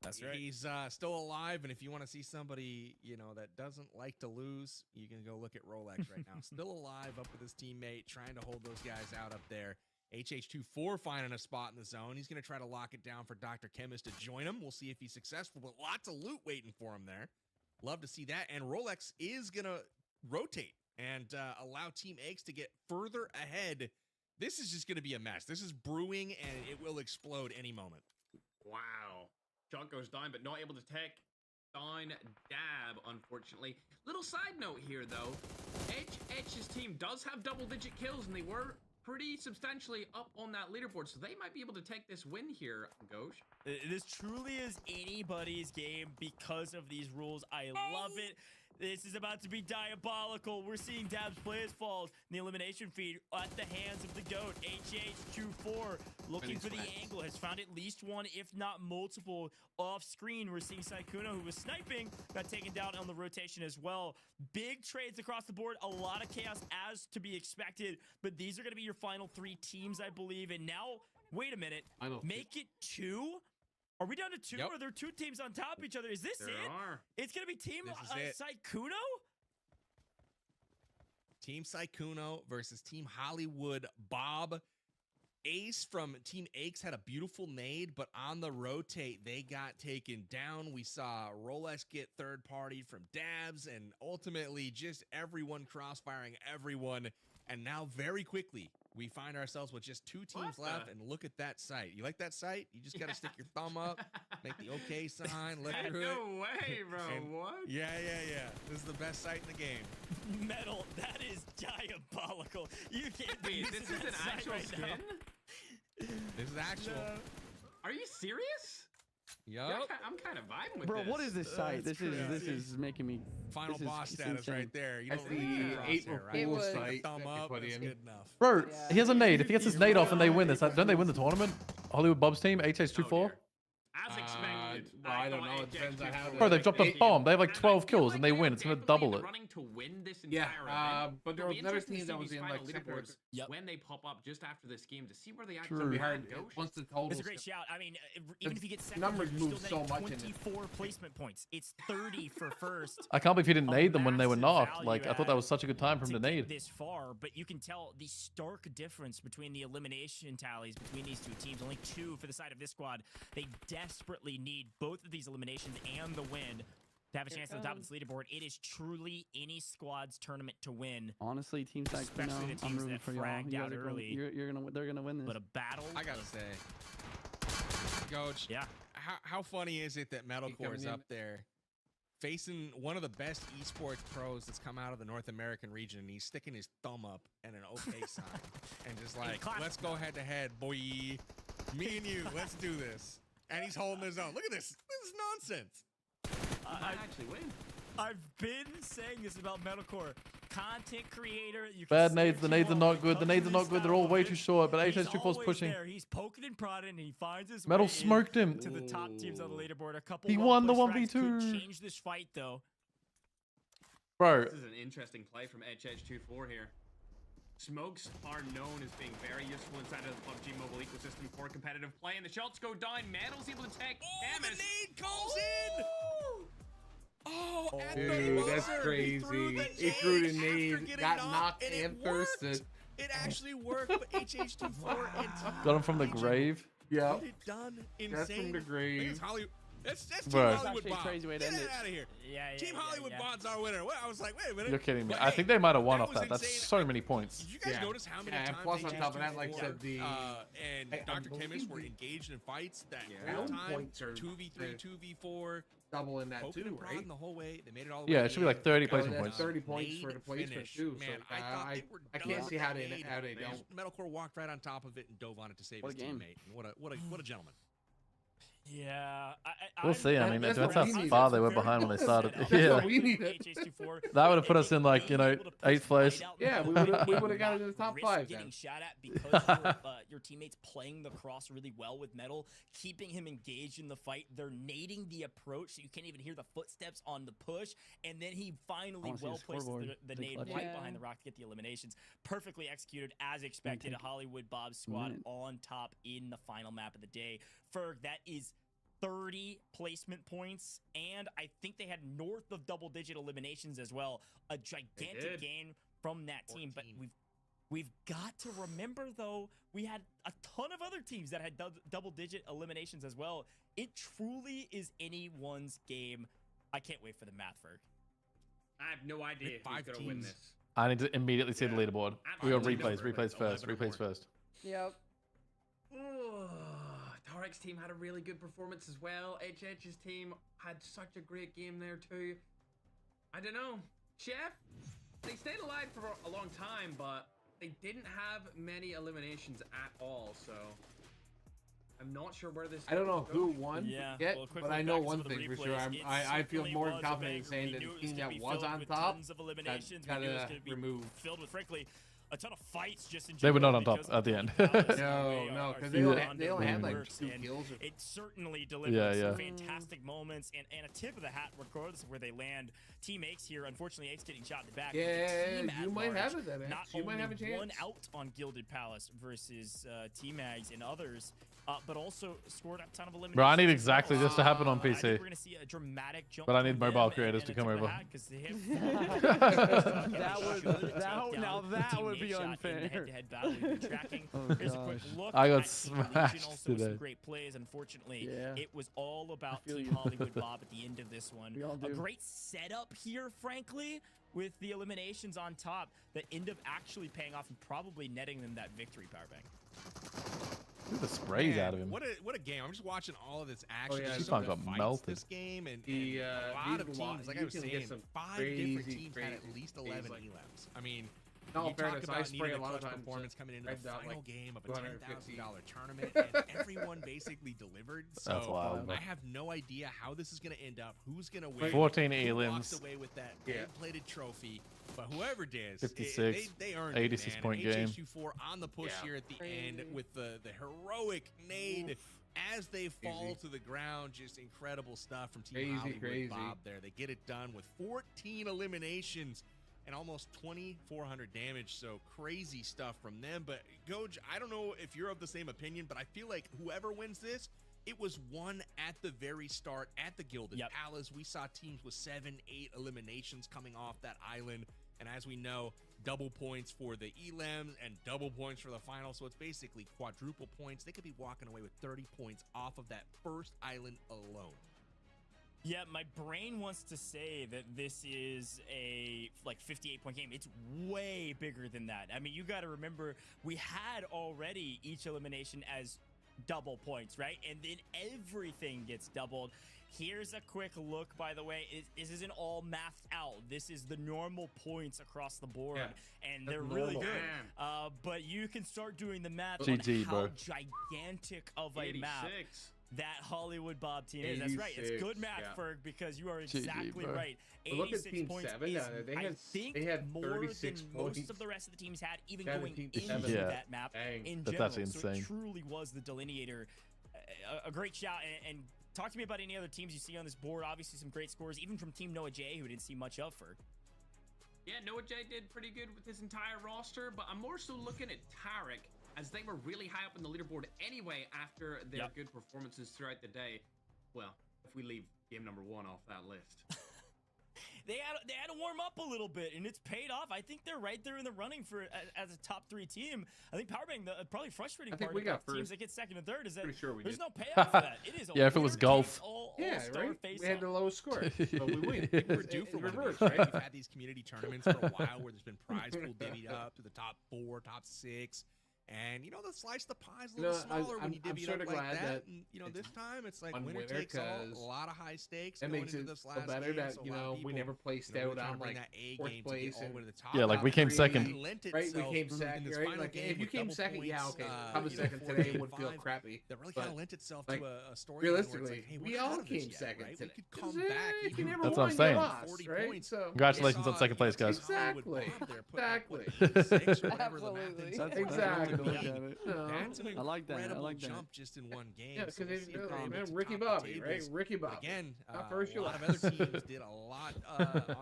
that's right. He's still alive, and if you want to see somebody, you know, that doesn't like to lose, you can go look at Rolex right now. Still alive, up with his teammate, trying to hold those guys out up there. HH24 finding a spot in the zone. He's going to try to lock it down for DrChemist to join him. We'll see if he's successful, but lots of loot waiting for him there. Love to see that. And Rolex is going to rotate and allow Team Aches to get further ahead. This is just going to be a mess. This is brewing, and it will explode any moment. Wow. Shot goes down, but not able to take down Dab, unfortunately. Little side note here, though. H's team does have double-digit kills, and they were pretty substantially up on that leaderboard, so they might be able to take this win here, Ghosh. This truly is anybody's game because of these rules. I love it. This is about to be diabolical. We're seeing Dabs play his falls in the elimination feed at the hands of the GOAT. HH24 looking for the angle. Has found at least one, if not multiple, off screen. We're seeing Sykkuno, who was sniping, got taken down on the rotation as well. Big trades across the board. A lot of chaos as to be expected. But these are going to be your final 3 teams, I believe. And now, wait a minute. Make it 2? Are we down to 2? Yep. Are there 2 teams on top of each other? Is this it? It's going to be Team Sykkuno? Team Sykkuno versus Team HollywoodBob. Ace from Team Aches had a beautiful nade, but on the rotate, they got taken down. We saw Rolex get third-partied from Dabs, and ultimately just everyone crossfiring everyone. And now, very quickly, we find ourselves with just 2 teams left, and look at that sight. You like that sight? You just got to stick your thumb up, make the okay sign, look through it. No way, bro. What? Yeah. This is the best sight in the game. Metal, that is diabolical. You can't be. This is an actual skin? This is actual. No. Are you serious? Yup. Yeah, I'm kind of vibing with Bro, this. what is this site? This is making me. Final boss status insane. right there. You That's don't really need the a April crosshair, right? It Fool's was- site Thumb that you up. put That's in. good enough. Bro, Yeah. he has a nade. If he gets his nade off and they win this, don't they win the tournament? HollywoodBob's team, HH24? As expected. Well, I don't thought know. It depends on how. Bro, they've dropped a bomb. They have like And I 12 feel kills like and they are win. It's gonna definitely double it. running to win this Yeah, entire event. but there It'll was be another interesting to team see that was these in final like second or leaderboards when they pop up just after this game to see where they actually True. be are. hard once the totals. It's a great shout. I mean, even if you get second, numbers you're move still so netting much in it. 24 placement points. It's 30 for first. I can't believe he didn't nade them when they were massive knocked. Like, I thought value that was such a good time for him to get nade. this far, but you can tell the stark difference between the elimination tallies between these two teams. Only 2 for the side of this squad. They desperately need both of these eliminations and the win to have a chance at the top of this leaderboard. It is truly any squad's tournament to win. Honestly, Team Sykkuno, Especially the I'm teams rooting that for y'all. fragged You out guys are early. they're gonna win this. But a battle. I gotta say, Coach. Yeah. How funny is it that Medalcore is up there, facing one of the best esports pros that's come out of the North American region, and he's sticking his thumb up and an okay sign, and just like, let's go head to head, boy. Me and you, let's do this. And he's holding his own. Look at this. This is nonsense. I actually win. I've been saying this about Medalcore. Content creator. You Bad can nades. The search nades are him not up, good. The come nades to are this not good. They're style all way of too it. short. But He's HH24's always pushing. there. He's poking and prodding, and he finds his Metal way smoked him. to the top teams on the leaderboard. A couple. He well won the pushed frags 1v2. could change this fight though. Bro, This is an interesting play from HH24 here. Smokes are known as being very useful inside of the PUBG mobile ecosystem for competitive play, and the shots go down. Metal's able to take The nade comes in. Oh, at the Dude, that's buzzer, crazy. He threw the after nade, getting got knocked and and it worked. thirsted. It actually worked, but HH24 and got him from the grave. Yeah. get it done. Insane. That's from the grave. That's Team Bro. Hollywood That's actually a Bob. crazy way to Get end it it. out of here. Yeah, Team Hollywood Bob's our winner. Well, I was like, wait a minute. You're kidding me. But I hey, think they might have won that off was that. That's insane. so many points. Did you guys notice how many Yeah, times plus on top of that, like I HH24, said, the and I Dr. believe Chemist were the- engaged in fights that Yeah. whole Round time, points are 2v3, the- 2v4, double in that poking too, and prodding right? the whole way. They made it all the way. Yeah, to it should the be like end. 30 Got placement it points. 30 points nade for the placement finish. too. Man, So I thought I they were I done can't see how they with how they nade. don't. Metalcore walked right on top of it and dove on it to save What his a game. teammate. And what a gentleman. Yeah, We'll see. I mean, That's that's what how we need. far they were behind when they started. That's Yeah. what we needed. That would have put us in like, you know, 8th place. Yeah, we would have got into the top 5 getting then. shot at because your teammates playing the cross really well with Metal, keeping him engaged in the fight. They're nading the approach so you can't even hear the footsteps on the push, and then he finally wanna see the well places scoreboard. the Big nade clutch. right Yeah. behind the rock to get the eliminations. Perfectly executed as expected. take HollywoodBob squad minute. on top in the final map of the day. Ferg, that is 30 placement points, and I think they had north of double-digit eliminations as well. A gigantic did. gain from that team, but we've got to remember though, we had a ton of other teams that had double-digit eliminations as well. It truly is anyone's game. I can't wait for the math, Ferg. I have no idea who's going to win teams. this. I need to immediately see the leaderboard. We got Absolutely replays. no. Replays first. 11 Replays first. Yep. Tarek's team had a really good performance as well. HH's team had such a great game there too. I don't know. Chef, they stayed alive for a long time, but they didn't have many eliminations at all, so I'm not sure where this I don't know goes. who won Yeah, yet, well, but quickly I know back to one some of the thing for sure. replays. It I feel certainly more was a confident in banger. saying We that knew the it team gonna that be was filled on with top tons of eliminations. We got knew it was gonna be removed. filled with, frankly, a ton of fights just in They were general not on because top of at the end. Palace and No, way no, our 'cause Rondo they only had like works, 2 and kills. It certainly delivered Yeah, some yeah. fantastic moments and a tip of the hat, regardless of where they land. Team X here, unfortunately, X getting shot in the back. but the Yeah, team you at might have large, it then, X. Not You might only have a chance. one out on Gilded Palace versus T-Mags and others, but also scored a ton of eliminations. Bro, I need as well. exactly this to happen on I think PC. we're gonna see a dramatic jump. But I need from mobile them creators and to a come tip of the over. hat 'cause they have Now that would be unfair. Head-to-head battle we've been tracking. Oh, Here's a quick gosh. look I got at Team Legion, smashed also with some today. great plays. Unfortunately, Yeah. it was all about feel Team you. HollywoodBob at the end of this one. We all A do. great setup here, frankly, with the eliminations on top that end up actually paying off and probably netting them that victory, Powerbank. Look at the sprays Man, out of him. What a game! I'm just watching all of this action. yeah, Just this some one good got fights melted. This game and The, a lot of these teams, like I you was can get saying, some 5 crazy, different teams had at crazy least games 11 like elims. I mean, In all You fairness, talk I about spray needing a a lot of clutch times. performance coming into Red the dot, final like, game of a $250. $10,000 tournament, and everyone basically delivered. So That's wild. I have no idea how this is going to end up, who's going to win. 14 who elims. walks away with that gold-plated trophy. But whoever did, 56, they earned 86 it, point man. game. HH24 on the push here at the end with the heroic nade as they fall to the ground. Just incredible stuff from Team HollywoodBob there. They get it done with 14 eliminations and almost 2,400 damage. So crazy stuff from them. But Goj, I don't know if you're of the same opinion, but I feel like whoever wins this, it was won at the very start at the Gilded Palace. We saw teams with 7, 8 eliminations coming off that island. And as we know, double points for the elims and double points for the final. So it's basically quadruple points. They could be walking away with 30 points off of that first island alone. Yeah, my brain wants to say that this is a 58-point game. It's way bigger than that. I mean, you got to remember, we had already each elimination as double points, right? And then everything gets doubled. Here's a quick look, by the way. This isn't all mathed out. This is the normal points across the board, and they're really good. But you can start doing the math on how gigantic of a map that HollywoodBob team is. That's right. It's good math, Ferg, because you are exactly right. 86 points is, I think, they had more 36 than points. most of the rest of the teams had, even going into that map in That's general. actually So insane. it truly was the delineator. A great shout, and talk to me about any other teams you see on this board. Obviously, some great scores, even from Team Noah J, who didn't see much of Ferg. Yeah, Noah J did pretty good with his entire roster, but I'm more so looking at Tarek, as they were really high up in the leaderboard anyway after their good performances throughout the day. Well, if we leave game number 1 off that list. They had to warm up a little bit, and it's paid off. I think they're right there in the running for as a top 3 team. I think Powerbang, the probably frustrating part about teams that get second and third is that there's no payoff for that. It is a if it was golf. We had the lowest score, but we win. We're due for reverse, right? We've had these community tournaments for a while where there's been prize pool divvied up to the top 4, top 6. And, you know, the slice of the pie's a little smaller when you divvy it up like that. And, you know, this time it's like winner takes all, a lot of high stakes. It makes it better that, you know, we never placed out on, like, fourth place. Yeah, like we came second. Right, we came second, right? Like, if you came second, okay, coming second today would feel crappy. That really kind of lent itself to a story. Realistically, we all came second today. We could come back. That's what I'm saying. Right? So congratulations on second place, guys. Exactly. Exactly. That's an I like that. I like that. Jump just in one game. Yeah, because Ricky Bobby, right? Ricky Bobby. Again, a lot of other teams did a lot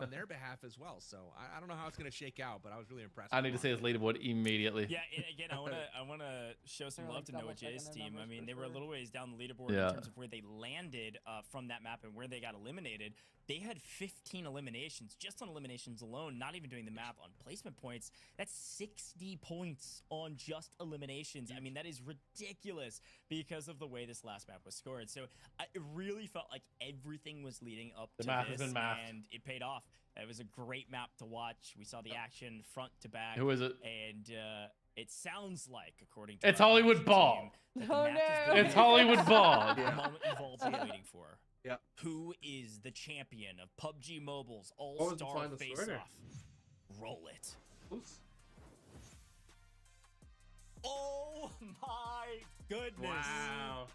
on their behalf as well. So I don't know how it's going to shake out, but I was really impressed. I need to see his leaderboard immediately. Yeah, and again, I want to show some love to Noah J's team. I mean, they were a little ways down the leaderboard in terms of where they landed from that map and where they got eliminated. They had 15 eliminations just on eliminations alone, not even doing the map on placement points. That's 60 points on just eliminations. I mean, that is ridiculous because of the way this last map was scored. So it really felt like everything was leading up to this, and it paid off. It was a great map to watch. We saw the action front to back. Who is it? And it sounds like, according to it's HollywoodBob. It's HollywoodBob. The moment you've all been waiting for. Yeah. Who is the champion of PUBG Mobile's All-Star Face-Off? Roll it. Oops. Oh my goodness! Wow.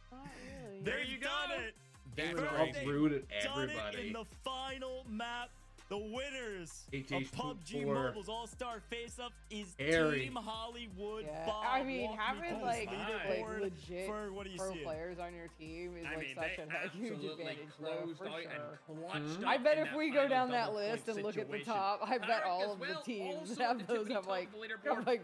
There you got it. They uprooted Done it everybody. in the final map. The winners of PUBG HH4. Mobile's All-Star Face-Off is Harry. Team HollywoodBob. Yeah, I mean, Walk me having through like this leaderboard. legit For what do you pro see? players on your team is I like mean, such a huge absolutely advantage, bro, closed for out sure. and clutched I up bet in if that we go final down that double point list and look at the situation. top, I bet Tarek all as of the well, teams also have the those tippy have top like of the leaderboard.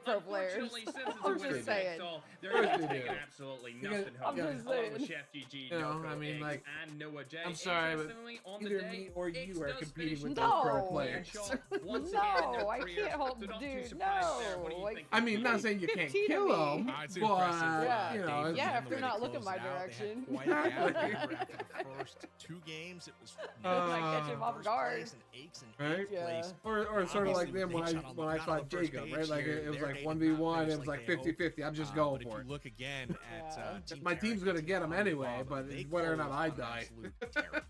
pro players. Unfortunately, since it's a I'm winner just saying. takes all, they're Of course going to they take do. absolutely Because- nothing I'm home. just Along saying. with Chef GG, You know, Noko, I mean, Iggs, like, and Noah J. I'm sorry, but Interestingly, on the either day, me or Iggs you are does competing finish with the those pro top players. shot once again in their No, I career. can't hold, So not too dude. surprised there. What do No, you like think? I mean, not saying you can't 15 kill to them, me. It's but impressive. you know, Yeah, if the they're way not they looking closed my it out, they had direction. quite a gap. Remember, after the first 2 games, it was Like, catch him off first guard. place and Aches in right? 8th place. Or sort of like Obviously, them with when I Nadeshot on the fought first Jacob, page right? Like here, it was their like day did not 1v1, it finish was like like they hoped. 50-50. I'm just going But for if it. you look again at Team My team's Tarek gonna and get him Team anyway, HollywoodBob, but they whether or not I closed on an die. absolute terror.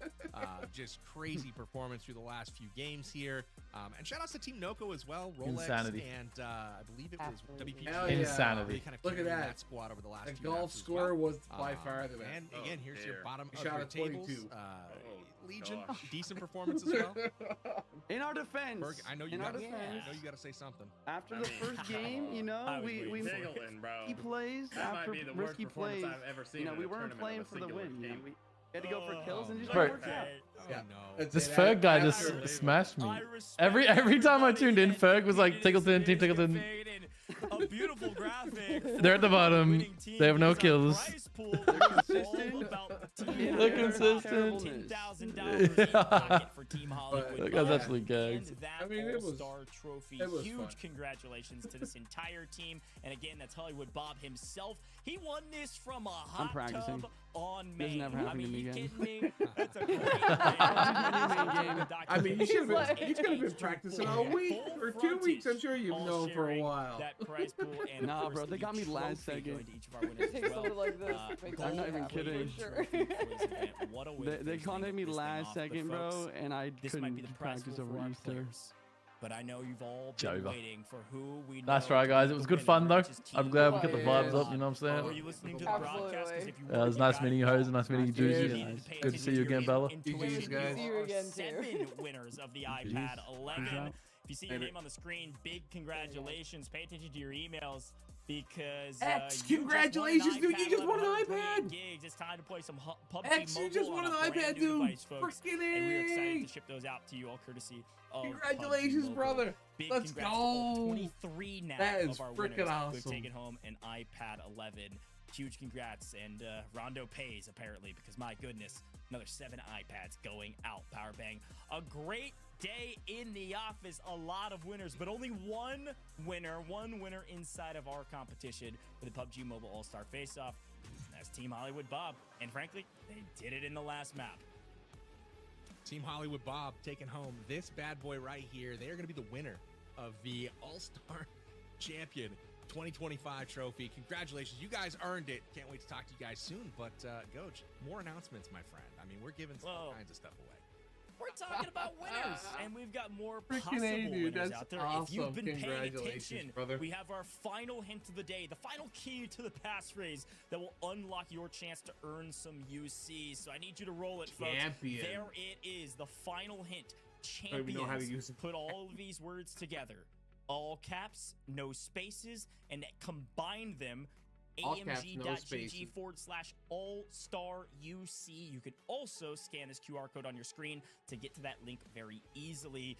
just crazy performance through the last few games here. And shout outs to Team Noko as well, Rolex, Insanity. and I believe it was WPGN. Hell yeah. Insanity. Really kind of Look at carrying that. squad over the last The few golf maps as score well. was by far the best. And again, here's your bottom of Shot your at tables. 22. Legion, decent performance as well. In our defense, Berg, I know you got to say something. After the first game, you know, we risky plays after risky plays. You know, we weren't playing for the win. You know, we had to go for kills and just Bro. worked out. This Ferg guy just smashed me. Every time I tuned in, Ferg was like Tickleton, Team Tickleton. A beautiful graphic. They're at the bottom. They have no kills. They're consistent. $10,000 for Team Hollywood. That guy's actually gagged. And that I mean, it was- All-Star trophy. it was Huge fun. congratulations to this entire team. And again, that's HollywoodBob himself. He won this from a I'm hot practicing. tub on This Maine. never happened to me you again. kidding me? That's a great I mean, you should have been practicing all week or 2 weeks. I'm sure you've known for a while. That prize pool and Nah, of course, bro, they the got me last trophy going second. to each of our winners as Takes well. something like this to make I'm that not even happen, kidding. for sure. Trophy for this event. What a win They for contacted me this thing last off the second, folks. bro, and I This might be the couldn't prize practice pool for over our Easter. players. But I know you've all been Jover. waiting for who we know. Nice try, guys. It was good fun, though. I'm glad we got the vibes up, you know what Were I'm you saying? listening to the broadcast? 'Cause if you It was nice meeting you, Hose. Nice meeting you, Juicy. needed and to pay Good to see attention you to your again, Bella. intuition. GG's, guys. You See you are again, too. 7 winners of the iPad 11. job. If you see your name on the screen, big congratulations. Pay attention to your emails because X, you congratulations, dude, you just won an 11 iPad. Gigs. It's time to play some PUBG X, you Mobile just on won a an brand iPad, new dude. device, folks. Freaking And we're excited A. to ship those out to you, all courtesy of Congratulations, PUBG Mobile. brother. Big Let's congrats to all go. 23 now That is of our freaking winners awesome. who've taken home an iPad 11. Huge congrats, and Rondo pays apparently because my goodness, another 7 iPads going out. Power bang. A great day in the office. A lot of winners, but only one winner inside of our competition for the PUBG Mobile All-Star Face-Off. That's Team HollywoodBob, and frankly, they did it in the last map. Team HollywoodBob taking home this bad boy right here. They are going to be the winner of the All-Star Champion 2025 trophy. Congratulations. You guys earned it. Can't wait to talk to you guys soon. But, Goach, more announcements, my friend. I mean, we're giving all kinds of stuff away. We're talking about winners, and we've got more Freaking possible A, dude, winners that's out there. awesome. If you've been paying Congratulations, attention, brother. we have our final hint of the day, the final key to the passphrase that will unlock your chance to earn some UC. So I need you to roll it, folks. Champion. There it is, the final hint. I don't even know how to Champions. use it. Put all of these words together. All caps, no spaces, and combine them. All caps, no spaces. amg.gg/all-star-UC. You can also scan this QR code on your screen to get to that link very easily.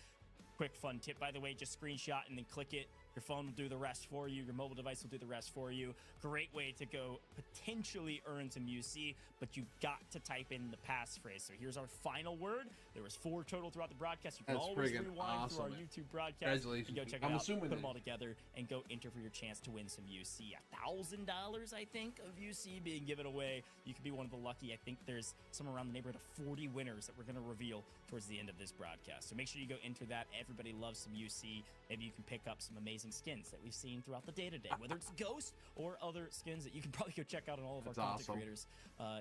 Quick fun tip, by the way, just screenshot and then click it. Your phone will do the rest for you. Your mobile device will do the rest for you. Great way to go potentially earn some UC, but you've got to type in the passphrase. So here's our final word. There was 4 total throughout the broadcast. You can That's always friggin' rewind through our awesome. YouTube broadcast. Congratulations, And go check it I'm out, assuming put them that- all together, and go enter for your chance to win some UC. $1,000, I think, of UC being given away. You could be one of the lucky. I think there's somewhere around the neighborhood of 40 winners that we're going to reveal towards the end of this broadcast. So make sure you go enter that. Everybody loves some UC. Maybe you can pick up some amazing skins that we've seen throughout the day-to-day, whether it's Ghost or other skins that you can probably go check out on all of our That's content awesome. creators,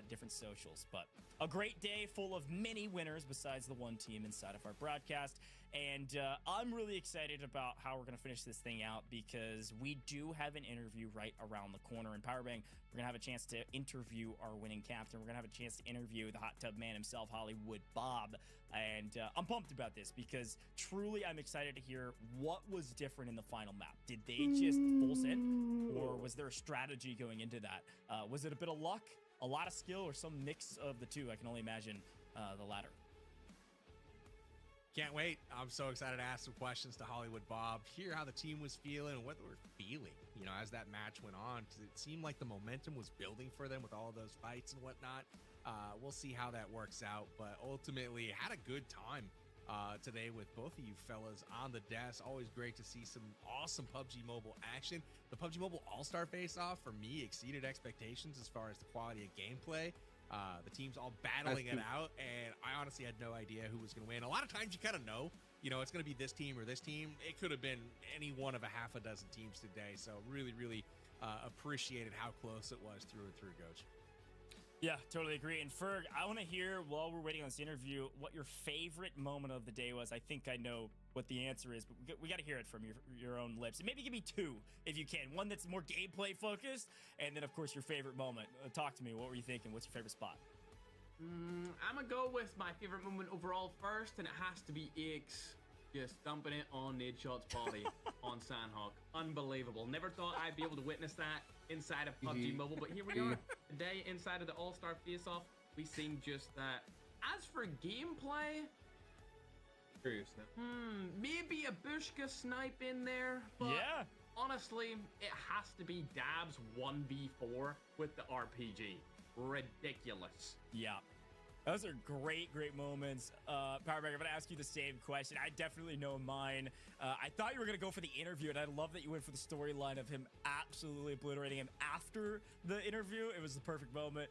different socials. But a great day full of many winners besides the one team inside of our broadcast. And I'm really excited about how we're going to finish this thing out because we do have an interview right around the corner. In Powerbang, we're going to have a chance to interview our winning captain. We're going to have a chance to interview the hot tub man himself, HollywoodBob. And I'm pumped about this because truly I'm excited to hear what was different in the final map. Did they just full send, or was there a strategy going into that? Was it a bit of luck, a lot of skill, or some mix of the two? I can only imagine the latter. Can't wait. I'm so excited to ask some questions to HollywoodBob, hear how the team was feeling and what they were feeling, you know, as that match went on, because it seemed like the momentum was building for them with all of those fights and whatnot. We'll see how that works out, but ultimately had a good time today with both of you fellas on the desk. Always great to see some awesome PUBG Mobile action. The PUBG Mobile All-Star Face-Off for me exceeded expectations as far as the quality of gameplay. The teams all battling it out, and I honestly had no idea who was going to win. A lot of times you kind of know, you know, it's going to be this team or this team. It could have been any one of a half a dozen teams today, so really, really appreciated how close it was through and through, Coach. Yeah, totally agree. And Ferg, I want to hear, while we're waiting on this interview, what your favorite moment of the day was. I think I know what the answer is, but we got to hear it from your own lips. And maybe give me two, if you can. One that's more gameplay focused, and then, of course, your favorite moment. Talk to me. What were you thinking? What's your favorite spot? I'm gonna go with my favorite moment overall first, and it has to be Aches just dumping it on Nadeshot's body on Sandhawk. Unbelievable. Never thought I'd be able to witness that inside of PUBG Mobile, but here we are today inside of the All-Star Face-Off. We've seen just that. As for gameplay, maybe a Bushka snipe in there, but honestly, it has to be Dab's 1v4 with the RPG. Ridiculous. Yeah. Those are great moments. Powerback, I'm going to ask you the same question. I definitely know mine. I thought you were going to go for the interview, and I love that you went for the storyline of him absolutely obliterating him after the interview. It was the perfect moment.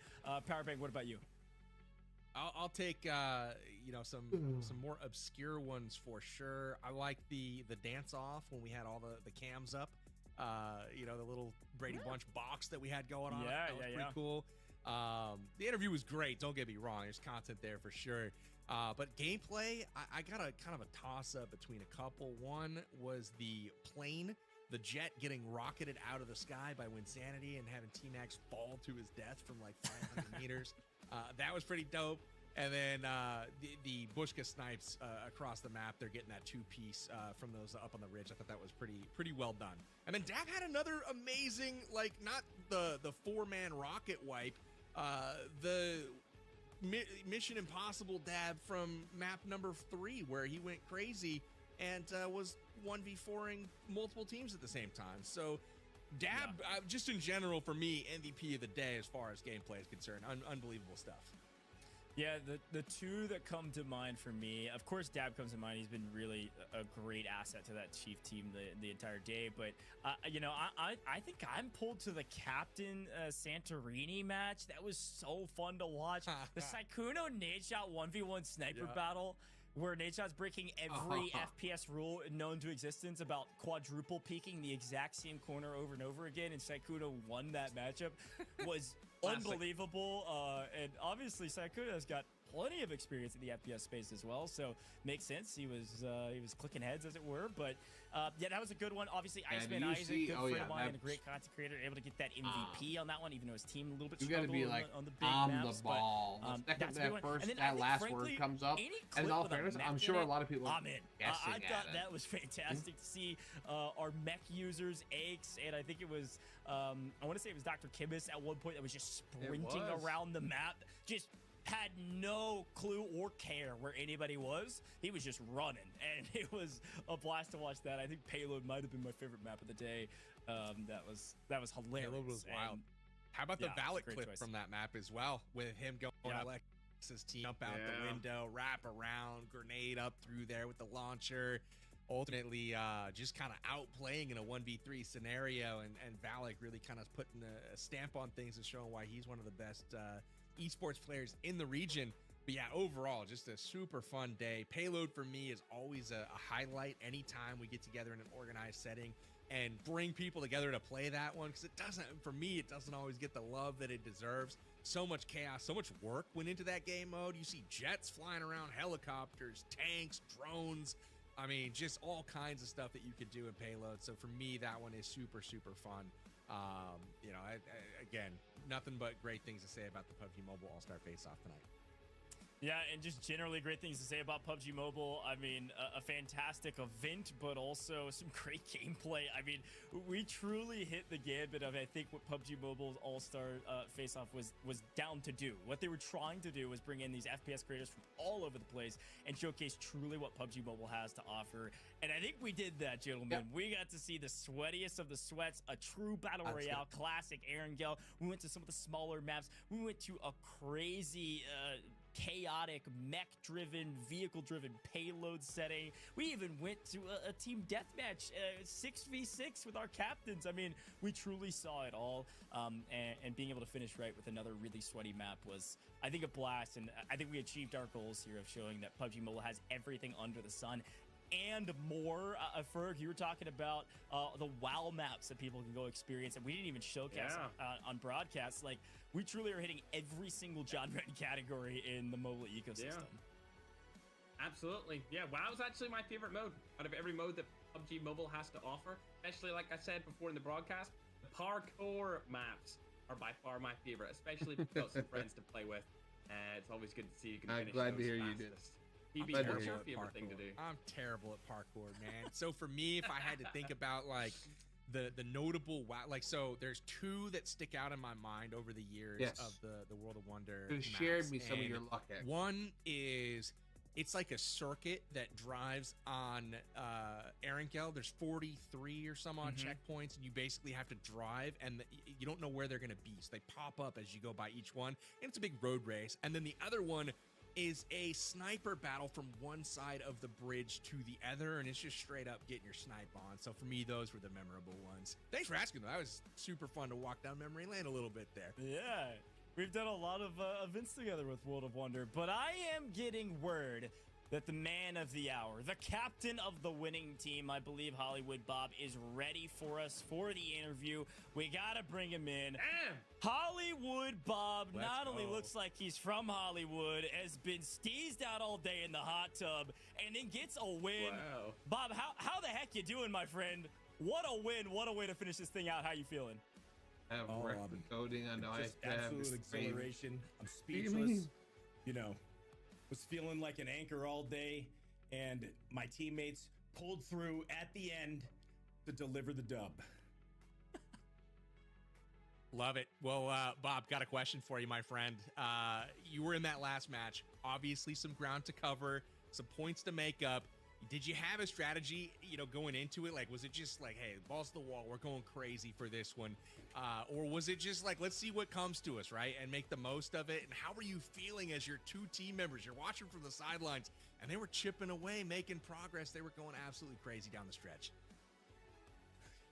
Powerbank, what about you? I'll take some more obscure ones for sure. I like the dance off when we had all the cams up. The little Brady Bunch box that we had going on. That was pretty cool. The interview was great, don't get me wrong. There's content there for sure. But gameplay, I got a kind of a toss-up between a couple. One was the plane, the jet getting rocketed out of the sky by Wynnsanity and having T-Max fall to his death from like 500 meters. That was pretty dope. And then the Bushka snipes across the map, they're getting that two-piece from those up on the ridge. I thought that was pretty well done. And then Dab had another amazing, like, not the four-man rocket wipe, the Mission Impossible Dab from map number 3, where he went crazy and was 1v4ing multiple teams at the same time. So Dab, just in general, for me, MVP of the day as far as gameplay is concerned. Unbelievable stuff. Yeah, the two that come to mind for me, of course, Dab comes to mind. He's been really a great asset to that Chief team the entire day. But, I think I'm pulled to the Captain Santorini match. That was so fun to watch. The Sykkuno Nadeshot 1v1 sniper battle, where Nadeshot's breaking every FPS rule known to existence about quadruple peeking the exact same corner over and over again, and Sykkuno won that matchup, was unbelievable. And obviously Sykkuno's got plenty of experience in the FPS space as well, so makes sense. He was clicking heads, as it were. But that was a good one. Obviously, Iceman Isaac, good friend of mine and a great content creator, able to get that MVP on that one, even though his team a little bit struggled be like on the big on maps. the ball. But, that's that first, that last word comes up. And in all fairness, I'm sure a lot of people. I'm in. I thought that was fantastic to see our mech users, Aches, and I think it was I want to say it was DrChemist at one point that was just sprinting around the map, just had no clue or care where anybody was. He was just running, and it was a blast to watch that. I think Payload might have been my favorite map of the day. That was hilarious. Payload was wild. How about the Valic clip from that map as well, with him going Alex's team up out the window, wrap around, grenade up through there with the launcher, ultimately just kind of outplaying in a 1v3 scenario, and Valic really kind of putting a stamp on things and showing why he's one of the best esports players in the region. But yeah, overall, just a super fun day. Payload for me is always a highlight anytime we get together in an organized setting and bring people together to play that one, because for me, it doesn't always get the love that it deserves. So much chaos, so much work went into that game mode. You see jets flying around, helicopters, tanks, drones. I mean, just all kinds of stuff that you could do in Payload. So for me, that one is super, super fun. Again, nothing but great things to say about the PUBG Mobile All-Star Face-Off tonight. Yeah, and just generally great things to say about PUBG Mobile. I mean, a fantastic event, but also some great gameplay. I mean, we truly hit the gambit of, I think, what PUBG Mobile's All-Star Face-Off was down to do. What they were trying to do was bring in these FPS creators from all over the place and showcase truly what PUBG Mobile has to offer. And I think we did that, gentlemen. Yep. We got to see the sweatiest of the sweats, a true Battle Royale classic Erangel. We went to some of the smaller maps. We went to a crazy chaotic mech-driven, vehicle-driven payload setting. We even went to a team deathmatch, 6v6 with our captains. I mean, we truly saw it all, and being able to finish right with another really sweaty map was, I think, a blast. And I think we achieved our goals here of showing that PUBG Mobile has everything under the sun. and more. Ferg, you were talking about the WoW maps that people can go experience, and we didn't even showcase on broadcast. Like, we truly are hitting every single genre and category in the mobile ecosystem. Absolutely. Yeah, WoW's actually my favorite mode out of every mode that PUBG Mobile has to offer. Especially, like I said before in the broadcast, the parkour maps are by far my favorite, especially if you've got some friends to play with. It's always good to see you can finish I'm glad to those hear you did. fastest. PB, what's your favorite thing to do? I'm terrible at parkour, man. So for me, if I had to think about like the notable WoW, like, so there's two that stick out in my mind over the years of the World of Wonder. You shared me some of your luck. One is, it's like a circuit that drives on Erangel. There's 43 or some odd checkpoints, and you basically have to drive, and you don't know where they're going to be. So they pop up as you go by each one, and it's a big road race. And then the other one is a sniper battle from one side of the bridge to the other, and it's just straight up getting your snipe on. So for me, those were the memorable ones. Thanks for asking, though. That was super fun to walk down memory lane a little bit there. Yeah. We've done a lot of events together with World of Wonder, but I am getting word that the man of the hour, the captain of the winning team, I believe HollywoodBob, is ready for us for the interview. We gotta bring him in. HollywoodBob not only looks like he's from Hollywood, has been steezed out all day in the hot tub, and then gets a win. Wow. Bob, how the heck you doing, my friend? What a win. What a way to finish this thing out. How you feeling? Coding. I know. Just absolute exhilaration. I'm What do you mean? speechless. You know, was feeling like an anchor all day, and my teammates pulled through at the end to deliver the dub. Love it. Well, Bob, got a question for you, my friend. You were in that last match. Obviously, some ground to cover, some points to make up. Did you have a strategy, you know, going into it? Like, was it just like, hey, balls to the wall, we're going crazy for this one? Or was it just like, let's see what comes to us, right? And make the most of it? And how were you feeling as your two team members? You're watching from the sidelines, and they were chipping away, making progress. They were going absolutely crazy down the stretch.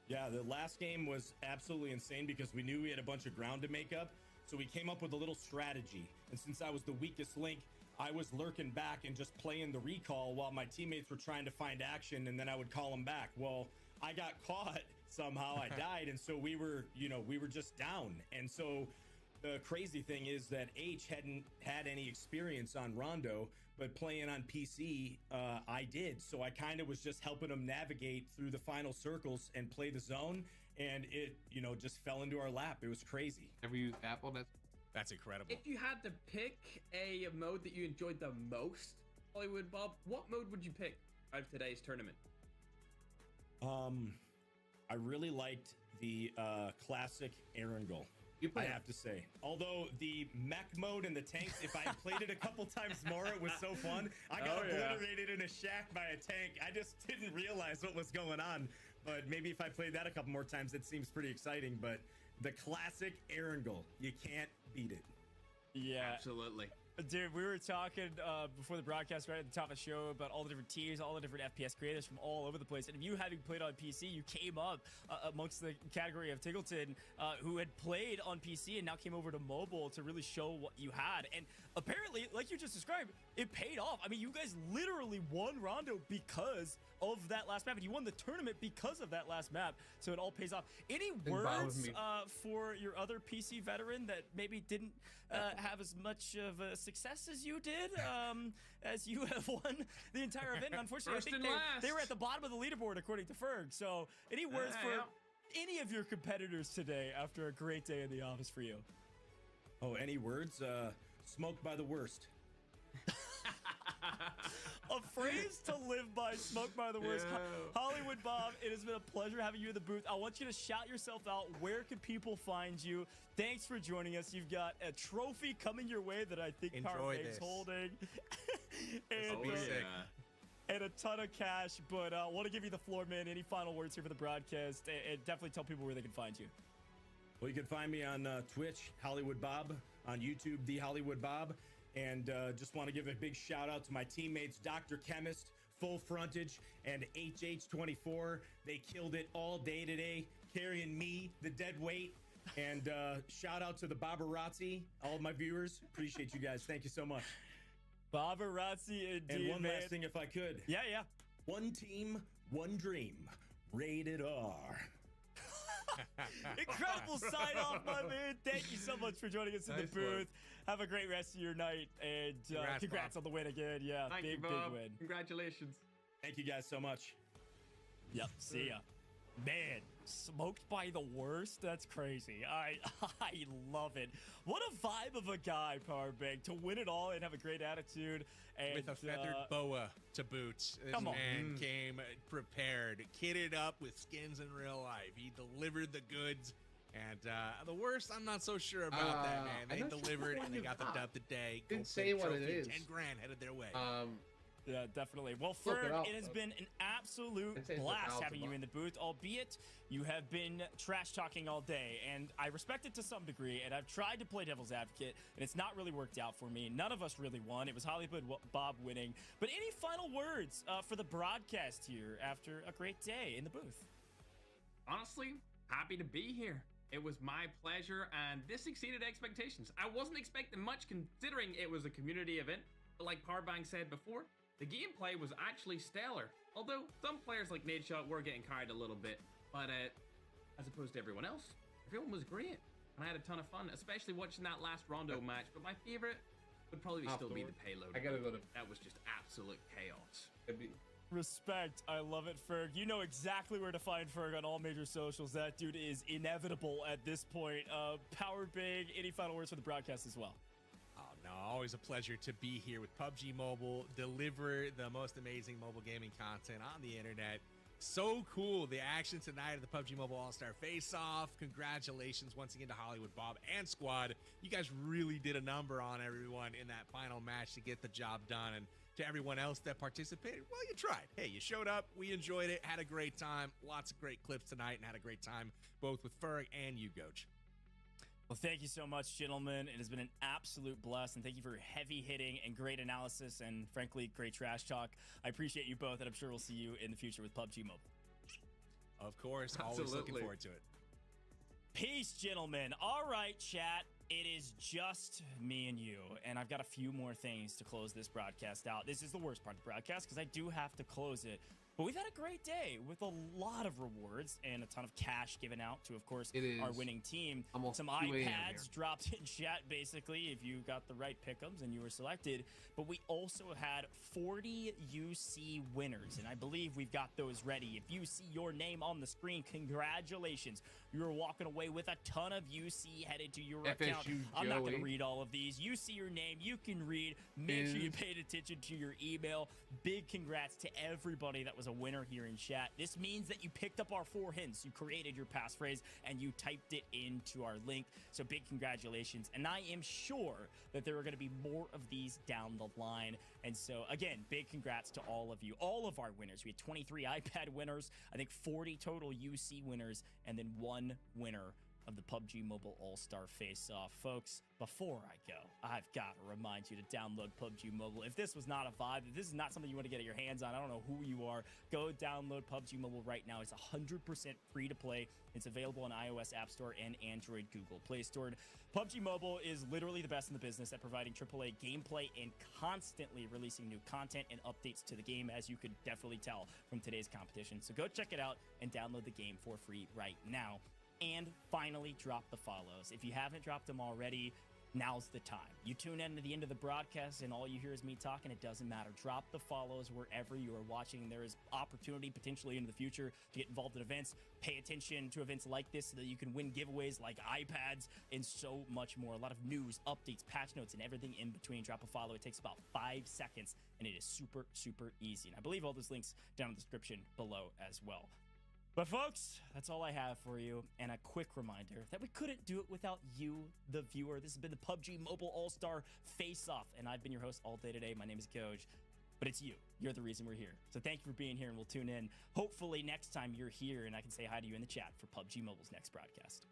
Yeah, the last game was absolutely insane because we knew we had a bunch of ground to make up. So we came up with a little strategy. And since I was the weakest link, I was lurking back and just playing the recall while my teammates were trying to find action, and then I would call them back. Well, I got caught somehow. I died, and so we were just down. And so the crazy thing is that H hadn't had any experience on Rondo, but playing on PC, I did. So I kind of was just helping them navigate through the final circles and play the zone, and it, just fell into our lap. It was crazy. Ever used Apple? That's incredible. If you had to pick a mode that you enjoyed the most, HollywoodBob, what mode would you pick out of today's tournament? I really liked the classic Erangel, I have to say. Although the mech mode and the tanks, if I played it a couple times more, it was so fun. I got obliterated in a shack by a tank. I just didn't realize what was going on. But maybe if I played that a couple more times, it seems pretty exciting. But the classic Erangel, you can't beat it. Yeah, absolutely. Dude, we were talking before the broadcast right at the top of the show about all the different tiers, all the different FPS creators from all over the place. And if you having played on PC, you came up amongst the category of Tiggleton who had played on PC and now came over to mobile to really show what you had. And apparently, like you just described, it paid off. I mean, you guys literally won Rondo because of that last map, and you won the tournament because of that last map. So it all pays off. Any words for your other PC veteran that maybe didn't have as much of a success as you did, as you have won the entire event? Unfortunately, I think they were at the bottom of the leaderboard according to Ferg. So any words for any of your competitors today after a great day in the office for you? Oh, any words? Smoked by the worst. A phrase to live by, smoked by the worst. HollywoodBob, it has been a pleasure having you in the booth. I want you to shout yourself out. Where can people find you? Thanks for joining us. You've got a trophy coming your way that I think Parfait's holding. And a ton of cash. But I want to give you the floor, man. Any final words here for the broadcast? And definitely tell people where they can find you. Well, you can find me on Twitch, HollywoodBob, on YouTube, The HollywoodBob. And just want to give a big shout out to my teammates, DrChemist, FullFrontage, and HH24. They killed it all day today, carrying me, the dead weight. And shout out to the Babarazzi, all of my viewers. Appreciate you guys. Thank you so much. Babarazzi, indeed, and one last thing, if I could. Yeah. One team, one dream. Rated R. Incredible sign off, my man. Thank you so much for joining us in the booth. Have a great rest of your night, and congrats on the win again. Yeah, Thank you, big Bob. win. Congratulations. Thank you guys so much. Yep, see ya. Man, smoked by the worst? That's crazy. I love it. What a vibe of a guy, Powerbank, to win it all and have a great attitude. And, with a feathered boa to boot. This Come on. man came prepared, kitted up with skins in real life. He delivered the goods. And the worst, I'm not so sure about that, man. They delivered and they got the dub today. Didn't say what it is. 10 grand headed their way. Yeah, definitely. Well, Ferg, it has been an absolute blast having you in the booth, albeit you have been trash talking all day, and I respect it to some degree, and I've tried to play devil's advocate, and it's not really worked out for me. None of us really won. It was HollywoodBob winning. But any final words for the broadcast here after a great day in the booth? Honestly, happy to be here. It was my pleasure, and this exceeded expectations. I wasn't expecting much considering it was a community event, but like Powerbank said before, the gameplay was actually stellar, although some players like Nadeshot were getting carried a little bit, but as opposed to everyone else, everyone was great, and I had a ton of fun, especially watching that last Rondo match, but my favorite would probably still be the Payload. I gotta go to... That was just absolute chaos. Respect. I love it, Ferg. You know exactly where to find Ferg on all major socials. That dude is inevitable at this point. Powered Big, any final words for the broadcast as well? No, always a pleasure to be here with PUBG Mobile, deliver the most amazing mobile gaming content on the internet. So cool, the action tonight of the PUBG Mobile All-Star Face-Off. Congratulations once again to HollywoodBob and squad. You guys really did a number on everyone in that final match to get the job done. And to everyone else that participated, well, you tried. Hey, you showed up, we enjoyed it, had a great time. Lots of great clips tonight and had a great time both with Ferg and you, Goach. Well, thank you so much, gentlemen. It has been an absolute blast, and thank you for your heavy hitting and great analysis and, frankly, great trash talk. I appreciate you both, and I'm sure we'll see you in the future with PUBG Mobile. Of course, always looking forward to it. Peace, gentlemen. All right, chat. It is just me and you, and I've got a few more things to close this broadcast out. This is the worst part of the broadcast because I do have to close it. But we've had a great day with a lot of rewards and a ton of cash given out to, of course, our winning team. Some iPads dropped in chat, basically, if you got the right pick'ems and you were selected. But we also had 40 UC winners, and I believe we've got those ready. If you see your name on the screen, congratulations. You're walking away with a ton of UC headed to your account. I'm not going to read all of these. You see your name, you can read. Make sure you paid attention to your email. Big congrats to everybody that was a winner here in chat. This means that you picked up our 4 hints, you created your passphrase, and you typed it into our link. So big congratulations. And I am sure that there are going to be more of these down the line. And so again, big congrats to all of you, all of our winners. We had 23 iPad winners, I think 40 total UC winners, and then 1 winner of the PUBG Mobile All-Star Face-Off. Folks, before I go, I've got to remind you to download PUBG Mobile. If this was not a vibe, if this is not something you want to get your hands on, I don't know who you are, go download PUBG Mobile right now. It's 100% free to play. It's available on iOS App Store and Android Google Play Store. PUBG Mobile is literally the best in the business at providing AAA gameplay and constantly releasing new content and updates to the game, as you could definitely tell from today's competition. So go check it out and download the game for free right now. And finally, drop the follows. If you haven't dropped them already, now's the time. You tune in to the end of the broadcast and all you hear is me talking. It doesn't matter. Drop the follows wherever you are watching. There is opportunity potentially in the future to get involved in events. Pay attention to events like this so that you can win giveaways like iPads and so much more. A lot of news, updates, patch notes, and everything in between. Drop a follow. It takes about 5 seconds, and it is super, super easy. And I believe all those links down in the description below as well. But folks, that's all I have for you. And a quick reminder that we couldn't do it without you, the viewer. This has been the PUBG Mobile All-Star Face-Off, and I've been your host all day today. My name is Goj, but it's you. You're the reason we're here. So thank you for being here, and we'll tune in. Hopefully next time you're here, and I can say hi to you in the chat for PUBG Mobile's next broadcast.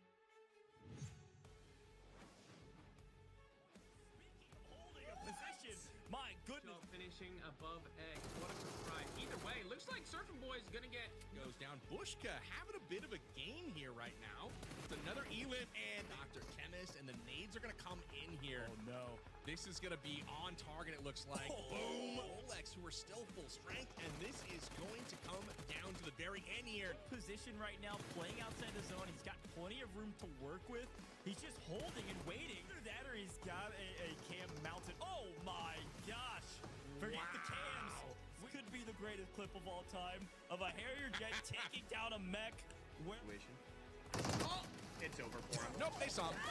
Holding a position. My goodness. Finishing above X. What a surprise. Either way, looks like SurfnBoy is going to get... Goes down. Bushka having a bit of a game here right now. It's another Elim and DrChemist, and the nades are going to come in here. Oh, no. This is going to be on target, it looks like. Boom. Rolex, who were we're still full strength, and this is going to come down to the very end here. Position right now, playing outside the zone. He's got plenty of room to work with. He's just holding and waiting. Either that or he's got a cam mounted. Oh my gosh. Forget the cams. This could be the greatest clip of all time of a Harrier jet taking down a mech. Oh, it's over for him. Nope, they saw him.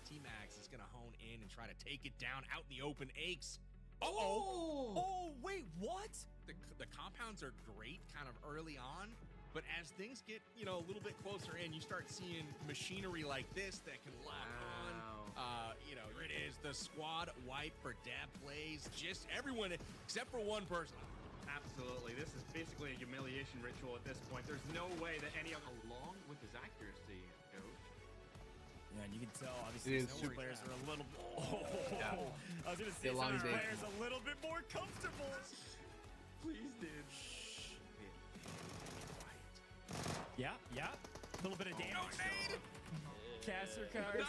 T-Max is going to hone in and try to take it down out in the open. Aches. Oh, wait, what? The compounds are great kind of early on, but as things get, you know, a little bit closer in, you start seeing machinery like this that can lock on. You know, it is the squad wipe for dab plays. Just everyone except for one person. Absolutely. This is basically a humiliation ritual at this point. There's no way that any of along with his accuracy, coach. Yeah, and you can tell, obviously, some players are a little... I was going to say, some players a little bit more comfortable. Please, dude. Yeah. A little bit of damage. Caster cars.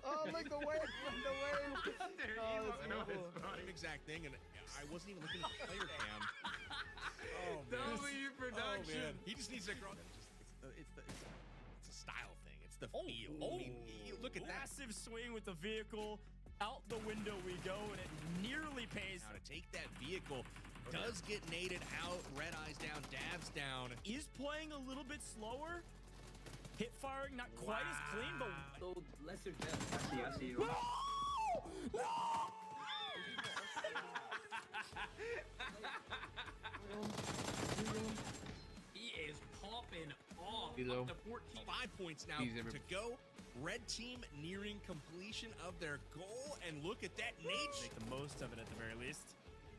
Oh, look away! Same exact thing, and I wasn't even looking at the player cam. Oh, man. W production. He just needs to grow. It's a style thing. It's the feel. I mean, look at that. Massive swing with the vehicle. Out the window we go, and it nearly pays. Now to take that vehicle. Does get naded out. Red eyes down, dabs down. Is playing a little bit slower. Hit firing not quite as clean, but so lesser death. I see you. No! He is popping off. Up to 14. 5 points now to go. Red team nearing completion of their goal, and look at that nade. Make the most of it at the very least.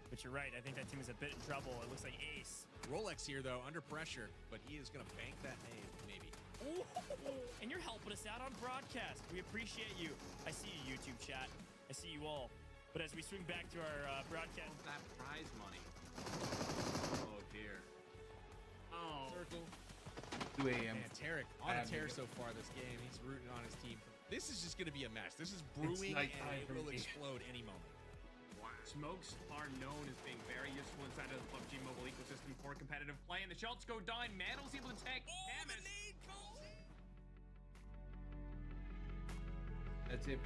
But you're right, I think that team is a bit in trouble. It looks like Ace. Rolex here, though, under pressure, but he is going to bank that nade, maybe. Ooh, and you're helping us out on broadcast. We appreciate you. I see you, YouTube chat. I see you all. But as we swing back to our broadcast. That prize money. Oh, dear. Oh. Circle. 2 a.m. Man, Tarek on a tear so far this game. He's rooting on his team. This is just going to be a mess. This is brewing, and it will explode any moment. Smokes are known as being very useful inside of the PUBG mobile ecosystem for competitive play, and the shots go down. Mandel's able to take Hammers. That's it.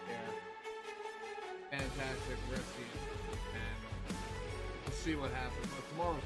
Yeah. Fantastic rest of the and we'll see what happens. But tomorrow's